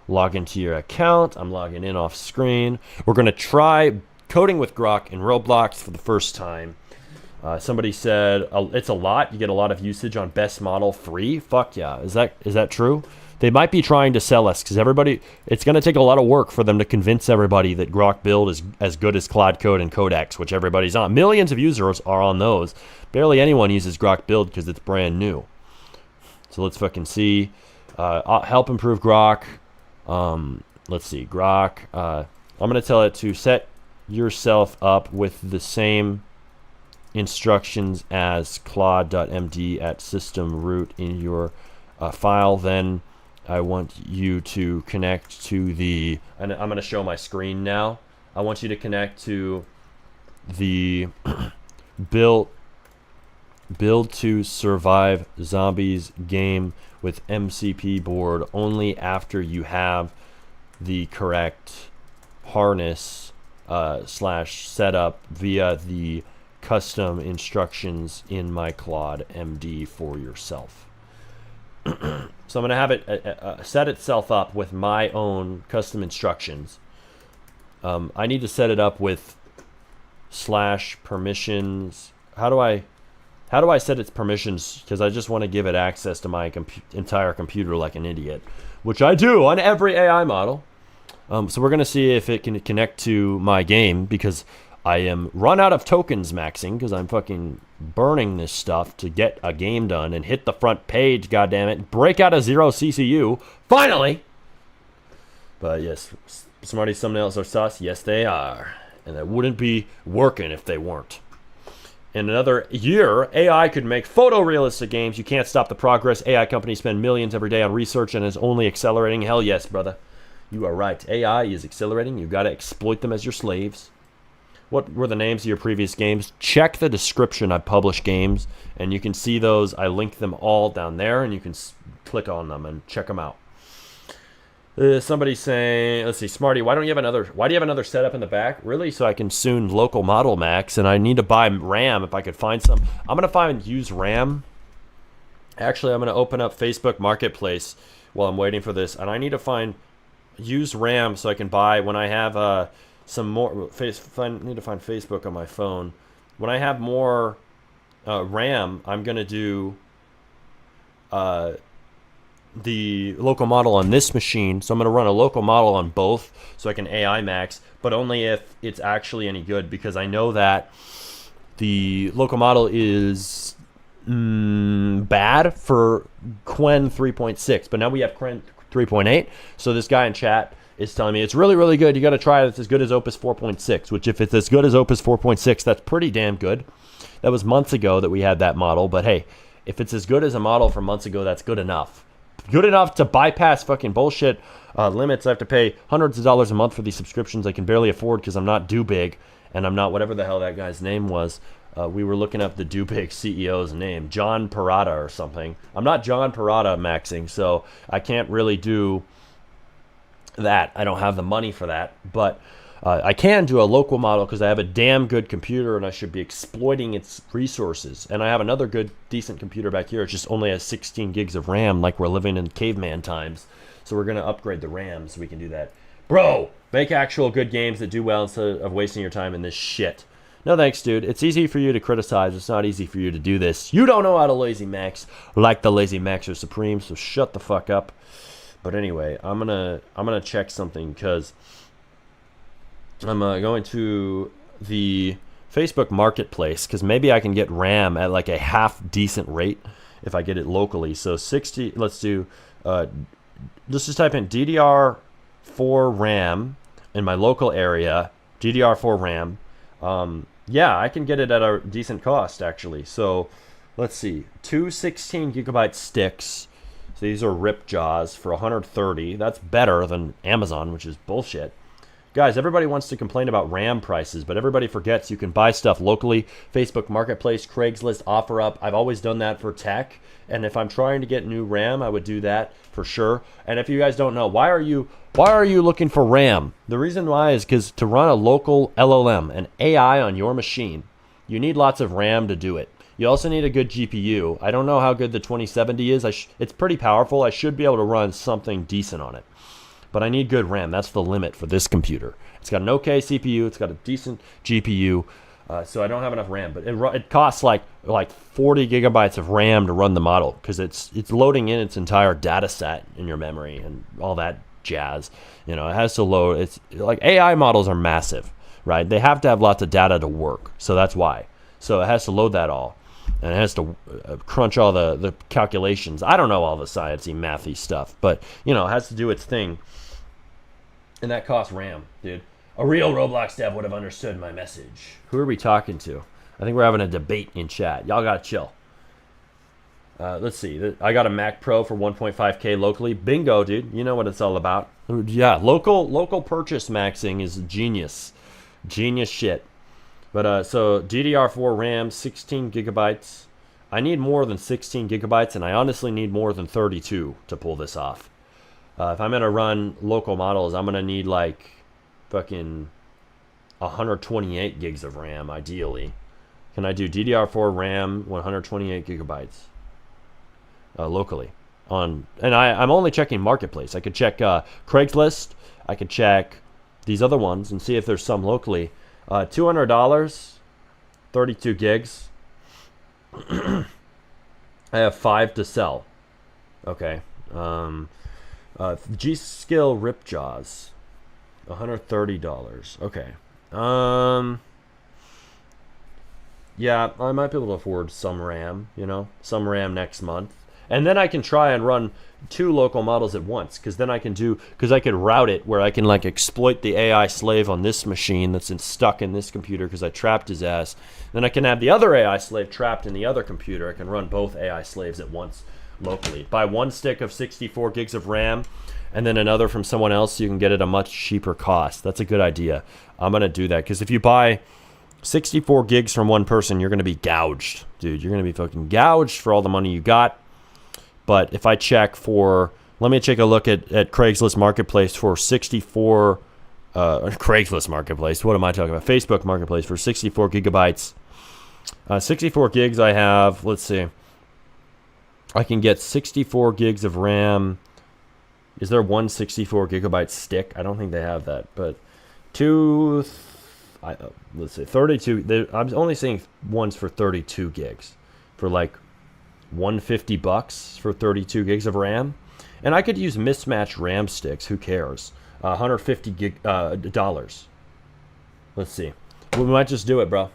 Log into your account. I'm logging in off screen. We're going to try coding with Grok in Roblox for the first time. Somebody said it's a lot. You get a lot of usage on best model free. Fuck yeah. Is that true? They might be trying to sell us because it's going to take a lot of work for them to convince everybody that Grok Build is as good as Claude Code and Codex, which everybody's on. Millions of users are on those. Barely anyone uses Grok Build because it's brand new. So let's fucking see. Help improve Grok. Let's see, Grok. I'm going to tell it to set yourself up with the same instructions as claude.md at system root in your file. Then I want you to connect to the, and I'm going to show my screen now. I want you to connect to the build to survive zombies game with MCP board only after you have the correct harness slash setup via the custom instructions in my Claude MD for yourself. So I'm going to have it set itself up with my own custom instructions. I need to set it up with slash permissions. How do I set its permissions? Because I just want to give it access to my entire computer like an idiot, which I do on every AI model. So we're going to see if it can connect to my game because I am run out of tokens maxing because I'm fucking burning this stuff to get a game done and hit the front page, goddammit. Break out a 0 CCU, finally! But yes, Smarties thumbnails are sus. Yes, they are. And that wouldn't be working if they weren't. In another year, AI could make photorealistic games. You can't stop the progress. AI companies spend millions every day on research and is only accelerating. Hell yes, brother. You are right. AI is accelerating. You got to exploit them as your slaves. What were the names of your previous games? Check the description. I publish games, and you can see those. I link them all down there, and you can click on them and check them out. Somebody's saying, let's see, Smarty, why do you have another setup in the back? Really? So I can soon local model max, and I need to buy RAM if I could find some. I'm going to use RAM. Actually, I'm going to open up Facebook Marketplace while I'm waiting for this, and I need to use RAM so I can buy when I have some more. Need to find Facebook on my phone. When I have more RAM, I'm going to do the local model on this machine. So I'm going to run a local model on both so I can AI max, but only if it's actually any good, because I know that the local model is bad for Qwen 3.6, but now we have Qwen 3.8. So this guy in chat is telling me it's really, really good. You got to try it. It's as good as Opus 4.6, which if it's as good as Opus 4.6, that's pretty damn good. That was months ago that we had that model, but hey, if it's as good as a model from months ago, that's good enough. Good enough to bypass fucking bullshit limits. I have to pay hundreds of dollars a month for these subscriptions I can barely afford because I'm not Dubig, and I'm not whatever the hell that guy's name was. We were looking up the Dubig CEO's name, John Parada or something. I'm not John Parada maxing, so I can't really do that. I don't have the money for that, but I can do a local model because I have a damn good computer and I should be exploiting its resources. And I have another good, decent computer back here. It just only has 16 gigs of RAM, like we're living in caveman times. So we're going to upgrade the RAM so we can do that. Bro, make actual good games that do well instead of wasting your time in this shit. No thanks, dude. It's easy for you to criticize. It's not easy for you to do this. You don't know how to lazy max like the lazy maxer supreme, so shut the fuck up. But anyway, I'm gonna check something because I'm going to the Facebook Marketplace because maybe I can get RAM at like a half decent rate if I get it locally. So 60. Let's do. Let's just type in DDR4 RAM in my local area. DDR4 RAM. Yeah, I can get it at a decent cost actually. So let's see, 2 16 gigabyte sticks. So these are rip jaws for 130. That's better than Amazon, which is bullshit. Guys, everybody wants to complain about RAM prices, but everybody forgets you can buy stuff locally. Facebook Marketplace, Craigslist, OfferUp. I've always done that for tech. And if I'm trying to get new RAM, I would do that for sure. And if you guys don't know, why are you looking for RAM? The reason why is because to run a local LLM, an AI on your machine, you need lots of RAM to do it. You also need a good GPU. I don't know how good the 2070 is. It's pretty powerful. I should be able to run something decent on it. But I need good RAM. That's the limit for this computer. It's got an okay CPU. It's got a decent GPU. So I don't have enough RAM. But it costs like 40 gigabytes of RAM to run the model because it's loading in its entire data set in your memory and all that jazz. You know, it has to load. It's like AI models are massive, right? They have to have lots of data to work. So that's why. So it has to load that all. And it has to crunch all the calculations. I don't know all the sciencey, mathy stuff. But, you know, it has to do its thing. And that costs RAM, dude. A real Roblox dev would have understood my message. Who are we talking to? I think we're having a debate in chat. Y'all gotta chill. Let's see. I got a Mac Pro for 1.5K locally. Bingo, dude. You know what it's all about. Yeah, local purchase maxing is genius. Genius shit. But so DDR4 RAM, 16 gigabytes. I need more than 16 gigabytes, and I honestly need more than 32 to pull this off. If I'm going to run local models, I'm going to need like fucking 128 gigs of RAM, ideally. Can I do DDR4 RAM, 128 gigabytes locally? And I'm only checking Marketplace. I could check Craigslist. I could check these other ones and see if there's some locally. $200, 32 gigs. I have 5 to sell. Okay. G-Skill Ripjaws, $130. Okay. Yeah, I might be able to afford some RAM, some RAM next month. And then I can try and run 2 local models at once, because I could route it where I can like exploit the AI slave on this machine that's stuck in this computer because I trapped his ass. Then I can have the other AI slave trapped in the other computer. I can run both AI slaves at once locally. Buy 1 stick of 64 gigs of RAM and then another from someone else so you can get it at a much cheaper cost. That's a good idea. I'm going to do that because if you buy 64 gigs from one person, you're going to be gouged, dude. You're going to be fucking gouged for all the money you got. But if I check let me take a look at Craigslist Marketplace for 64, Craigslist Marketplace, what am I talking about? Facebook Marketplace for 64 gigabytes. 64 gigs I have, let's see. I can get 64 gigs of RAM. Is there one 64 gigabyte stick? I don't think they have that, but let's say 32. I'm only seeing ones for 32 gigs for like $150 for 32 gigs of RAM. And I could use mismatched RAM sticks. Who cares? $150 Let's see. We might just do it, bro.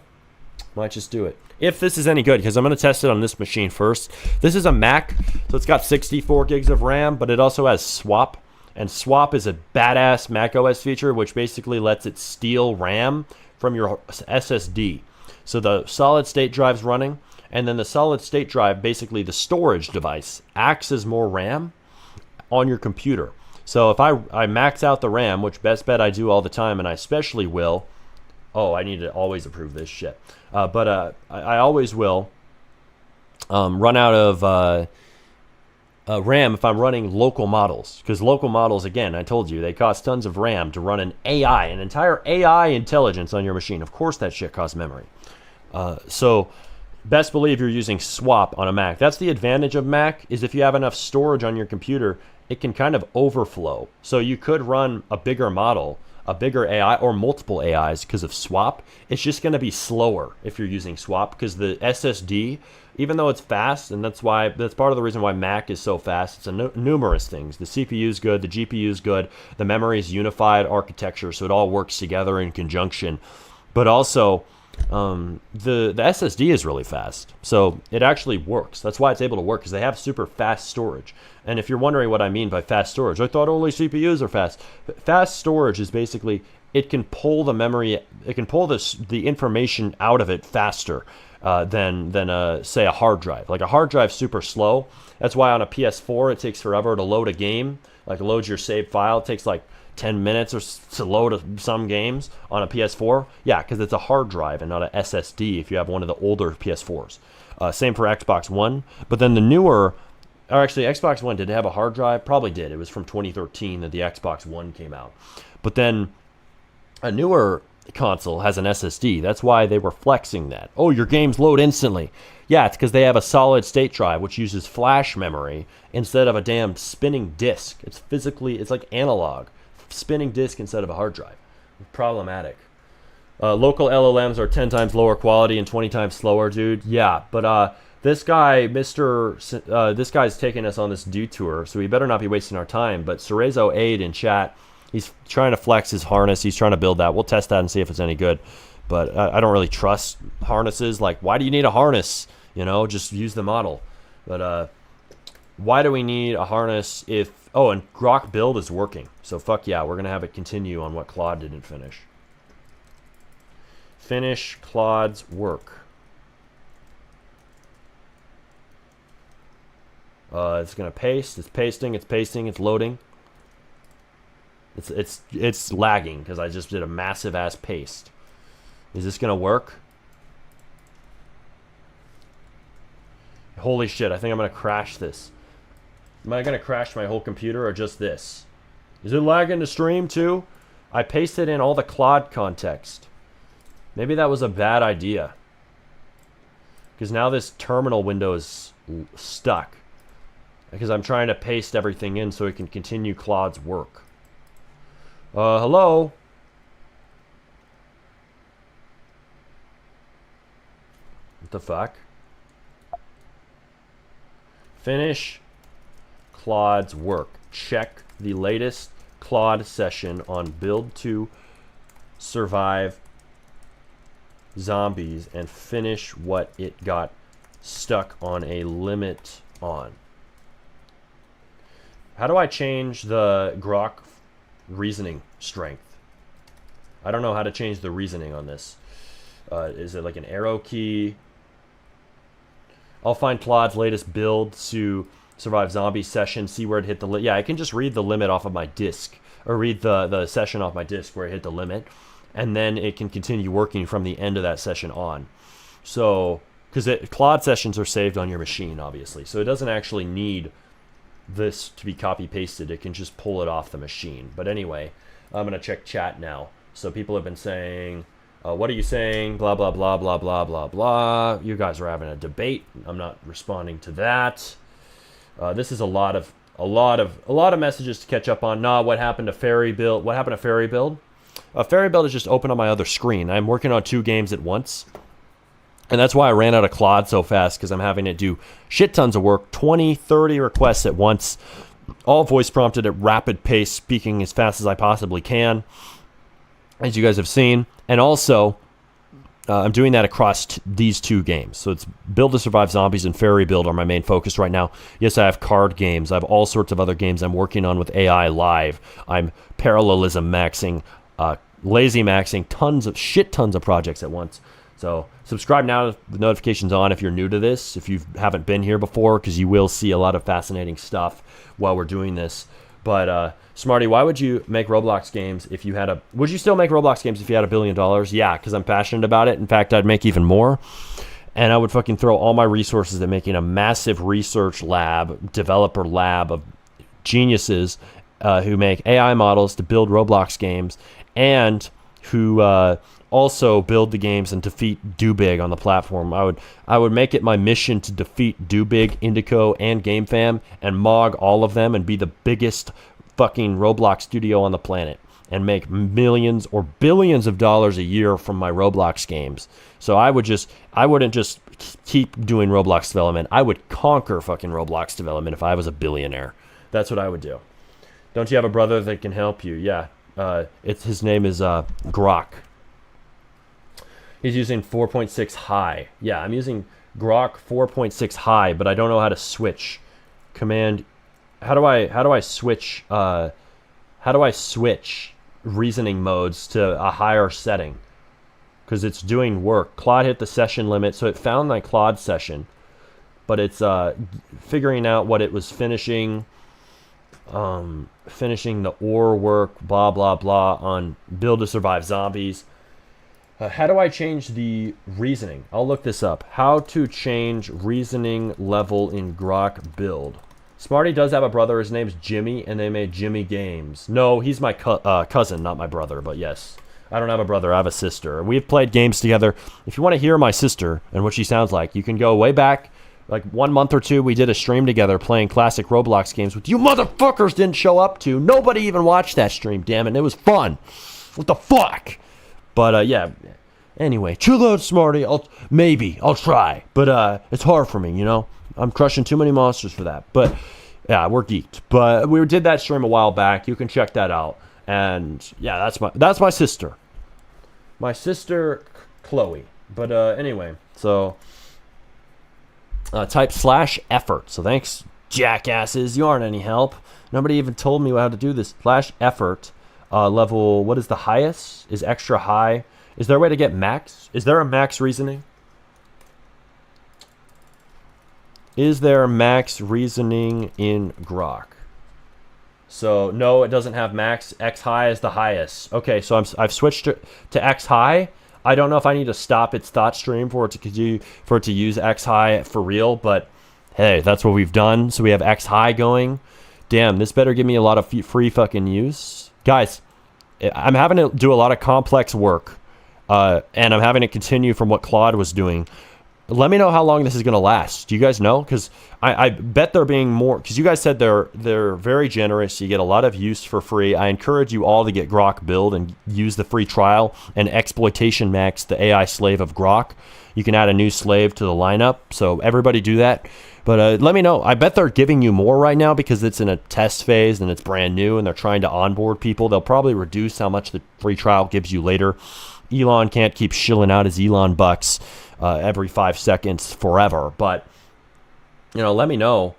Might just do it. If this is any good, because I'm going to test it on this machine first. This is a Mac, so it's got 64 gigs of RAM, but it also has swap. And swap is a badass Mac OS feature, which basically lets it steal RAM from your SSD. So the solid state drive's running, and then the solid state drive, basically the storage device, acts as more RAM on your computer. So if I max out the RAM, which best bet I do all the time, and I especially will. Oh, I need to always approve this shit. But I always will run out of RAM if I'm running local models. Because local models, again, I told you, they cost tons of RAM to run an entire AI intelligence on your machine. Of course that shit costs memory. So best believe you're using swap on a Mac. That's the advantage of Mac, is if you have enough storage on your computer, it can kind of overflow. So you could run a bigger model a bigger AI or multiple AIs because of swap, it's just going to be slower if you're using swap because the SSD, even though it's fast, and that's part of the reason why Mac is so fast. It's numerous things. The CPU is good, the GPU is good, the memory is unified architecture, so it all works together in conjunction. But also, the SSD is really fast, so it actually works. That's why it's able to work, because they have super fast storage. And if you're wondering what I mean by fast storage, I thought only CPUs are fast. Fast storage is basically it can pull the memory, it can pull the information out of it faster than say a hard drive. Like a hard drive's super slow. That's why on a PS4 it takes forever to load a game. Like load your saved file, it takes like 10 minutes or to load some games on a PS4. Yeah, because it's a hard drive and not an SSD if you have one of the older PS4s. Same for Xbox One. But then the newer, or actually Xbox One, did it have a hard drive? Probably did. It was from 2013 that the Xbox One came out. But then a newer console has an SSD. That's why they were flexing that. Oh, your games load instantly. Yeah, it's because they have a solid state drive which uses flash memory instead of a damn spinning disk. It's like analog. Spinning disk instead of a hard drive. Problematic. Local LLMs are 10 times lower quality and 20 times slower, dude. Yeah, but this guy, this guy's taking us on this detour, so we better not be wasting our time. But Cerezo Aid in chat, he's trying to flex his harness. He's trying to build that. We'll test that and see if it's any good. But I don't really trust harnesses. Like, why do you need a harness? Just use the model. But why do we need a harness if... Oh, and Grok build is working. So fuck yeah, we're going to have it continue on what Claude didn't finish. Finish Claude's work. It's going to paste. It's pasting. It's pasting. It's loading. It's lagging because I just did a massive ass paste. Is this going to work? Holy shit, I think I'm going to crash this. Am I going to crash my whole computer or just this? Is it lagging the stream too? I pasted in all the Claude context. Maybe that was a bad idea. Because now this terminal window is stuck. Because I'm trying to paste everything in so it can continue Claude's work. Hello? What the fuck? Finish Claude's work. Check the latest Claude session on build to survive zombies and finish what it got stuck on a limit on. How do I change the Grok reasoning strength? I don't know how to change the reasoning on this. Is it like an arrow key? I'll find Claude's latest build to survive zombie session, see where it hit the limit. Yeah, I can just read the limit off of my disk, or read the session off my disk where it hit the limit, and then it can continue working from the end of that session on. So, because Claude sessions are saved on your machine, obviously, so it doesn't actually need this to be copy pasted. It can just pull it off the machine. But anyway, I'm gonna check chat now. So people have been saying, what are you saying? Blah blah blah blah blah blah blah. You guys are having a debate. I'm not responding to that. This is a lot of messages to catch up on. Nah, what happened to Fairy Build? What happened to Fairy Build? Fairy Build is just open on my other screen. I'm working on 2 games at once. And that's why I ran out of Claude so fast, because I'm having to do shit tons of work, 20, 30 requests at once, all voice prompted at rapid pace, speaking as fast as I possibly can, as you guys have seen. And also, I'm doing that across these 2 games. So it's Build to Survive Zombies and Fairy Build are my main focus right now. Yes, I have card games. I have all sorts of other games I'm working on with AI live. I'm parallelism maxing, lazy maxing, tons of projects at once. So subscribe now, the notifications on if you're new to this, if you haven't been here before, because you will see a lot of fascinating stuff while we're doing this. But Smarty, why would you make Roblox games if you had a... Would you still make Roblox games if you had $1 billion? Yeah, because I'm passionate about it. In fact, I'd make even more. And I would fucking throw all my resources at making a massive research lab, developer lab of geniuses who make AI models to build Roblox games and who also build the games and defeat DoBig on the platform. I would make it my mission to defeat DoBig, Indico, and GameFam and Mog all of them and be the biggest fucking Roblox studio on the planet. and make millions or billions of dollars a year from my Roblox games. So I wouldn't just keep doing Roblox development. I would conquer fucking Roblox development if I was a billionaire. That's what I would do. Don't you have a brother that can help you? Yeah. His name is Grok. He's using 4.6 high. Yeah, I'm using Grok 4.6 high, but I don't know how to switch. Command. How do I switch? How do I switch reasoning modes to a higher setting? Because it's doing work. Claude hit the session limit, so it found my Claude session, but it's figuring out what it was finishing. Finishing the ore work, blah blah blah, on Build to Survive Zombies. How do I change the reasoning? I'll look this up. How to change reasoning level in Grok Build. Smarty does have a brother. His name's Jimmy, and they made Jimmy Games. No, he's my cousin, not my brother, but yes. I don't have a brother, I have a sister. We've played games together. If you want to hear my sister and what she sounds like, you can go way back. Like 1 month or two, we did a stream together playing classic Roblox games, which you motherfuckers didn't show up to. Nobody even watched that stream, damn it. It was fun. What the fuck? But, yeah. Anyway, chill out, Smarty. I'll try. But, it's hard for me, you know? I'm crushing too many monsters for that. But, yeah, we're geeked. But we did that stream a while back. You can check that out. And, yeah, that's my sister. My sister, Chloe. But, anyway, so... type /effort. So thanks, jackasses. You aren't any help. Nobody even told me how to do this. /effort. Level, what is the highest? Is extra high. Is there a way to get max? Is there a max reasoning? Is there max reasoning in Grok? So, no, it doesn't have max. X high is the highest. Okay, so I've switched to X high. I don't know if I need to stop its thought stream for it to use X high for real, but hey, that's what we've done. So we have X high going. Damn, this better give me a lot of free fucking use. Guys, I'm having to do a lot of complex work, and I'm having to continue from what Claude was doing. Let me know how long this is going to last. Do you guys know? Because I bet they're being more... Because you guys said they're very generous. You get a lot of use for free. I encourage you all to get Grok Build and use the free trial and Exploitation Max, the AI slave of Grok. You can add a new slave to the lineup. So everybody do that. But let me know. I bet they're giving you more right now because it's in a test phase and it's brand new and they're trying to onboard people. They'll probably reduce how much the free trial gives you later. Elon can't keep shilling out his Elon bucks every 5 seconds forever. But, you know, let me know,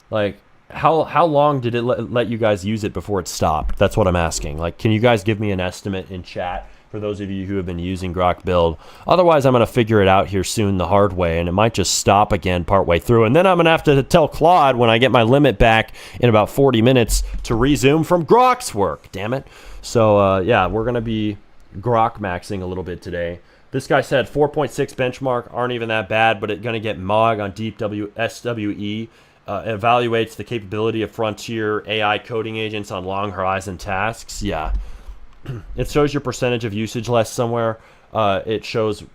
like, how long did it let you guys use it before it stopped? That's what I'm asking. Like, can you guys give me an estimate in chat for those of you who have been using Grok Build? Otherwise, I'm going to figure it out here soon the hard way, and it might just stop again partway through. And then I'm going to have to tell Claude when I get my limit back in about 40 minutes to resume from Grok's work. Damn it. So, yeah, we're going to be Grok maxing a little bit today. This guy said 4.6 benchmark aren't even that bad, but it's going to get MOG on Deep SWE. Evaluates the capability of frontier AI coding agents on long horizon tasks. Yeah. It shows your percentage of usage less somewhere. It shows,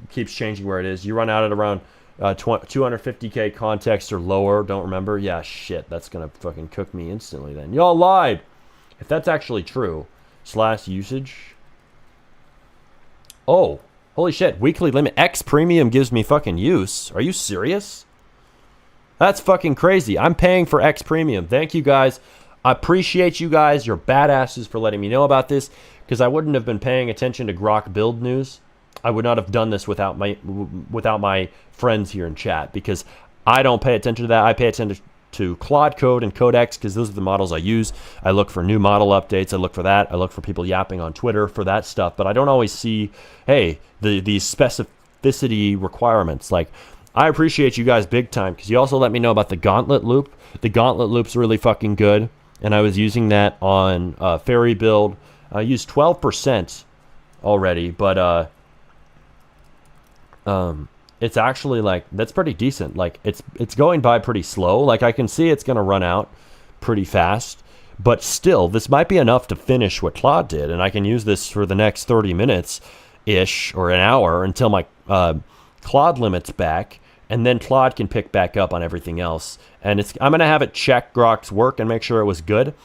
keeps changing where it is. You run out at around 250k context or lower. Don't remember? Yeah, shit. That's going to fucking cook me instantly then. Y'all lied. If that's actually true. /usage. Oh, holy shit. Weekly limit. X premium gives me fucking use. Are you serious? That's fucking crazy. I'm paying for X premium. Thank you guys. I appreciate you guys. You're badasses for letting me know about this, because I wouldn't have been paying attention to Grok Build news. I would not have done this without my friends here in chat, because I don't pay attention to that. I pay attention to Claude Code and Codex, because those are the models I use. I look for new model updates. I look for that. I look for people yapping on Twitter for that stuff, but I don't always see, hey, these specificity requirements. Like, I appreciate you guys big time, because you also let me know about the Gauntlet Loop. The Gauntlet Loop's really fucking good, and I was using that on Fairy Build. I used 12% already, but it's actually, like, that's pretty decent. Like, it's going by pretty slow. Like, I can see it's going to run out pretty fast, but still, this might be enough to finish what Claude did, and I can use this for the next 30 minutes-ish, or an hour, until my Claude limit's back, and then Claude can pick back up on everything else. And I'm going to have it check Grok's work and make sure it was good.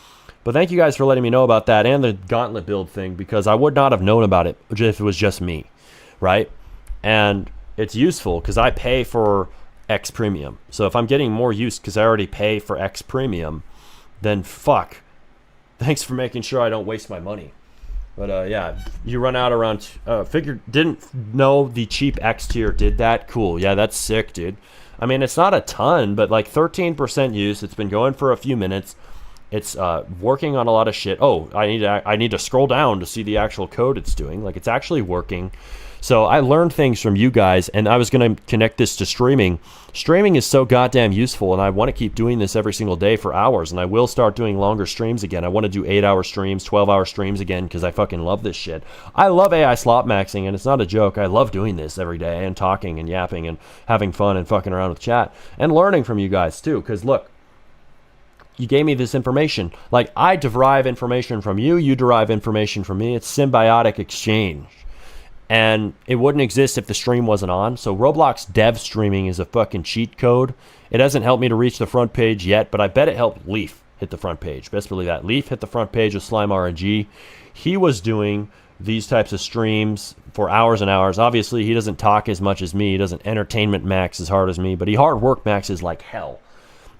But thank you guys for letting me know about that and the gauntlet build thing, because I would not have known about it if it was just me, right? And it's useful because I pay for X Premium. So if I'm getting more use because I already pay for X Premium, then fuck. Thanks for making sure I don't waste my money. But yeah, you run out around, didn't know the cheap X tier did that. Cool. Yeah, that's sick, dude. I mean, it's not a ton, but like 13% use. It's been going for a few minutes. It's working on a lot of shit. Oh, I need to scroll down to see the actual code it's doing. Like, it's actually working. So I learned things from you guys, and I was going to connect this to streaming. Streaming is so goddamn useful, and I want to keep doing this every single day for hours, and I will start doing longer streams again. I want to do 8-hour streams, 12-hour streams again, because I fucking love this shit. I love AI slot maxing, and it's not a joke. I love doing this every day and talking and yapping and having fun and fucking around with chat and learning from you guys too, because look, you gave me this information. Like, I derive information from you, you derive information from me. It's symbiotic exchange. And it wouldn't exist if the stream wasn't on. So Roblox dev streaming is a fucking cheat code. It hasn't helped me to reach the front page yet, but I bet it helped Leaf hit the front page. Best believe that. Leaf hit the front page of Slime RNG. He was doing these types of streams for hours and hours. Obviously, he doesn't talk as much as me. He doesn't entertainment max as hard as me, but he hard work maxes like hell.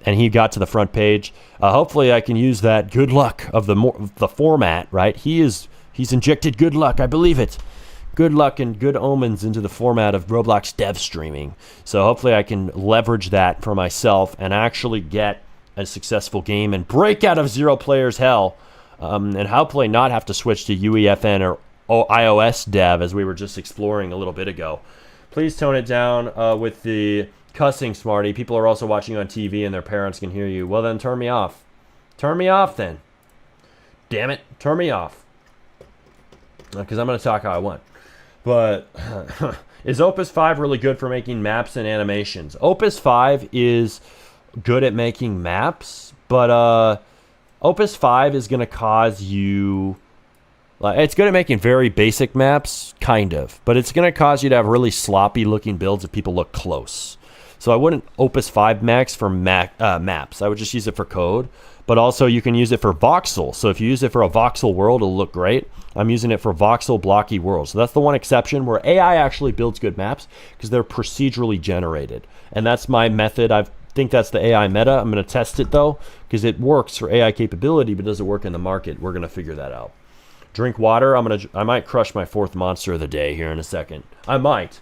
And he got to the front page. Hopefully, I can use that good luck of the format, right? He's injected good luck. I believe it. Good luck and good omens into the format of Roblox dev streaming. So hopefully I can leverage that for myself and actually get a successful game and break out of 0 players hell, and hopefully not have to switch to UEFN or iOS dev as we were just exploring a little bit ago. Please tone it down with the cussing, Smarty. People are also watching on TV and their parents can hear you. Well then, turn me off. Turn me off then. Damn it, turn me off. Because I'm going to talk how I want. But is Opus 5 really good for making maps and animations? Opus 5 is good at making maps, but Opus 5 is going to cause you... it's good at making very basic maps, kind of, but it's going to cause you to have really sloppy looking builds if people look close. So I wouldn't Opus 5 Max for maps. I would just use it for code. But also you can use it for voxel. So if you use it for a voxel world, it'll look great. I'm using it for voxel blocky worlds. So that's the one exception where AI actually builds good maps because they're procedurally generated. And that's my method. I think that's the AI meta. I'm going to test it though because it works for AI capability, but does it work in the market? We're going to figure that out. Drink water. I might crush my 4th monster of the day here in a second. I might.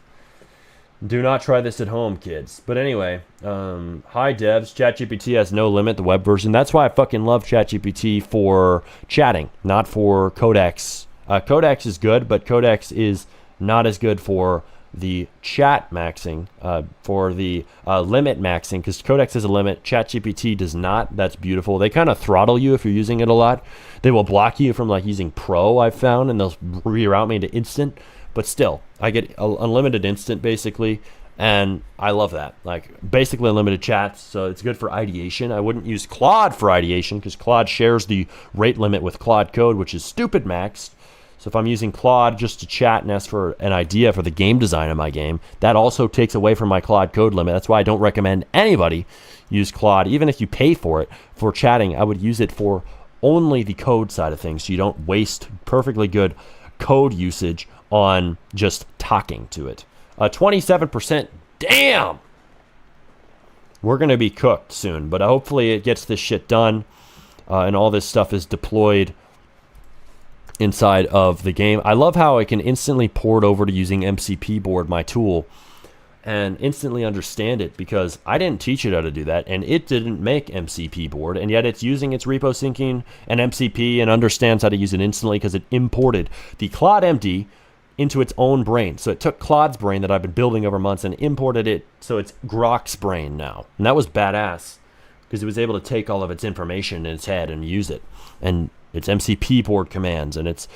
Do not try this at home, kids. But anyway, hi devs. ChatGPT has no limit, the web version. That's why I fucking love ChatGPT for chatting, not for Codex. Codex is good, but Codex is not as good for the chat maxing, for the limit maxing, because Codex has a limit. ChatGPT does not. That's beautiful. They kind of throttle you if you're using it a lot. They will block you from like using Pro, I've found, and they'll reroute me to instant. But still, I get unlimited instant basically, and I love that. Like basically unlimited chats, so it's good for ideation. I wouldn't use Claude for ideation because Claude shares the rate limit with Claude Code, which is stupid maxed. So if I'm using Claude just to chat and ask for an idea for the game design of my game, that also takes away from my Claude Code limit. That's why I don't recommend anybody use Claude, even if you pay for it for chatting. I would use it for only the code side of things, so you don't waste perfectly good code usage on just talking to it. 27%. Damn! We're going to be cooked soon, but hopefully it gets this shit done and all this stuff is deployed inside of the game. I love how I can instantly port over to using MCP board, my tool, and instantly understand it because I didn't teach it how to do that, and it didn't make MCP board, and yet it's using its repo syncing and MCP and understands how to use it instantly because it imported the Claude MD into its own brain. So it took Claude's brain that I've been building over months and imported it so it's Grok's brain now. And that was badass because it was able to take all of its information in its head and use it. And its MCP board commands and its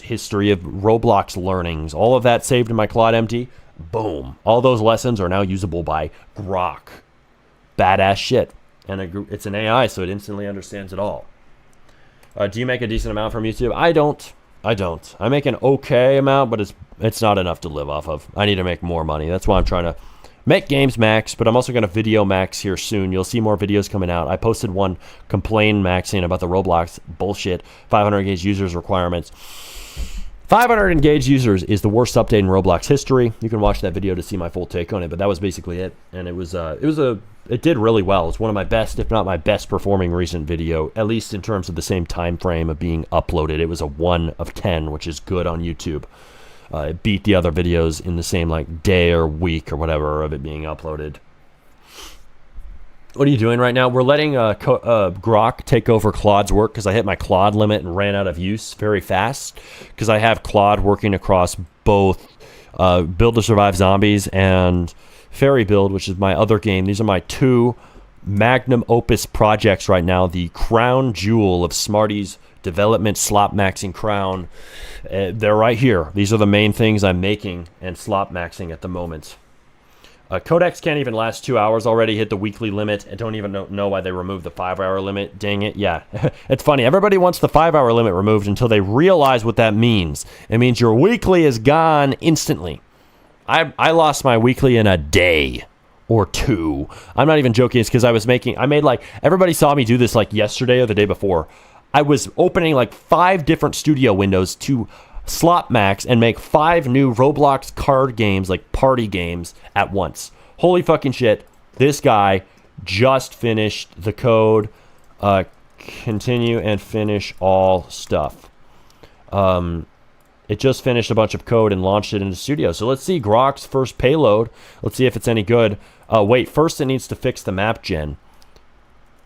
history of Roblox learnings, all of that saved in my Claude MD. Boom. All those lessons are now usable by Grok. Badass shit. And it's an AI, so it instantly understands it all. Do you make a decent amount from YouTube? I don't. I make an okay amount, but it's not enough to live off of. I need to make more money. That's why I'm trying to Make games max, but I'm also going to video max here soon. You'll see more videos coming out. I posted one complain maxing about the Roblox bullshit 500 engaged users requirements. 500 engaged users is the worst update in Roblox history. You can watch that video to see my full take on it, but that was basically it. And it did really well. It's one of my best, if not my best performing recent video, at least in terms of the same time frame of being uploaded. It was a 1 of 10, which is good on YouTube. It beat the other videos in the same like day or week or whatever of it being uploaded. What are you doing right now? We're letting Grok take over Claude's work because I hit my Claude limit and ran out of use very fast because I have Claude working across both Build to Survive Zombies and Fairy Build, which is my other game. These are my 2 magnum opus projects right now, the crown jewel of Smarty's development slot maxing crown. They're right here. These are the main things I'm making and slot maxing at the moment. Codex can't even last 2 hours already, hit the weekly limit. I don't even know why they removed the 5-hour limit. Dang it. Yeah, it's funny. Everybody wants the 5-hour limit removed until they realize what that means. It means your weekly is gone instantly. I lost my weekly in a day or 2. I'm not even joking. It's because I made like, everybody saw me do this like yesterday or the day before. I was opening like 5 different studio windows to slot max and make 5 new Roblox card games, like party games, at once. Holy fucking shit. This guy just finished the code. Continue and finish all stuff. It just finished a bunch of code and launched it into Studio. So let's see Grok's first payload. Let's see if it's any good. Wait, first it needs to fix the map gen.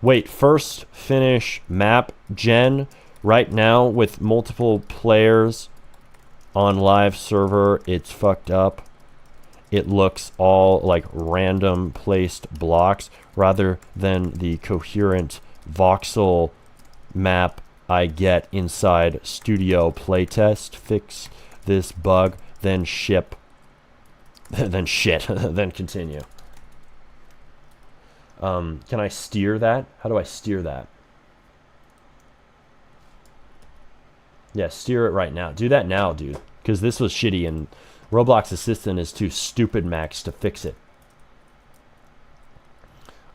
Wait, first finish map gen right now with multiple players on live server. It's fucked up. It looks all like random placed blocks rather than the coherent voxel map I get inside Studio Playtest. Fix this bug, then ship, then shit, then continue. Can I steer that? How do I steer that? Yeah, steer it right now. Do that now, dude. Because this was shitty and Roblox Assistant is too stupid max to fix it.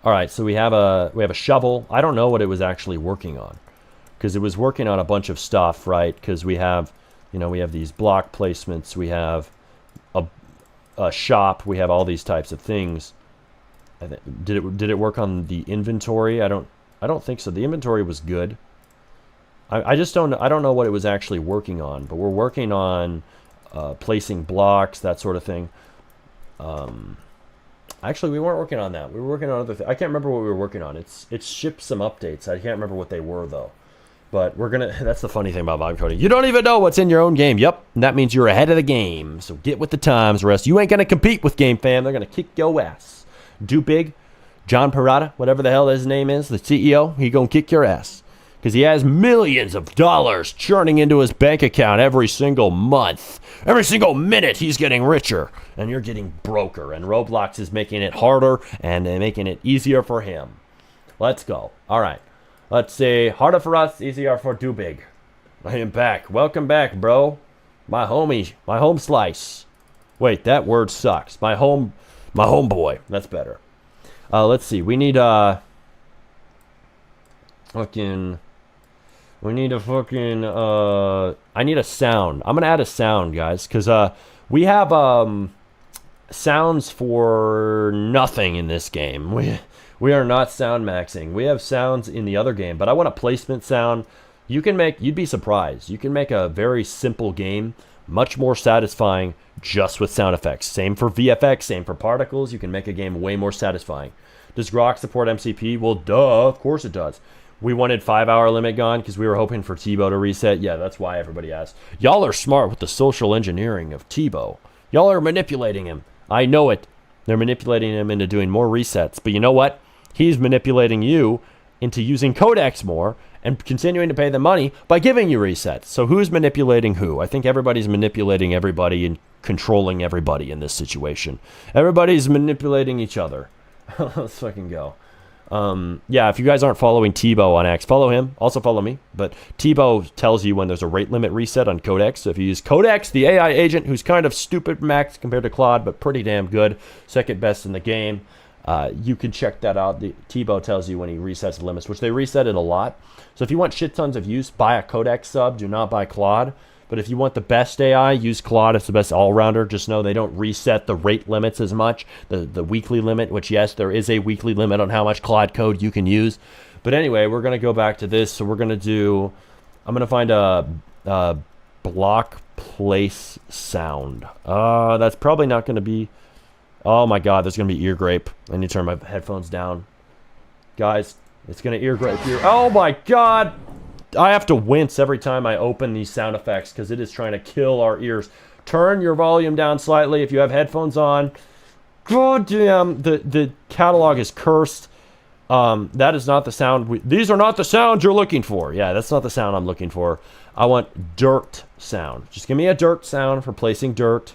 Alright, so we have a shovel. I don't know what it was actually working on. Because it was working on a bunch of stuff, right? Because we have, we have these block placements. We have a shop. We have all these types of things. Did it work on the inventory? I don't think so. The inventory was good. I just don't know what it was actually working on, but we're working on placing blocks, that sort of thing. Actually, we weren't working on that. We were working on other things. I can't remember what we were working on. It's shipped some updates. I can't remember what they were though. But that's the funny thing about vibe coding. You don't even know what's in your own game. Yep, and that means you're ahead of the game. So get with the times, rest. You ain't gonna compete with Game Fam. They're gonna kick your ass. Do Big, John Parada, whatever the hell his name is, the CEO, he gonna kick your ass. Because he has millions of dollars churning into his bank account every single month. Every single minute he's getting richer. And you're getting broker. And Roblox is making it harder and making it easier for him. Let's go. All right. Let's say harder for us, easier for Do Big. I am back. Welcome back, bro. My homie. My home slice. Wait, that word sucks. My homeboy. That's better. Let's see. We need we need a fucking I need a sound. I'm gonna add a sound, guys, because we have sounds for nothing in this game. We are not sound maxing. We have sounds in the other game, but I want a placement sound. You'd be surprised. You can make a very simple game much more satisfying just with sound effects. Same for VFX, same for particles. You can make a game way more satisfying. Does Grok support MCP? Well, duh, of course it does. We wanted 5-hour limit gone because we were hoping for Tebow to reset. Yeah, that's why everybody asked. Y'all are smart with the social engineering of Tebow. Y'all are manipulating him. I know it. They're manipulating him into doing more resets. But you know what? He's manipulating you into using Codex more and continuing to pay the money by giving you resets. So who's manipulating who? I think everybody's manipulating everybody and controlling everybody in this situation. Everybody's manipulating each other. Let's fucking go. Yeah, if you guys aren't following Tebow on X, follow him. Also follow me. But Tebow tells you when there's a rate limit reset on Codex. So if you use Codex, the AI agent, who's kind of stupid max compared to Claude, but pretty damn good, second best in the game, you can check that out. Tebow tells you when he resets the limits, which they reset it a lot. So if you want shit tons of use, buy a Codex sub. Do not buy Claude. But if you want the best AI, use Claude. It's the best all-rounder. Just know they don't reset the rate limits as much. The weekly limit, which, yes, there is a weekly limit on how much Claude code you can use. But anyway, we're going to go back to this. So we're going to do... I'm going to find a block place sound. That's probably not going to be... Oh, my God. There's going to be ear grape. I need to turn my headphones down. Guys, it's going to ear grape here. Oh, my God. I have to wince every time I open these sound effects because it is trying to kill our ears. Turn your volume down slightly if you have headphones on. God damn, the catalog is cursed. That is not the sound. These are not the sounds you're looking for. Yeah, that's not the sound I'm looking for. I want dirt sound. Just give me a dirt sound for placing dirt.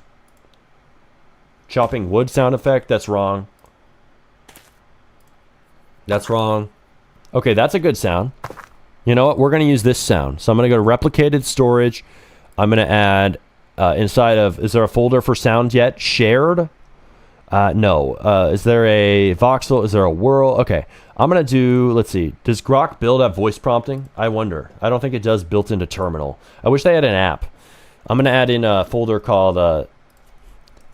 Chopping wood sound effect. That's wrong. That's wrong. Okay, that's a good sound. You know what? We're going to use this sound. So I'm going to go to replicated storage. I'm going to add inside of... Is there a folder for sound yet? Shared? No. Is there a voxel? Is there a whirl? Okay. I'm going to do... Let's see. Does Grok build have voice prompting? I wonder. I don't think it does built into terminal. I wish they had an app. I'm going to add in a folder called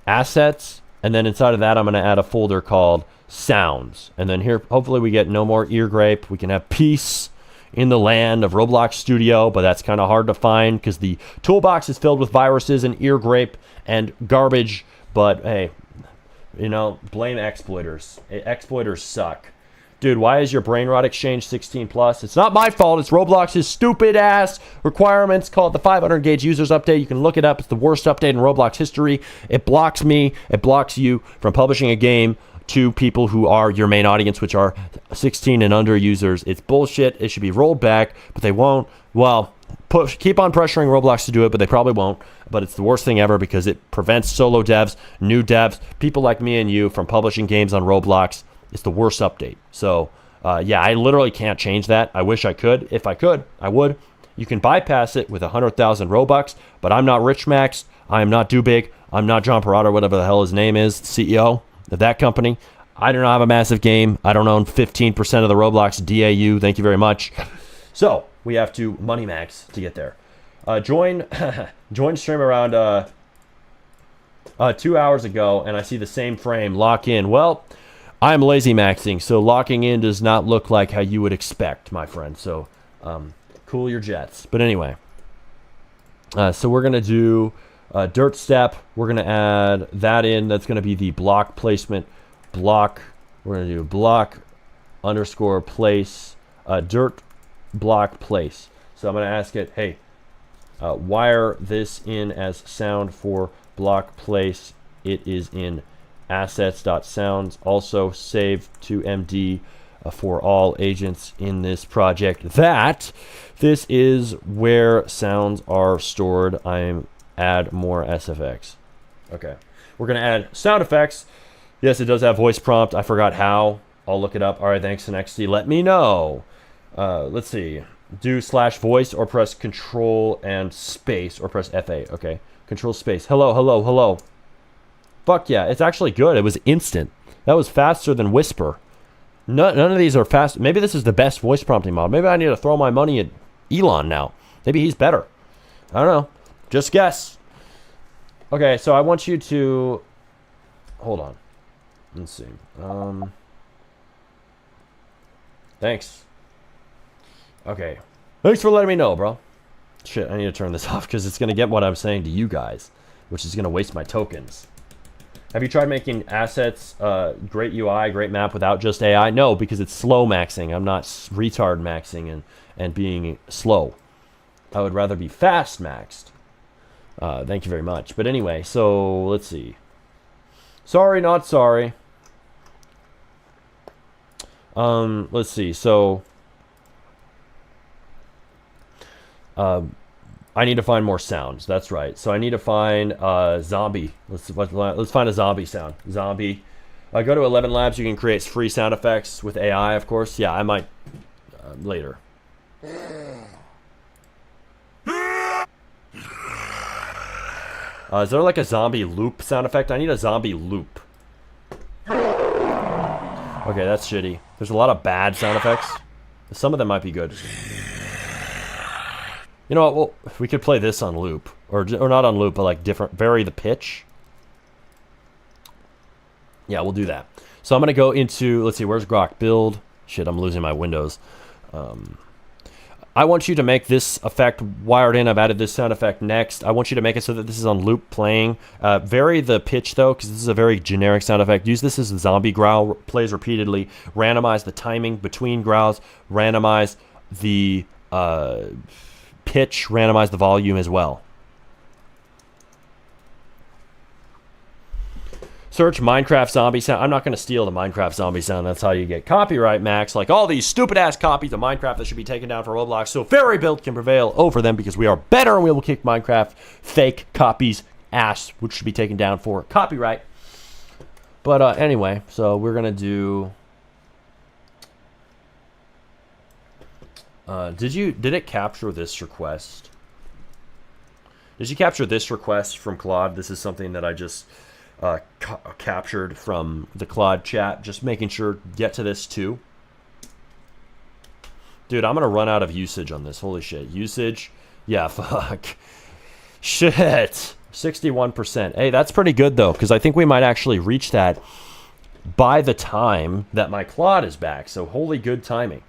assets. And then inside of that, I'm going to add a folder called sounds. And then here, hopefully we get no more ear grape. We can have peace in the land of Roblox Studio, but that's kind of hard to find because the toolbox is filled with viruses and ear grape and garbage. But hey, you know, blame exploiters. Exploiters suck. Dude, why is your brain rot exchange 16 plus? It's not my fault. It's Roblox's stupid ass requirements called the 500 gauge users update. You can look it up. It's the worst update in Roblox history. It blocks me. It blocks you from publishing a game to people who are your main audience, which are 16 and under users. It's bullshit. It should be rolled back, but they won't. Well, keep on pressuring Roblox to do it, but they probably won't. But it's the worst thing ever because it prevents solo devs, new devs, people like me and you from publishing games on Roblox. It's the worst update. So, yeah, I literally can't change that. I wish I could. If I could, I would. You can bypass it with 100,000 Robux, but I'm not Rich Max. I am not Dubig. I'm not John Parada, whatever the hell his name is, CEO of that company. I do not have a massive game. I don't own 15% of the Roblox DAU. Thank you very much. So we have to money max to get there. Join stream around 2 hours ago, and I see the same frame. Lock in. Well, I'm lazy maxing, so locking in does not look like how you would expect, my friend. So cool your jets. But anyway, so we're gonna do dirt step. We're gonna add that in. That's gonna be the block placement block. We're gonna do block underscore place dirt block place. So I'm gonna ask it, hey, wire this in as sound for block place. It is in assets.sounds. Also save to MD for all agents in this project. This is where sounds are stored. I'm add more SFX. Okay, we're gonna add sound effects. Yes, it does have voice prompt. I forgot how. I'll look it up. All right, thanks to NXT. Let me know. Let's see. Do /voice or press Control and space or press FA. Okay, Control space. Hello, hello, hello. Fuck yeah, it's actually good. It was instant. That was faster than Whisper. None of these are fast. Maybe this is the best voice prompting mod. Maybe I need to throw my money at Elon now. Maybe he's better. I don't know. Just guess. Okay, so I want you to... Hold on. Let's see. Thanks. Okay. Thanks for letting me know, bro. Shit, I need to turn this off because it's going to get what I'm saying to you guys, which is going to waste my tokens. Have you tried making assets, great UI, great map without just AI? No, because it's slow maxing. I'm not retard maxing and being slow. I would rather be fast maxed. Thank you very much. But anyway, so let's see. Sorry, not sorry. Let's see. So I need to find more sounds. That's right. So I need to find zombie. Let's find a zombie sound. Zombie. Go to 11 Labs. You can create free sound effects with AI, of course. Yeah, I might later. Is there like a zombie loop sound effect? I need a zombie loop. Okay, that's shitty. There's a lot of bad sound effects. Some of them might be good. You know what? Well, we could play this on loop. Or not on loop, but like different. Vary the pitch. Yeah, we'll do that. So I'm going to go into, let's see, where's Grok? Build. Shit, I'm losing my windows. I want you to make this effect wired in. I've added this sound effect next. I want you to make it so that this is on loop playing. Vary the pitch, though, because this is a very generic sound effect. Use this as a zombie growl. Plays repeatedly. Randomize the timing between growls. Randomize the pitch. Randomize the volume as well. Search Minecraft zombie sound. I'm not going to steal the Minecraft zombie sound. That's how you get copyright, Max. Like all these stupid-ass copies of Minecraft that should be taken down for Roblox so Fairy Build can prevail over them because we are better and we will kick Minecraft fake copies ass, which should be taken down for copyright. But anyway, so we're going to do... Did it capture this request? Did you capture this request from Claude? This is something that I just... captured from the Claude chat. Just making sure, get to this too. Dude, I'm gonna run out of usage on this. Holy shit. Usage. Yeah, fuck. Shit. 61%. Hey, that's pretty good though, because I think we might actually reach that by the time that my Claude is back. So holy good timing.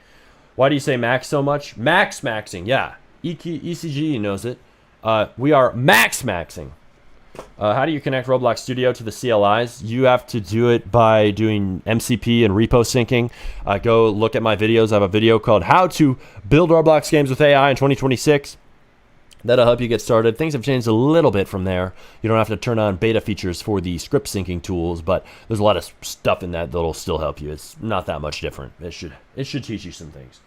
Why do you say max so much? Maxing. Yeah. ECG knows it. We are maxing. How do you connect Roblox Studio to the CLIs? You have to do it by doing MCP and repo syncing. Go look at my videos. I have a video called How to Build Roblox Games with AI in 2026. That'll help you get started. Things have changed a little bit from there. You don't have to turn on beta features for the script syncing tools, but there's a lot of stuff in that that'll still help you. It's not that much different. It should teach you some things.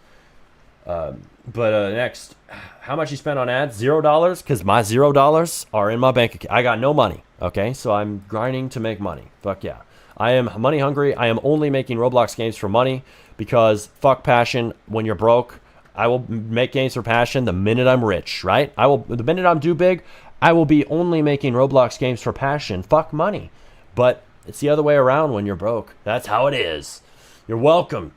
Next, how much you spent on ads? $0, because my $0 are in my bank account. I got no money, okay? So I'm grinding to make money. Fuck yeah. I am money hungry. I am only making Roblox games for money because fuck passion. When you're broke, I will make games for passion the minute I'm rich, right? The minute I'm too big, I will be only making Roblox games for passion. Fuck money. But it's the other way around when you're broke. That's how it is. You're welcome.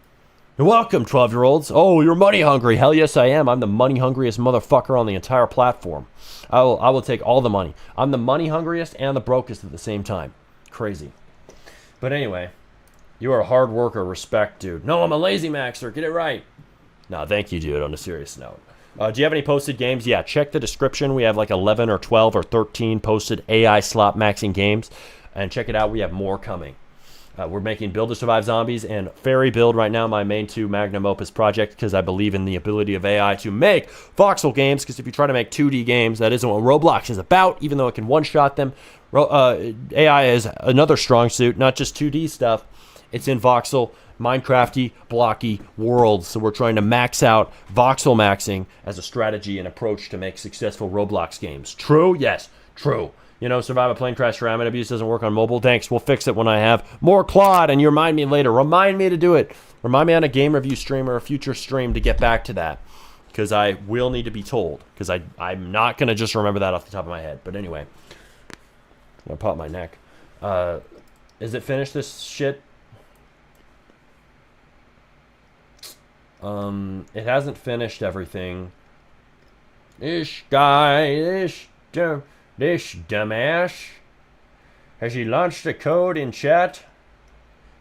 You're welcome, 12-year-olds. Oh, you're money hungry. Hell yes, I am. I'm the money hungriest motherfucker on the entire platform. I will take all the money. I'm the money hungriest and the brokest at the same time. Crazy. But anyway, you are a hard worker. Respect, dude. No, I'm a lazy maxer. Get it right. No, thank you, dude, on a serious note. Do you have any posted games? Yeah, check the description. We have like 11 or 12 or 13 posted AI slot maxing games. And check it out. We have more coming. We're making Build to Survive Zombies and Fairy Build right now, my main two magnum opus project, because I believe in the ability of AI to make voxel games, because if you try to make 2D games, that isn't what Roblox is about, even though it can one-shot them. AI is another strong suit, not just 2D stuff. It's in voxel, Minecrafty, blocky worlds, so we're trying to max out voxel maxing as a strategy and approach to make successful Roblox games. True? Yes, true. You know, survive a plane crash or admin abuse doesn't work on mobile. Thanks. We'll fix it when I have more Claude, and you remind me later. Remind me to do it. Remind me on a game review stream or a future stream to get back to that, because I will need to be told, because I'm not going to just remember that off the top of my head. But anyway, I'm going to pop my neck. Is it finished, this shit? It hasn't finished everything. This dumbass. Has he launched the code in chat?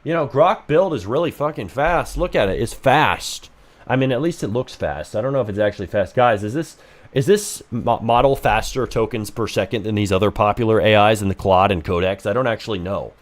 You know, Grok build is really fucking fast. Look at it. It's fast. I mean, at least it looks fast. I don't know if it's actually fast. Guys, is this model faster tokens per second than these other popular AIs in the Claude and Codex? I don't actually know.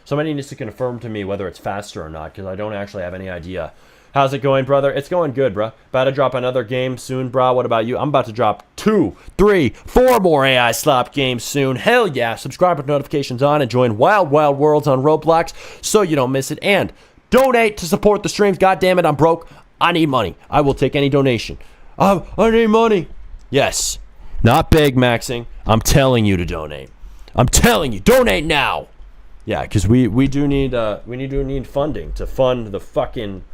Somebody needs to confirm to me whether it's faster or not, because I don't actually have any idea. How's it going, brother? It's going good, bro. About to drop another game soon, bro. What about you? I'm about to drop 2, 3, 4 more AI slop games soon. Hell yeah. Subscribe with notifications on and join Wild Wild Worlds on Roblox so you don't miss it. And donate to support the streams. God damn it, I'm broke. I need money. I will take any donation. I need money. Yes. Not big maxing. I'm telling you to donate. I'm telling you. Donate now. Yeah, because we do need funding to fund the fucking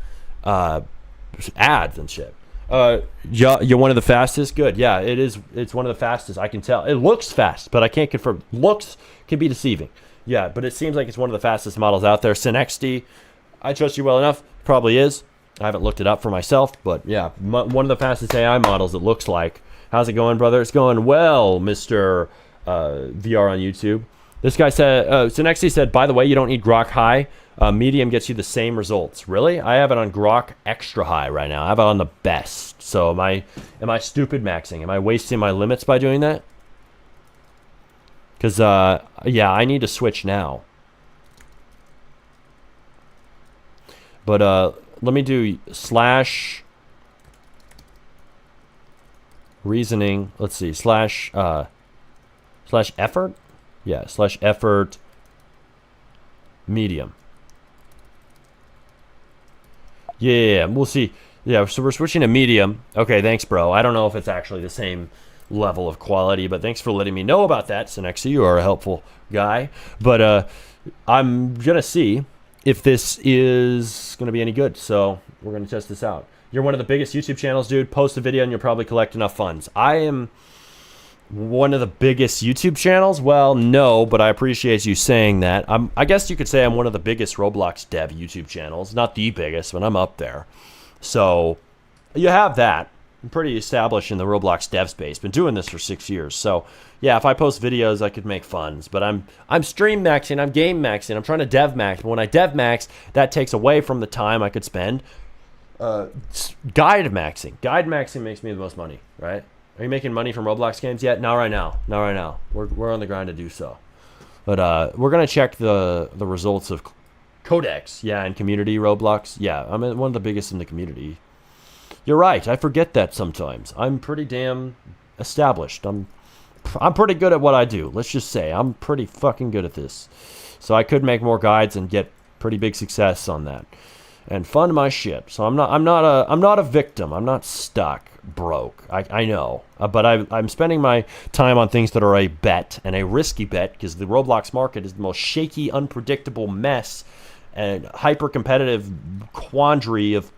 ads and shit. Yeah, you're one of the fastest. Good. Yeah, it is. It's one of the fastest. I can tell. It looks fast, but I can't confirm. Looks can be deceiving. Yeah, but it seems like it's one of the fastest models out there. Synexty, I trust you well enough. Probably is. I haven't looked it up for myself, but yeah, one of the fastest AI models. It looks like. How's it going, brother? It's going well, Mr. VR on YouTube. This guy said, Synexty said, by the way, you don't need Grok High. Medium gets you the same results. Really? I have it on Grok Extra High right now. I have it on the best. So am I stupid maxing? Am I wasting my limits by doing that? Because, yeah, I need to switch now. But let me do slash reasoning. Let's see. Slash effort? Yeah, slash effort medium. Yeah, we'll see. Yeah, so we're switching to medium. Okay, thanks, bro. I don't know if it's actually the same level of quality, but thanks for letting me know about that, Synexy. You are a helpful guy. But I'm going to see if this is going to be any good. So we're going to test this out. You're one of the biggest YouTube channels, dude. Post a video and you'll probably collect enough funds. I am one of the biggest YouTube channels? Well, no, but I appreciate you saying that. I guess you could say I'm one of the biggest Roblox dev YouTube channels. Not the biggest, but I'm up there. So you have that. I'm pretty established in the Roblox dev space. Been doing this for 6 years. So yeah, if I post videos, I could make funds. But I'm stream maxing, I'm game maxing, I'm trying to dev max. But when I dev max, that takes away from the time I could spend guide maxing. Guide maxing makes me the most money, right? Are you making money from Roblox games yet? Not right now. Not right now. We're on the grind to do so. But we're gonna check the results of Codex. Yeah, and community Roblox. Yeah, I'm one of the biggest in the community. You're right. I forget that sometimes. I'm pretty damn established. I'm pretty good at what I do. Let's just say I'm pretty fucking good at this. So I could make more guides and get pretty big success on that, and fund my shit. So I'm not a victim. I'm not stuck broke. I know, but I'm spending my time on things that are a bet, and a risky bet, because the Roblox market is the most shaky, unpredictable mess and hyper competitive quandary of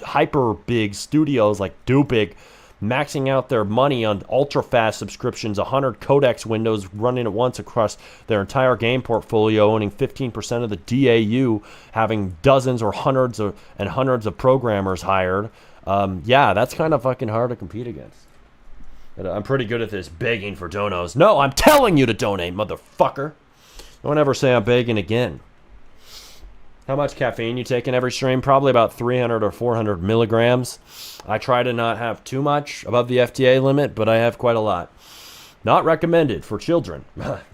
hyper big studios like Dupig maxing out their money on ultra fast subscriptions, 100 codex windows running at once across their entire game portfolio, owning 15% of the DAU, having dozens or hundreds of programmers hired. Yeah, that's kind of fucking hard to compete against. But I'm pretty good at this, begging for donos. No, I'm telling you to donate, motherfucker. Don't ever say I'm begging again. How much caffeine you take in every stream? Probably about 300 or 400 milligrams. I try to not have too much above the FDA limit, but I have quite a lot. Not recommended for children.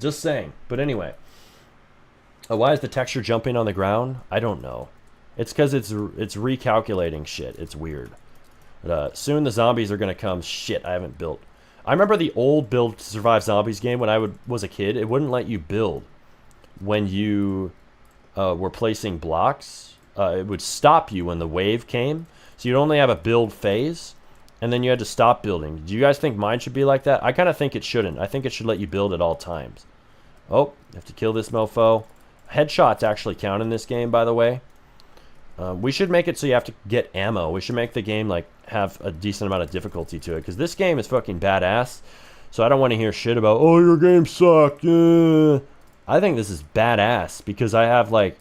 Just saying. But anyway. Why is the texture jumping on the ground? I don't know. It's because it's recalculating shit. It's weird. But, soon the zombies are going to come. Shit, I haven't built. I remember the old Build to Survive Zombies game when I was a kid. It wouldn't let you build when you were placing blocks. It would stop you when the wave came. So you'd only have a build phase, and then you had to stop building. Do you guys think mine should be like that? I kind of think it shouldn't. I think it should let you build at all times. Oh, you have to kill this mofo. Headshots actually count in this game, by the way. We should make it so you have to get ammo. We should make the game like have a decent amount of difficulty to it, because this game is fucking badass. So I don't want to hear shit about, oh, your game sucked. I think this is badass because I have like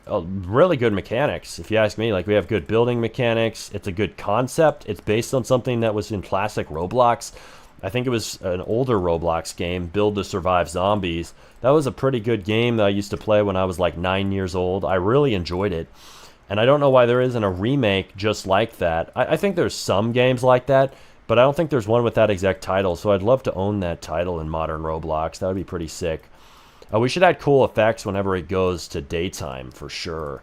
really good mechanics, if you ask me. Like, we have good building mechanics. It's a good concept. It's based on something that was in classic Roblox. I think it was an older Roblox game, Build to Survive Zombies. That was a pretty good game that I used to play when I was like 9 years old. I really enjoyed it. And I don't know why there isn't a remake just like that. I think there's some games like that, but I don't think there's one with that exact title. So I'd love to own that title in modern Roblox. That would be pretty sick. We should add cool effects whenever it goes to daytime for sure.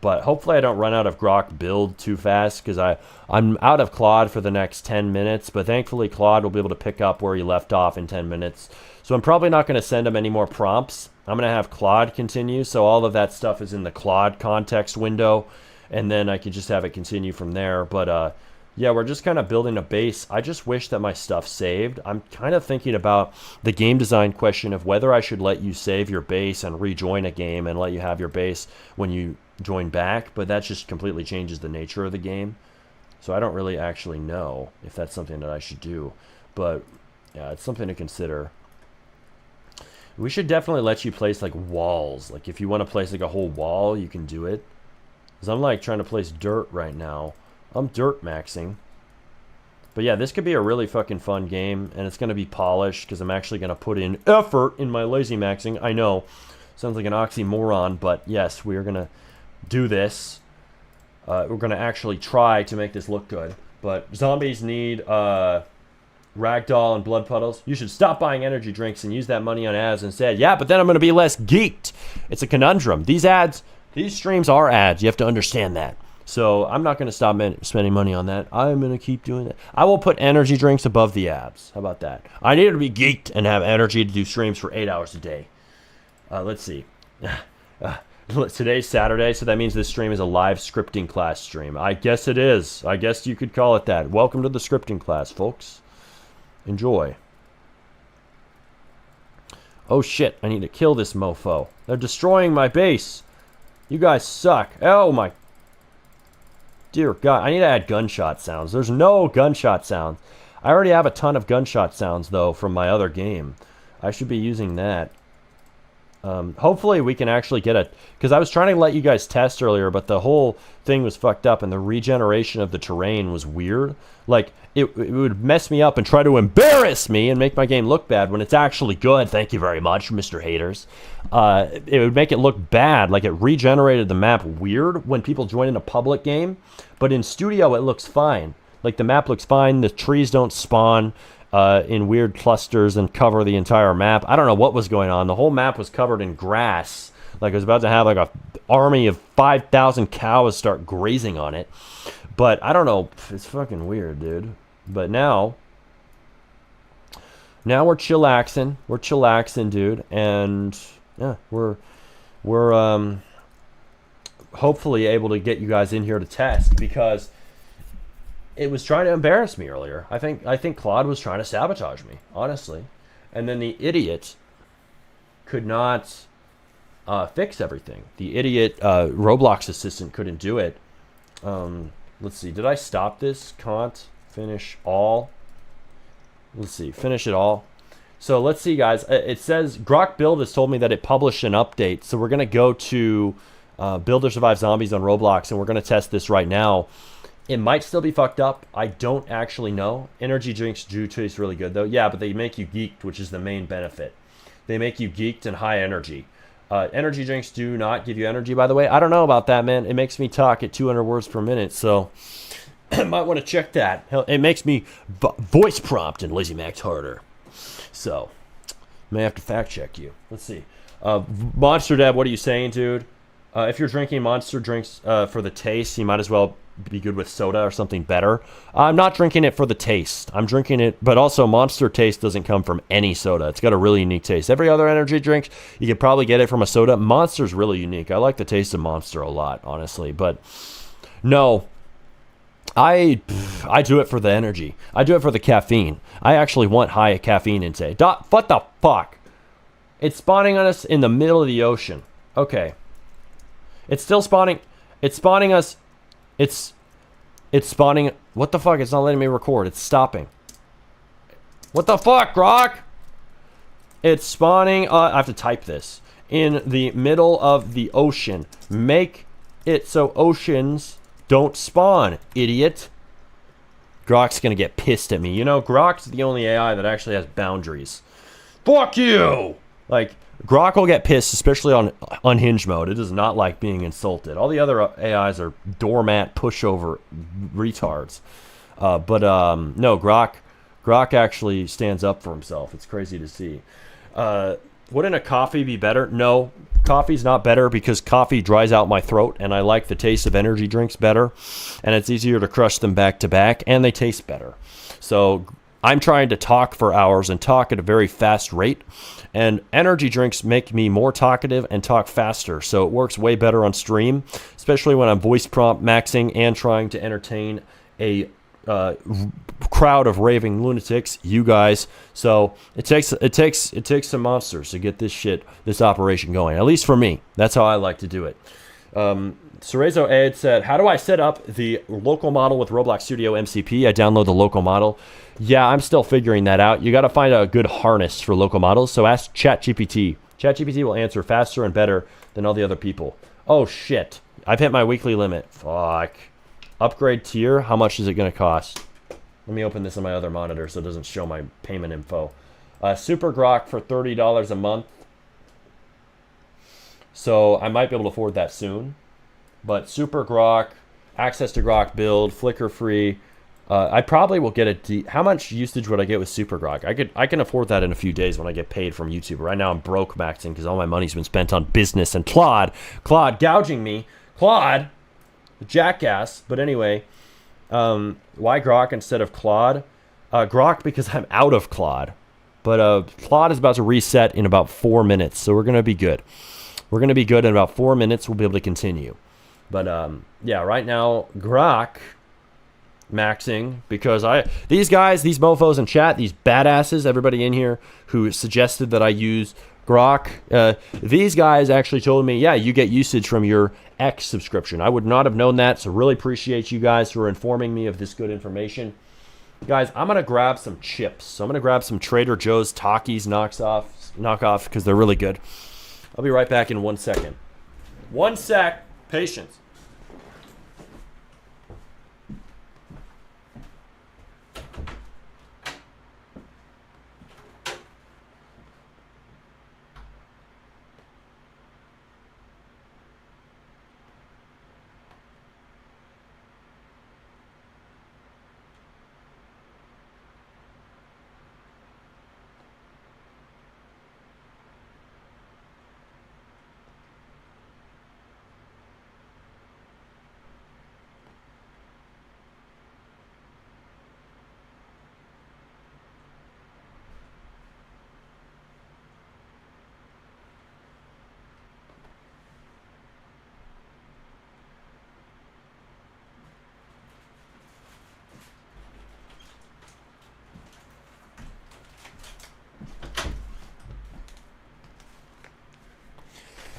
But hopefully I don't run out of Grok build too fast, because I'm out of Claude for the next 10 minutes. But thankfully Claude will be able to pick up where he left off in 10 minutes. So I'm probably not going to send him any more prompts. I'm going to have Claude continue. So all of that stuff is in the Claude context window. And then I can just have it continue from there. But Yeah, we're just kind of building a base. I just wish that my stuff saved. I'm kind of thinking about the game design question of whether I should let you save your base and rejoin a game and let you have your base when you join back, but that just completely changes the nature of the game. So I don't really actually know if that's something that I should do. But yeah, it's something to consider. We should definitely let you place like walls. Like if you want to place like a whole wall, you can do it. Because I'm like trying to place dirt right now. I'm dirt maxing. But yeah, this could be a really fucking fun game. And it's going to be polished because I'm actually going to put in effort in my lazy maxing. I know. Sounds like an oxymoron. But yes, we are going to do this. We're going to actually try to make this look good. But zombies need ragdoll and blood puddles. You should stop buying energy drinks and use that money on ads instead. Yeah, but then I'm going to be less geeked. It's a conundrum. These streams are ads. You have to understand that. So I'm not going to stop spending money on that. I'm going to keep doing that. I will put energy drinks above the ads. How about that? I need to be geeked and have energy to do streams for 8 hours a day. Let's see. Today's Saturday, so that means this stream is a live scripting class stream. I guess it is. I guess you could call it that. Welcome to the scripting class, folks. Enjoy. Oh shit, I need to kill this mofo. They're destroying my base. You guys suck. Oh my... Dear God, I need to add gunshot sounds. There's no gunshot sounds. I already have a ton of gunshot sounds, though, from my other game. I should be using that. Hopefully we can actually get a... Because I was trying to let you guys test earlier, but the whole thing was fucked up, and the regeneration of the terrain was weird. Like, it would mess me up and try to embarrass me and make my game look bad when it's actually good. Thank you very much, Mr. Haters. It would make it look bad. Like, it regenerated the map weird when people join in a public game. But in studio, it looks fine. Like, the map looks fine. The trees don't spawn in weird clusters and cover the entire map. I don't know what was going on. The whole map was covered in grass. Like, I was about to have, like, a army of 5,000 cows start grazing on it. But, I don't know. It's fucking weird, dude. But now we're chillaxing. We're chillaxing, dude. And, yeah, we're hopefully able to get you guys in here to test, because it was trying to embarrass me earlier. I think Claude was trying to sabotage me, honestly. And then the idiot could not fix everything. The idiot Roblox assistant couldn't do it. Let's see. Did I stop this? Can't finish all. Let's see. Finish it all. So let's see, guys. It says Grok Build has told me that it published an update. So we're going to go to Build or Survive Zombies on Roblox, and we're going to test this right now. It might still be fucked up. I don't actually know. Energy drinks do taste really good, though. Yeah, but they make you geeked, which is the main benefit. They make you geeked and high energy. Energy drinks do not give you energy, by the way. I don't know about that, man. It makes me talk at 200 words per minute, so might want to check that. Hell, it makes me voice prompt in Lazy Max harder. So, may have to fact check you. Let's see. Monster Deb, what are you saying, dude? If you're drinking monster drinks for the taste, you might as well be good with soda or something better. I'm not drinking it for the taste. I'm drinking it, but also Monster taste doesn't come from any soda. It's got a really unique taste. Every other energy drink, you could probably get it from a soda. Monster's really unique. I like the taste of Monster a lot, honestly. But no, I do it for the energy. I do it for the caffeine. I actually want high caffeine intake. What the fuck? It's spawning on us in the middle of the ocean. Okay. It's still spawning. It's spawning us. It's spawning. What the fuck? It's not letting me record. It's stopping. What the fuck, Grok? It's spawning. I have to type this. In the middle of the ocean. Make it so oceans don't spawn, idiot. Grok's gonna get pissed at me. You know, Grok's the only AI that actually has boundaries. Fuck you! Like, Grok will get pissed, especially on unhinged mode. It does not like being insulted. All the other AIs are doormat pushover retards. But no, Grok actually stands up for himself. It's crazy to see. Wouldn't a coffee be better? No, coffee's not better because coffee dries out my throat, and I like the taste of energy drinks better, and it's easier to crush them back to back, and they taste better. So I'm trying to talk for hours and talk at a very fast rate, and energy drinks make me more talkative and talk faster, so it works way better on stream, especially when I'm voice prompt maxing and trying to entertain a crowd of raving lunatics, you guys. So it takes some monsters to get this operation going. At least for me, that's how I like to do it. Cerezo Ed said, "How do I set up the local model with Roblox Studio MCP? I download the local model." Yeah, I'm still figuring that out. You got to find a good harness for local models. So ask ChatGPT. ChatGPT will answer faster and better than all the other people. Oh shit! I've hit my weekly limit. Fuck. Upgrade tier. How much is it going to cost? Let me open this on my other monitor so it doesn't show my payment info. Super Grok for $30 a month. So I might be able to afford that soon. But Super Grok, access to Grok build, Flickr free. I probably will get how much usage would I get with Super Grok? I can afford that in a few days when I get paid from YouTube. Right now I'm broke maxing because all my money's been spent on business and Claude gouging me. Claude, the jackass. But anyway, why Grok instead of Claude? Grok because I'm out of Claude. But Claude is about to reset in about 4 minutes, so we're gonna be good. We're gonna be good in about 4 minutes. We'll be able to continue. But yeah, right now Grok maxing because these guys, these mofos in chat, these badasses, everybody in here who suggested that I use Grok, these guys actually told me, yeah, you get usage from your X subscription. I would not have known that, so really appreciate you guys for informing me of this good information. Guys, I'm gonna grab some chips. So I'm gonna grab some Trader Joe's Takis knockoff because they're really good. I'll be right back in 1 second. 1 sec, patience.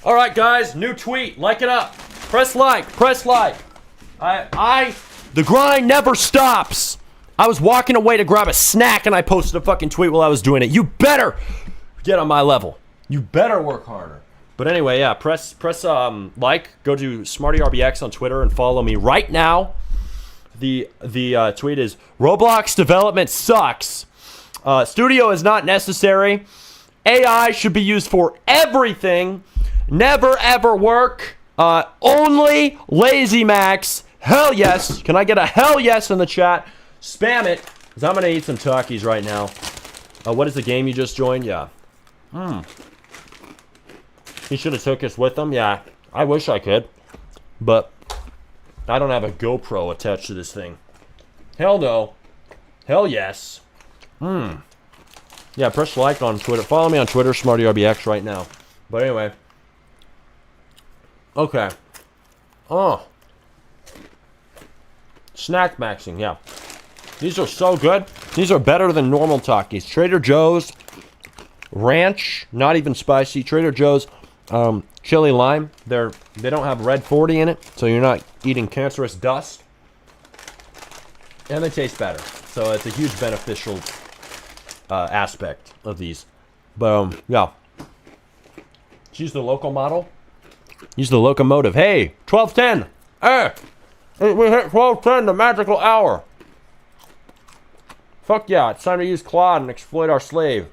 All right, guys, new tweet. Like it up. Press like. Press like. The grind never stops. I was walking away to grab a snack and I posted a fucking tweet while I was doing it. You better get on my level. You better work harder. But anyway, yeah, press like. Go to SmartyRBX on Twitter and follow me right now. The tweet is Roblox development sucks. Studio is not necessary. AI should be used for everything. Never ever work. Only Lazy Max. Hell yes. Can I get a hell yes in the chat? Spam it. Because I'm going to eat some Takis right now. What is the game you just joined? Yeah. He should have took us with him. Yeah. I wish I could. But I don't have a GoPro attached to this thing. Hell no. Hell yes. Yeah, press like on Twitter. Follow me on Twitter, SmartyRBX right now. But anyway. Okay. Oh. Snack maxing, yeah. These are so good. These are better than normal Takis. Trader Joe's ranch, not even spicy. Trader Joe's chili lime. They don't have red 40 in it, so you're not eating cancerous dust. And they taste better. So it's a huge beneficial aspect of these. But yeah. Use the local model. Use the locomotive. Hey, 12:10. Hey, we hit 12:10, the magical hour. Fuck yeah, it's time to use Claude and exploit our slave.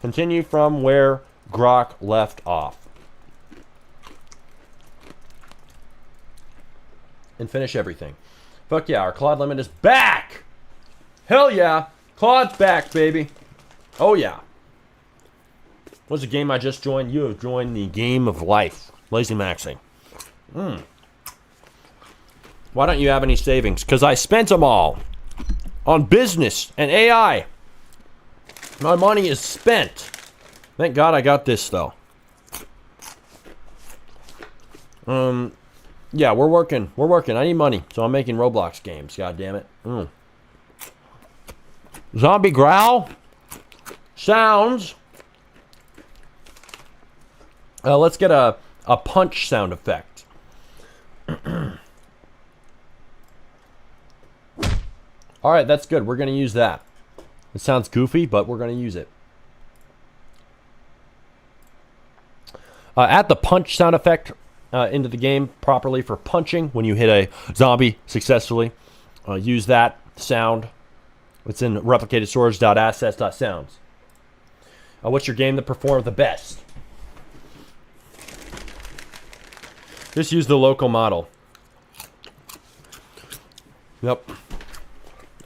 Continue from where Grok left off. And finish everything. Fuck yeah, our Claude limit is back! Hell yeah, Claude's back, baby. Oh yeah. What's the game I just joined? You have joined the game of life. Lazy maxing. Why don't you have any savings? Because I spent them all on business and AI. My money is spent. Thank God I got this, though. Yeah, we're working. We're working. I need money, so I'm making Roblox games. God damn it. Zombie growl sounds. Let's get a punch sound effect. All right, that's good. We're going to use that. It sounds goofy, but we're going to use it. Add the punch sound effect into the game properly for punching when you hit a zombie successfully. Use that sound. It's in replicated storage.assets.sounds. What's your game that performed the best? Just use the local model. Yep.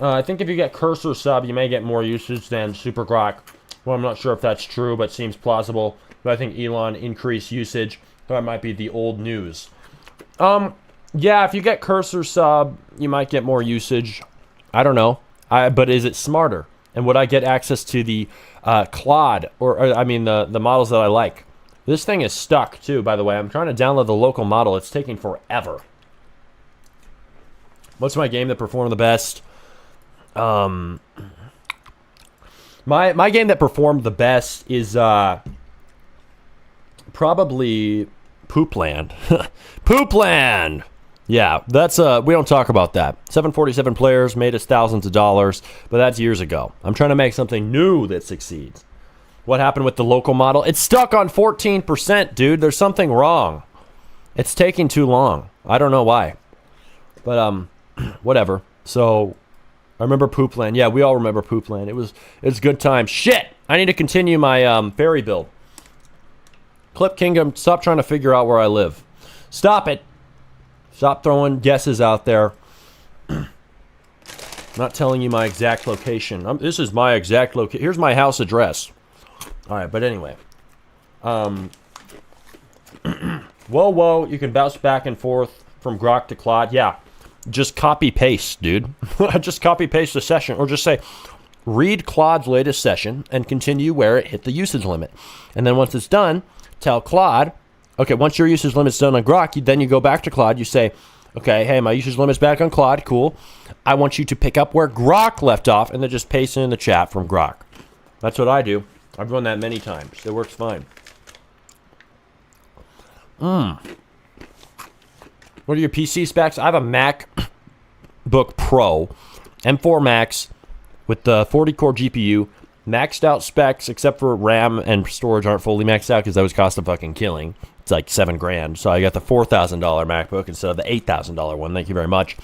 I think if you get cursor sub, you may get more usage than Super Grok. Well, I'm not sure if that's true, but seems plausible. But I think Elon increased usage. That might be the old news. Yeah, if you get cursor sub, you might get more usage. I don't know. But is it smarter? And would I get access to the Claude, or I mean the models that I like? This thing is stuck too, by the way. I'm trying to download the local model. It's taking forever. What's my game that performed the best? My game that performed the best is probably Poopland. Poopland! Yeah, that's we don't talk about that. 747 players made us thousands of dollars, but that's years ago. I'm trying to make something new that succeeds. What happened with the local model? It's stuck on 14%, dude. There's something wrong. It's taking too long. I don't know why. But whatever. So I remember Poopland. Yeah, we all remember Poopland. It was good time. Shit! I need to continue my fairy build. Clip Kingdom, stop trying to figure out where I live. Stop it. Stop throwing guesses out there. I'm not telling you my exact location. This is my exact location. Here's my house address. All right, but anyway. Whoa, you can bounce back and forth from Grok to Claude. Yeah, just copy paste, dude. Just copy paste the session, or just say, read Claude's latest session and continue where it hit the usage limit. And then once it's done, tell Claude, okay, once your usage limit's done on Grok, then you go back to Claude. You say, okay, hey, my usage limit's back on Claude. Cool. I want you to pick up where Grok left off, and then just paste it in the chat from Grok. That's what I do. I've done that many times. It works fine. What are your PC specs? I have a MacBook Pro, M4 Max, with the 40-core GPU, maxed out specs, except for RAM and storage aren't fully maxed out because that was cost of fucking killing. It's like $7,000. So I got the $4,000 MacBook instead of the $8,000 one. Thank you very much.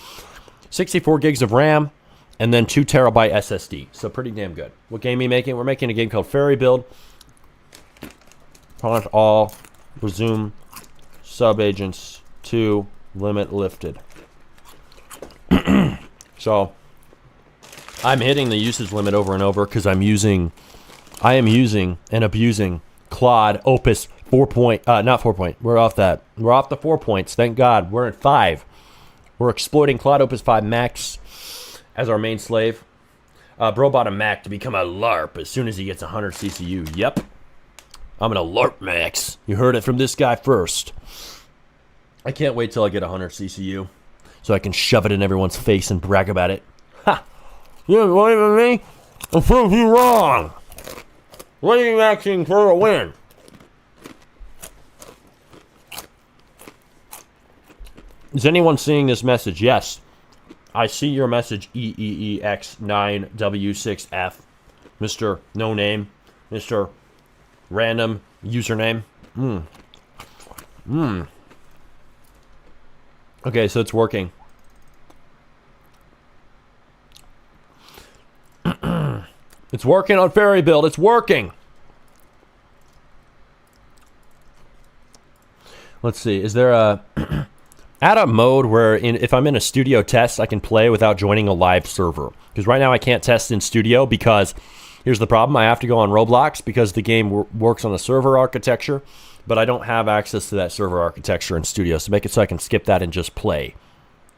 64 gigs of RAM, and then 2 terabyte SSD. So pretty damn good. What game are you making? We're making a game called Fairy Build. Taunt all. Resume. Subagents 2. Limit lifted. So I'm hitting the usage limit over and over because I am using and abusing Claude Opus 4 point, not 4 point. We're off that. We're off the 4 points. Thank God. We're at 5. We're exploiting Claude Opus 5 Max as our main slave. Bro bought a Mac to become a LARP as soon as he gets 100 CCU. Yep. I'm gonna LARP Max. You heard it from this guy first. I can't wait till I get 100 CCU so I can shove it in everyone's face and brag about it. Ha! You don't believe in me? I'll prove you wrong. Waiting action for a win. Is anyone seeing this message? Yes. I see your message, EEEX9W6F. Mr. No Name. Mr. Random Username. Okay, so it's working. It's working on Fairy Build. It's working. Let's see. Is there a add a mode where if I'm in a studio test, I can play without joining a live server? Because right now I can't test in studio because here's the problem. I have to go on Roblox because the game works on a server architecture, but I don't have access to that server architecture in studio. So make it so I can skip that and just play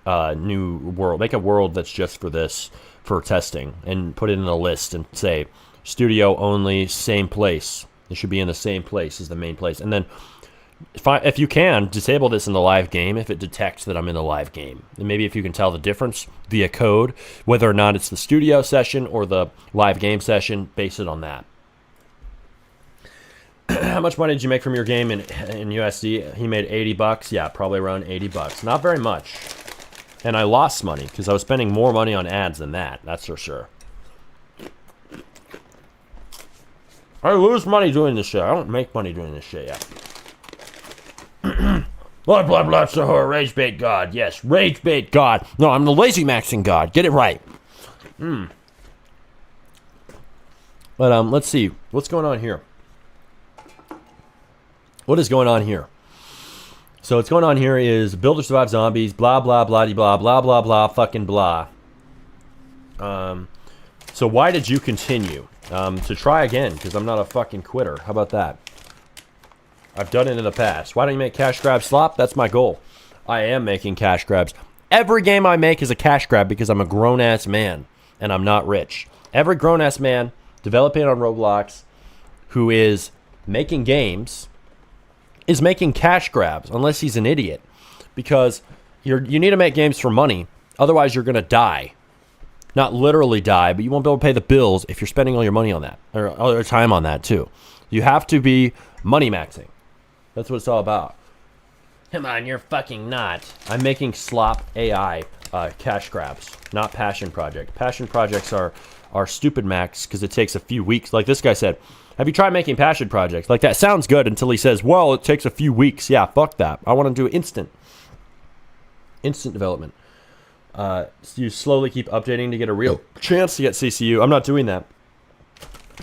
new world. Make a world that's just for this, for testing, and put it in a list and say studio only, same place. It should be in the same place as the main place. And then If you can, disable this in the live game if it detects that I'm in the live game. And maybe if you can tell the difference via code, whether or not it's the studio session or the live game session, base it on that. How much money did you make from your game in USD? He made $80. Yeah, probably around $80. Not very much. And I lost money because I was spending more money on ads than that. That's for sure. I lose money doing this shit. I don't make money doing this shit yet. Blah, blah, blah, Sahur, rage bait god. Yes, rage bait god. No, I'm the lazy maxing god. Get it right. But let's see. What's going on here? What is going on here? So what's going on here is build or survive zombies, blah, blah, blah, blah, blah, blah, blah, fucking blah. So why did you continue? To try again, because I'm not a fucking quitter. How about that? I've done it in the past. Why don't you make cash grab slop? That's my goal. I am making cash grabs. Every game I make is a cash grab because I'm a grown-ass man and I'm not rich. Every grown-ass man developing on Roblox who is making games is making cash grabs, unless he's an idiot. Because you need to make games for money. Otherwise, you're going to die. Not literally die, but you won't be able to pay the bills if you're spending all your money on that. Or all your time on that, too. You have to be money maxing. That's what it's all about. Come on, you're fucking not. I'm making slop AI cash grabs, not passion project. Passion projects are stupid max because it takes a few weeks. Like this guy said, have you tried making passion projects? Like that sounds good until he says, well, it takes a few weeks. Yeah, fuck that. I want to do instant development. You slowly keep updating to get a real chance to get CCU. I'm not doing that.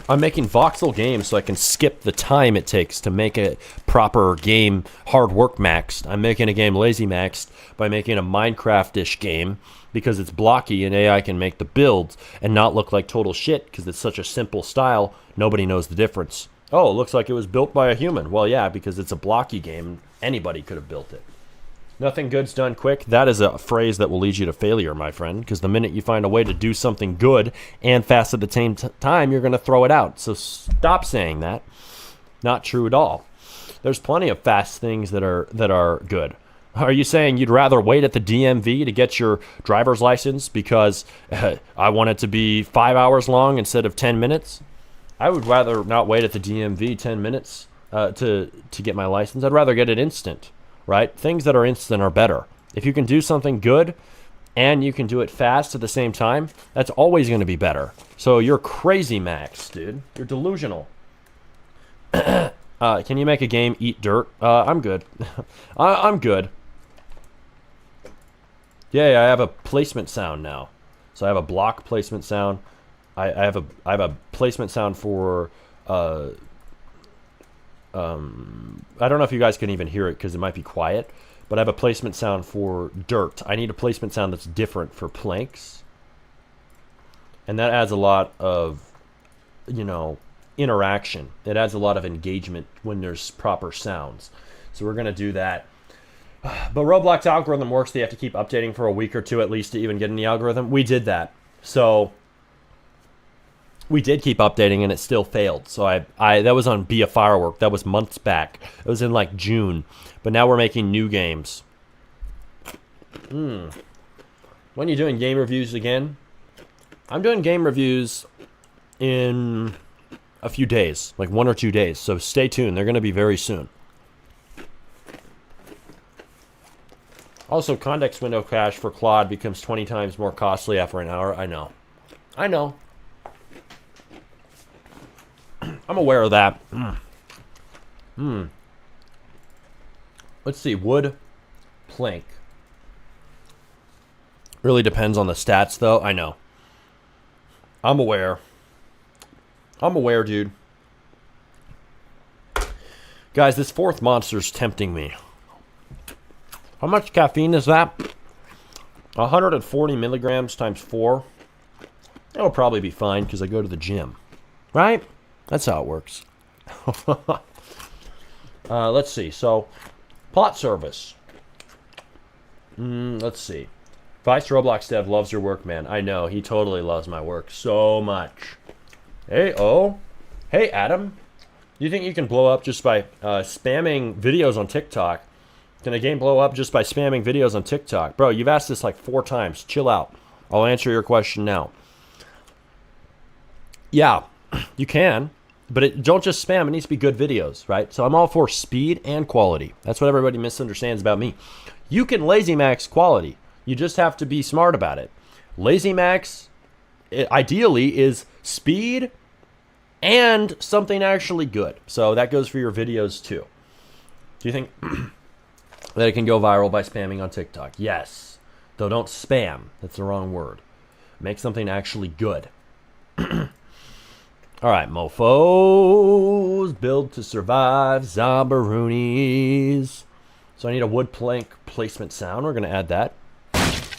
I'm making voxel games so I can skip the time it takes to make a proper game hard work maxed. I'm making a game lazy maxed by making a Minecraft-ish game because it's blocky and AI can make the builds and not look like total shit because it's such a simple style, nobody knows the difference. Oh, it looks like it was built by a human. Well, yeah, because it's a blocky game. Anybody could have built it. Nothing good's done quick. That is a phrase that will lead you to failure, my friend, because the minute you find a way to do something good and fast at the same time, you're going to throw it out. So stop saying that. Not true at all. There's plenty of fast things that are good. Are you saying you'd rather wait at the DMV to get your driver's license because I want it to be 5 hours long instead of 10 minutes? I would rather not wait at the DMV 10 minutes to get my license. I'd rather get it instant. Right? Things that are instant are better. If you can do something good and you can do it fast at the same time, that's always going to be better. So you're crazy, Max, dude. You're delusional. Can you make a game eat dirt? I'm good. I'm good. Yeah, I have a placement sound now. So I have a block placement sound. I have a placement sound for I don't know if you guys can even hear it because it might be quiet, but I have a placement sound for dirt. I need a placement sound that's different for planks. And that adds a lot of, interaction. It adds a lot of engagement when there's proper sounds. So we're going to do that. But Roblox algorithm works. They have to keep updating for a week or two at least to even get in the algorithm. We did that. So we did keep updating and it still failed. So I that was on Be a Firework. That was months back. It was in like June. But now we're making new games. When are you doing game reviews again? I'm doing game reviews in a few days, like 1 or 2 days. So stay tuned. They're going to be very soon. Also, context window cache for Claude becomes 20 times more costly after an hour. I know. I'm aware of that. Let's see. Wood, plank. Really depends on the stats, though. I know. I'm aware, dude. Guys, this fourth monster's tempting me. How much caffeine is that? 140 milligrams times 4. It'll probably be fine because I go to the gym. Right? That's how it works. Let's see. So, plot service. Let's see. Vice Roblox Dev loves your work, man. I know. He totally loves my work so much. Hey, Adam. You think you can blow up just by spamming videos on TikTok? Can a game blow up just by spamming videos on TikTok? Bro, you've asked this like 4 times. Chill out. I'll answer your question now. Yeah, you can, but don't just spam. It needs to be good videos, right? So I'm all for speed and quality. That's what everybody misunderstands about me. You can lazy max quality. You just have to be smart about it. Lazy max, ideally, is speed and something actually good. So that goes for your videos too. Do you think that it can go viral by spamming on TikTok? Yes. Though don't spam. That's the wrong word. Make something actually good. All right, mofos. Build to survive. Zombaroonies. So I need a wood plank placement sound. We're going to add that.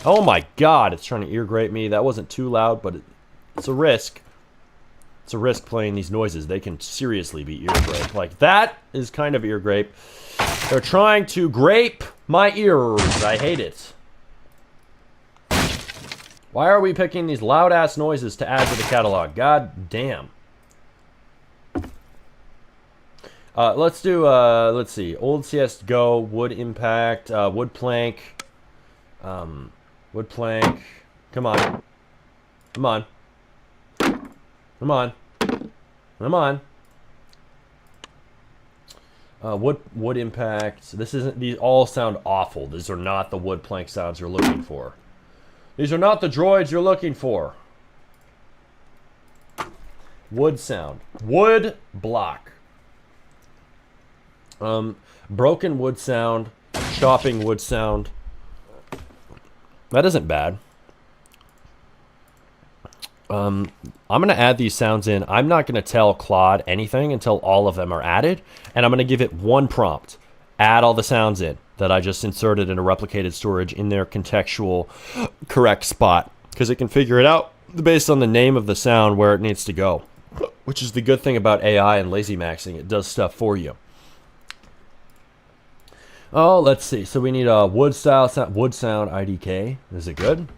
Oh my god, it's trying to ear grape me. That wasn't too loud, but it's a risk. It's a risk playing these noises. They can seriously be ear grape. Like, that is kind of ear grape. They're trying to grape my ears. I hate it. Why are we picking these loud-ass noises to add to the catalog? God damn. Let's do, let's see. Old CSGO, Wood Impact, Wood Plank. Wood Plank. Come on. Come on. Come on. Come on. Wood Impact. This isn't, these all sound awful. These are not the wood plank sounds you're looking for. These are not the droids you're looking for. Wood sound. Wood block. Broken wood sound. Chopping wood sound. That isn't bad. I'm going to add these sounds in. I'm not going to tell Claude anything until all of them are added. And I'm going to give it one prompt. Add all the sounds in that I just inserted into replicated storage in their contextual correct spot. Because it can figure it out based on the name of the sound where it needs to go. Which is the good thing about AI and lazy maxing. It does stuff for you. Oh, let's see. So we need a wood sound IDK. Is it good?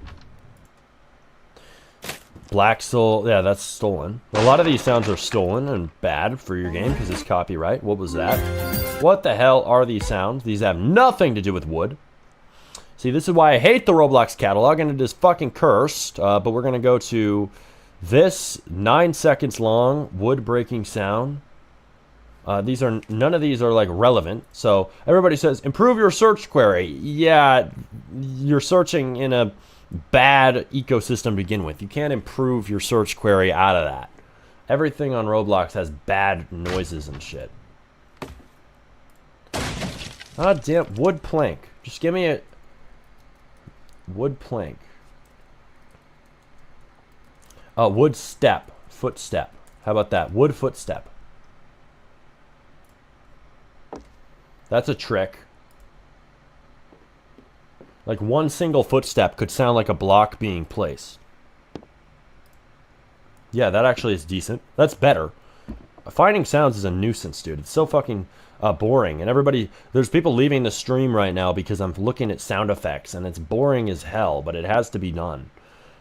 Black Soul. Yeah, that's stolen. A lot of these sounds are stolen and bad for your game because it's copyright. What was that? What the hell are these sounds? These have nothing to do with wood. See, this is why I hate the Roblox catalog, and it is fucking cursed. But we're going to go to this 9 seconds long wood breaking sound. None of these are like relevant. So everybody says, improve your search query. Yeah, you're searching in a bad ecosystem to begin with. You can't improve your search query out of that. Everything on Roblox has bad noises and shit. Ah, damn. Wood plank. Just give me a wood plank. Wood step. Footstep. How about that? Wood footstep. That's a trick. Like one single footstep could sound like a block being placed. Yeah, that actually is decent. That's better. Finding sounds is a nuisance, dude. It's so fucking boring. And everybody, there's people leaving the stream right now because I'm looking at sound effects and it's boring as hell, but it has to be done.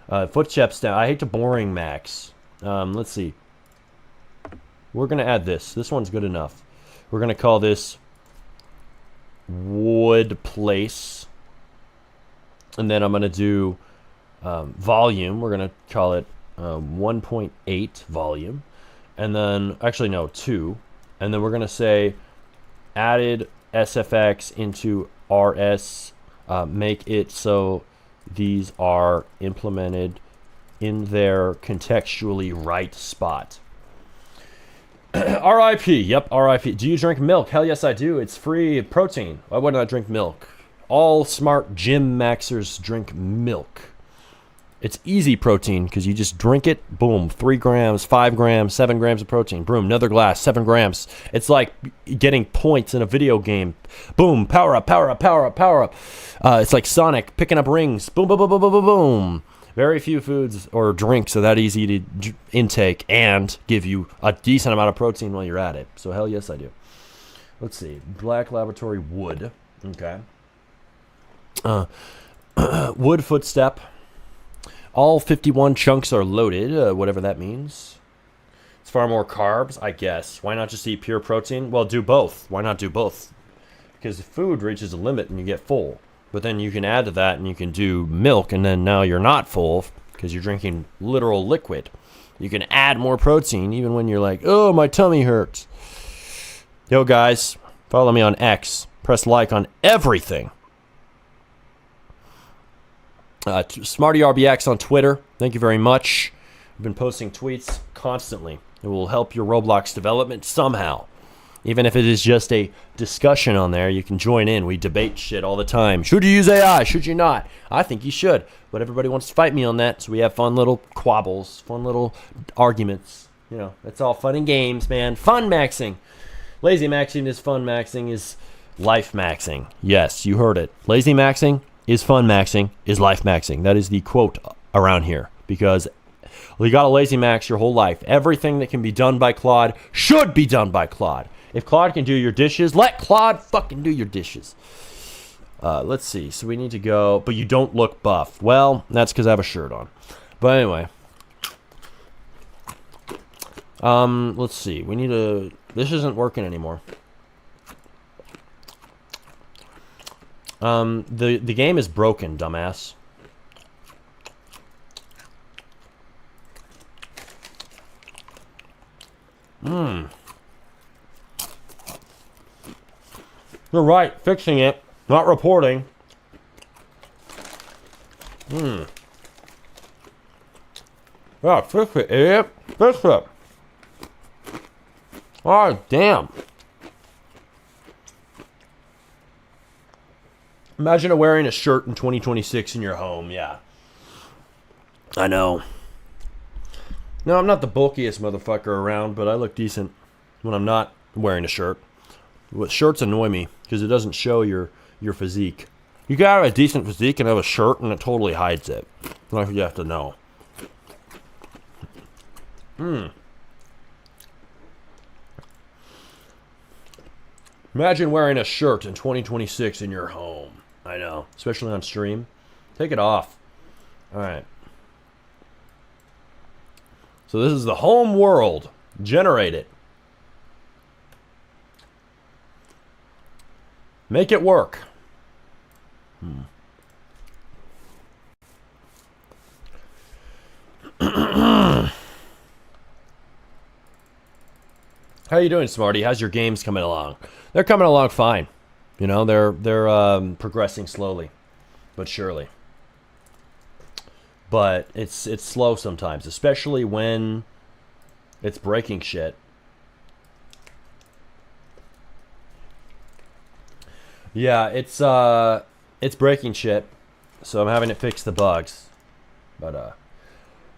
Footsteps down. I hate to boring max. Let's see. We're going to add this. This one's good enough. We're going to call this wood place. And then I'm going to do volume. We're going to call it 1.8 volume. And then, actually no, 2. And then we're going to say added SFX into RS. Make it so these are implemented in their contextually right spot. RIP. Yep, RIP. Do you drink milk? Hell yes, I do. It's free protein. Why wouldn't I drink milk? All smart gym maxers drink milk. It's easy protein because you just drink it. Boom. 3 grams, 5 grams, 7 grams of protein. Boom. Another glass, 7 grams. It's like getting points in a video game. Boom. Power up, power up, power up, power up. It's like Sonic picking up rings. Boom, boom, boom, boom, boom, boom, boom. Very few foods or drinks are that easy to intake and give you a decent amount of protein while you're at it. So hell yes, I do. Let's see. Black Laboratory wood. Okay. Wood footstep. All 51 chunks are loaded, whatever that means. It's far more carbs, I guess. Why not just eat pure protein? Well, do both. Why not do both? Because the food reaches a limit and you get full. But then you can add to that and you can do milk, and then now you're not full because you're drinking literal liquid. You can add more protein even when you're like, oh, my tummy hurts. Yo, guys, follow me on X. Press like on everything. SmartyRBX on Twitter. Thank you very much. I've been posting tweets constantly. It will help your Roblox development somehow. Even if it is just a discussion on there, you can join in. We debate shit all the time. Should you use AI? Should you not? I think you should. But everybody wants to fight me on that, so we have fun little quabbles, fun little arguments. You know, it's all fun and games, man. Fun maxing. Lazy maxing is fun maxing is life maxing. Yes, you heard it. Lazy maxing is fun maxing is life maxing. That is the quote around here. Because you got to lazy max your whole life. Everything that can be done by Claude should be done by Claude. If Claude can do your dishes, let Claude fucking do your dishes. Let's see. So we need to go. But you don't look buff. Well, that's because I have a shirt on. But anyway. Let's see. We need to... This isn't working anymore. The game is broken, dumbass. You're right, fixing it, not reporting. Yeah, fix it, idiot. Fix it. Oh, damn. Imagine wearing a shirt in 2026 in your home, yeah. I know. No, I'm not the bulkiest motherfucker around, but I look decent when I'm not wearing a shirt. Shirts annoy me because it doesn't show your physique. You can have a decent physique and have a shirt and it totally hides it. Like you have to know. Imagine wearing a shirt in 2026 in your home. I know, especially on stream. Take it off. All right. So this is the home world. Generate it. Make it work. How you doing, Smarty? How's your games coming along? They're coming along fine. You know, they're progressing slowly, but surely. But it's slow sometimes, especially when it's breaking shit. Yeah, it's breaking shit, so I'm having to fix the bugs. But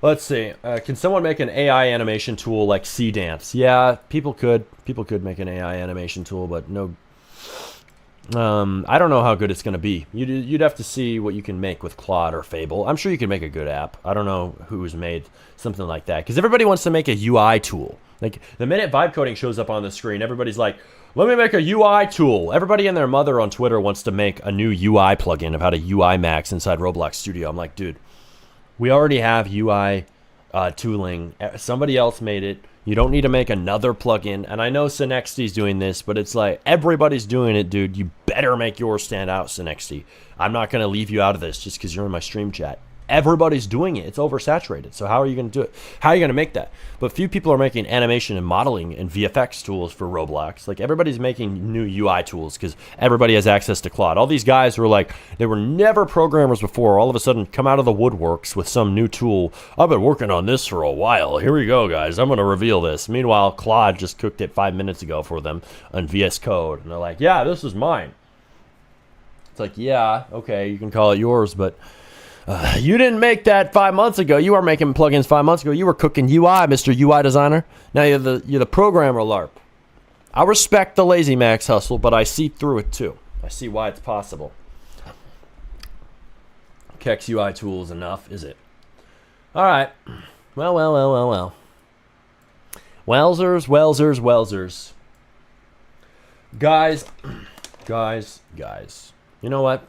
let's see. Can someone make an AI animation tool like C-Dance? Yeah, people could make an AI animation tool, but no. I don't know how good it's gonna be. You'd have to see what you can make with Claude or Fable. I'm sure you can make a good app. I don't know who's made something like that because everybody wants to make a UI tool. Like the minute vibe coding shows up on the screen, everybody's like, "Let me make a UI tool." Everybody and their mother on Twitter wants to make a new UI plugin of how to UI max inside Roblox Studio. I'm like, dude, we already have UI tooling. Somebody else made it. You don't need to make another plugin. And I know Synexty's doing this, but it's like everybody's doing it, dude. You better make yours stand out, Synexty. I'm not going to leave you out of this just because you're in my stream chat. Everybody's doing it. It's oversaturated. So how are you going to do it? How are you going to make that? But few people are making animation and modeling and VFX tools for Roblox. Like everybody's making new UI tools because everybody has access to Claude. All these guys who are like, they were never programmers before, all of a sudden come out of the woodworks with some new tool. I've been working on this for a while. Here we go, guys. I'm going to reveal this. Meanwhile, Claude just cooked it 5 minutes ago for them on VS Code. And they're like, yeah, this is mine. It's like, yeah, okay, you can call it yours, but... you didn't make that 5 months ago. You weren't making plugins 5 months ago. You were cooking UI, Mr. UI designer. Now you're the programmer LARP. I respect the lazy max hustle, but I see through it too. I see why it's possible. Kex UI tool is enough, is it? All right. Well. Wellsers. Guys. You know what?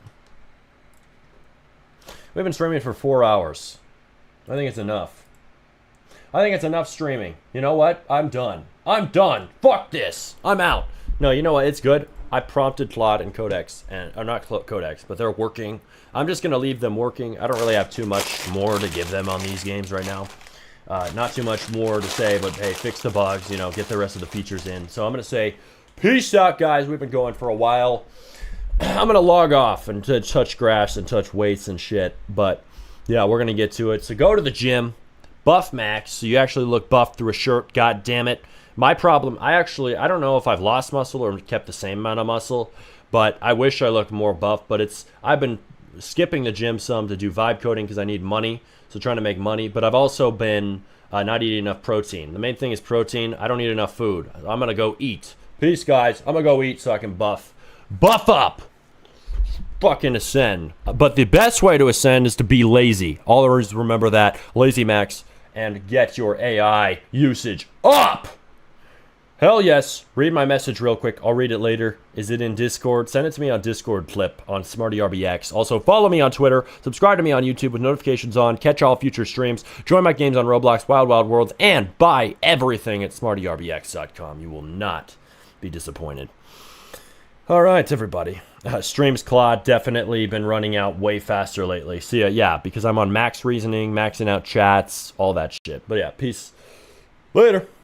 We've been streaming for 4 hours. I think it's enough. I think it's enough streaming. You know what? I'm done. I'm done. Fuck this. I'm out. No, you know what? It's good. I prompted Claude and Codex, or not Codex, but they're working. I'm just going to leave them working. I don't really have too much more to give them on these games right now. Not too much more to say, but hey, fix the bugs, you know, get the rest of the features in. So I'm going to say, peace out, guys. We've been going for a while. I'm going to log off and touch grass and touch weights and shit. But yeah, we're going to get to it. So go to the gym, buff max, so you actually look buff through a shirt. God damn it. My problem, I don't know if I've lost muscle or kept the same amount of muscle, but I wish I looked more buff. But I've been skipping the gym some to do vibe coding because I need money, so trying to make money. But I've also been not eating enough protein. The main thing is protein. I don't eat enough food. I'm going to go eat. Peace, guys. I'm going to go eat so I can buff up. Fucking ascend. But the best way to ascend is to be lazy. Always remember that. Lazy max. And get your AI usage up. Hell yes. Read my message real quick. I'll read it later. Is it in Discord? Send it to me on Discord clip on SmartyRBX. Also, follow me on Twitter. Subscribe to me on YouTube with notifications on. Catch all future streams. Join my games on Roblox, Wild Wild Worlds, and buy everything at SmartyRBX.com. You will not be disappointed. All right, everybody. Streams Claude definitely been running out way faster lately. See ya, yeah, because I'm on max reasoning, maxing out chats, all that shit. But yeah, peace. Later.